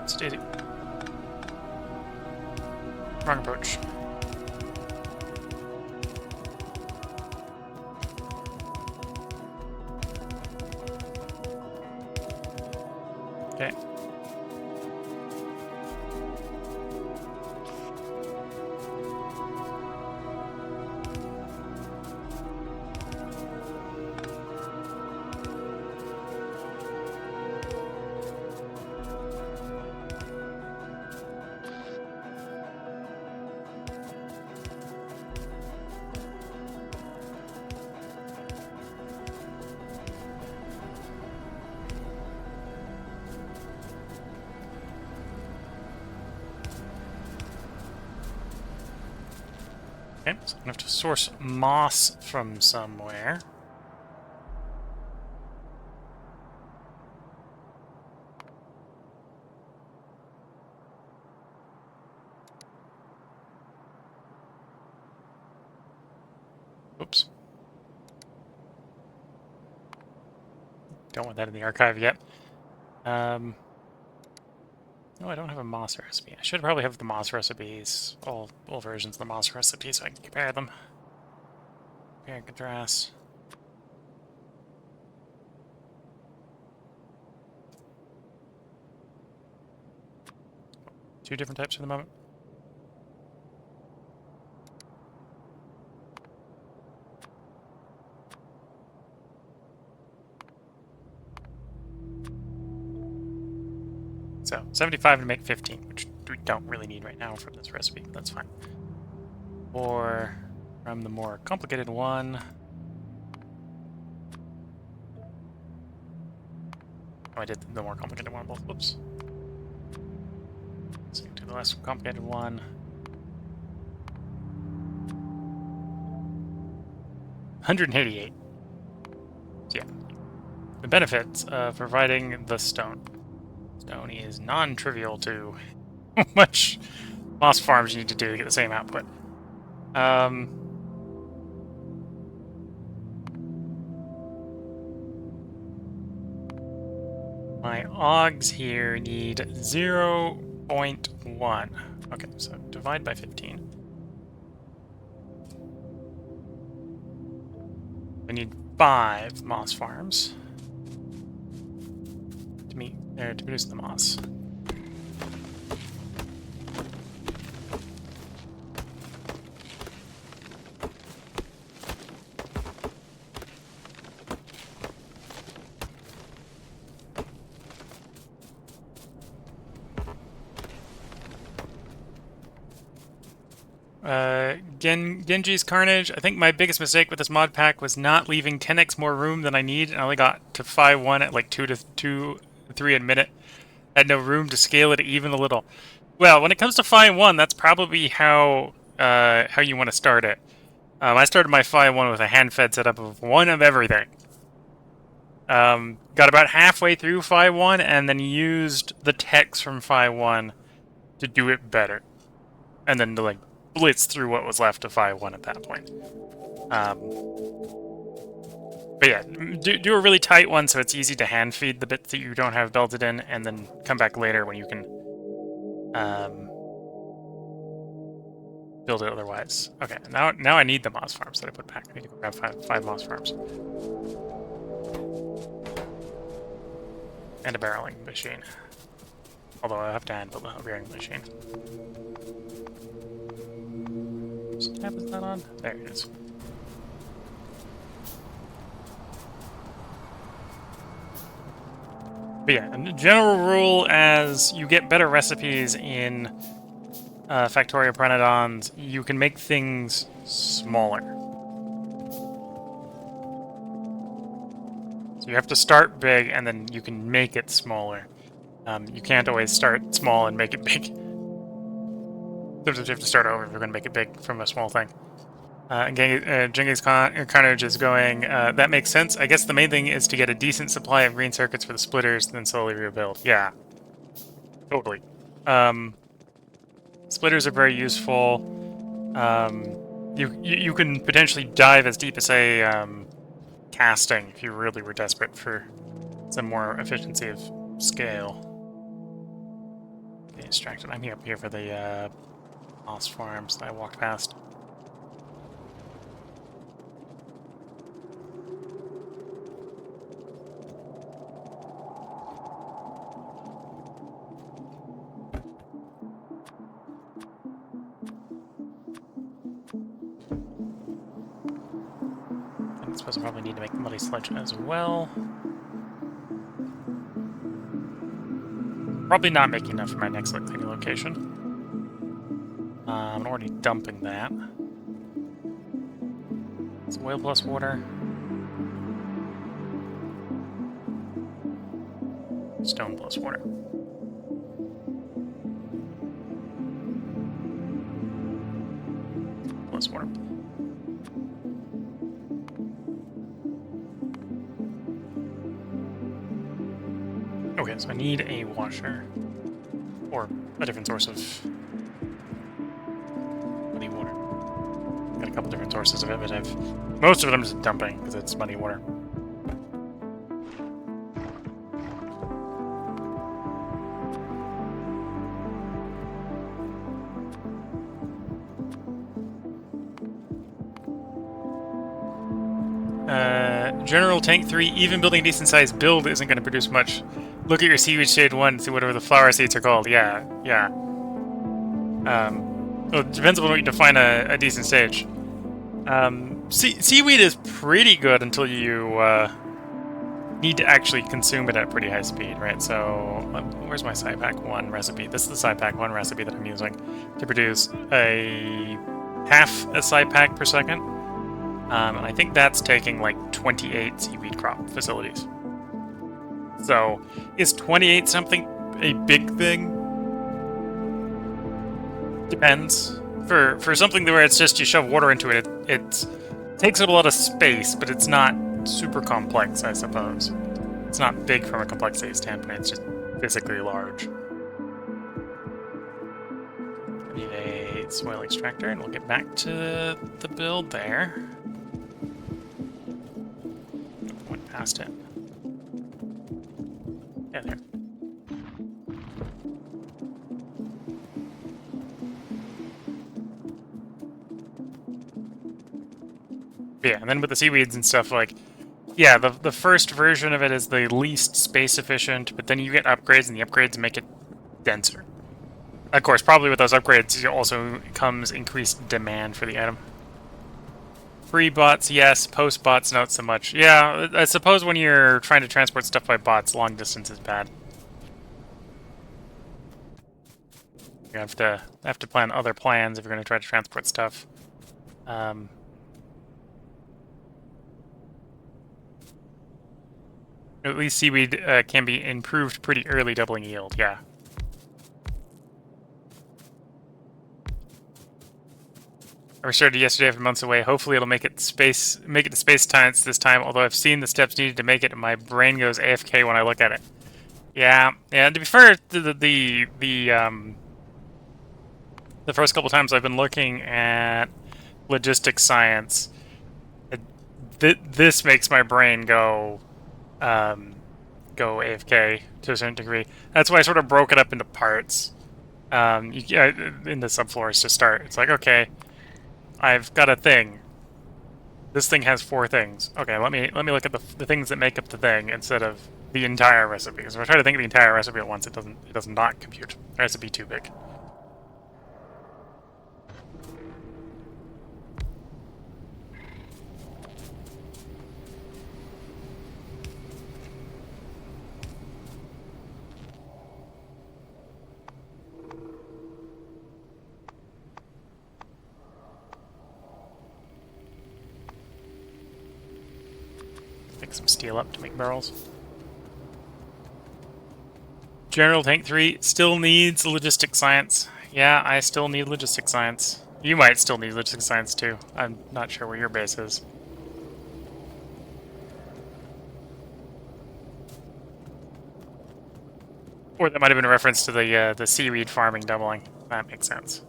Steady. Wrong approach. Okay. Okay, so I'm gonna have to source moss from somewhere. Oops. Don't want that in the archive yet. No, I don't have a moss recipe. I should probably have the moss recipes, all versions of the moss recipe, so I can compare them. Compare and contrast. Two different types for the moment. So, 75 to make 15, which we don't really need right now from this recipe, but that's fine. Or from the more complicated one. Oh, I did the more complicated one both. Whoops. Let's do the less complicated one. $188. So yeah. The benefits of providing the stone. Stone is non-trivial to how much moss farms you need to do to get the same output. My augs here need 0.1. Okay, so divide by 15. I need 5 moss farms to produce the moss. Genji's Carnage. I think my biggest mistake with this mod pack was not leaving 10x more room than I need, and I only got to Phi 1 at like 2 to 3 a minute. I had no room to scale it even a little. Well, when it comes to Phi 1, that's probably how you want to start it. I started my Phi 1 with a hand-fed setup of 1 of everything. Got about halfway through Phi 1 and then used the techs from Phi 1 to do it better. And then to, like, blitz through what was left of Phi 1 at that point. But yeah, do a really tight one so it's easy to hand feed the bits that you don't have belted in, and then come back later when you can build it otherwise. Okay, now I need the moss farms that I put back. I need to go grab five moss farms. And a barreling machine. Although I have to hand build a barreling machine. Which tab is that on? There it is. But yeah, a general rule, as you get better recipes in Factorio Pyanodons, you can make things smaller. So you have to start big, and then you can make it smaller. You can't always start small and make it big. Sometimes you have to start over if you're going to make it big from a small thing. Genghis Carnage is going, that makes sense. I guess the main thing is to get a decent supply of green circuits for the splitters, then slowly rebuild. Yeah. Totally. Splitters are very useful. You can potentially dive as deep as, say, casting if you really were desperate for some more efficiency of scale. Get distracted. I'm up here for the moss farms that I walked past. I suppose I probably need to make the muddy sludge as well. Probably not making enough for my next cleaning location. I'm already dumping that. It's oil plus water. Stone plus water. Plus water. Okay, so I need a washer. Or a different source of muddy water. Got a couple different sources of it, but most of it I'm just dumping because it's muddy water. General Tank 3, even building a decent sized build isn't going to produce much. Look at your seaweed shade 1 and see whatever the flower seeds are called. Yeah. Well, it depends on what you define a decent stage. Seaweed is pretty good until you need to actually consume it at pretty high speed, right? So, where's my SciPack 1 recipe? This is the SciPack 1 recipe that I'm using to produce a half a SciPack per second. And I think that's taking like 28 seaweed crop facilities. So, is 28 something a big thing? Depends. For something where it's just you shove water into it, it takes up a lot of space, but it's not super complex, I suppose. It's not big from a complexity standpoint, it's just physically large. I need a soil extractor, and we'll get back to the build there. Went past it. Yeah, there. Yeah, and then with the seaweeds and stuff, like, yeah, the first version of it is the least space efficient, but then you get upgrades, and the upgrades make it denser. Of course, probably with those upgrades also comes increased demand for the item. Free bots, yes. Post bots, not so much. Yeah, I suppose when you're trying to transport stuff by bots, long distance is bad. You have to plan other plans if you're going to try to transport stuff. At least seaweed can be improved pretty early, doubling yield. Yeah. I restarted yesterday after months away. Hopefully it'll make it to space science this time, although I've seen the steps needed to make it and my brain goes AFK when I look at it. Yeah, to be fair, the first couple times I've been looking at logistics science, this makes my brain go AFK to a certain degree. That's why I sort of broke it up into parts. Into subfloors to start. It's like, okay, I've got a thing. This thing has 4 things. Okay, let me look at the things that make up the thing instead of the entire recipe. Because if I try to think of the entire recipe at once, it does not compute. The recipe too big. Pick some steel up to make barrels. General Tank 3 still needs logistics science. Yeah, I still need logistics science. You might still need logistics science too. I'm not sure where your base is. Or that might have been a reference to the seaweed farming doubling. That makes sense.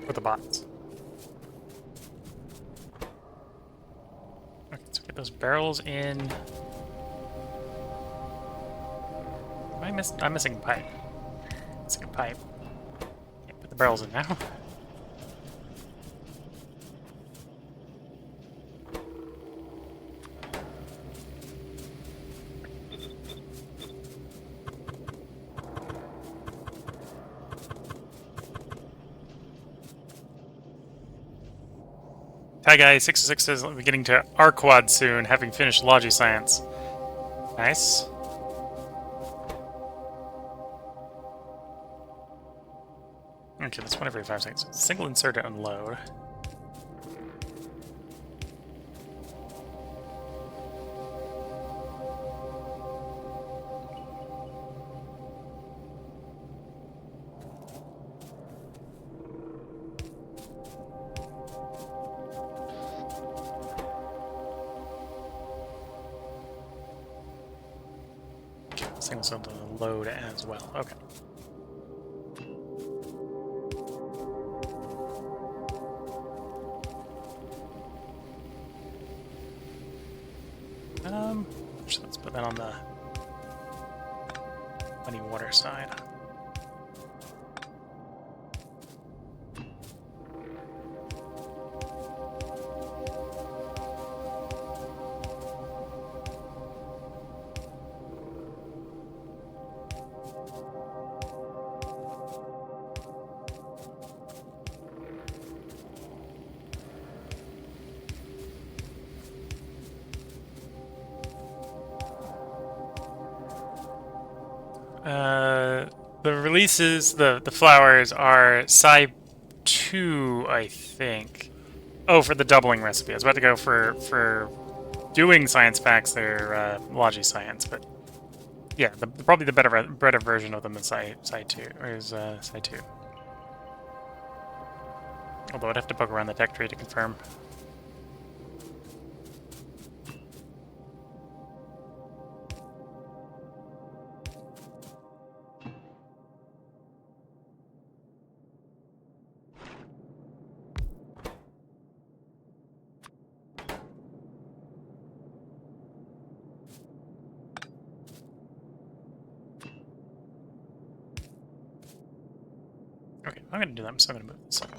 For the bots. Okay, so get those barrels in. I'm missing a pipe. Missing a pipe. Can't put the barrels in now. Hi guys, 606 says I'll be getting to Arquad soon, having finished Logi Science. Nice. Okay, that's 1 every 5 seconds. Single insert to unload. Single insert to load as well. Okay. So let's put that on the muddy water side. The releases, the flowers are Psi 2, I think. Oh, for the doubling recipe. I was about to go for doing science packs, they're Logi Science, but yeah, probably the better version of them is Psi 2, or is Psi 2. Although I'd have to poke around the tech tree to confirm. Okay, I'm gonna do that. I'm still gonna move this up.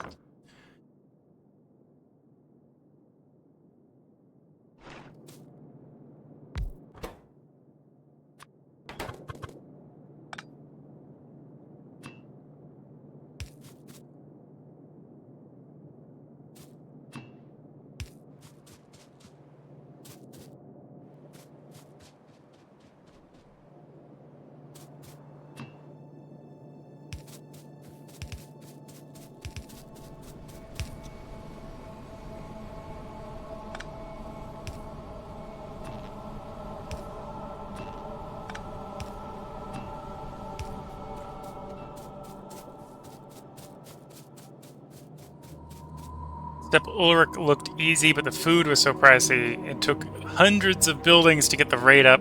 Step Ulrich looked easy, but the food was so pricey. It took hundreds of buildings to get the rate up,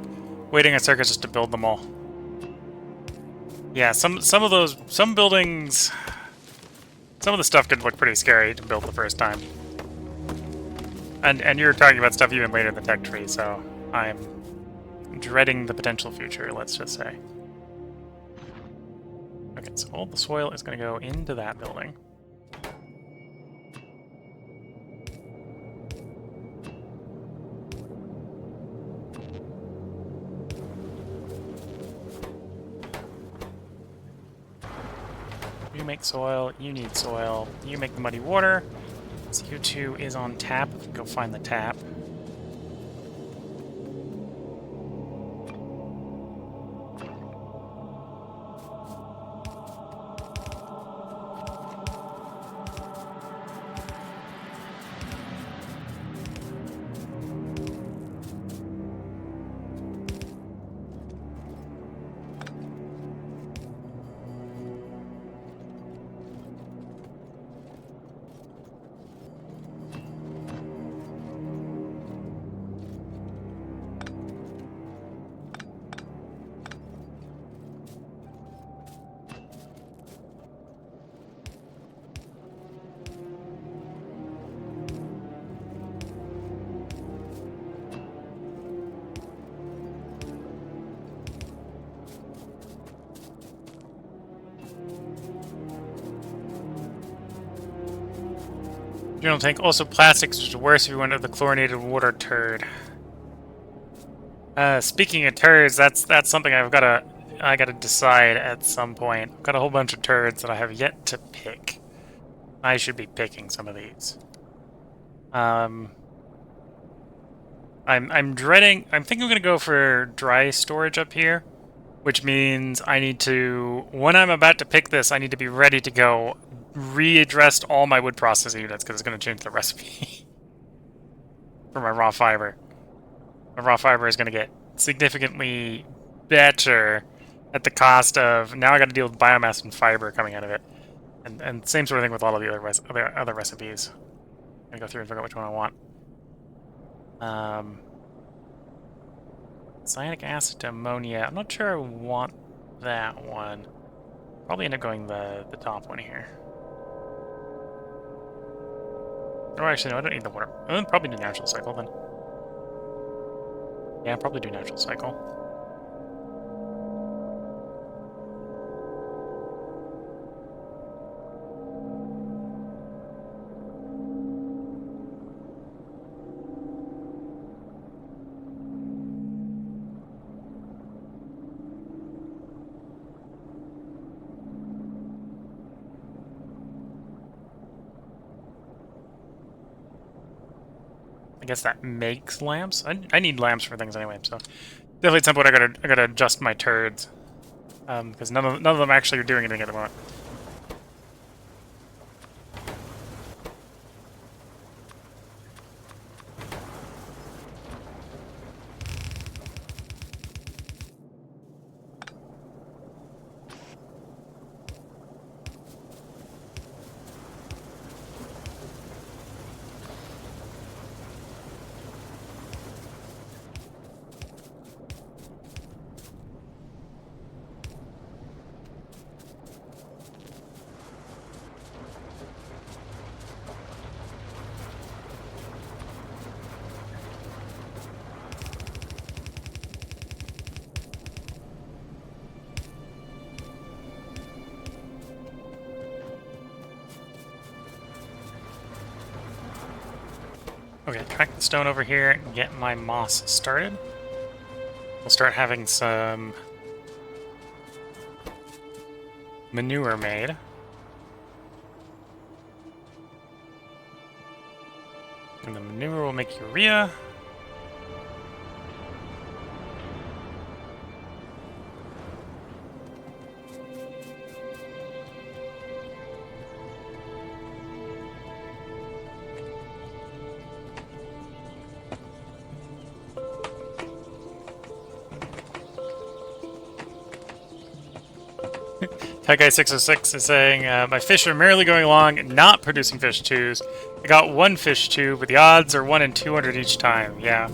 waiting on circus just to build them all. Yeah, some buildings, some of the stuff could look pretty scary to build the first time. And you're talking about stuff even later in the tech tree, so I'm dreading the potential future, let's just say. Okay, so all the soil is going to go into that building. You make soil, you need soil, you make the muddy water. CO2 is on tap. We can go find the tap. You don't think also plastics is worse if you went to the chlorinated water turd. Speaking of turds, that's something I gotta decide at some point. I've got a whole bunch of turds that I have yet to pick. I should be picking some of these. I'm dreading. I'm thinking I'm gonna go for dry storage up here, which means I need to, when I'm about to pick this, I need to be ready to go readdress all my wood processing units because it's going to change the recipe for my raw fiber. My raw fiber is going to get significantly better at the cost of, now I got to deal with biomass and fiber coming out of it. And same sort of thing with all of the other recipes. I'm going to go through and figure out which one I want. Cyanic acid to ammonia. I'm not sure I want that one. Probably end up going the top one here. Oh, actually, no, I don't need the water. I'll probably do natural cycle then. Yeah, I'll probably do natural cycle. I guess that makes lamps. I need lamps for things anyway, so definitely at some point I gotta adjust my turds, because none of them actually are doing anything at the moment. Okay, track the stone over here and get my moss started. We'll start having some manure made. And the manure will make urea. That guy 606 is saying, my fish are merely going along, not producing fish chews. I got one fish too, but the odds are 1 in 200 each time. Yeah.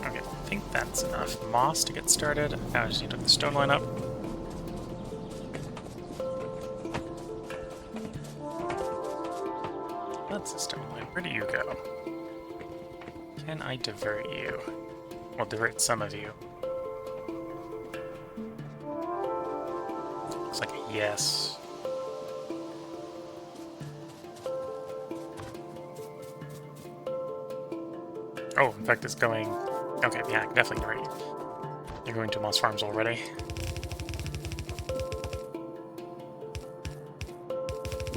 Okay, I think that's enough moss to get started. Now I just need to hook the stone line up. That's the stone line. Where do you go? Can I divert you? Well, divert some of you. Looks like a yes. Oh, in fact, it's going... Okay, yeah, definitely right. You're going to Moss Farms already.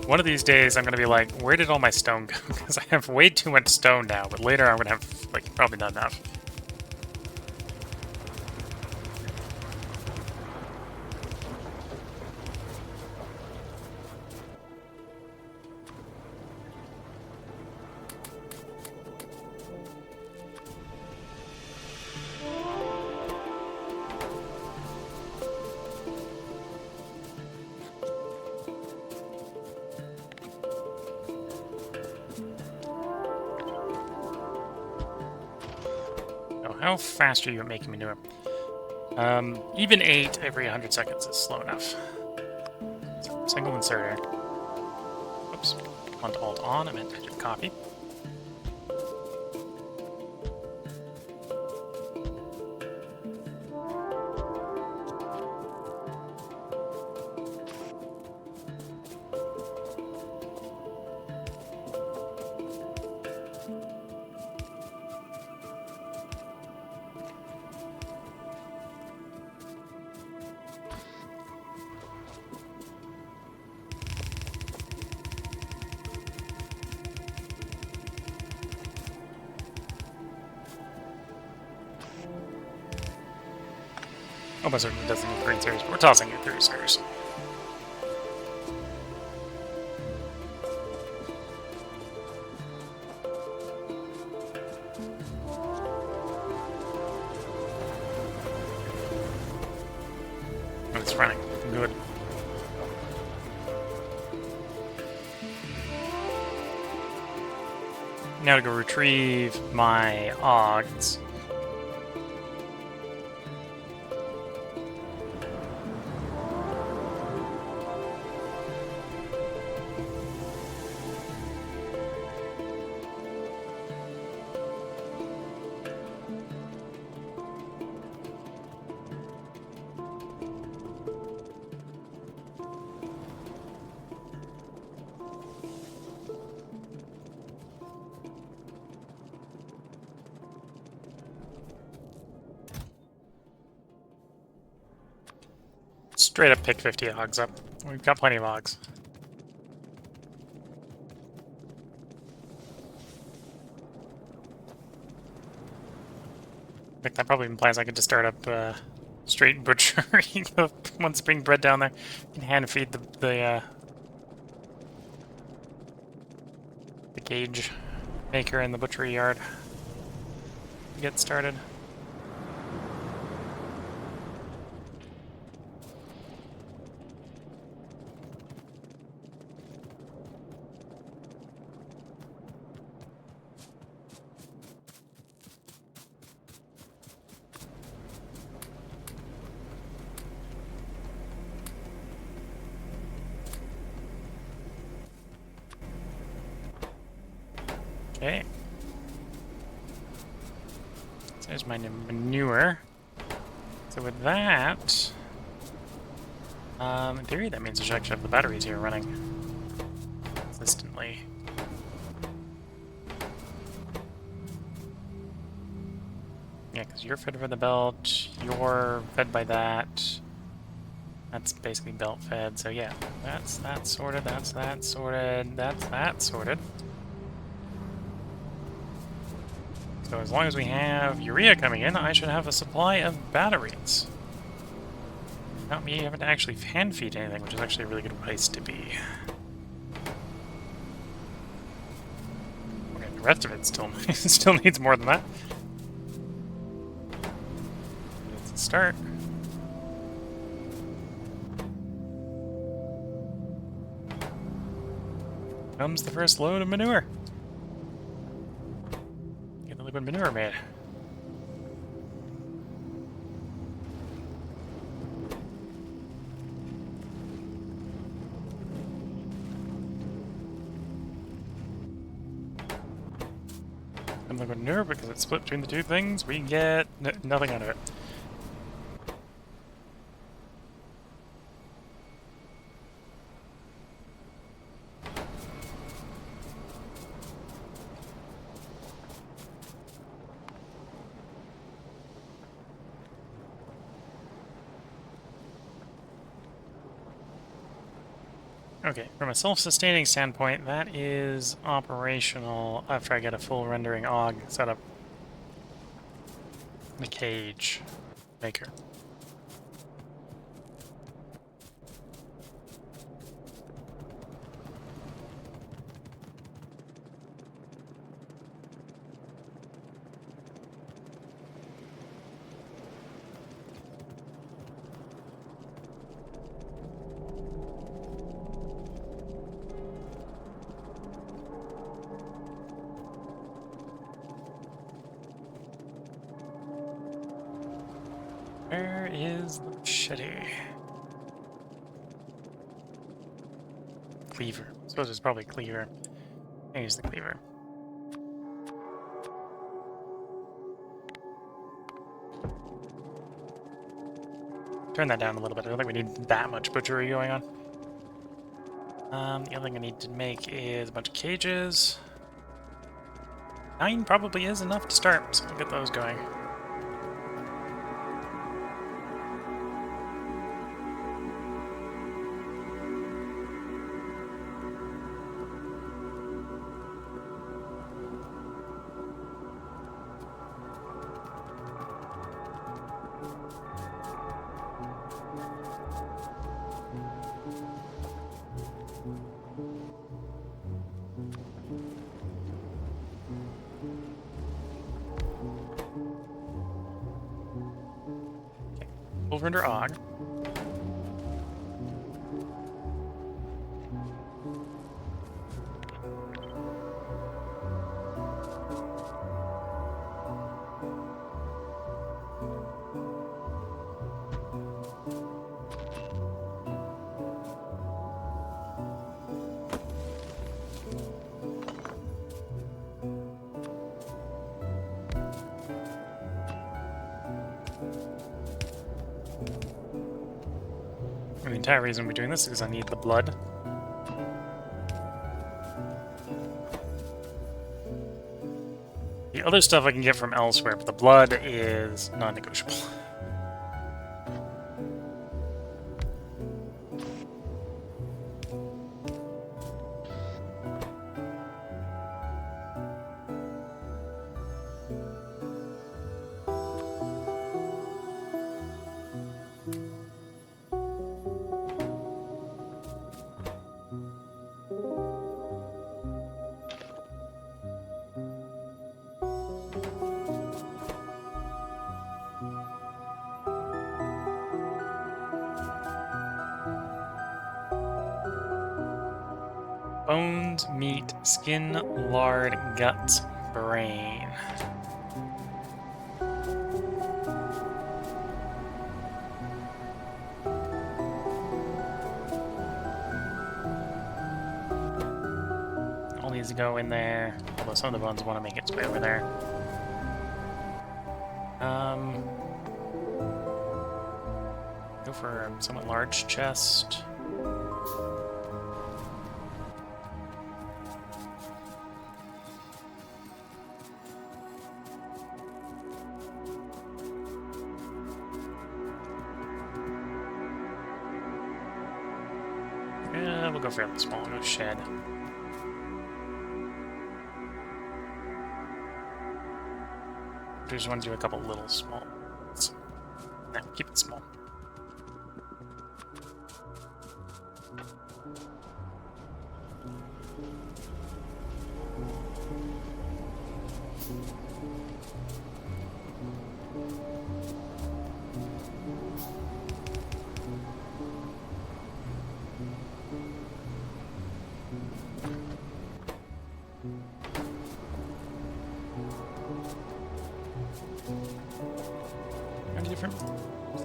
One of these days, I'm going to be like, where did all my stone go? Because I have way too much stone now, but later I'm going to have, like, probably not enough. How fast are you at making manure? Even 8 every 100 seconds is slow enough. So, single inserter. Oops. Alt on, I meant to hit copy. Almost certainly doesn't need green series, but we're tossing it through series. And it's running. Good. Now to go retrieve my Oggs. Straight up pick 50 Oggs up. We've got plenty of Oggs. In fact, that probably implies I could just start up straight butchering of one spring bread down there and hand feed the gauge maker in the butchery yard to get started. Okay. So there's my manure. So with that, in theory, that means I should actually have the batteries here running consistently. Yeah, because you're fed for the belt, you're fed by that. That's basically belt fed, so yeah, that's that sorted, that's that sorted, that's that sorted. So as long as we have urea coming in, I should have a supply of batteries. Not me having to actually hand feed anything, which is actually a really good place to be. Okay, the rest of it still needs more than that. It's a start. Comes the first load of manure. Get the liquid manure made. And liquid manure, because it's split between the two things, we get nothing out of it. Okay, from a self-sustaining standpoint, that is operational after I get a full rendering AUG set up. The cage maker. Where is the machete? Cleaver. I suppose it's probably cleaver. I use the cleaver. Turn that down a little bit. I don't think we need that much butchery going on. The other thing I need to make is a bunch of cages. 9 probably is enough to start, so we'll get those going. Over under AUG. And the entire reason we're doing this is because I need the blood. The other stuff I can get from elsewhere, but the blood is non-negotiable. Bones, meat, skin, lard, guts, brain. All these go in there, although some of the bones want to make its way over there. Go for a somewhat large chest. We'll go fairly small. We'll go shed. We just want to do a couple little small ones. No, keep it small.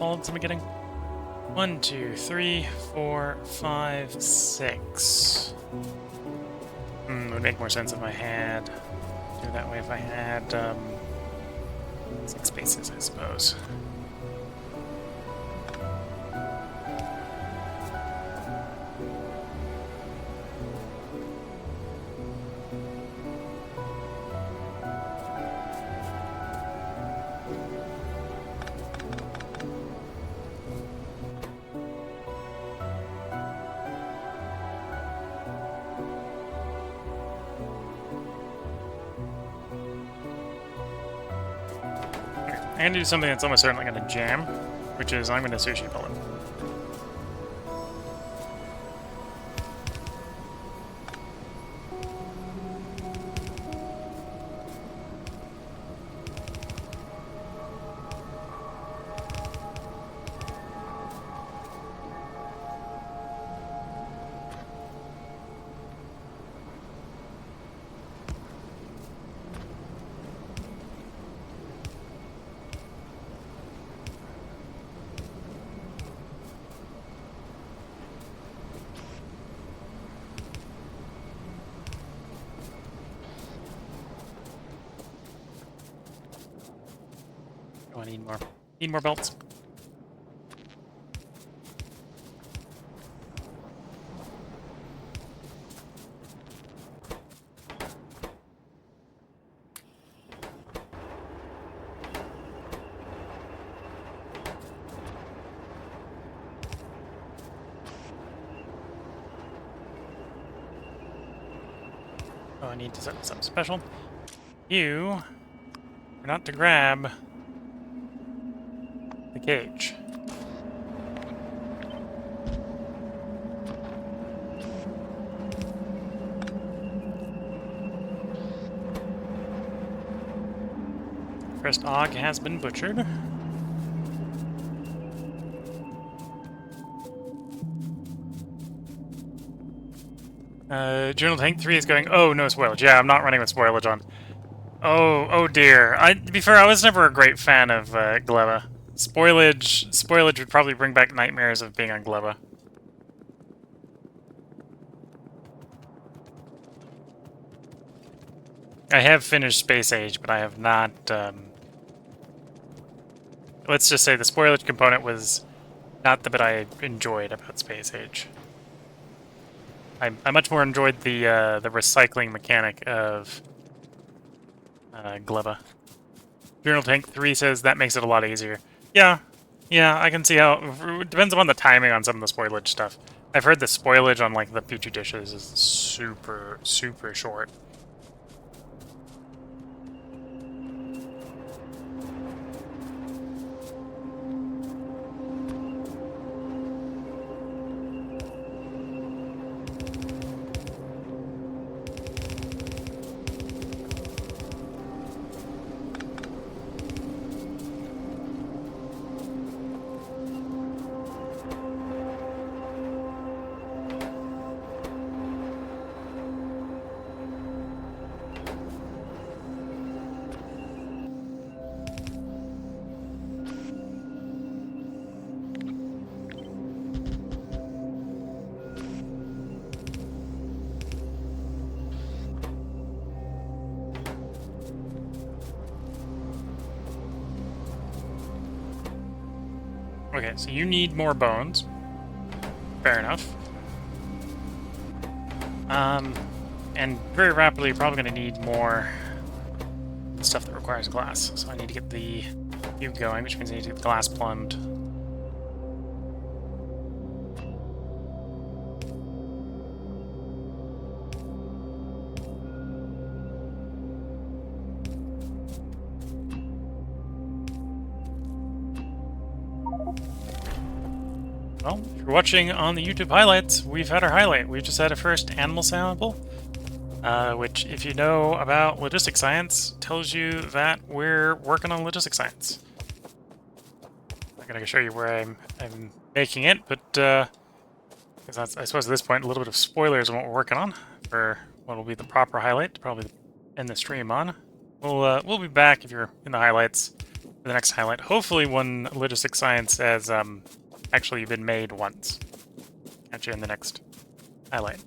bullets I'm getting. 1, 2, 3, 4, 5, 6. It would make more sense if I had... do it that way if I had 6 spaces, I suppose. I'm going to do something that's almost certainly going to jam, which is I'm going to sushi pull it. Oh, I need more. Need more belts. Oh, I need to set something special. You are not to grab the cage. First Og has been butchered. Journal Tank 3 is going, oh, no spoilage. Yeah, I'm not running with spoilage on. Oh dear. To be fair, I was never a great fan of Gleba. Spoilage would probably bring back nightmares of being on Gleba. I have finished Space Age, but I have not, let's just say the spoilage component was not the bit I enjoyed about Space Age. I much more enjoyed the recycling mechanic of Gleba. Journal Tank 3 says that makes it a lot easier. Yeah, I can see how... It depends upon the timing on some of the spoilage stuff. I've heard the spoilage on, like, the Petri dishes is super, super short. Okay, so you need more bones. Fair enough. And very rapidly, you're probably going to need more stuff that requires glass. So I need to get the cube going, which means I need to get the glass plumbed. Well, if you're watching on the YouTube highlights, we've had our highlight. We've just had a first animal sample, which, if you know about logistics science, tells you that we're working on logistics science. I'm not going to show you where I'm making it, but because that's, I suppose at this point, a little bit of spoilers on what we're working on for what will be the proper highlight to probably end the stream on. We'll be back if you're in the highlights for the next highlight. Hopefully one logistic science has actually been made once. Catch you in the next highlight.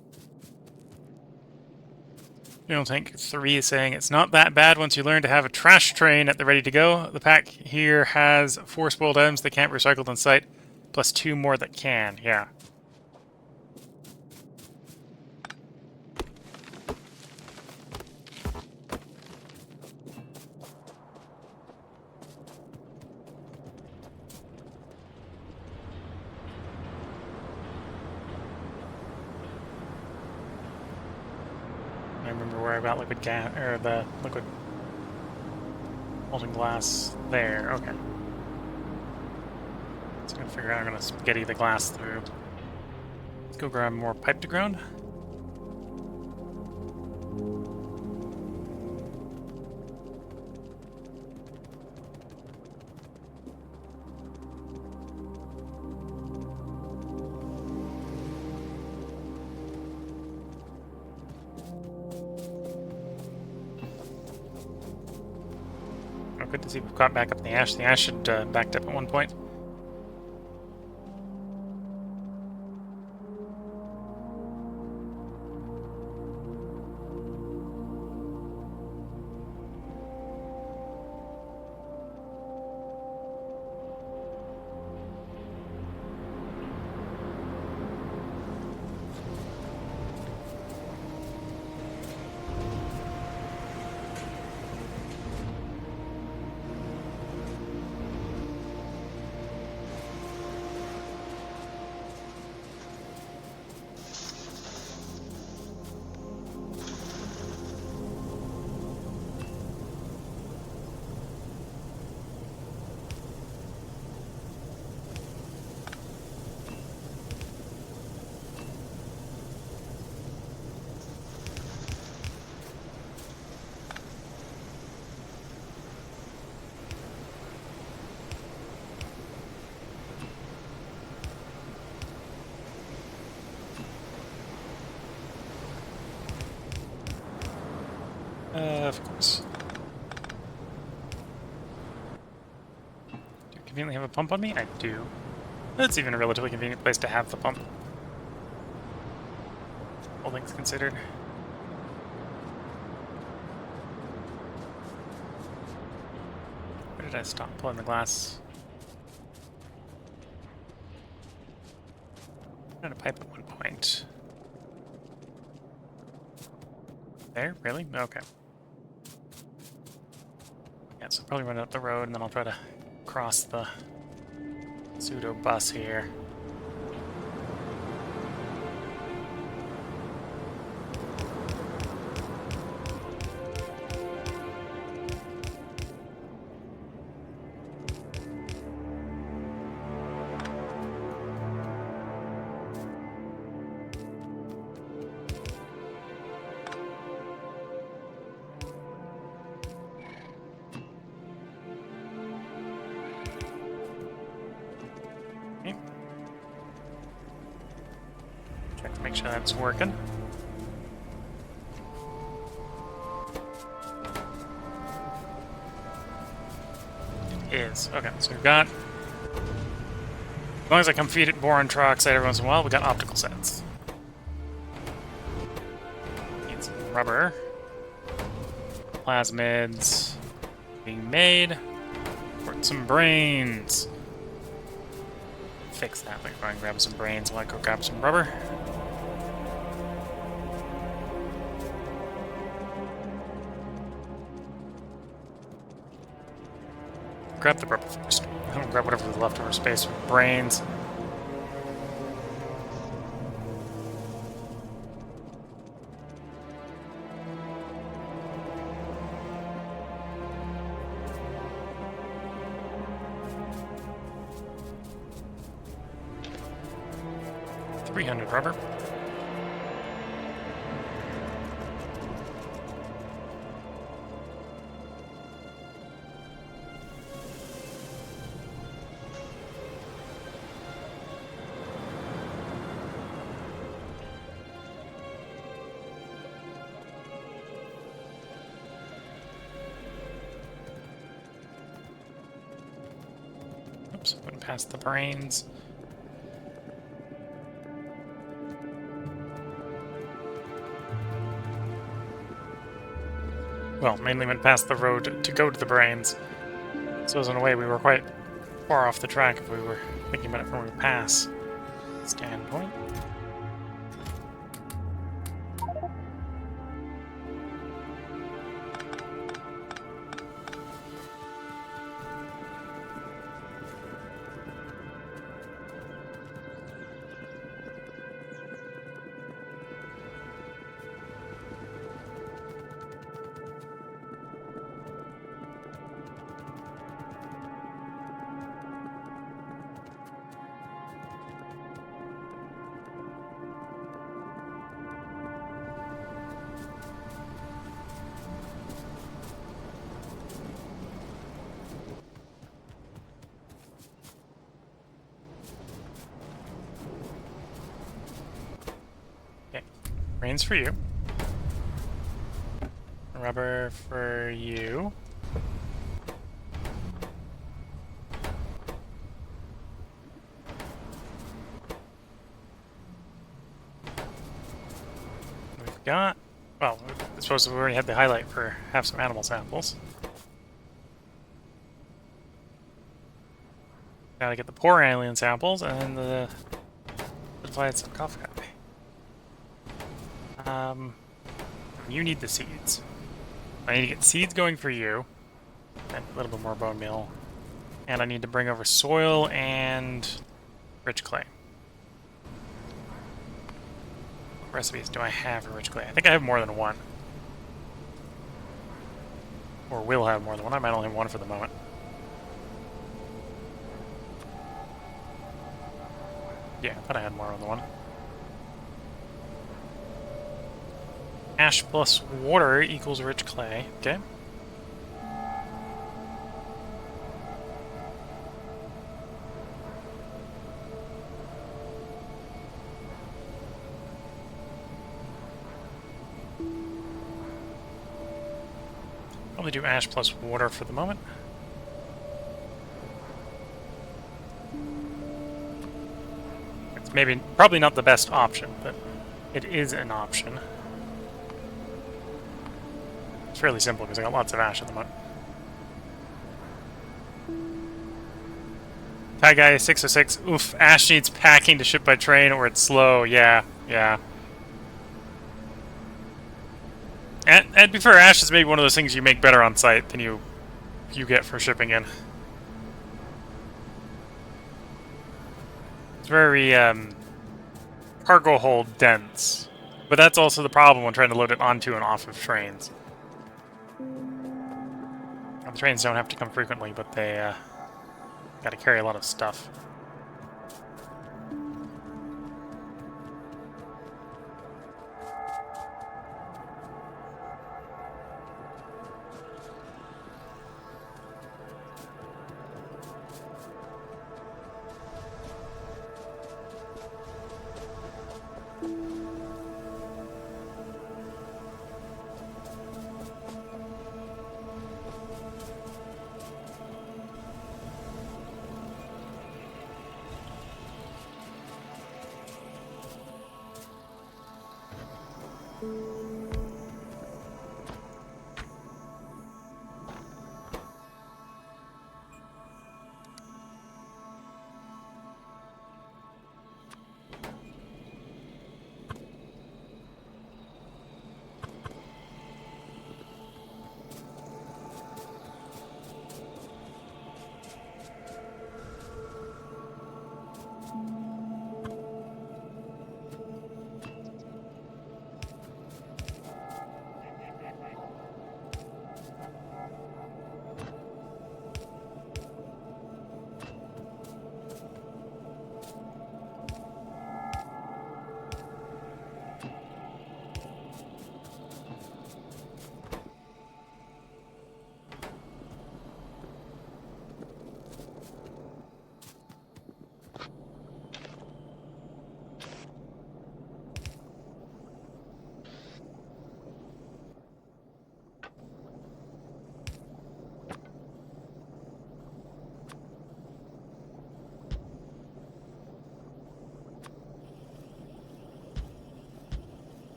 Fuel Tank 3 is saying, it's not that bad once you learn to have a trash train at the ready to go. The pack here has 4 spoiled items that can't be recycled on site, plus 2 more that can. Yeah. I remember where I got liquid gas, or the liquid molten glass there. Okay. So I'm gonna figure out I'm gonna spaghetti the glass through. Let's go grab more pipe to ground. Oh, good to see we've got back up the ash. The ash had backed up at one point. Of course. Do you conveniently have a pump on me? I do. That's even a relatively convenient place to have the pump. All things considered. Where did I stop pulling the glass? I had a pipe at one point. There? Really? Okay. Yeah, so I'll probably run up the road and then I'll try to cross the pseudo bus here. Okay. Check to make sure that's working. It is. Okay, so we've got... As long as I come feed it boron trioxide every once in a while, we got optical sets. Need some rubber. Plasmids being made. Port some brains. Fix that. We're going to grab some brains while I go grab some rubber. Grab the rubber first. I'm gonna grab whatever the leftover space with brains. $300 rubber. past the brains. Well, mainly went past the road to go to the brains. So in a way, we were quite far off the track if we were thinking about it from a pass standpoint. Okay, brains for you. Rubber for you. We've got... Well, I suppose we already had the highlight for have some animal samples. Gotta get the poor alien samples and the certified sarcophagi. You need the seeds. I need to get seeds going for you. And a little bit more bone meal. And I need to bring over soil and rich clay. What recipes do I have for rich clay? I think I have more than one. Or will have more than one. I might only have one for the moment. Yeah, I thought I had more than one. Ash plus water equals rich clay. Okay. Probably do ash plus water for the moment. It's probably not the best option, but it is an option. It's fairly simple because I got lots of ash at the moment. Hi guy 606. Oof, ash needs packing to ship by train or it's slow. Yeah, yeah. And to be fair, ash is maybe one of those things you make better on site than you get for shipping in. It's very cargo hold dense, but that's also the problem when trying to load it onto and off of trains. The trains don't have to come frequently, but they got to carry a lot of stuff.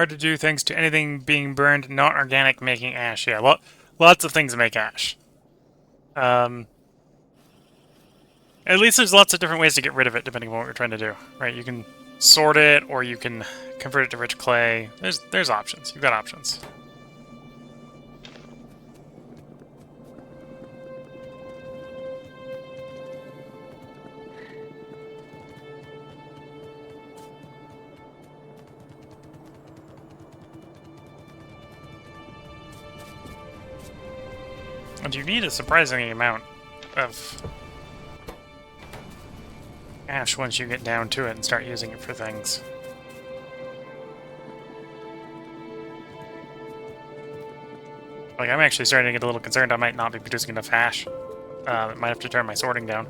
Hard to do thanks to anything being burned, not organic, making ash. Yeah, lots of things make ash. At least there's lots of different ways to get rid of it, depending on what you're trying to do. Right? You can sort it, or you can convert it to rich clay. There's options. You've got options. And you need a surprising amount of ash once you get down to it and start using it for things. Like, I'm actually starting to get a little concerned I might not be producing enough ash. I might have to turn my sorting down.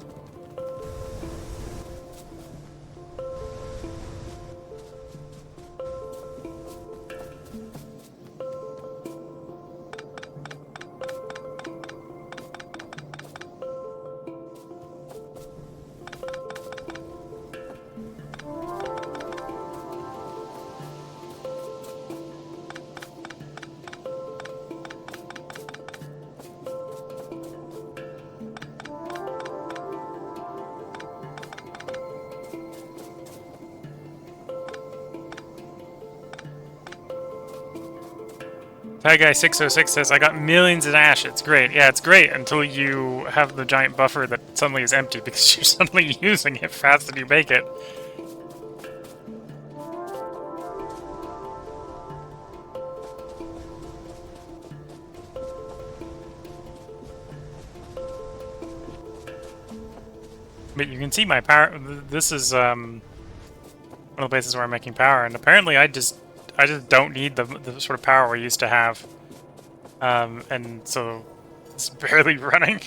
That guy 606 says, I got millions in ash. It's great. Yeah, it's great until you have the giant buffer that suddenly is empty because you're suddenly using it faster than you make it. But you can see my power. This is one of the places where I'm making power, and apparently I just don't need the sort of power we used to have. And so it's barely running.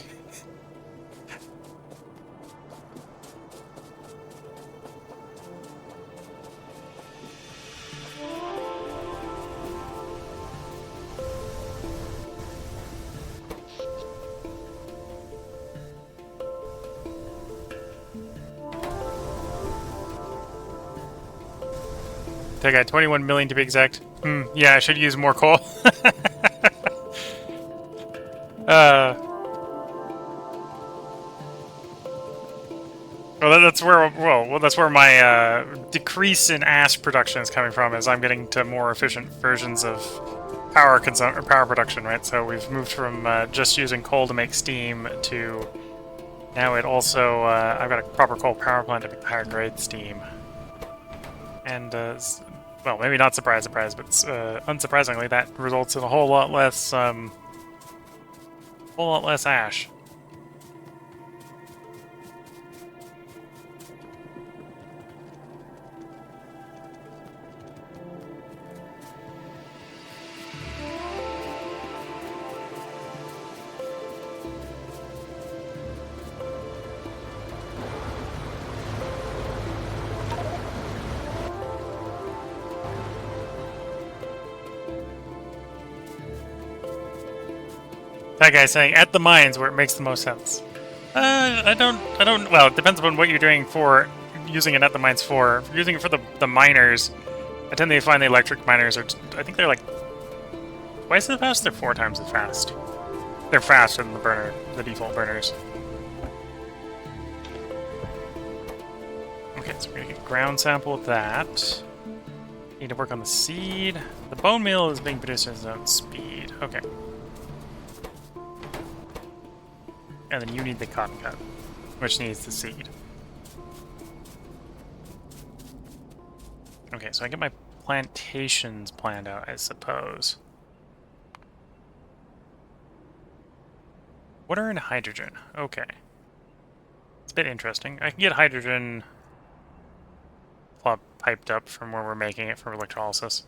I got 21 million to be exact. Yeah, I should use more coal. Well, that's where my decrease in ash production is coming from. Is I'm getting to more efficient versions of power production, right? So we've moved from just using coal to make steam to now it also I've got a proper coal power plant to make higher grade steam. And well, maybe not surprise, but unsurprisingly, that results in a whole lot less ash. That guy's saying at the mines where it makes the most sense. I don't. Well, it depends upon what you're doing for using it at the mines for. If you're using it for the miners, I tend to find the electric miners are. I think they're like twice as fast. They're 4 times as fast. They're faster than the default burners. Okay, so we're gonna get ground sample of that. Need to work on the seed. The bone meal is being produced at its own speed. Okay. And then you need the cotton cut, which needs the seed. Okay, so I get my plantations planned out, I suppose. Water and hydrogen. Okay. It's a bit interesting. I can get hydrogen piped up from where we're making it for electrolysis.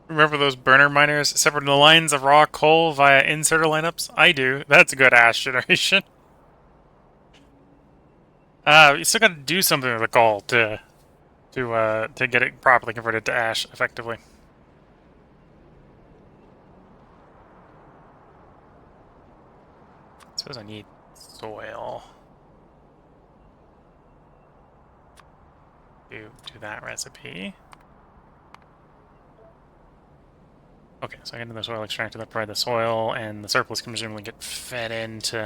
Remember those burner miners separating the lines of raw coal via inserter lineups? I do. That's good ash generation. You still got to do something with the coal to get it properly converted to ash effectively. says I need soil. Do that recipe. Okay, so I get the soil extractor that provide the soil, and the surplus can presumably get fed into.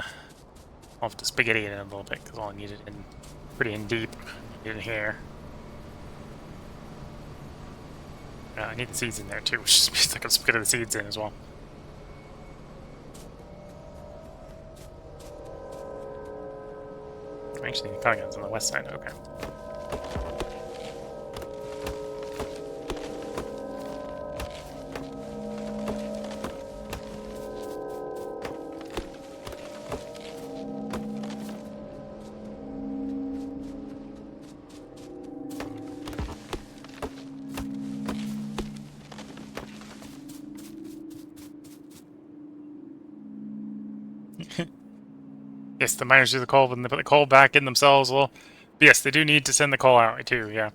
I'll have to spaghetti it in a little bit because all I needed in pretty in deep. I need it here. I need the seeds in there too, which just means I can spaghetti the seeds in as well. Actually, the Pyanodons on the west side. Okay. Yes, the miners do the coal, but then they put the coal back in themselves. Well, yes, they do need to send the coal out too. Yeah.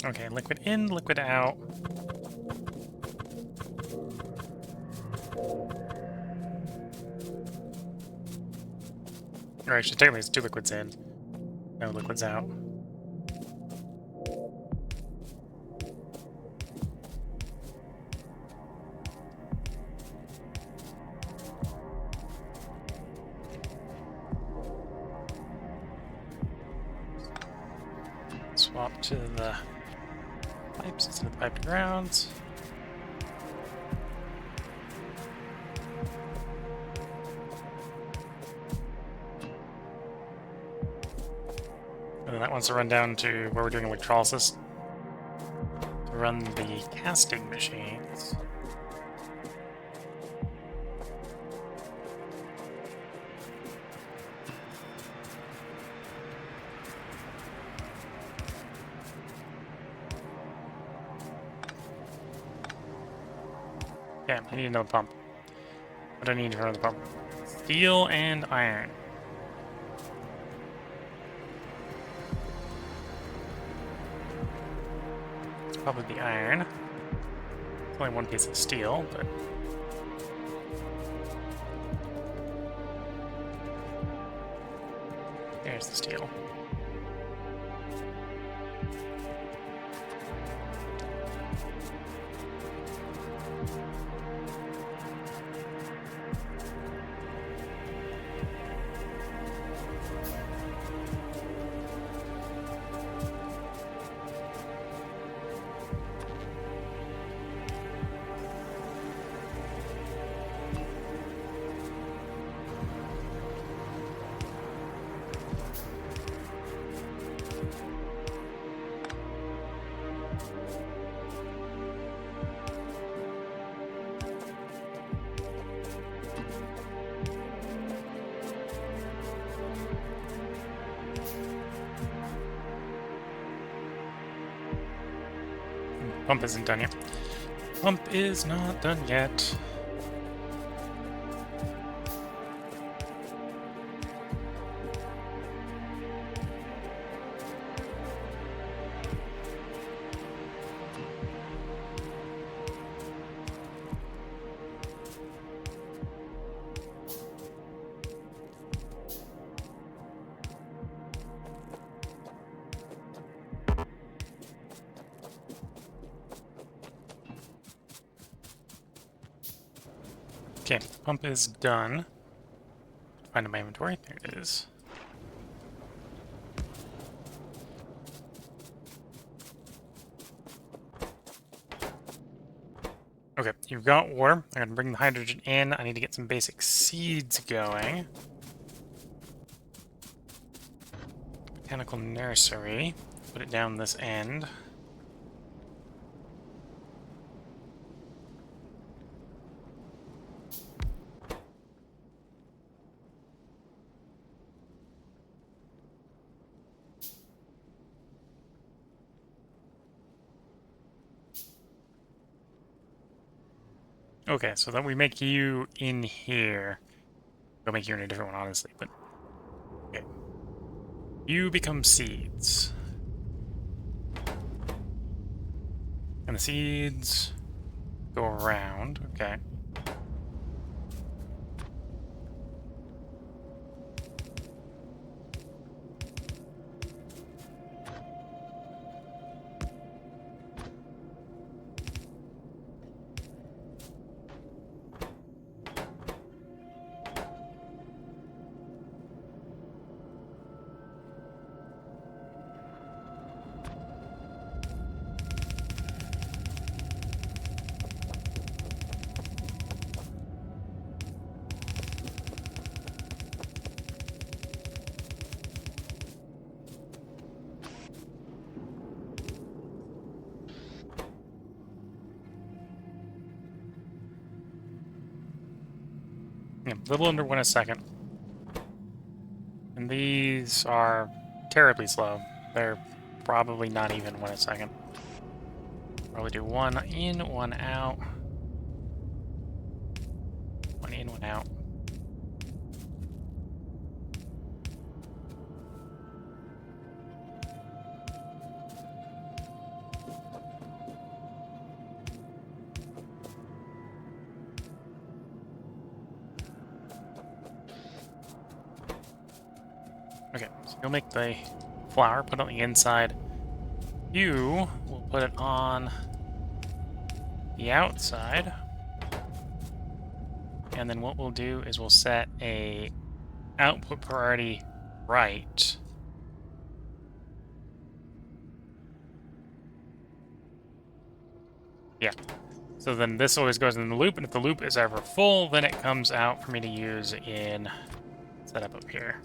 Okay, liquid in, liquid out. Or actually, technically it's 2 liquids in, no liquids out. Swap to the pipes instead of the piped grounds. And then that wants to run down to where we're doing electrolysis to run the casting machines. Damn, I need another pump. What do I need for another pump? Steel and iron. It's probably the iron. It's only 1 piece of steel, but... There's the steel. Pump isn't done yet. Pump is not done yet. Okay, pump is done. Find my inventory. There it is. Okay, you've got ore. I'm gonna bring the hydrogen in. I need to get some basic seeds going. Botanical nursery. put it down this end. Okay, so then we make you in here. We'll make you in a different one, honestly, but okay. You become seeds. And the seeds go around, okay. Yeah, a little under 1 a second. And these are terribly slow. They're probably not even 1 a second. Probably do 1 in, 1 out. 1 in, 1 out. Okay, so you'll make the flower, put it on the inside. You will put it on the outside. And then what we'll do is we'll set a output priority right. Yeah. So then this always goes in the loop, and if the loop is ever full, then it comes out for me to use in setup up here.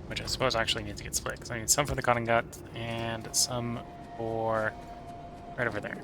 Which I suppose actually needs to get split, because I need some for the cotton gut and some for right over there.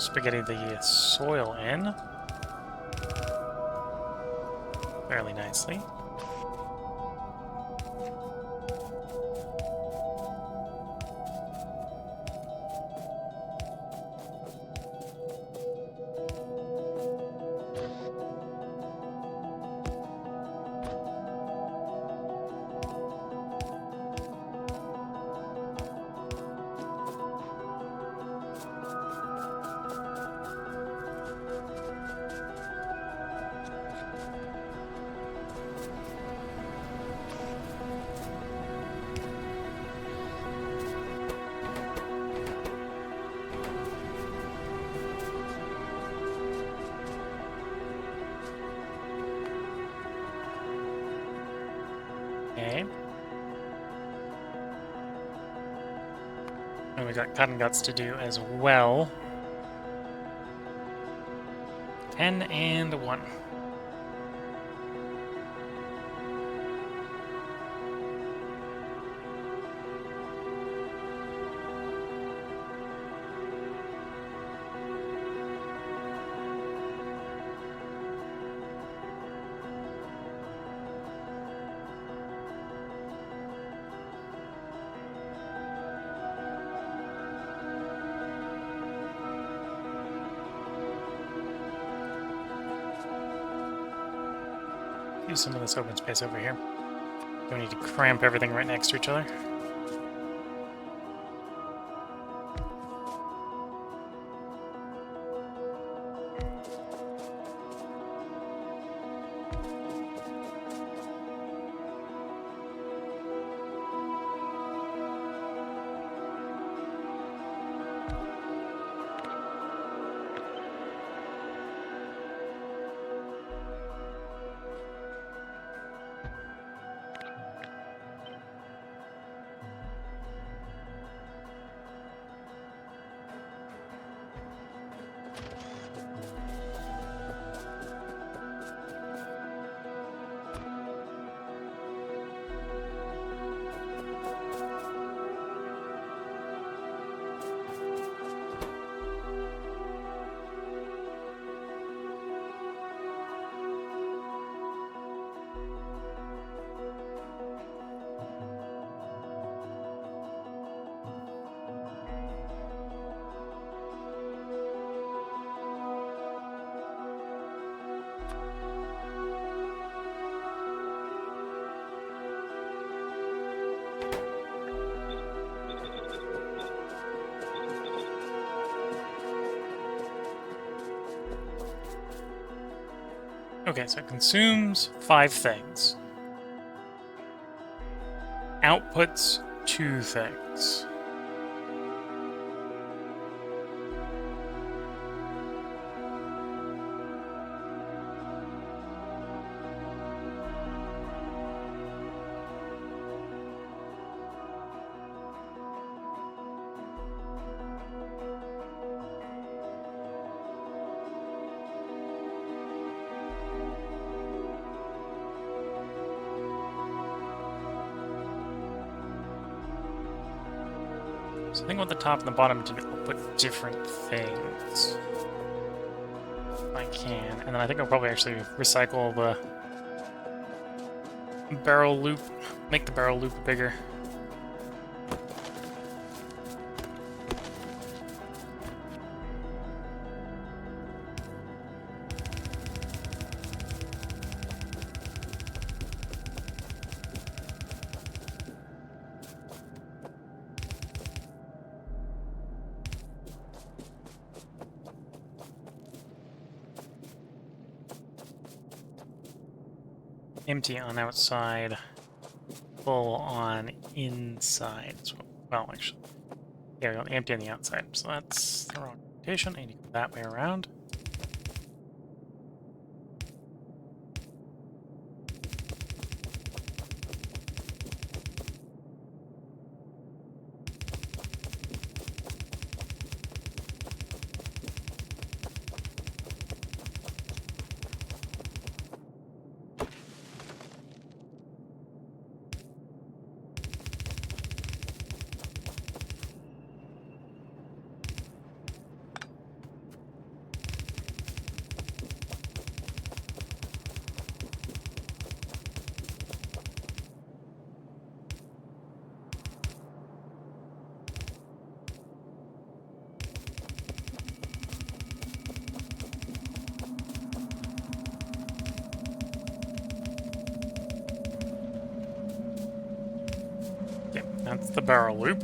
spaghetti the soil in fairly nicely. Okay. And we got cotton guts to do as well. 10 and 1. Use some of this open space over here. Don't need to cramp everything right next to each other. Okay, so it consumes 5 things. Outputs 2 things. So I think I want the top and the bottom to output different things. If I can. And then I think I'll probably actually recycle the barrel loop, make the barrel loop bigger. Empty on outside, full on inside. So, well, actually, yeah, we got empty on the outside. So that's the wrong rotation. I need to go that way around. That's the barrel loop.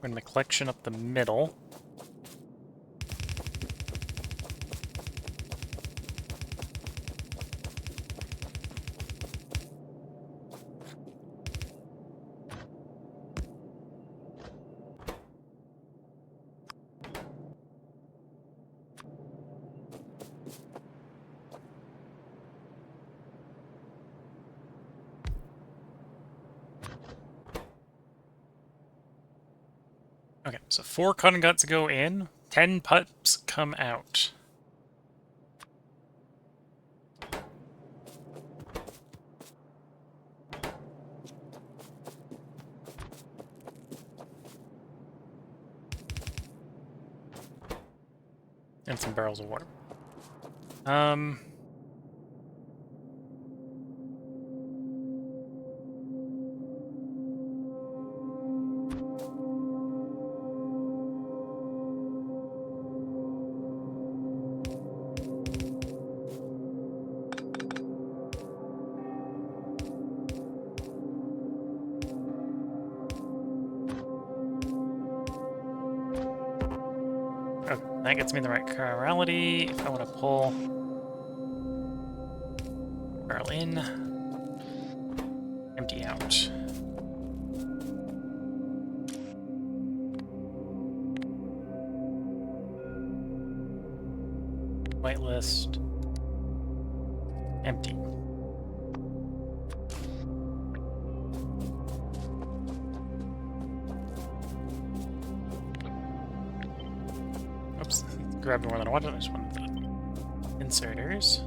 Run my collection up the middle. Okay, so 4 cotton guts go in, 10 pups come out. And some barrels of water. Okay, that gets me in the right chirality. If I want to pull barrel in, empty out. Whitelist, empty. Oops, grabbed more than I wanted. I just wanted the inserters.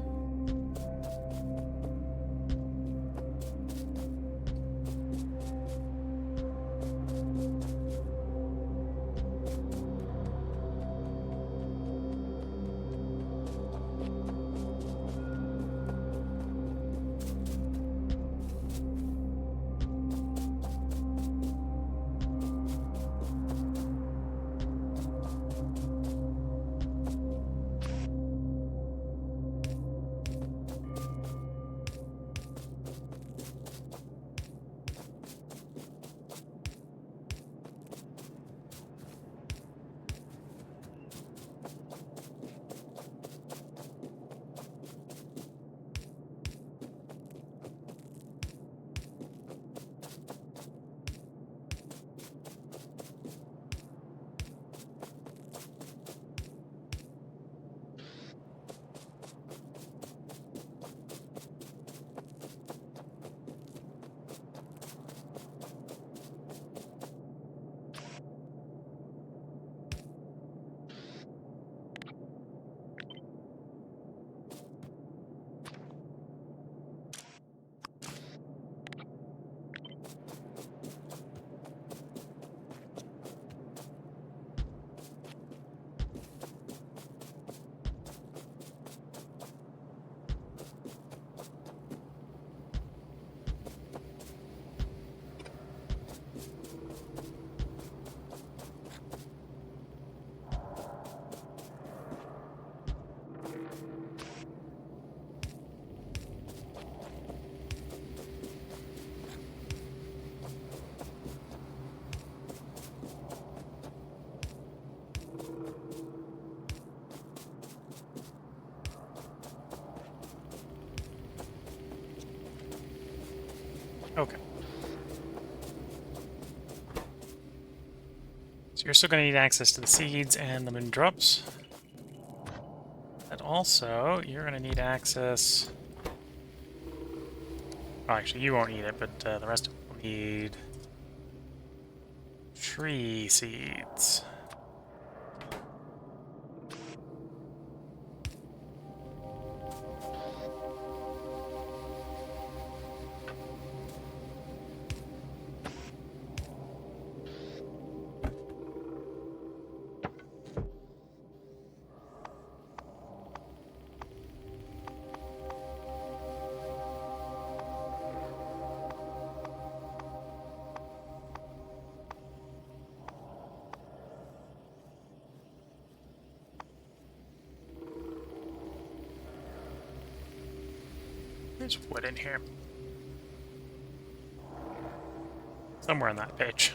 Okay. So you're still going to need access to the seeds and the moon drops. But also, you're going to need access... Oh, actually, you won't need it, but the rest of them will need... tree seeds. There's wood in here. Somewhere on that page.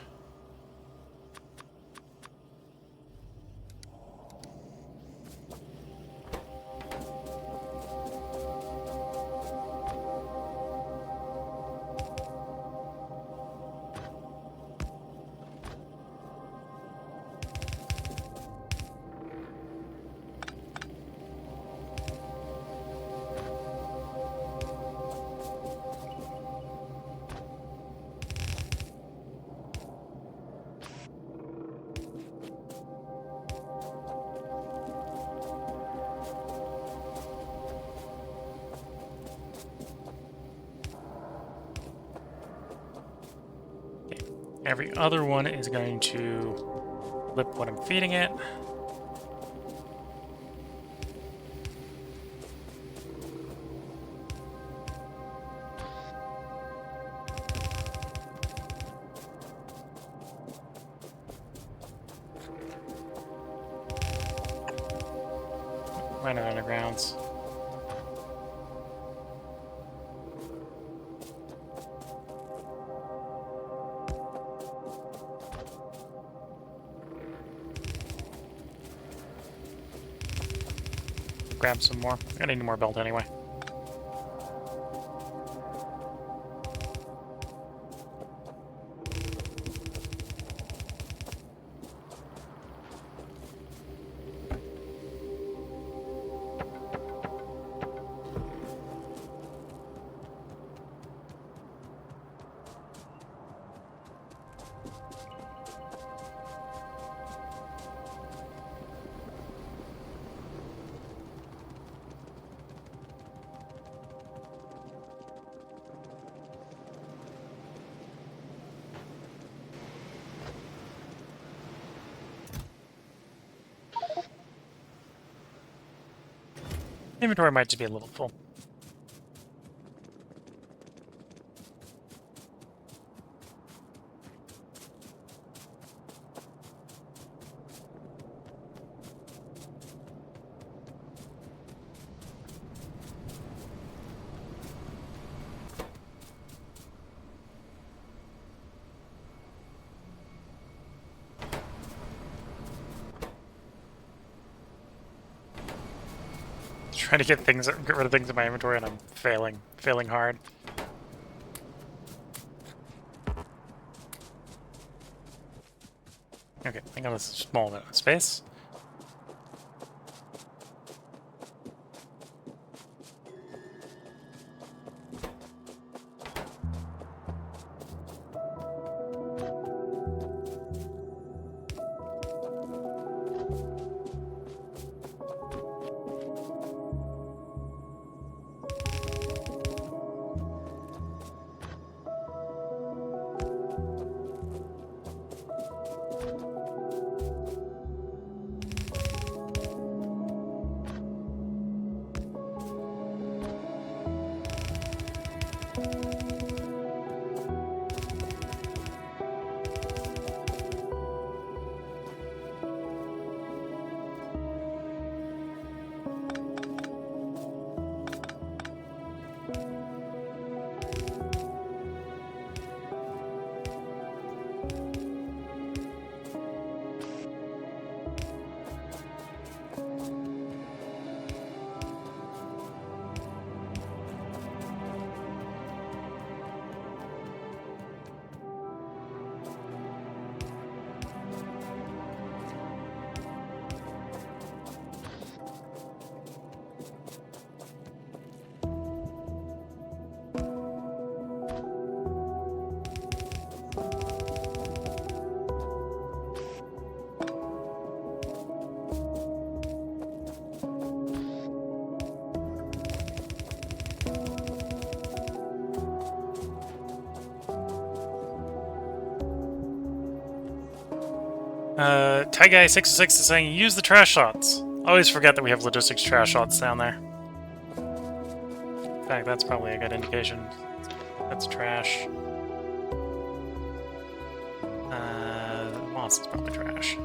Every other one is going to lip what I'm feeding it. Right on undergrounds. Grab some more. I need more belt anyway. Inventory might just be a little full. Trying to get rid of things in my inventory, and I'm failing hard. Okay, I got a small amount of space. Guy606 is saying, use the trash shots. Always forget that we have logistics trash shots down there. In fact, that's probably a good indication. That's trash. Moss is probably trash.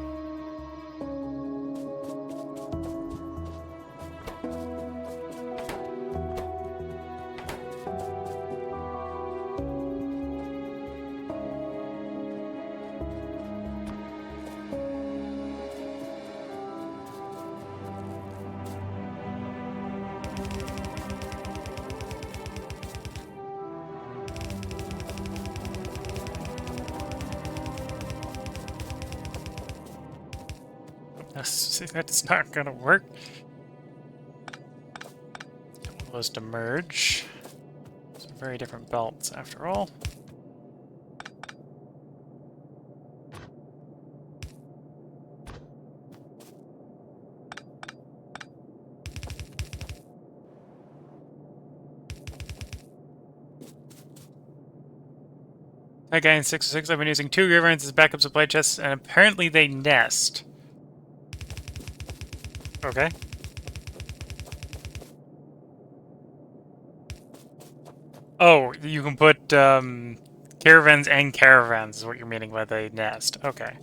That's not gonna work. Don't want those to merge. Some very different belts after all. That guy in 606, I've been using 2 Riverines as backup supply chests, and apparently they nest. Okay. Oh, you can put caravans and caravans is what you're meaning by they nest. Okay.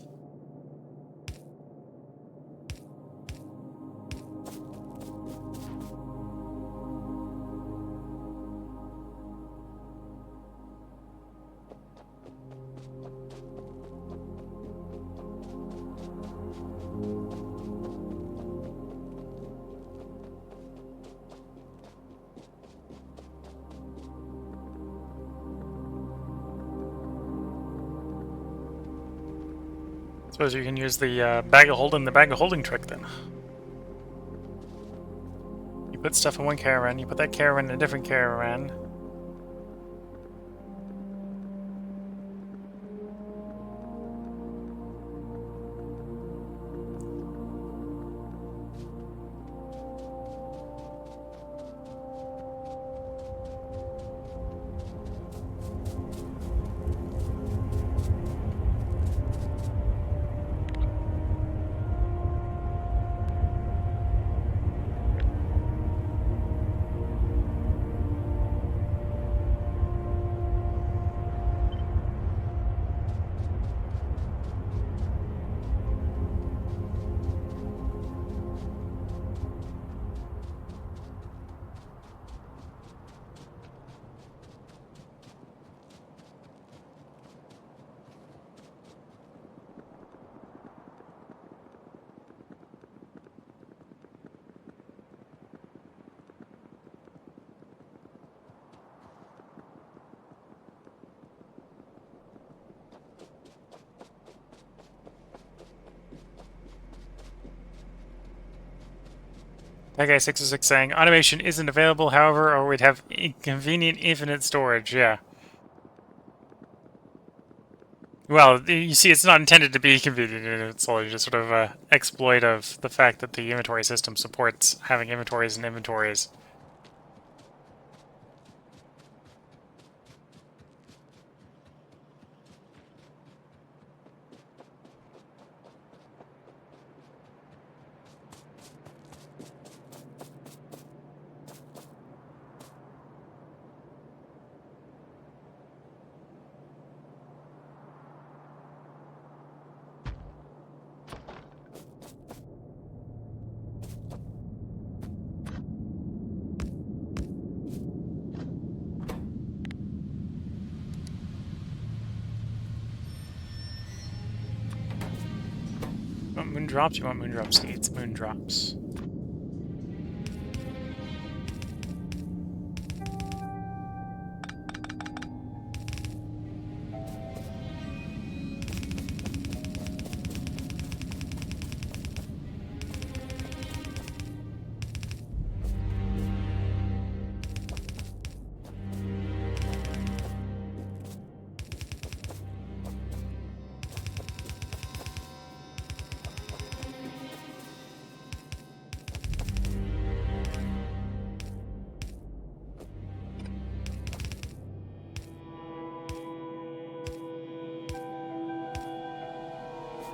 Suppose you can use the bag of holding trick then. You put stuff in one caravan, you put that caravan in a different caravan. That guy 606 saying, automation isn't available, however, or we'd have inconvenient infinite storage. Yeah. Well, you see, it's not intended to be convenient, it's only just sort of an exploit of the fact that the inventory system supports having inventories and inventories. You want moondrops? You want moondrop seeds? Moondrops.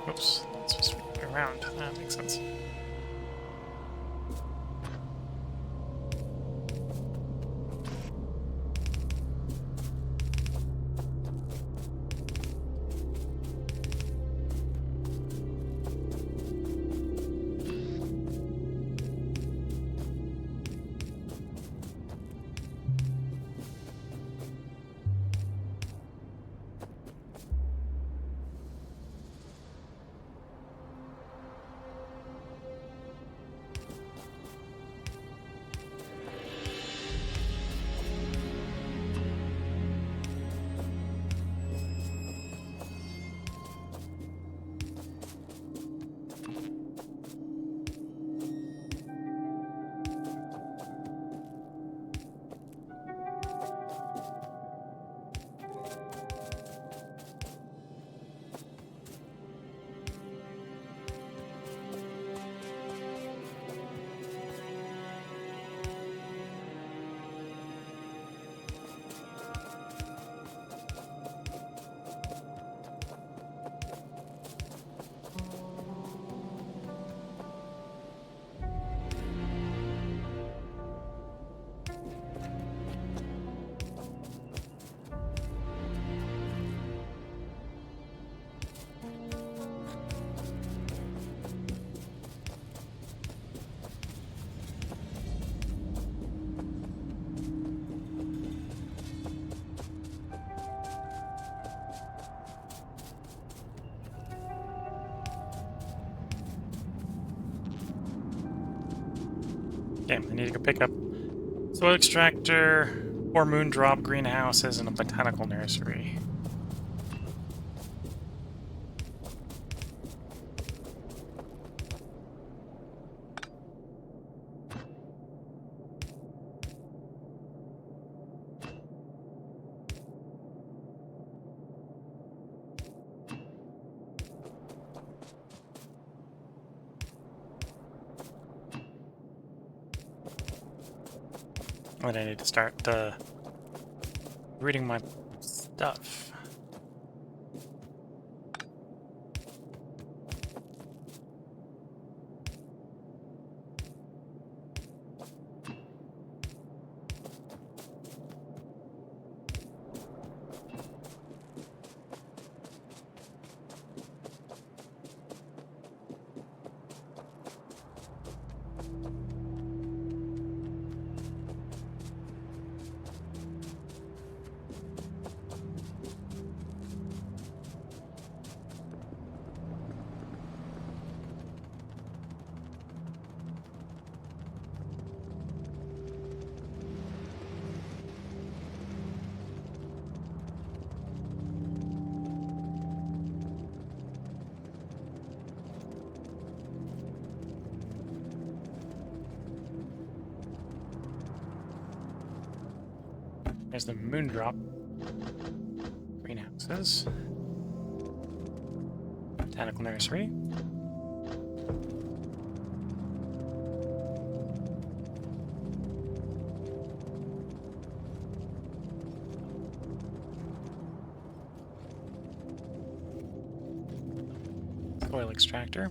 Oops, that's supposed to be around. That makes sense. Okay, I need to go pick up soil extractor, 4 moon drop greenhouses, and a botanical nursery. And I need to start reading my stuff. There's the moon drop greenhouses, botanical nursery. Soil extractor.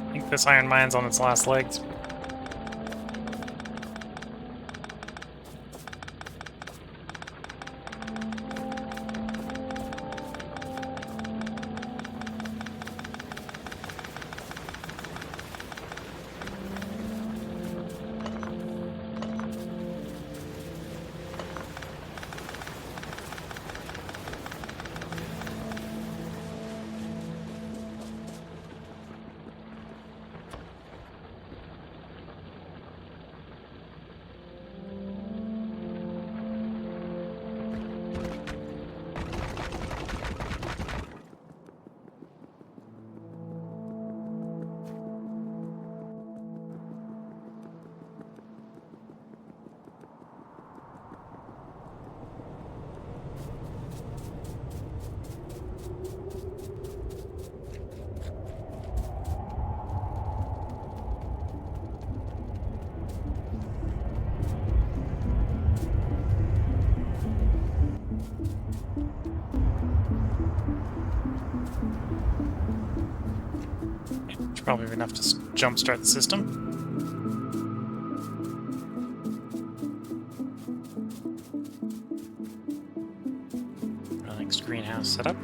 I think this iron mine's on its last legs. Probably enough to jumpstart the system. Our next greenhouse setup.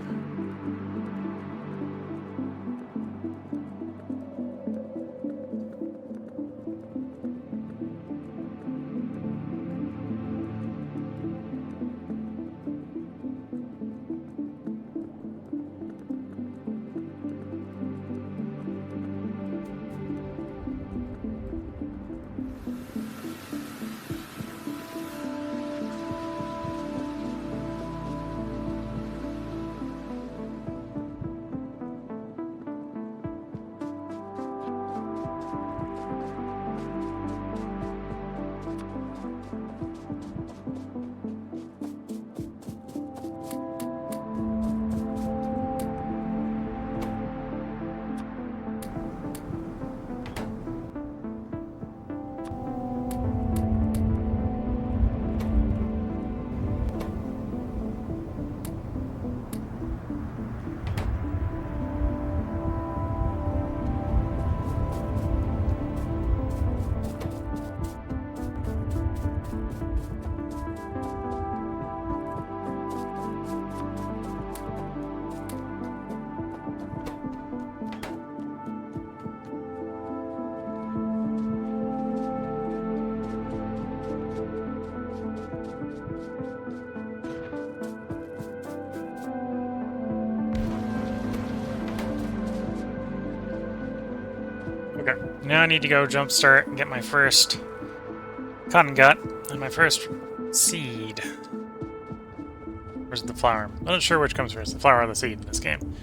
Okay, now I need to go jumpstart and get my first cotton gut and my first seed. Where's the flower? I'm not sure which comes first, the flower or the seed in this game.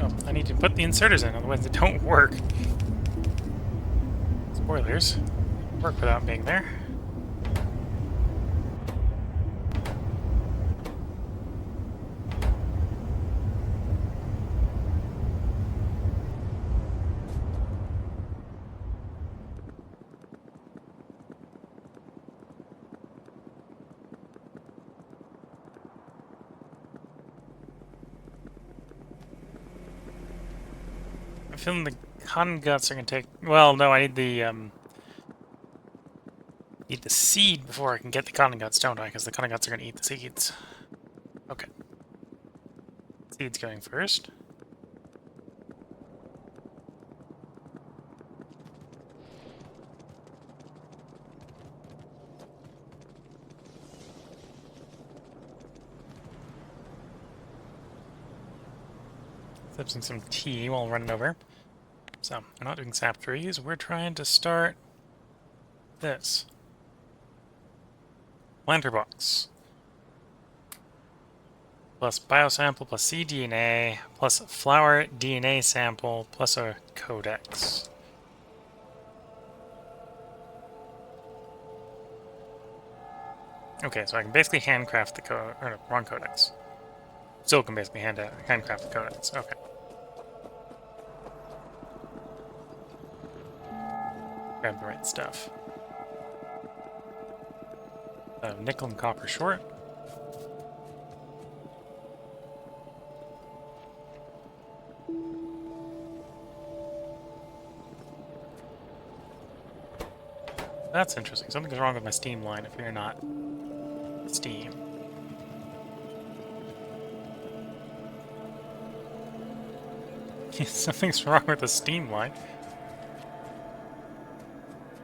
Oh, I need to put the inserters in, otherwise they don't work. Spoilers. Work without being there. I'm feeling the cotton guts are gonna take... Well, no, I need the seed before I can get the cotton guts, don't I? Because the cotton guts are gonna eat the seeds. Okay. Seed's going first. Sipping some tea while running over. So, we're not doing sap trees, we're trying to start this. Planter box. Plus biosample plus cDNA plus flower DNA sample plus a codex. Okay, so I can basically handcraft the wrong codex. Still can basically handcraft the codex. Okay. Grab the right stuff. Nickel and copper short. That's interesting. Something's wrong with my steam line if you're not steam. Something's wrong with the steam line.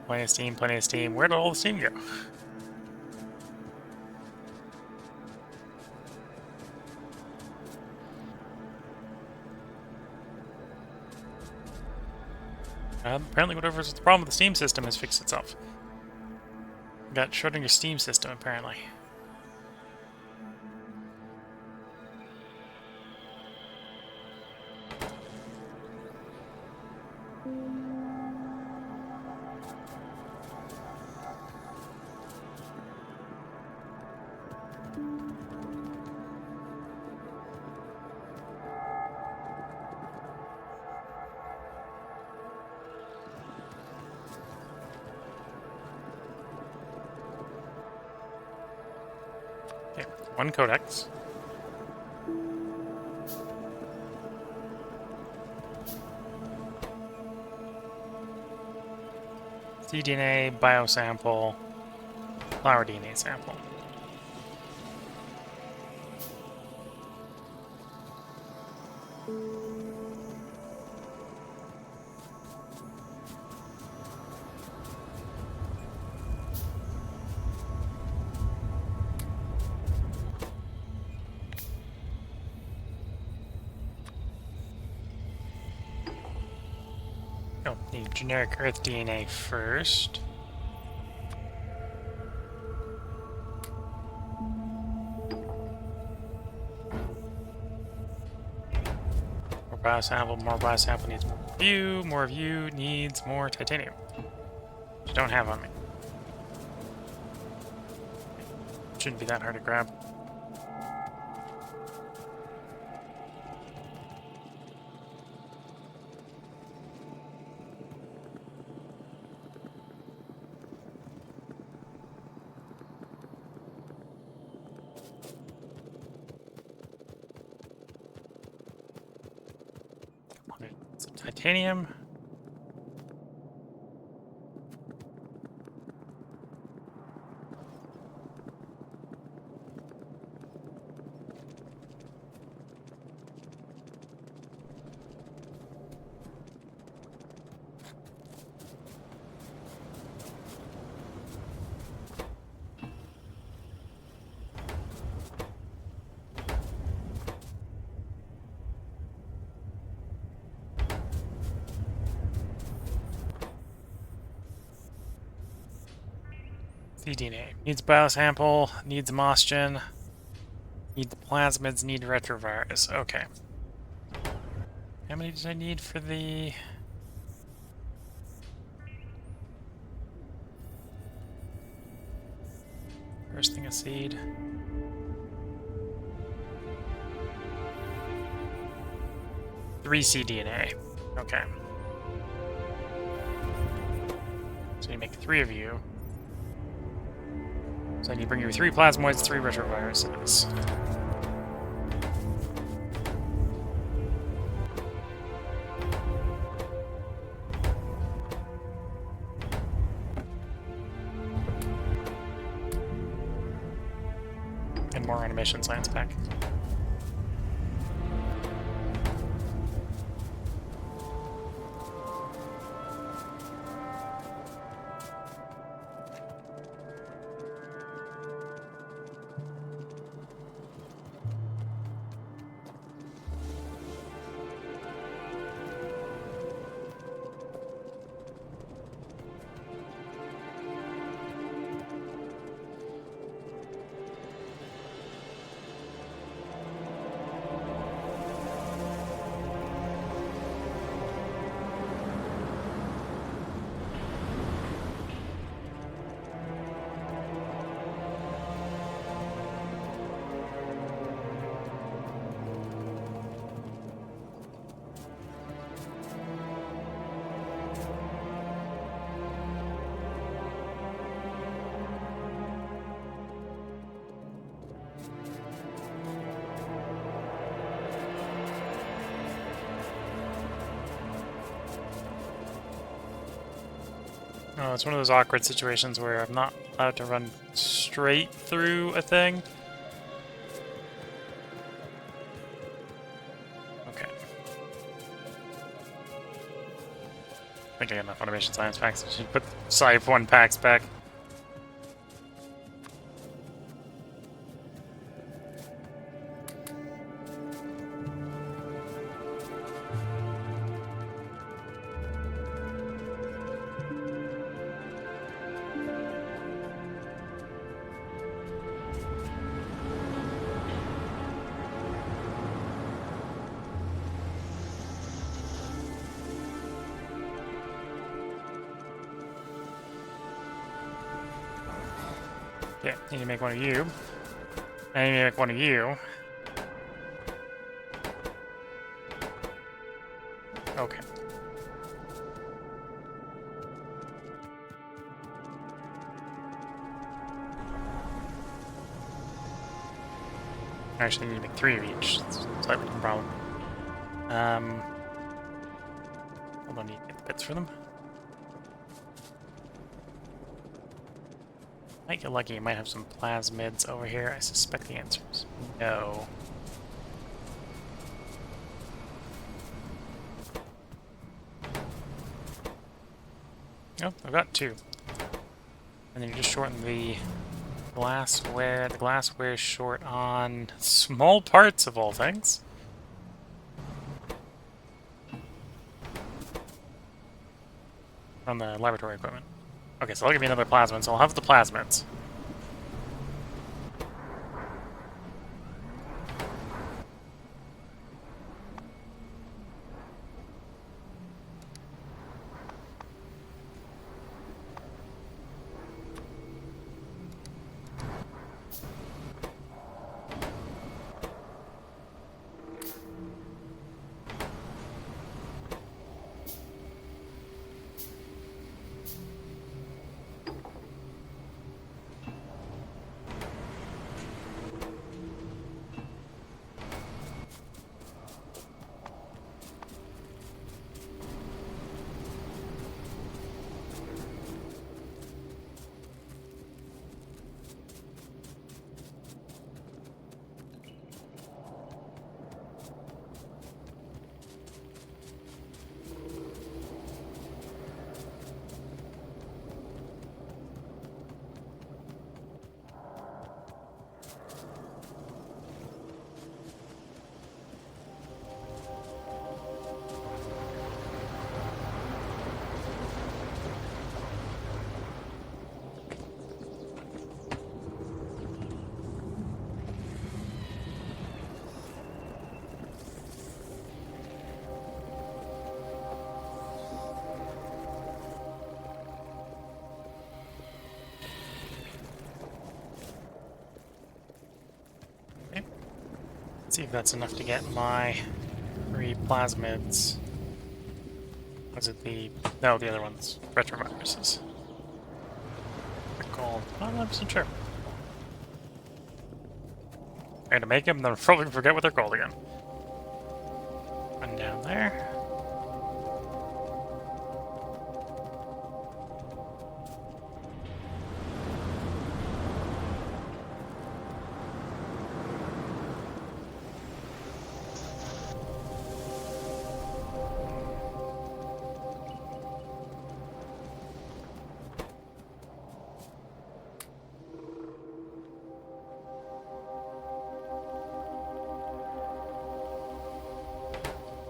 Plenty of steam, plenty of steam. Where did all the steam go? Apparently whatever's the problem with the steam system has fixed itself. Got Schrodinger's steam system, apparently. Okay, 1 codex. cDNA, biosample, flower DNA sample. Oh, need generic Earth DNA first. More biosample needs more of you needs more titanium. Which I don't have on me. Shouldn't be that hard to grab. Some titanium. cDNA. Needs biosample, needs Mostogen, needs plasmids, need retrovirus. Okay. How many did I need for the... First thing, a seed. Three cDNA. Okay. So you make 3 of you. So I need to bring you 3 plasmoids, 3 retroviruses. And more animation science pack. Oh, it's one of those awkward situations where I'm not allowed to run straight through a thing. Okay. I think I got enough automation science packs. I should put Scythe 1 packs back. Yeah, need to make one of you. I need to make one of you. Okay. I actually need to make 3 of each. It's a slightly different problem. Hold on, need to get the bits for them. Might get lucky, you might have some plasmids over here. I suspect the answer is no. Oh, I've got 2. And then you just shorten the glassware. The glassware is short on small parts of all things. From the laboratory equipment. Okay, so that'll give me another plasmid, so I'll have the plasmids. See if that's enough to get my 3 plasmids. Was it the... No, the other one's retroviruses. They're called... I'm not 100% sure. I'm going to make them, and then I'll probably forget what they're called again. Run down there.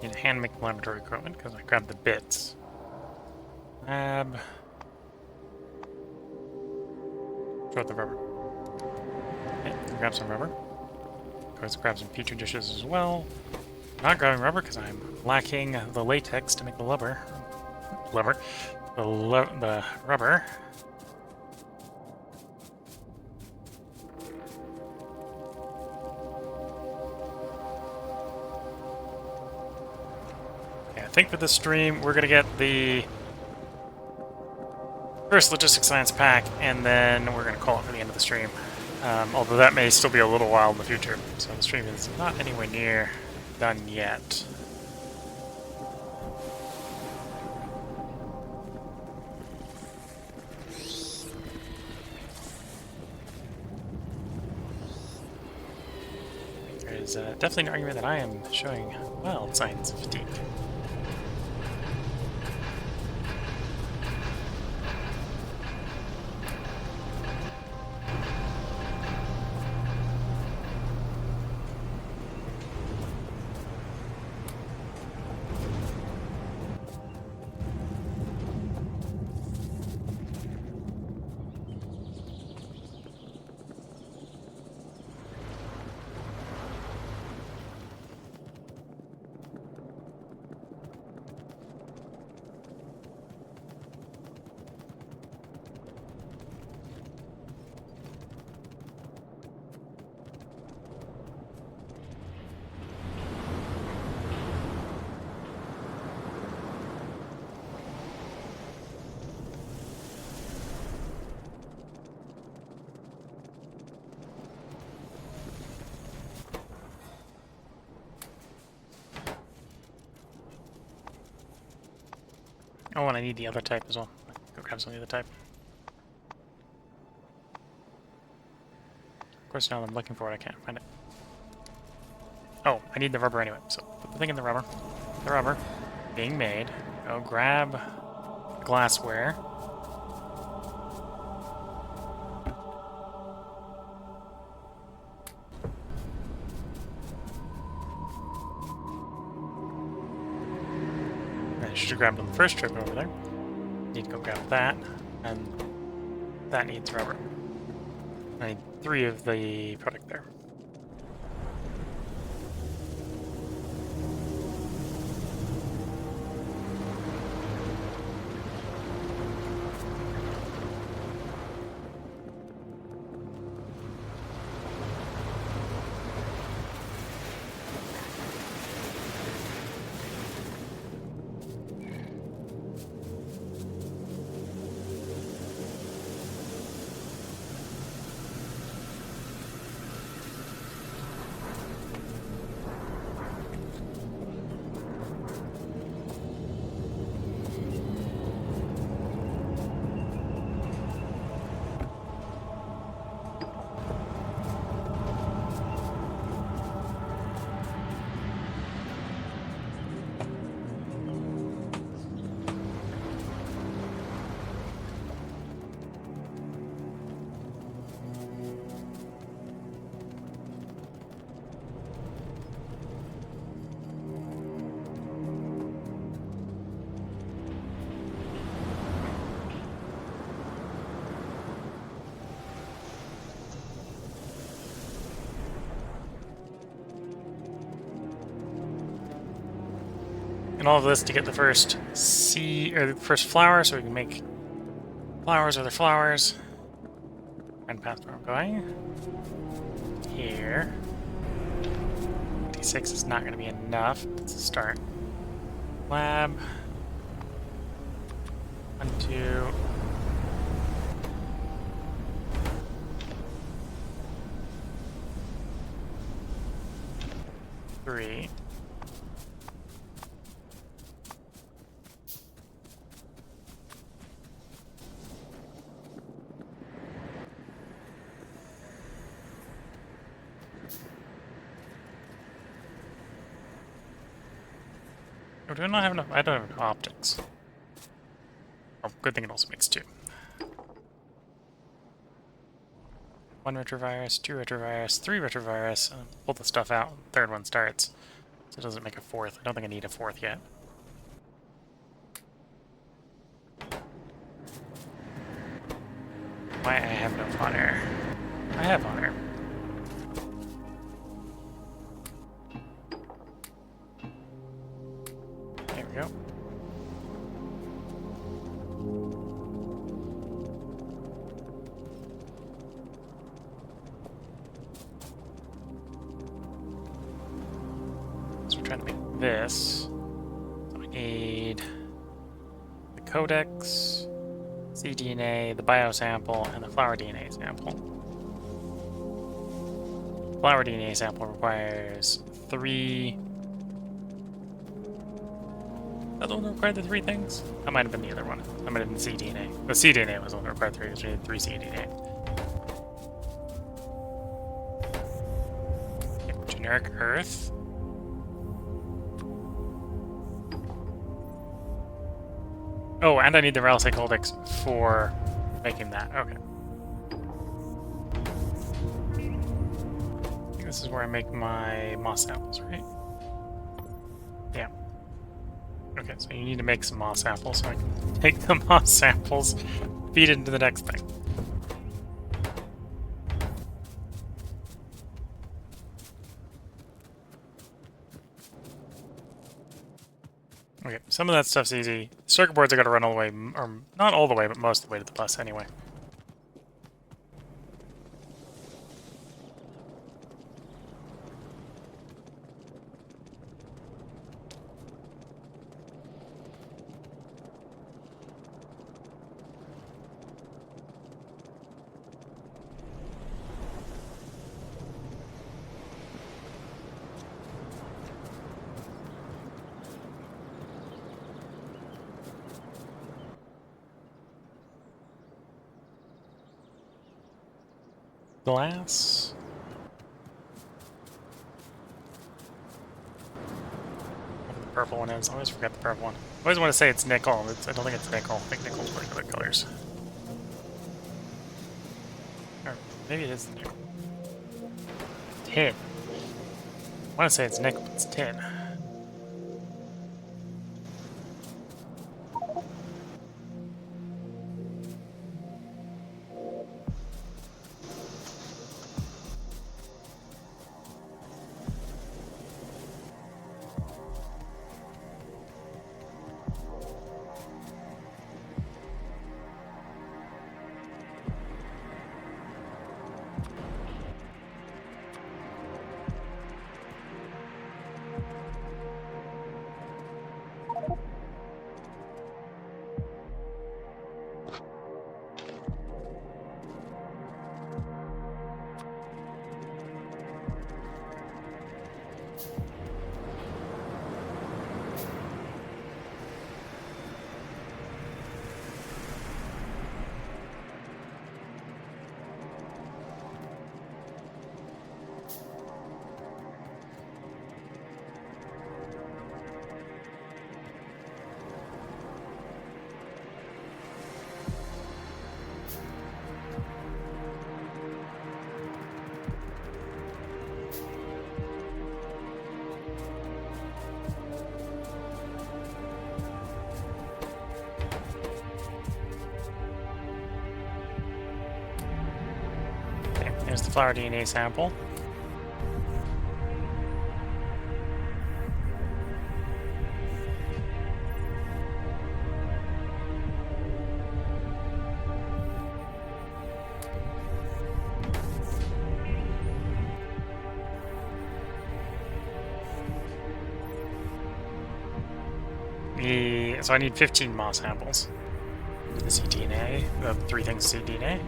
Need to hand make the laboratory equipment because I grabbed the bits. Lab. Throw out the rubber. Okay, grab some rubber. Let's grab some petri dishes as well. Not grabbing rubber because I'm lacking the latex to make the rubber. The rubber. I think for this stream, we're going to get the first logistics science pack, and then we're going to call it for the end of the stream. Although that may still be a little while in the future, so the stream is not anywhere near done yet. There's definitely an argument that I am showing wild signs of fatigue. Oh, and I need the other type as well. Go grab some of the other type. Of course, now that I'm looking for it, I can't find it. Oh, I need the rubber anyway, so put the thing in the rubber. The rubber being made. Go grab glassware. I should have grabbed on the first trip over there. Need to go grab that, and that needs rubber. I need 3 of the product there. And all of this to get the first seed, or the first flower, so we can make flowers, other flowers. And path where I'm going. Here. 86 is not going to be enough. Let's start. Lab. 1, 2. Three. Oh, do I not have enough? I don't have enough optics. Oh, good thing it also makes 2. 1 retrovirus, 2 retrovirus, 3 retrovirus, and pull the stuff out. Third one starts. So it doesn't make a 4th. I don't think I need a 4th yet. Why I have no hot air? I have hot air. There we go. So we're trying to make this. So I need the codex, cDNA, the biosample, and the flower DNA sample. Flower DNA sample requires 3. That the one that required the 3 things? That might have been the other one. That might have been cDNA. The cDNA was the one that required 3, so we needed 3 cDNA. Okay, generic Earth. Oh, and I need the Ralisay codex for making that. Okay. I think this is where I make my moss apples, right? Yeah. Okay, so you need to make some moss apples so I can take the moss samples, feed it into the next thing. Okay, some of that stuff's easy. Circuit boards I gotta run all the way, or not all the way, but most of the way to the bus anyway. glass. Whatever the purple one is. I always forget the purple one. I always want to say it's nickel. I don't think it's nickel. I think nickel's one of the other colors. Or maybe it is nickel. Tin. I want to say it's nickel, but it's tin. There's the flower DNA sample. So I need 15 moss samples. The cDNA, the 3 things cDNA.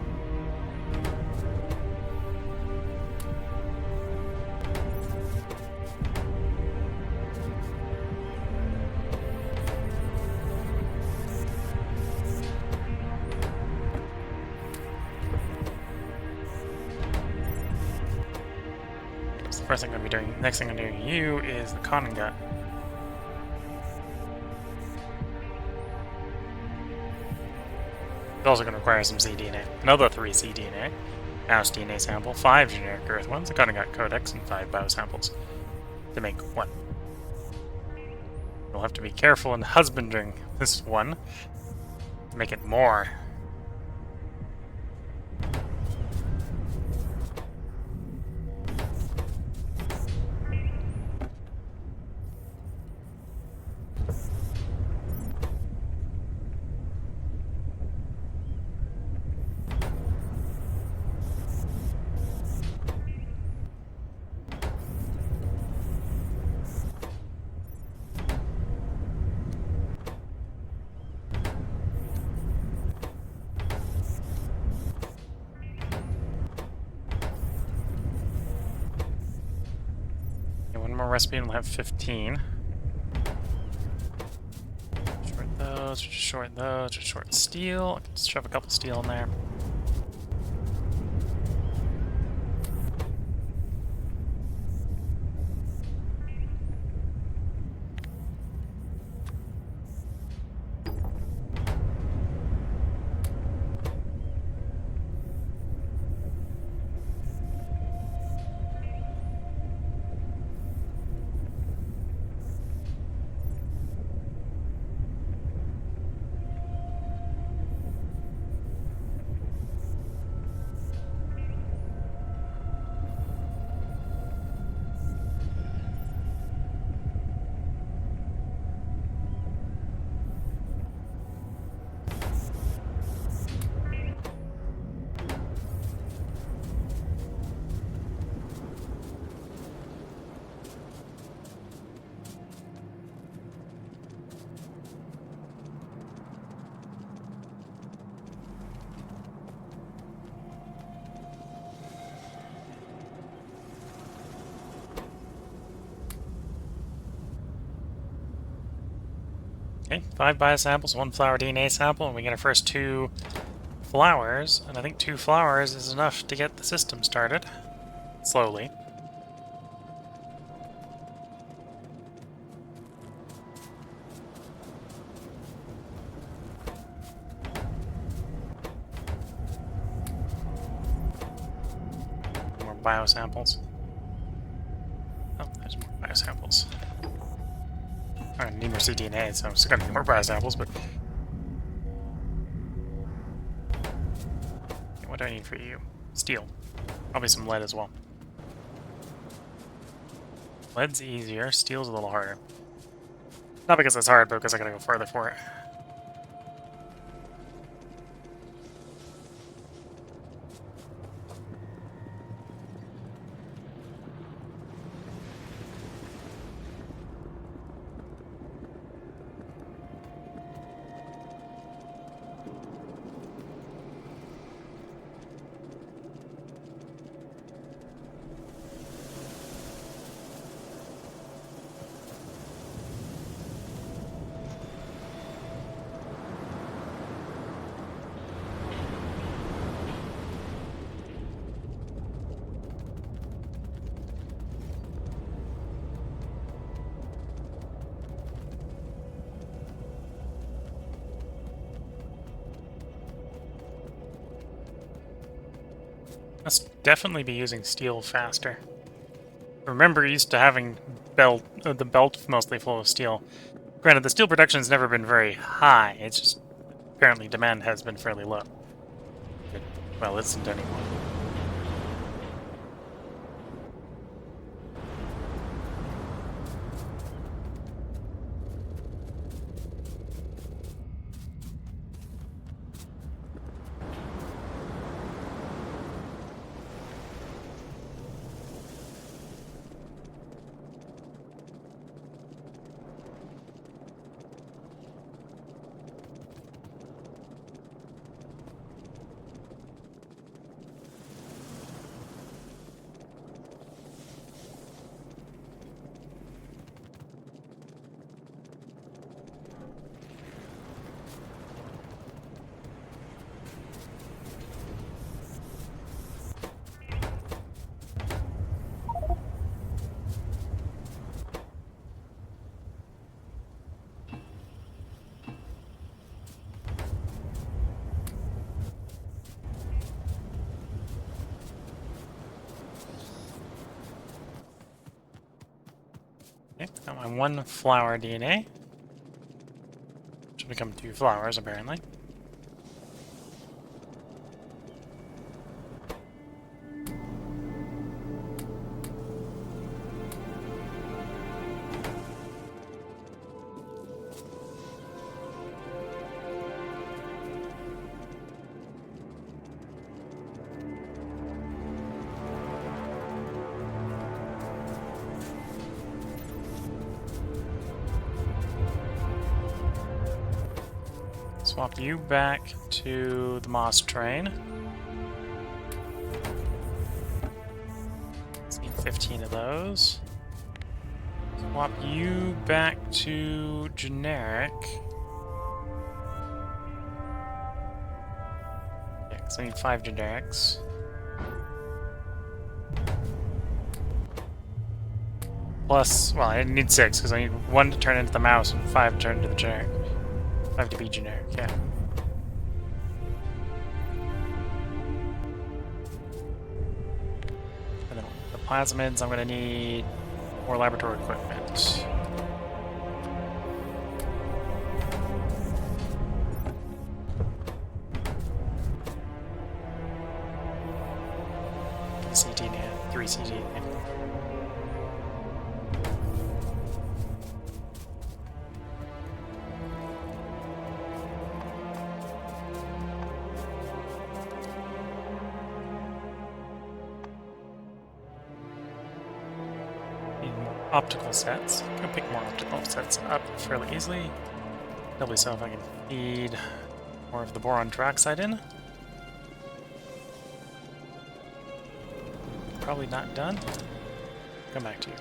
So the first thing I'm going to be doing, next thing I'm doing you is the cotton gut. It's also going to require some cDNA. Another 3 cDNA, mouse DNA sample, 5 generic earth ones, a cotton gut codex, and 5 biosamples to make 1. You'll have to be careful in husbanding this one to make it more. Recipe and we'll have 15. Short those, just short those, just short steel. I can shove a couple steel in there. Okay, 5 biosamples, 1 flower DNA sample, and we get our first 2 flowers, and I think 2 flowers is enough to get the system started. Slowly. More biosamples. Oh, there's more biosamples. I need more cDNA, so I'm still gonna need more biosamples, but... What do I need for you? Steel. Probably some lead as well. Lead's easier, steel's a little harder. Not because it's hard, but because I gotta go further for it. Must definitely be using steel faster. Remember used to having the belt mostly full of steel. Granted, the steel production has never been very high. It's just apparently demand has been fairly low. Well, it isn't anymore. Okay, got my 1 flower DNA. Should become 2 flowers, apparently. Swap you back to the moss train. Let's need 15 of those. Swap you back to generic. Yeah, because I need 5 generics. Plus, well, I need 6 because I need 1 to turn into the mouse and 5 to turn into the generic. 5 to be generic, yeah. And then the plasmids, I'm going to need more laboratory equipment. cDNA, 3 cDNA. Optical sets. I can pick more optical sets up fairly easily. Doubly so if I can feed more of the boron trioxide in. Probably not done. Come back to you.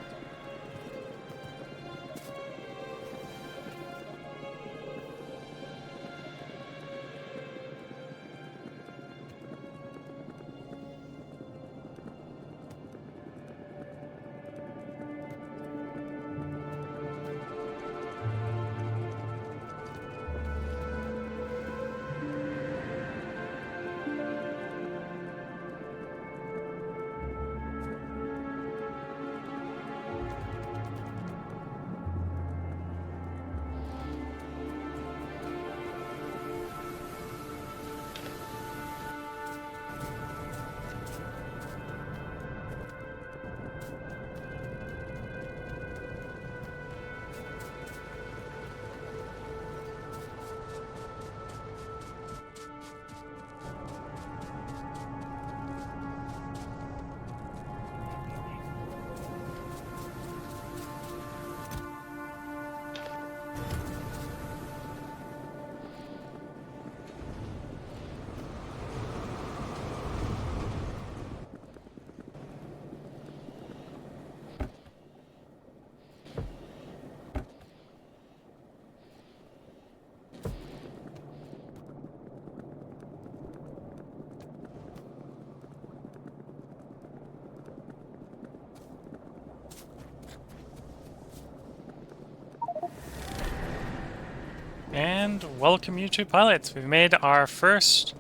and welcome you to Pilots. We've made our first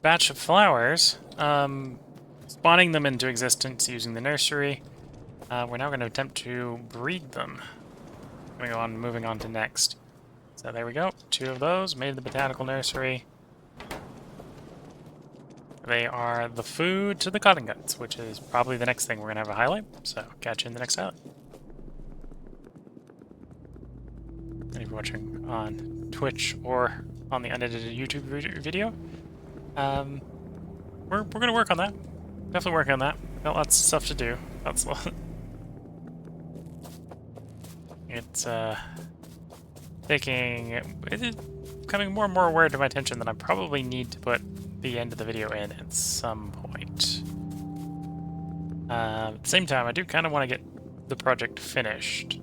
batch of flowers, spawning them into existence using the nursery. We're now going to attempt to breed them. Moving on to next. So there we go, 2 of those, made the botanical nursery. They are the food to the cotton guts, which is probably the next thing we're going to have a highlight, so catch you in the next highlight. And if you're watching on Twitch or on the unedited YouTube video, we're going to work on that. Definitely working on that. Got lots of stuff to do. It's becoming more and more aware to my attention that I probably need to put the end of the video in at some point. At the same time, I do kind of want to get the project finished.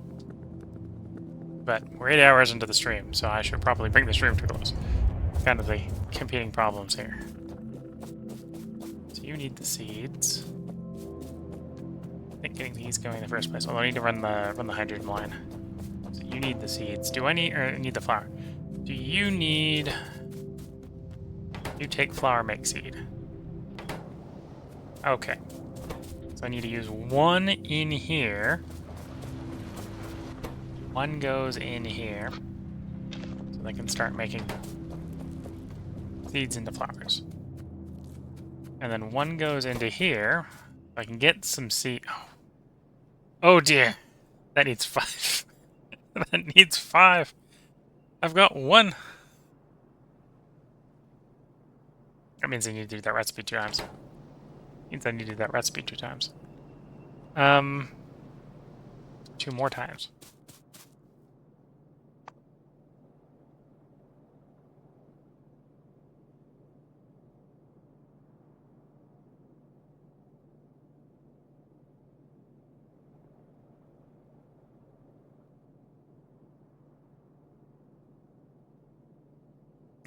But we're 8 hours into the stream, so I should probably bring the stream to a close. Kind of the competing problems here. So you need the seeds. I think getting these going in the first place. Well, I need to run the hydrogen line. So you need the seeds. Do I need the flour? Do you need? You take flour, make seed. Okay. So I need to use 1 in here. 1 goes in here. So they can start making seeds into flowers. And then 1 goes into here. I can get some seed. Oh dear. That needs 5. That needs 5. I've got 1. That means I need to do that recipe 2 times. Means I need to do that recipe 2 times. 2 more times.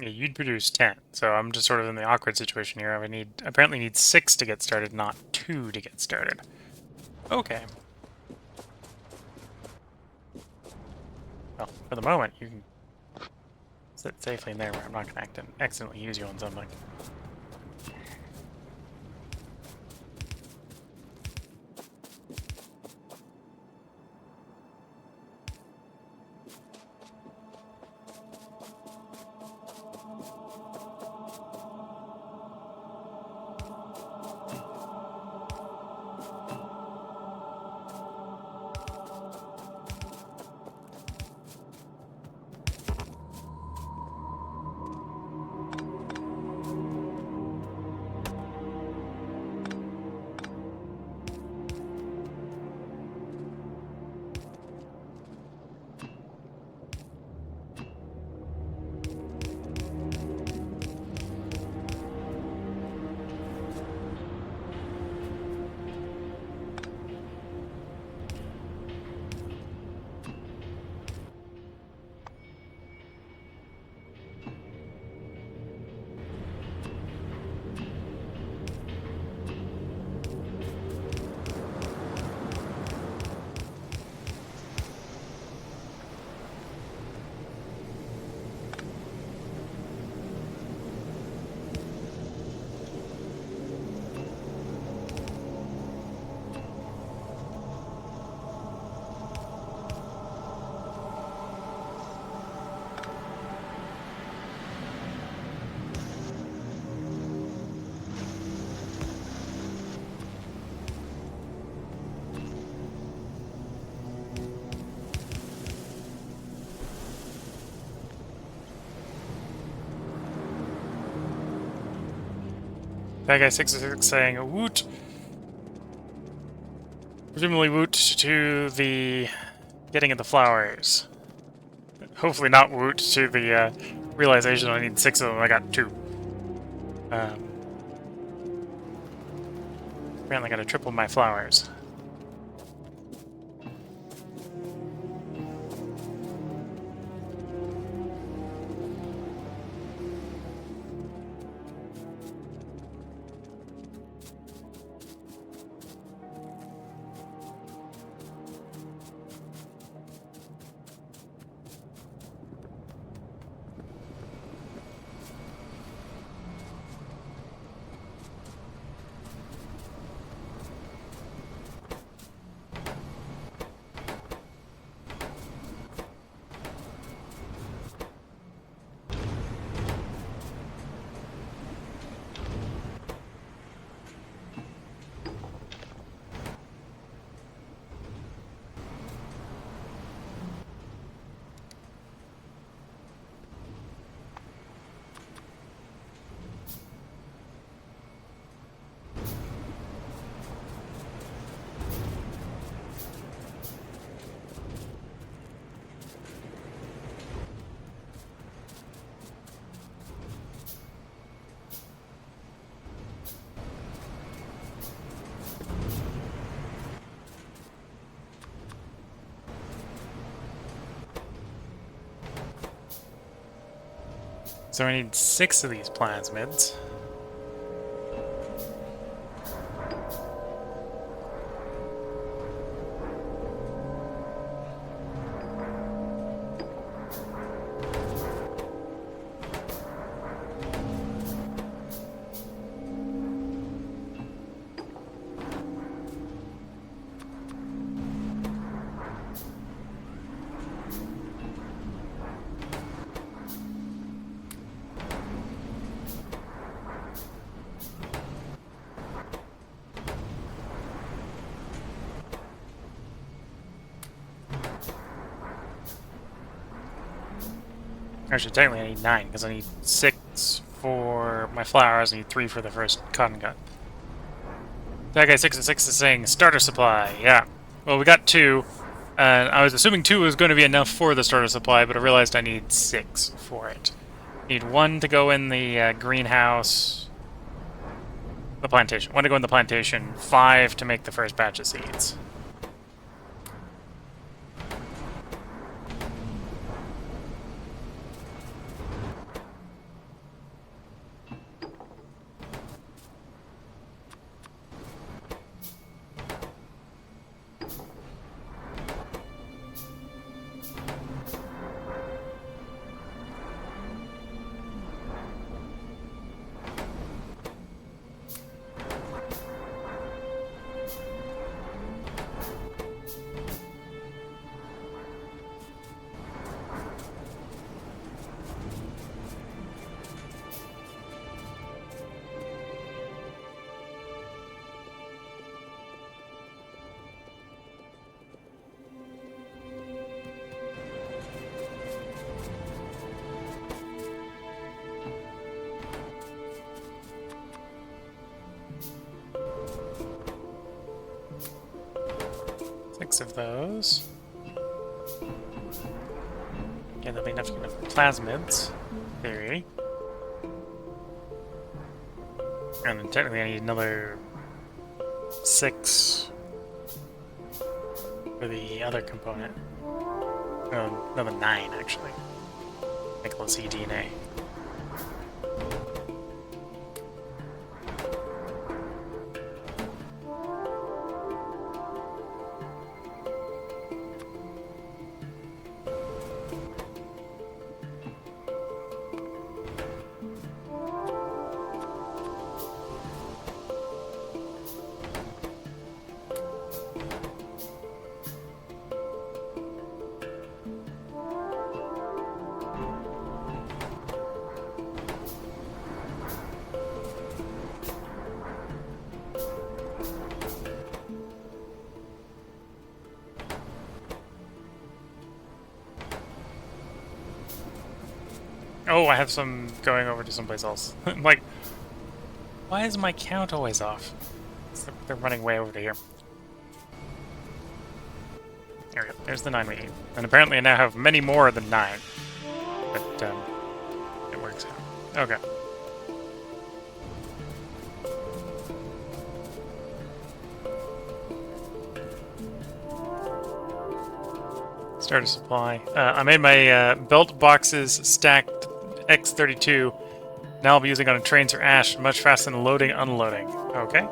Yeah, you'd produce 10, so I'm just sort of in the awkward situation here. I apparently need 6 to get started, not 2 to get started. Okay. Well, for the moment, you can sit safely in there where I'm not going to accidentally use you on something. That guy 666 saying woot. Presumably woot to the getting of the flowers. Hopefully not woot to the realization I need 6 of them. I got 2. Apparently I gotta triple my flowers. So I need 6 of these plasmids. Actually, technically I need 9, because I need 6 for my flowers, I need 3 for the first cotton cut. That guy 6 and 6 is saying starter supply, yeah. Well, we got 2, and I was assuming 2 was going to be enough for the starter supply, but I realized I need 6 for it. Need 1 to go in the greenhouse, the plantation. 1 to go in the plantation, 5 to make the first batch of seeds. Of those. Yeah, there'll be enough plasmids. Theory. And then technically I need another 6 for the other component. No, another 9 actually. Nicholas eDNA. Oh, I have some going over to someplace else. I'm like, why is my count always off? They're running way over to here. There we go. There's the 9 we need. And apparently I now have many more than 9. But, it works out. Okay. Starter supply. I made my belt boxes stacked X32. Now I'll be using on trains or ash much faster than loading, unloading. Okay.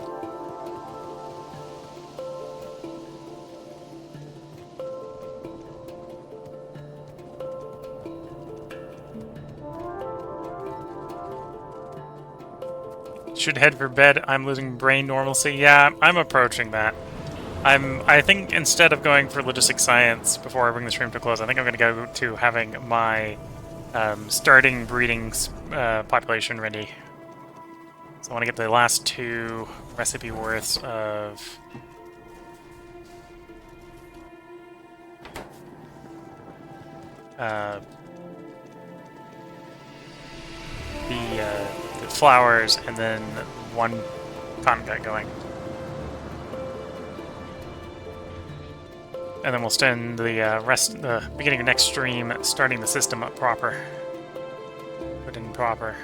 Should head for bed. I'm losing brain normalcy. Yeah, I'm approaching that. I think instead of going for logistics science before I bring the stream to a close, I think I'm going to go to having my starting breeding population ready. So I want to get the last 2 recipe worths of the flowers and then 1 cotton gut going. And then we'll spend the beginning of next stream starting the system up proper. Put in proper.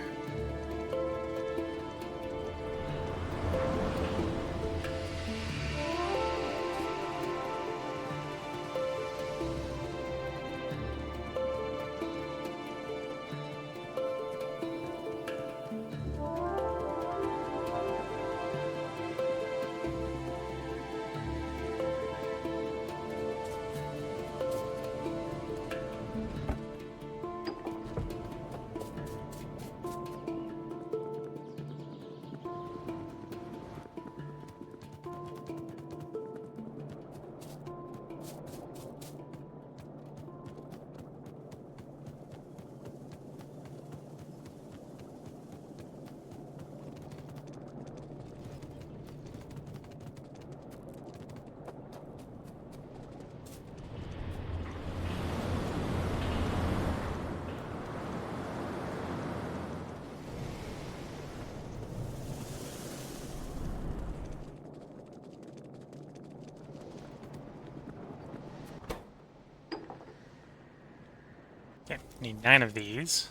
Need 9 of these.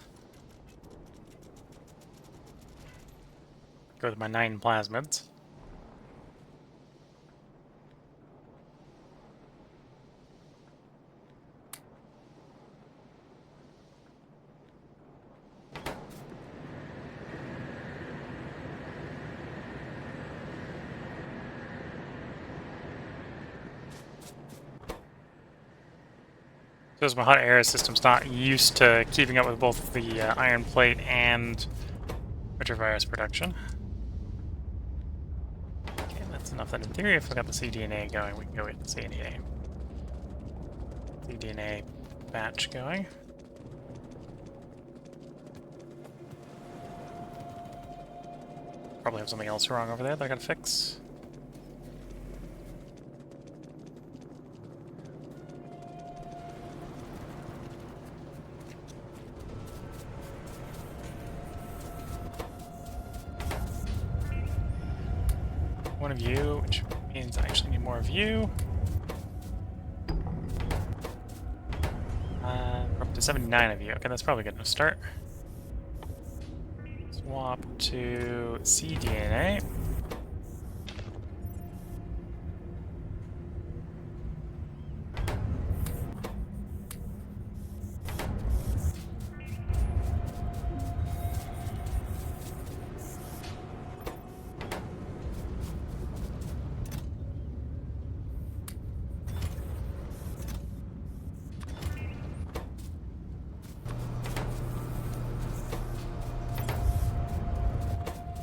Go with my 9 plasmids. Because my hot air system's not used to keeping up with both the iron plate and retrovirus production. Okay, that's enough. Then in theory, if we got the cDNA going, we can go with the cDNA batch going. Probably have something else wrong over there that I gotta fix. One of you, which means I actually need more of you. We're up to 79 of you. Okay, that's probably good enough start. Swap to cDNA.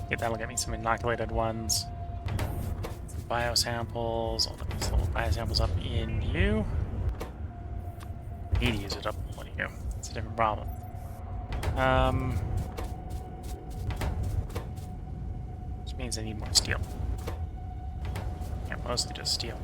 Yeah, that'll get me some inoculated ones. Some biosamples. I'll put these little biosamples up in you. I need to use it up in one of you. It's a different problem. Which means I need more steel. Yeah, mostly just steel.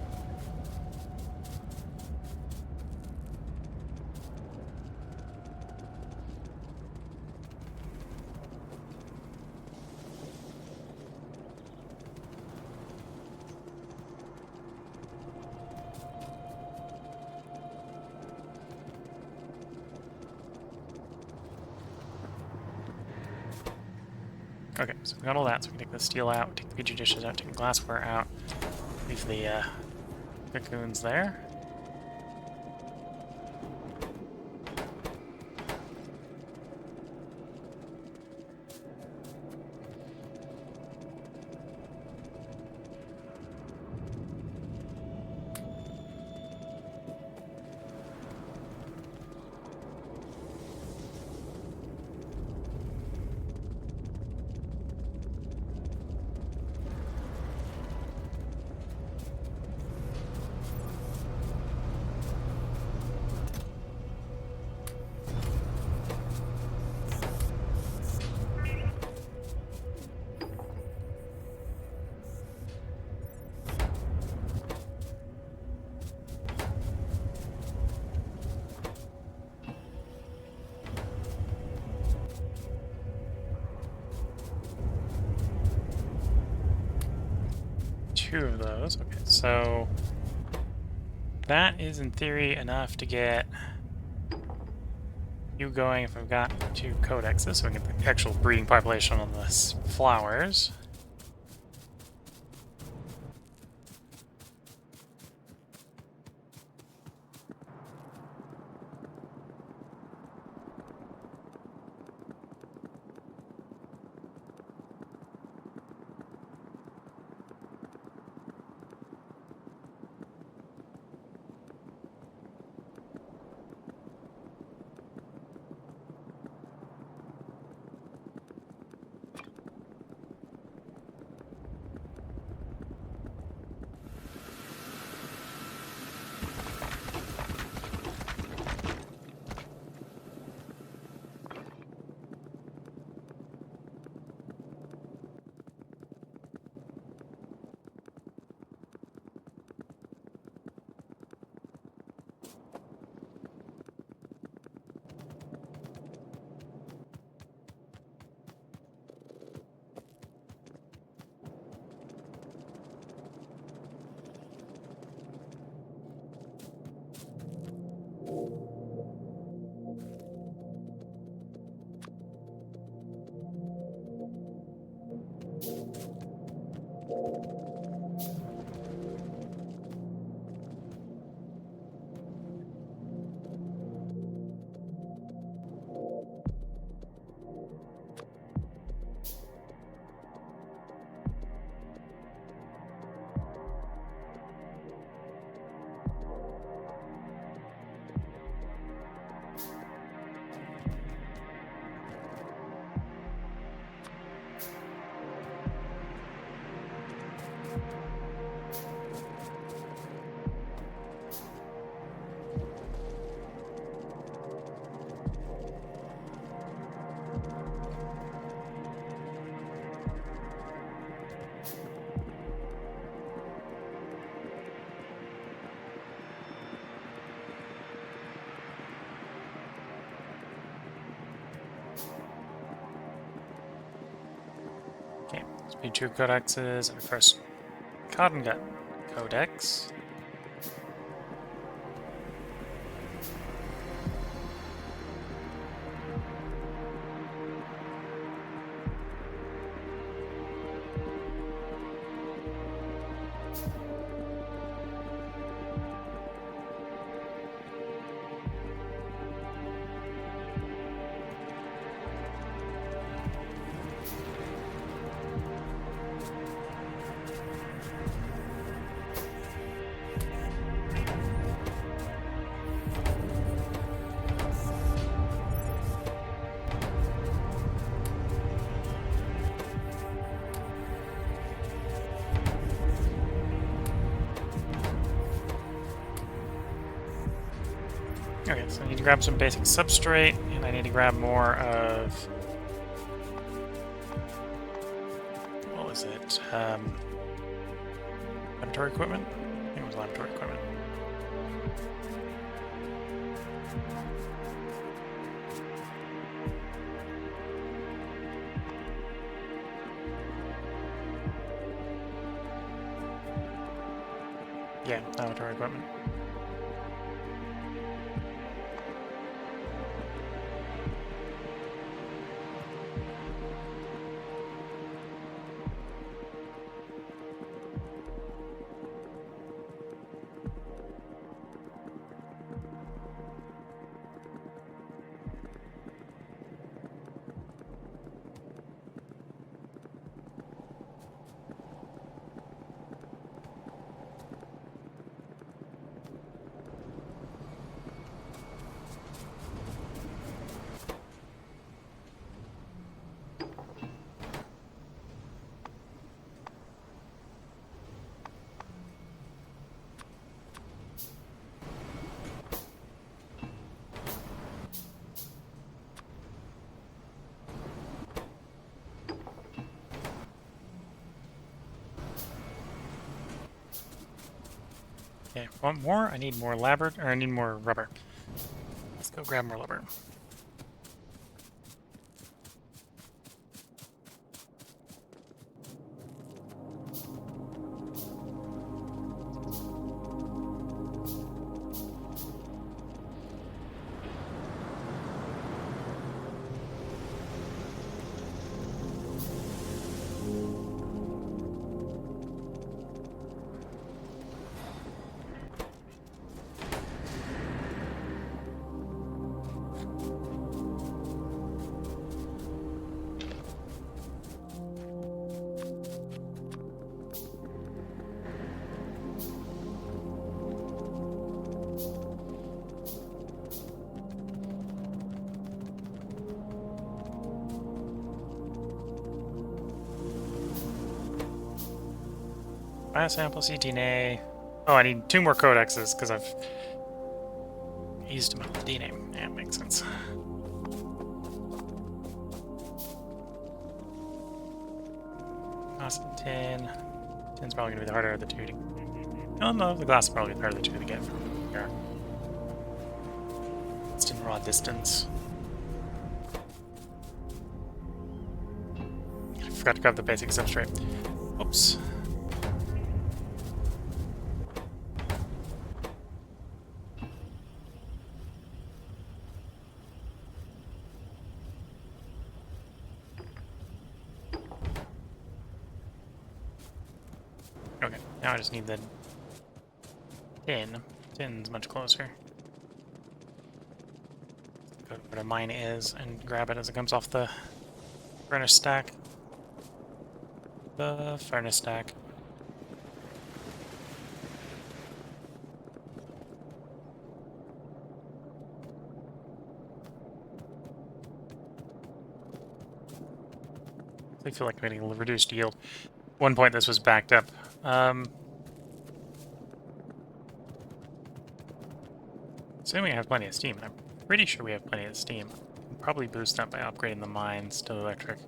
Okay, so we got all that, so we can take the steel out, take the petri dishes out, take the glassware out, leave the cocoons there. Two of those. Okay, so that is in theory enough to get you going if I've got 2 codexes, so we can get the actual breeding population on the flowers. P2 codexes, and first cotton gut codex. Okay, so I need to grab some basic substrate, and I need to grab more of... what was it? Laboratory equipment? I think it was laboratory equipment. Yeah, laboratory equipment. Okay, want more? I need more I need more rubber. Let's go grab more rubber. Biosample, cDNA. Oh, I need 2 more codexes because I've used them with the DNA. Yeah, it makes sense. Glass and tin. Tin's probably going to be the harder of the two to... Oh, no, the glass is probably the harder of the two to get from here. It's in raw distance. I forgot to grab the basic substrate. Oops. Okay, now I just need the tin. Tin's much closer. Go to where mine is and grab it as it comes off the furnace stack. The furnace stack. I feel like I'm getting a reduced yield. At one point this was backed up. Assuming I have plenty of steam. I'm pretty sure we have plenty of steam. We'll probably boost that by upgrading the mines to electric.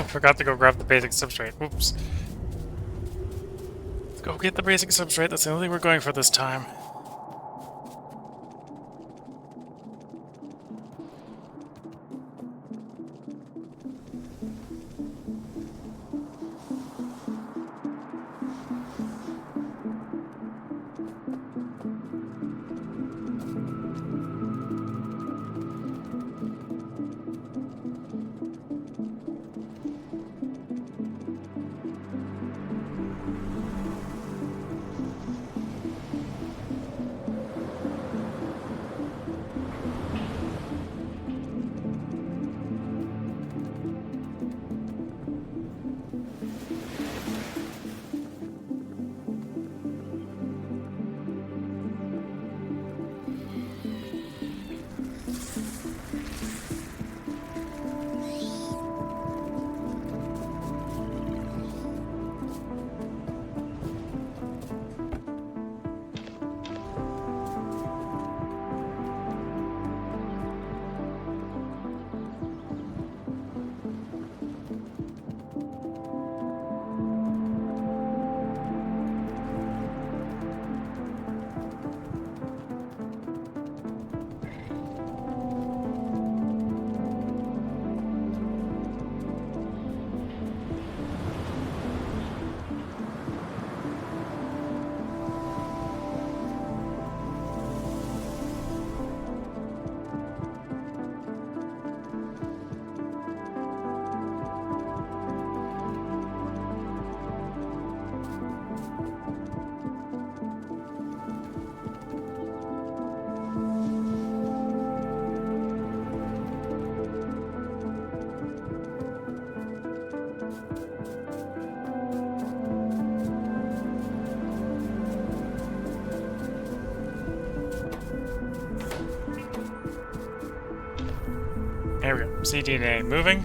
Forgot to go grab the basic substrate. Oops. Let's go get the basic substrate. That's the only thing we're going for this time. There we go. cDNA moving.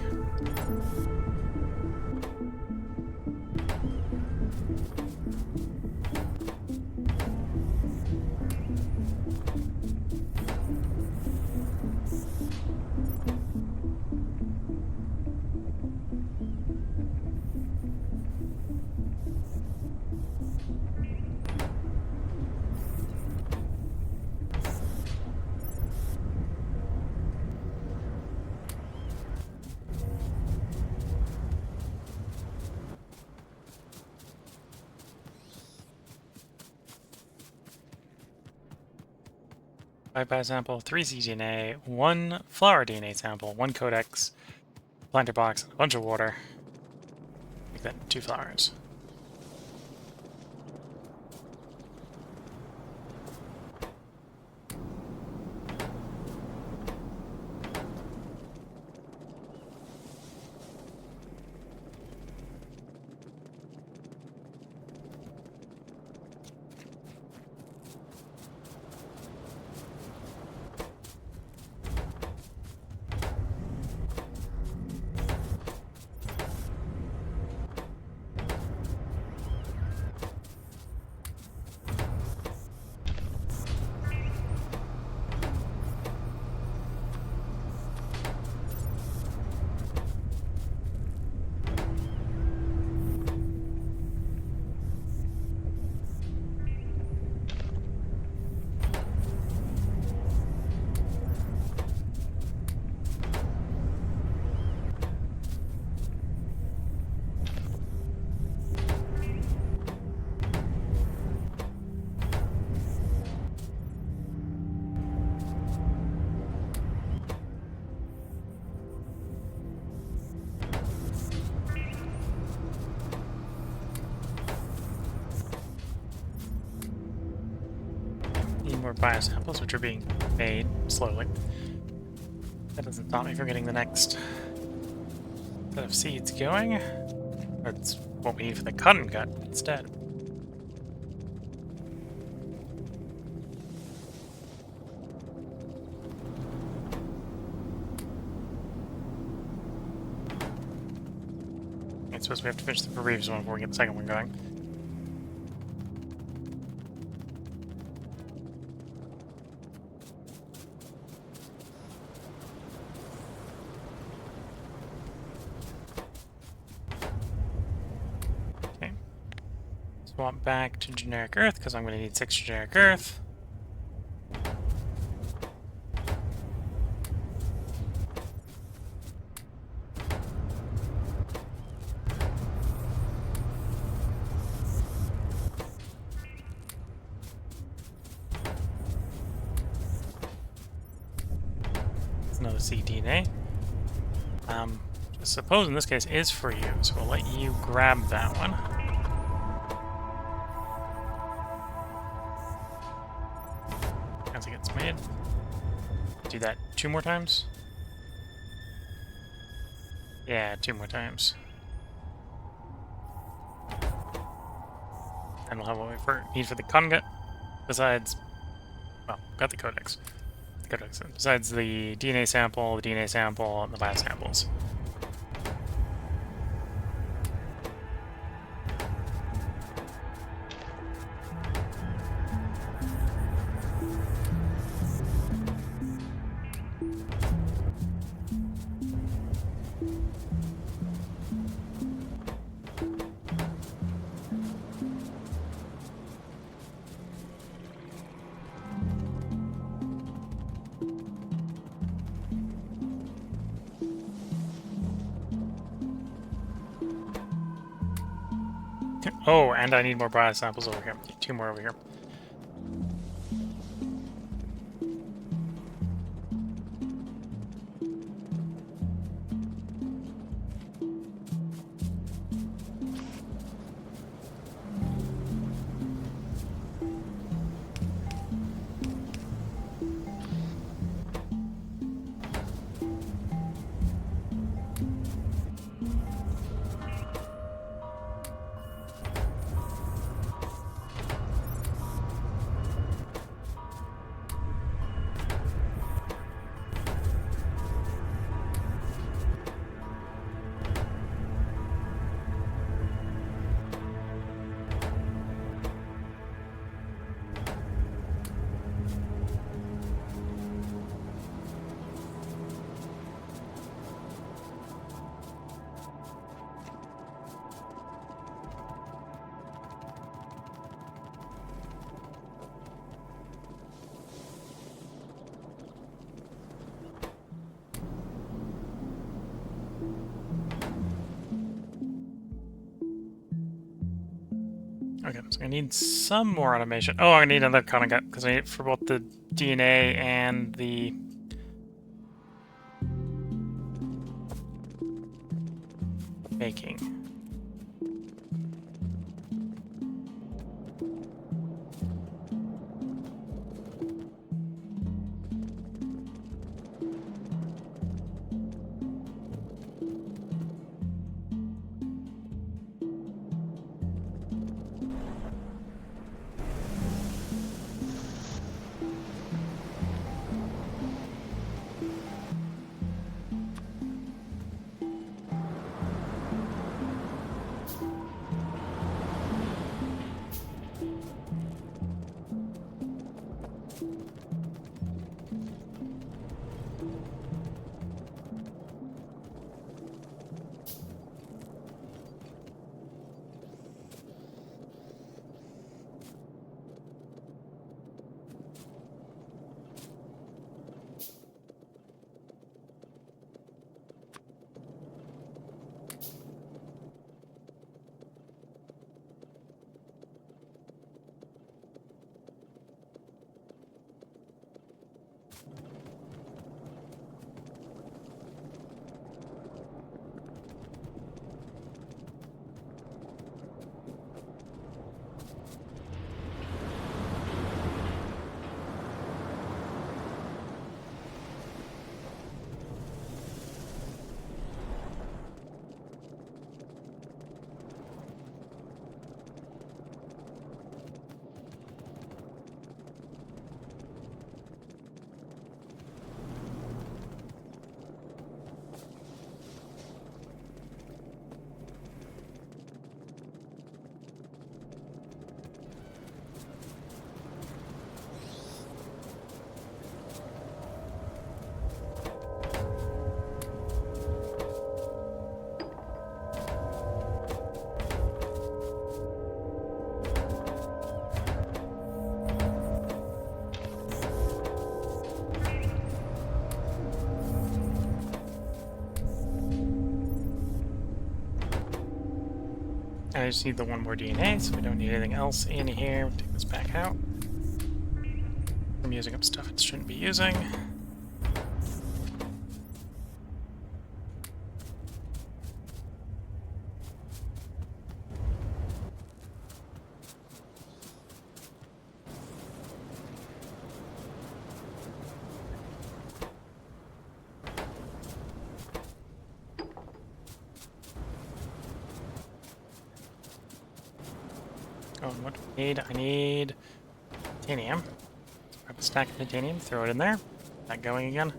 Bypass sample, 3 cDNA, 1 flower DNA sample, 1 codex, planter box, a bunch of water. Make that 2 flowers. More biosamples, which are being made slowly. That doesn't stop me from getting the next set of seeds going. That's what we need for the cotton cut instead. I suppose we have to finish the previous one before we get the second one going. Swap back to generic Earth, because I'm going to need 6 generic Earth. It's another cDNA. I suppose in this case is for you, so we'll let you grab that one. As it gets made. Do that 2 more times? Yeah, 2 more times. And we'll have what we need for the conjugate, besides, well, got the codex. Besides the DNA sample, and the lab samples. Oh, and I need more biosamples over here. 2 more over here. Okay, so I need some more automation. Oh, I need another conjugate, because I need it for both the DNA and the... baking. And I just need the one more DNA, so we don't need anything else in here. Take this back out. I'm using up stuff it shouldn't be using. Oh, and what do I need? I need titanium. Grab a stack of titanium, throw it in there. Not going again.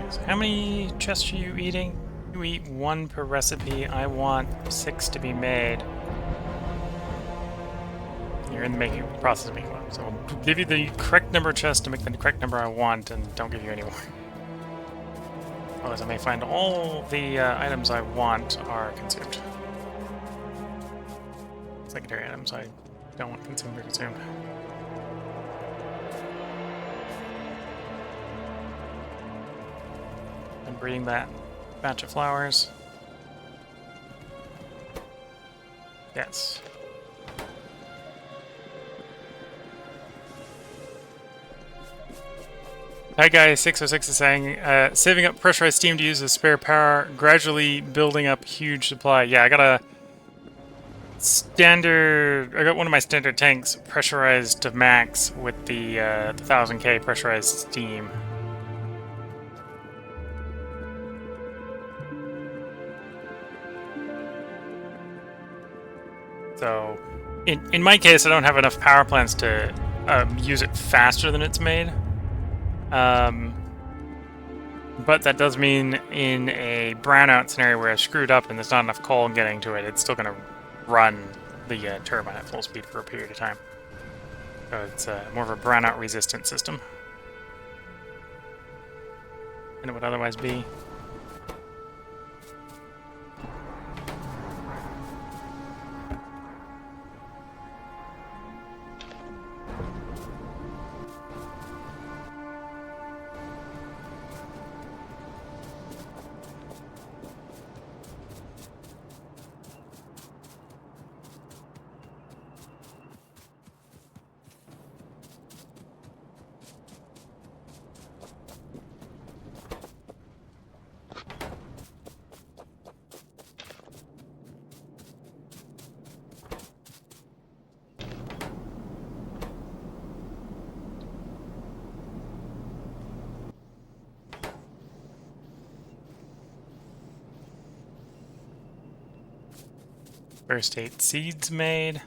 So how many chests are you eating? You eat 1 per recipe. I want 6 to be made. You're in the making process of making one. So I'll give you the correct number of chests to make the correct number I want, and don't give you any more. Otherwise I may find all the items I want are consumed. Secondary items I don't want consumed are consumed. I'm breeding that batch of flowers. Yes. Hi guys, 606 is saying, saving up pressurized steam to use as spare power, gradually building up huge supply. Yeah, I got a standard, I got one of my standard tanks pressurized to max with the 1000K pressurized steam. So, in my case, I don't have enough power plants to use it faster than it's made. But that does mean in a brownout scenario where I screwed up and there's not enough coal getting to it, it's still going to run the turbine at full speed for a period of time. So it's more of a brownout resistant system than it would otherwise be. First 8 seeds made.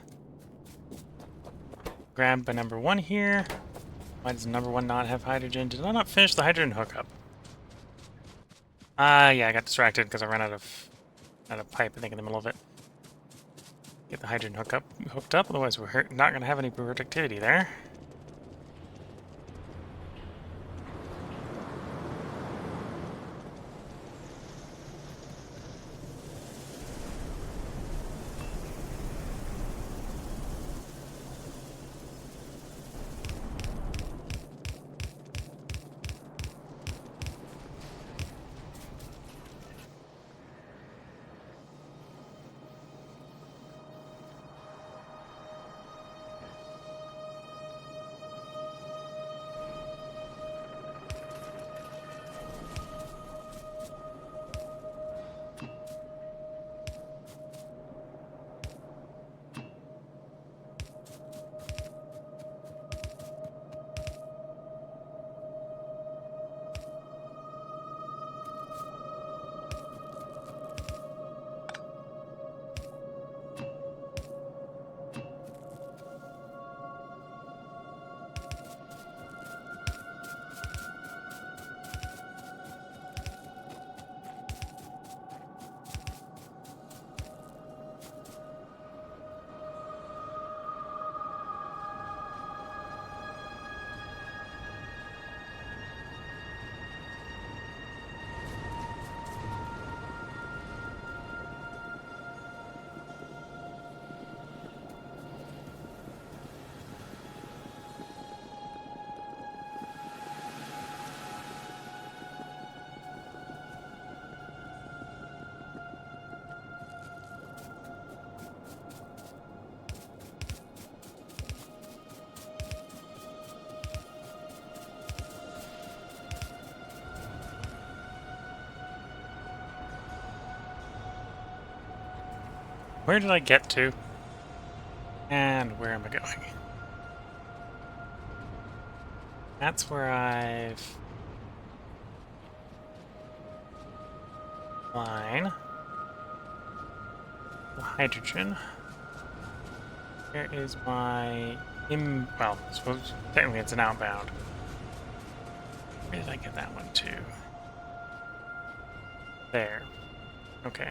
Grabbed by number 1 here. Why does number 1 not have hydrogen? Did I not finish the hydrogen hookup? Yeah, I got distracted because I ran out of pipe, I think, in the middle of it. Get the hydrogen hooked up, otherwise we're not going to have any productivity there. Where did I get to? And where am I going? That's where I've... Line. Hydrogen. Where is my... Well, I suppose technically it's an outbound. Where did I get that one to? There. Okay.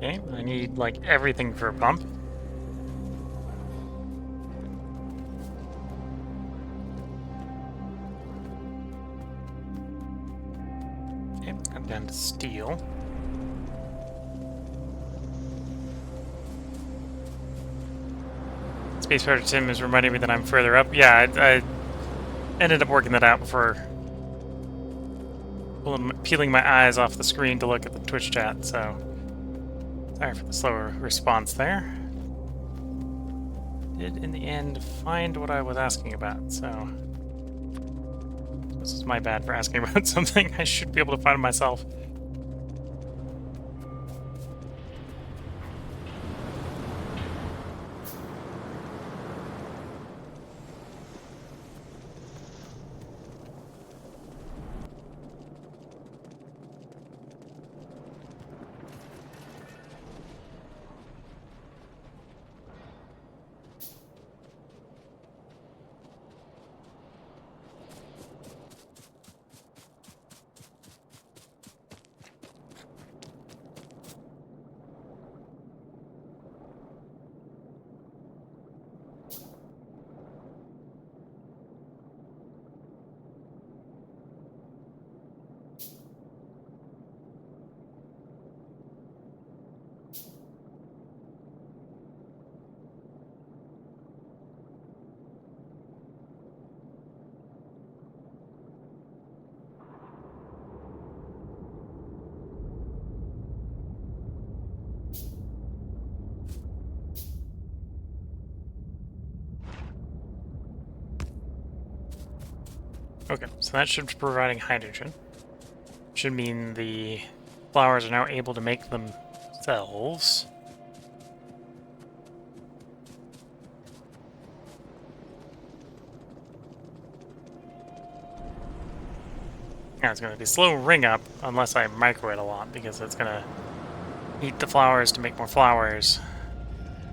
Okay, I need, like, everything for a pump. Okay, I'm down to steel. Space Fighter Tim is reminding me that I'm further up. Yeah, I ended up working that out before peeling my eyes off the screen to look at the Twitch chat, so... Sorry for the slower response there. Did, in the end, find what I was asking about, so... This is my bad for asking about something I should be able to find myself. Okay, so that should be providing hydrogen. Should mean the flowers are now able to make themselves. Yeah, it's going to be slow ring up unless I micro it a lot, because it's going to eat the flowers to make more flowers.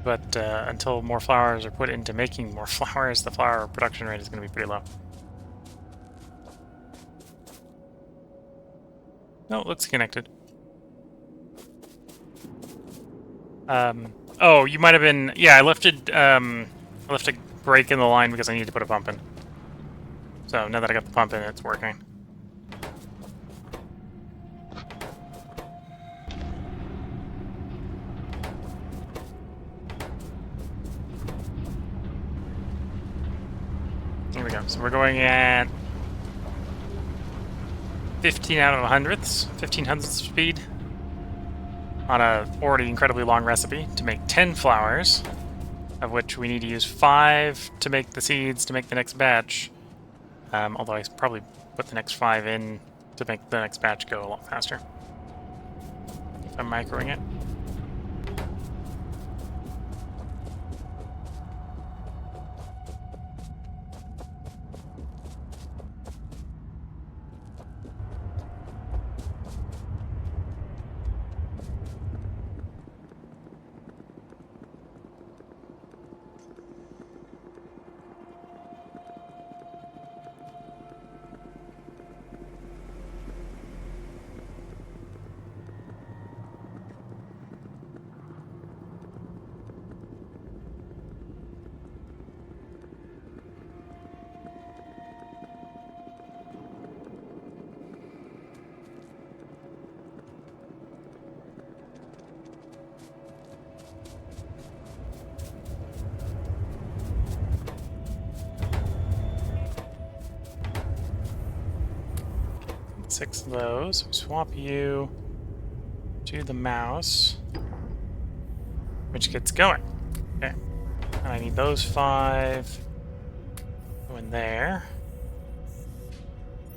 But until more flowers are put into making more flowers, the flower production rate is going to be pretty low. No, it looks connected. Oh, you might have been... Yeah, I left a break in the line because I need to put a pump in. So now that I got the pump in, it's working. Here we go. So we're going at 15 out of 100ths, 1500ths speed on a already incredibly long recipe to make 10 flowers, of which we need to use 5 to make the seeds to make the next batch. Although I probably put the next 5 in to make the next batch go a lot faster. If I'm microing it. Six of those. We swap you to the mouse, which gets going. Okay. And I need those 5 go in there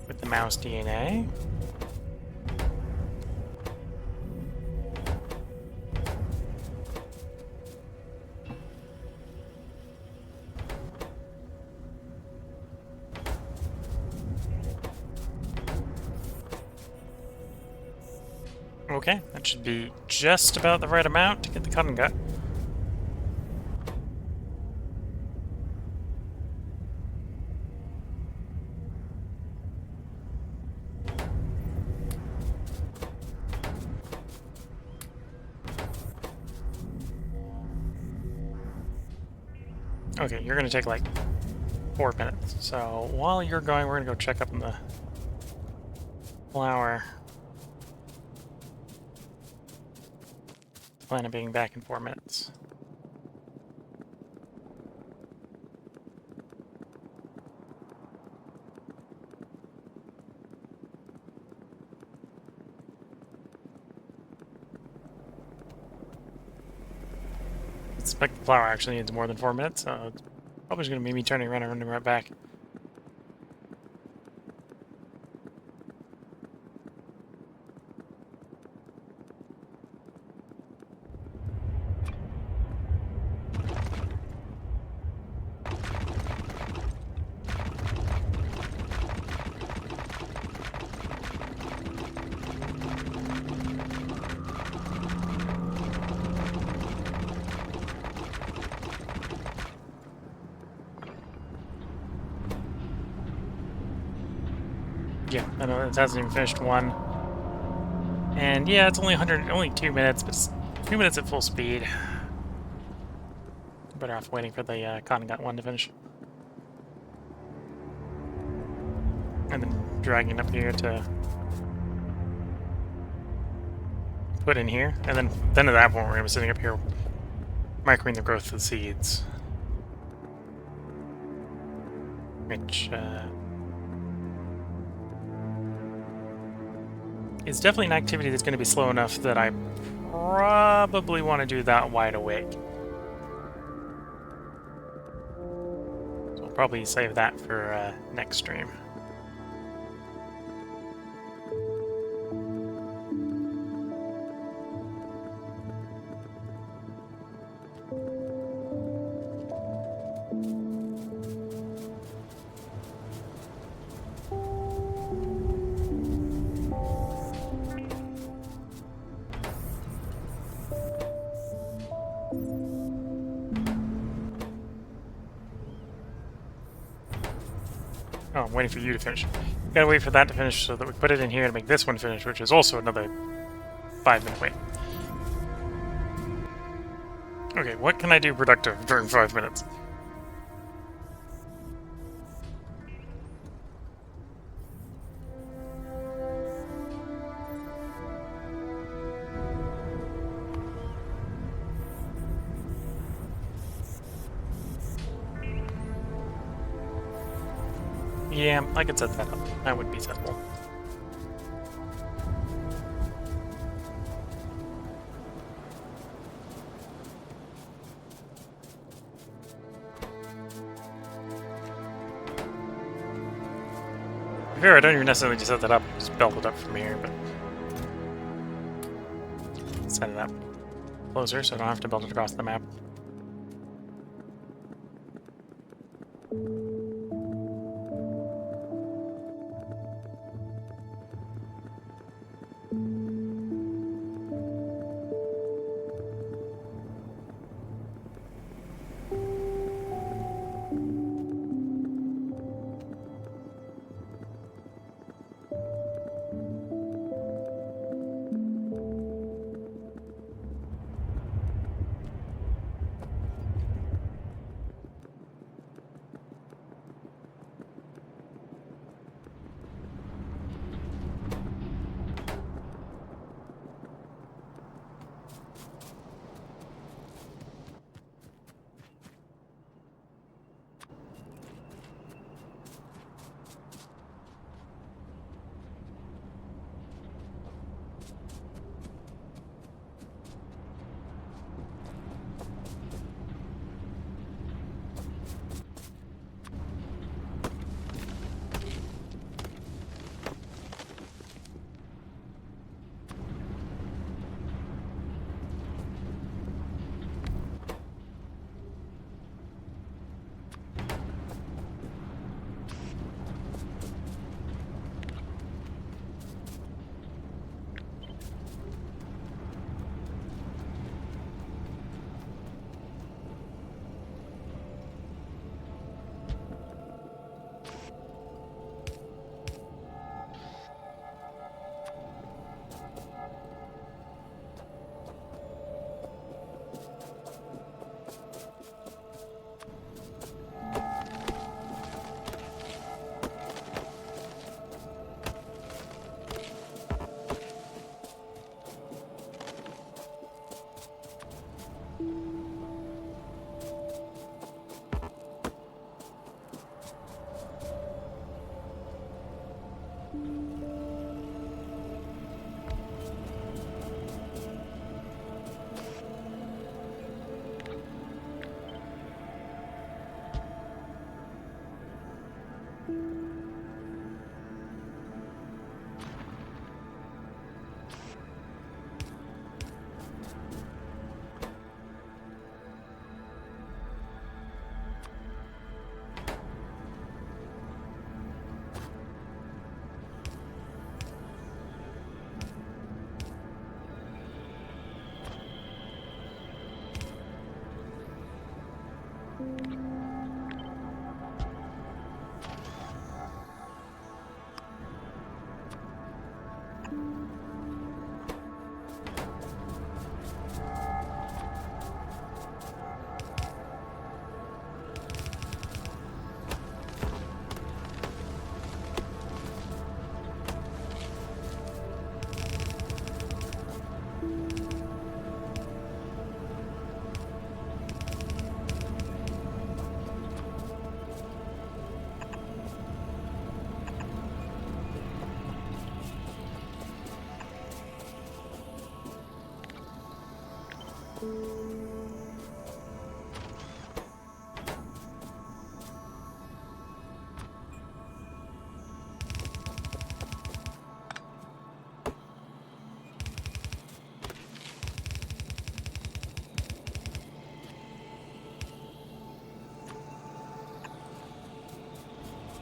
with the mouse DNA. Okay, that should be just about the right amount to get the cotton gut. Okay, you're gonna take like 4 minutes. So while you're going, we're gonna go check up on the flower. Plan on being back in 4 minutes. I suspect the flower actually needs more than 4 minutes, so it's probably just going to be me turning around and running right back. Yeah, I know it hasn't even finished one. And yeah, it's only 2 minutes, but it's 2 minutes at full speed. Better off waiting for the cotton gut one to finish. And then dragging it up here to put in here. And then at that point we're gonna be sitting up here microing the growth of the seeds. Which it's definitely an activity that's going to be slow enough that I probably want to do that wide awake. So I'll probably save that for next stream. Oh, I'm waiting for you to finish. Gotta wait for that to finish so that we put it in here to make this one finish, which is also another 5-minute wait. Okay, what can I do productive during 5 minutes? Yeah, I could set that up. That would be settable. Fair, I don't even necessarily just set that up, just build it up from here, but set it up closer so I don't have to build it across the map.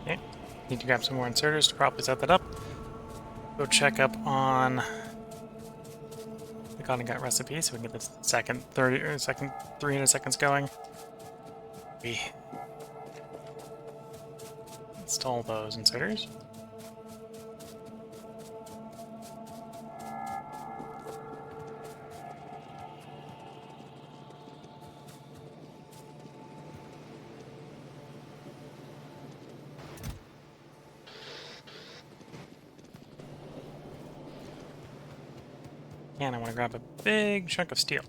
Okay, need to grab some more inserters to properly set that up. Go check up on the God and Gut recipe so we can get the second 300 seconds going. We install those inserters. And I want to grab a big chunk of steel.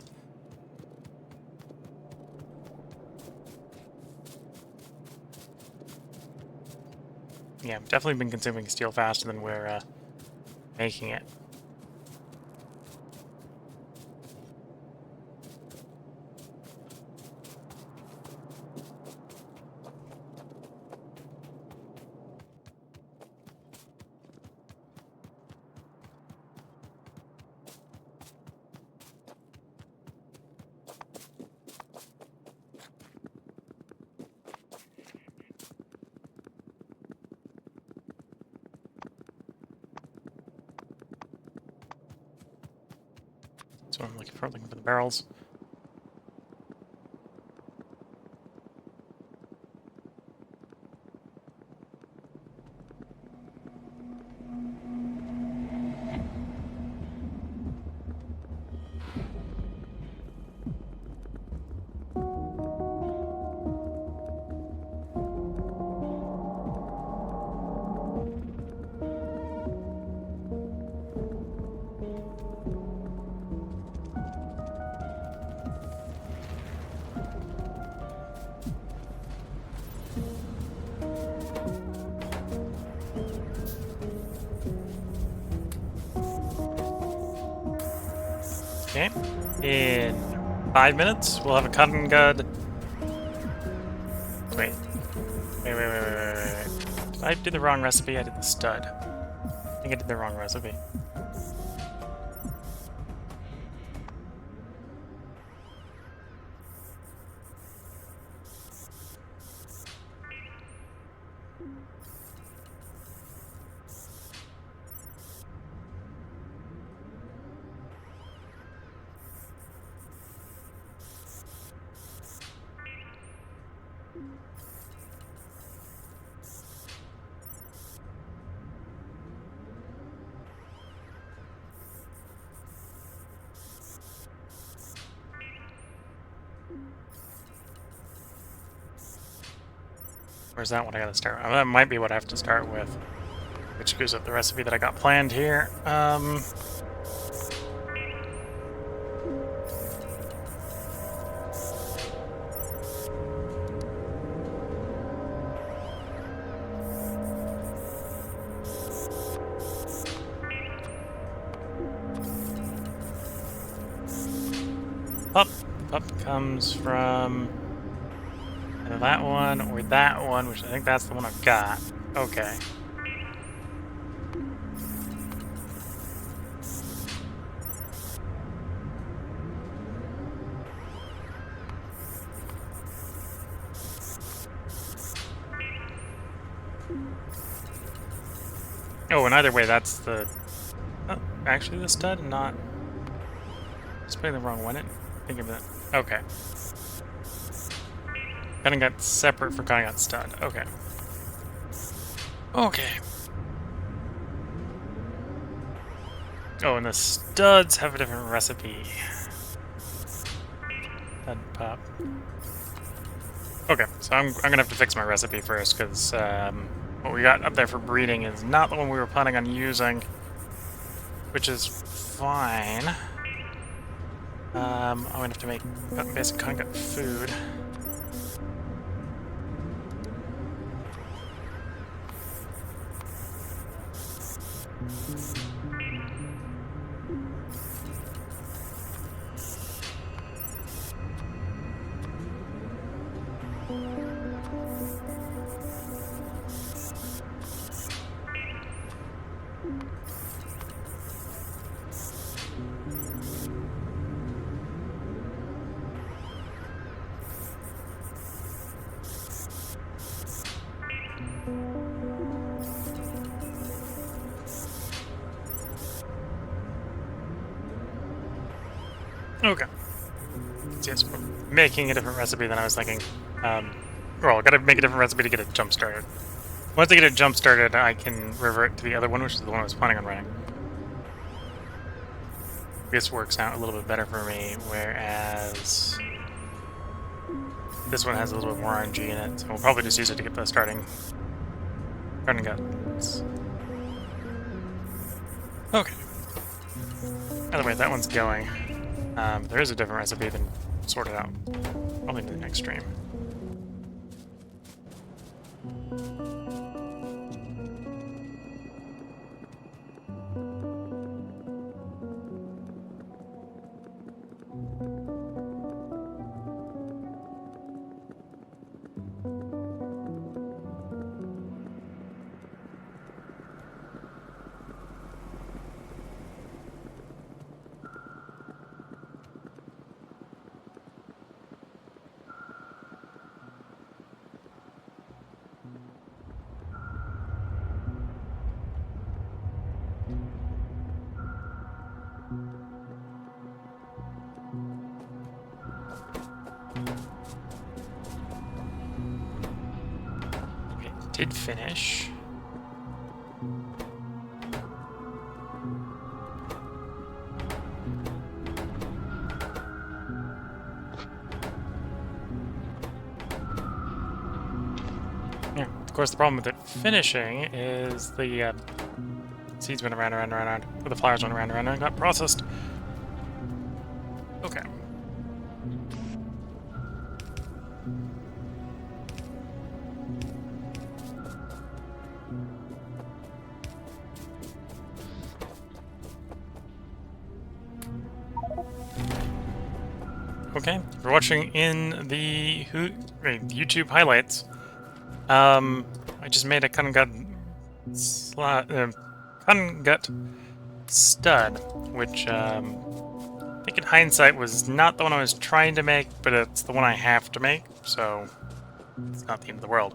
Yeah, we've definitely been consuming steel faster than we're making it. So I'm looking for the barrels. Okay. In 5 minutes, we'll have a cotton gun. Wait. Did I do the wrong recipe? I did the stud. I think I did the wrong recipe. Where's that one I gotta start with? That might be what I have to start with, which screws up the recipe that I got planned here. Pup comes from either that one or that one, which I think that's the one I've got. Okay. Oh, and either way, that's the... Oh, actually the stud, not... Just putting the wrong one in. Think of it. Okay. Cutting got separate for cutting out stud. Okay. Okay. Oh, and the studs have a different recipe. Stud pop. Okay, so I'm gonna have to fix my recipe first, because what we got up there for breeding is not the one we were planning on using, which is fine. I'm gonna have to make basic cutting food. Okay. So yes, we're making a different recipe than I was thinking. Well, gotta make a different recipe to get it jump started. Once I get it jump started, I can revert to the other one, which is the one I was planning on running. This works out a little bit better for me, whereas this one has a little bit more RNG in it, so we'll probably just use it to get the starting guts. Okay. Either way, that one's going. There is a different recipe, then sort it out. Probably in the next stream. did finish. Yeah, of course, the problem with it finishing is the seeds went around, or the flowers went around, and got processed. Okay. Okay, if you're watching in the YouTube highlights, I just made a cotton gut stud, which I think in hindsight was not the one I was trying to make, but it's the one I have to make, so it's not the end of the world.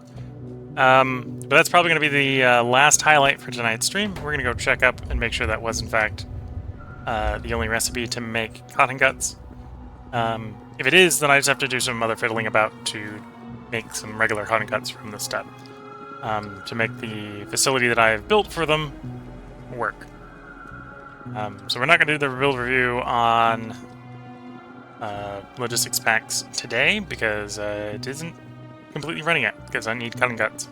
But that's probably going to be the last highlight for tonight's stream. We're going to go check up and make sure that was in fact the only recipe to make cotton guts. If it is, then I just have to do some other fiddling about to make some regular cotton guts from the stud to make the facility that I have built for them work. So we're not going to do the build review on logistics packs today because it isn't completely running yet, because I need cotton guts.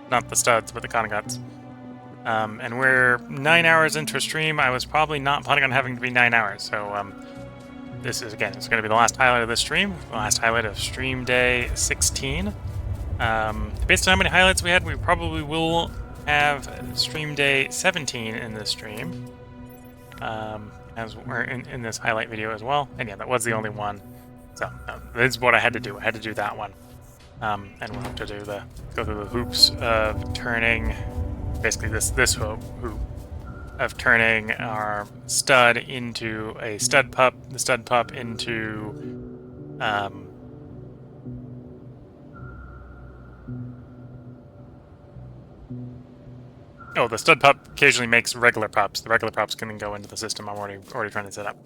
Not the studs, but the cotton guts. And we're 9 hours into a stream. I was probably not planning on having to be 9 hours, so this is, again, it's going to be the last highlight of this stream, the last highlight of stream day 16. Based on how many highlights we had, we probably will have stream day 17 in this stream, as we're in this highlight video as well. And yeah, that was the only one. So this is what I had to do. I had to do that one, and we'll have to go through the hoops of turning, basically this hoop of turning our stud into a stud pup, the stud pup into oh, the stud pup occasionally makes regular pups. The regular pups can go into the system I'm already trying to set up.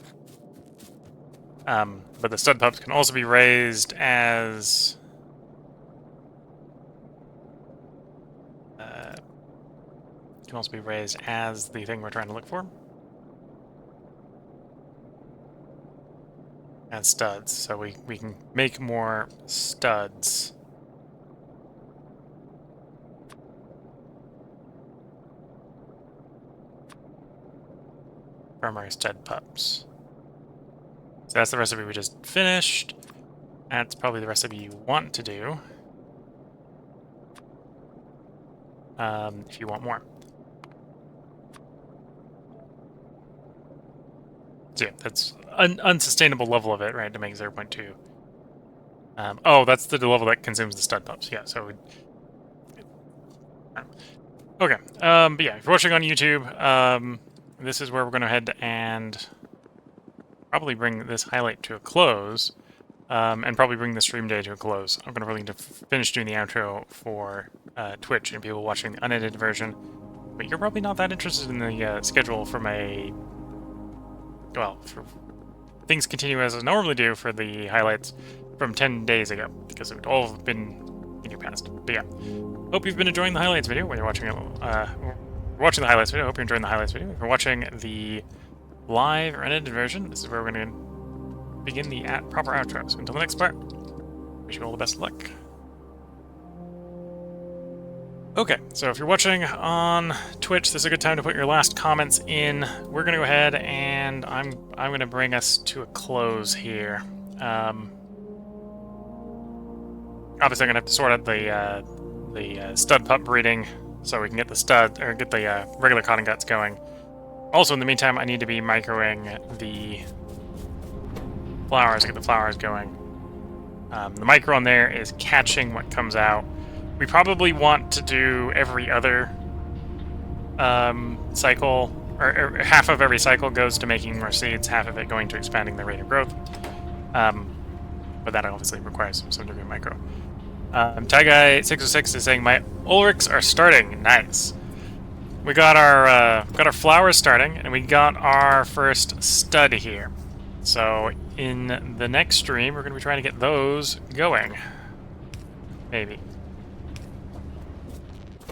But the stud pups can also be raised as the thing we're trying to look for. As studs, so we can make more studs. From our stud pups. So that's the recipe we just finished. That's probably the recipe you want to do. If you want more. So yeah, that's an unsustainable level of it, right, to make 0.2. Oh, that's the level that consumes the stud pups. Yeah, so... Okay, but yeah, if you're watching on YouTube, this is where we're going to head and probably bring this highlight to a close, and probably bring the stream day to a close. I'm going to really need to finish doing the outro for Twitch and people watching the unedited version, but you're probably not that interested in the schedule from for things continue as I normally do for the highlights from 10 days ago, because it would all have been in your past. But yeah, hope you've been enjoying the highlights video, whether you're watching the highlights video. I hope you're enjoying the highlights video. If you're watching the live or unedited version, this is where we're going to begin the proper outro. So until the next part, wish you all the best of luck. Okay, so if you're watching on Twitch, this is a good time to put your last comments in. We're going to go ahead and I'm going to bring us to a close here. Obviously, I'm going to have to sort out the stud pup breeding so we can get the regular cotton guts going. Also, in the meantime, I need to be microing the flowers to get the flowers going. The micro on there is catching what comes out. We probably want to do every other cycle, or half of every cycle goes to making more seeds, half of it going to expanding the rate of growth. But that obviously requires some degree of micro. Tagguy606 is saying, my Ulrichs are starting. Nice. We got our flowers starting, and we got our first stud here. So in the next stream, we're going to be trying to get those going. Maybe.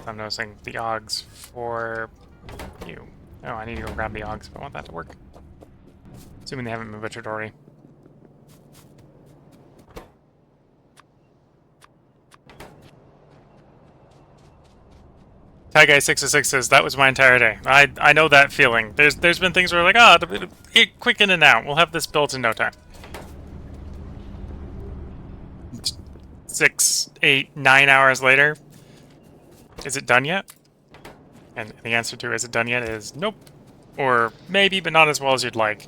I'm noticing the Augs for you. Oh, I need to go grab the Augs if I want that to work. Assuming they haven't been butchered already. Tie Guy 606 says, that was my entire day. I know that feeling. There's been things where like, quick in and out. We'll have this built in no time. 6, 8, 9 hours later. Is it done yet? And the answer to is it done yet is nope. Or maybe, but not as well as you'd like.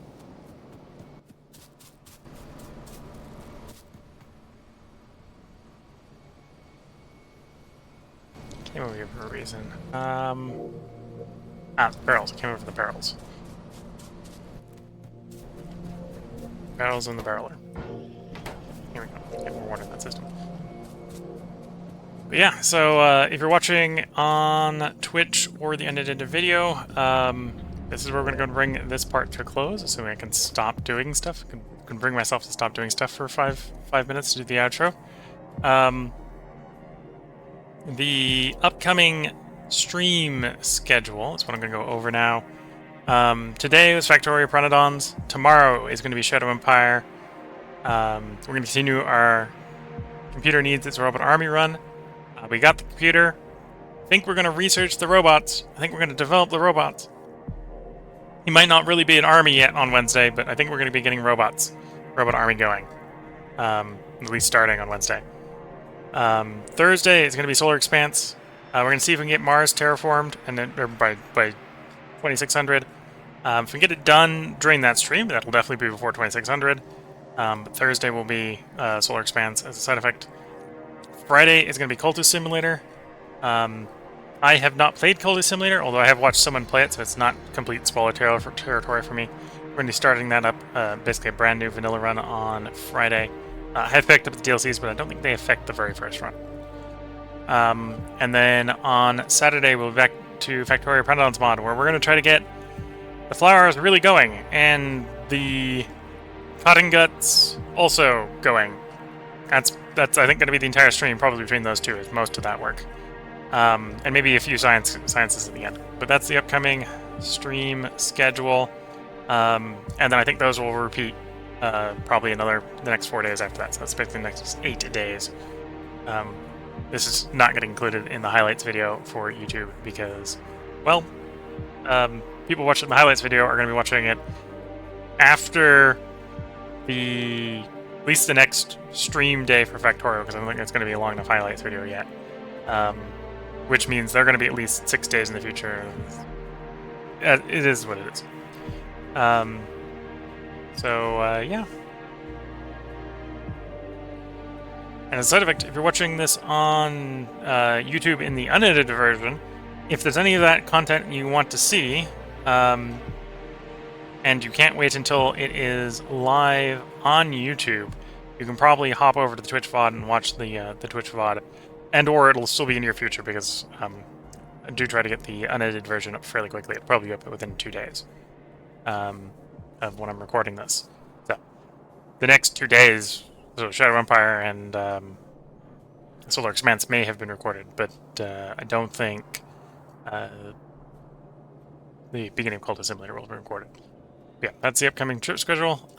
Came over here for a reason. Barrels. Came over for the barrels. Barrels in the barreler. Here we go. Get more water in that system. But yeah, so if you're watching on Twitch or the unedited video, this is where we're going to go and bring this part to a close, assuming I can stop doing stuff. I can bring myself to stop doing stuff for five minutes to do the outro. The upcoming stream schedule is what I'm going to go over now. Today was Factorio Pyanodons. Tomorrow is going to be Shadow Empire. We're going to continue our computer needs its robot army run. We got the computer. I think we're going to research the robots. I think we're going to develop the robots. He might not really be an army yet on Wednesday, but I think we're going to be getting robot army going. At least starting on Wednesday. Thursday is going to be Solar Expanse. We're going to see if we can get Mars terraformed, and then by 2600. If we get it done during that stream, that'll definitely be before 2600. But Thursday will be Solar Expanse as a side effect. Friday is going to be Cultist Simulator. I have not played Cultist Simulator, although I have watched someone play it, so it's not complete spoiler territory for me. We're going to be starting that up, basically a brand new vanilla run on Friday. I have picked up the DLCs, but I don't think they affect the very first run. And then on Saturday, we'll be back to Factorio Pyanodons Mod, where we're going to try to get the flowers really going, and the cotton guts also going. That's I think going to be the entire stream, probably between those two, is most of that work. And maybe a few sciences at the end. But that's the upcoming stream schedule. And then I think those will repeat probably the next 4 days after that. So that's basically the next 8 days. This is not getting included in the highlights video for YouTube because, well, people watching the highlights video are going to be watching it after at least the next stream day for Factorio, because I don't think it's going to be a long enough highlights video yet. Which means they're going to be at least 6 days in the future. It is what it is. Yeah. And as a side effect, if you're watching this on YouTube in the unedited version, if there's any of that content you want to see, and you can't wait until it is live on YouTube, you can probably hop over to the Twitch VOD and watch the Twitch VOD, or it'll still be in your future because I do try to get the unedited version up fairly quickly. It'll probably be up within 2 days of when I'm recording this. So the next 2 days, so Shadow Empire and Solar Expanse may have been recorded, but I don't think the beginning of Cultist Simulator will be recorded. Yeah, that's the upcoming trip schedule.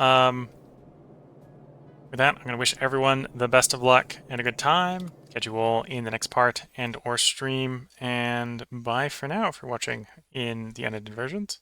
With that, I'm going to wish everyone the best of luck and a good time. Catch you all in the next part and or stream, and bye for now if you're watching in the unedited versions.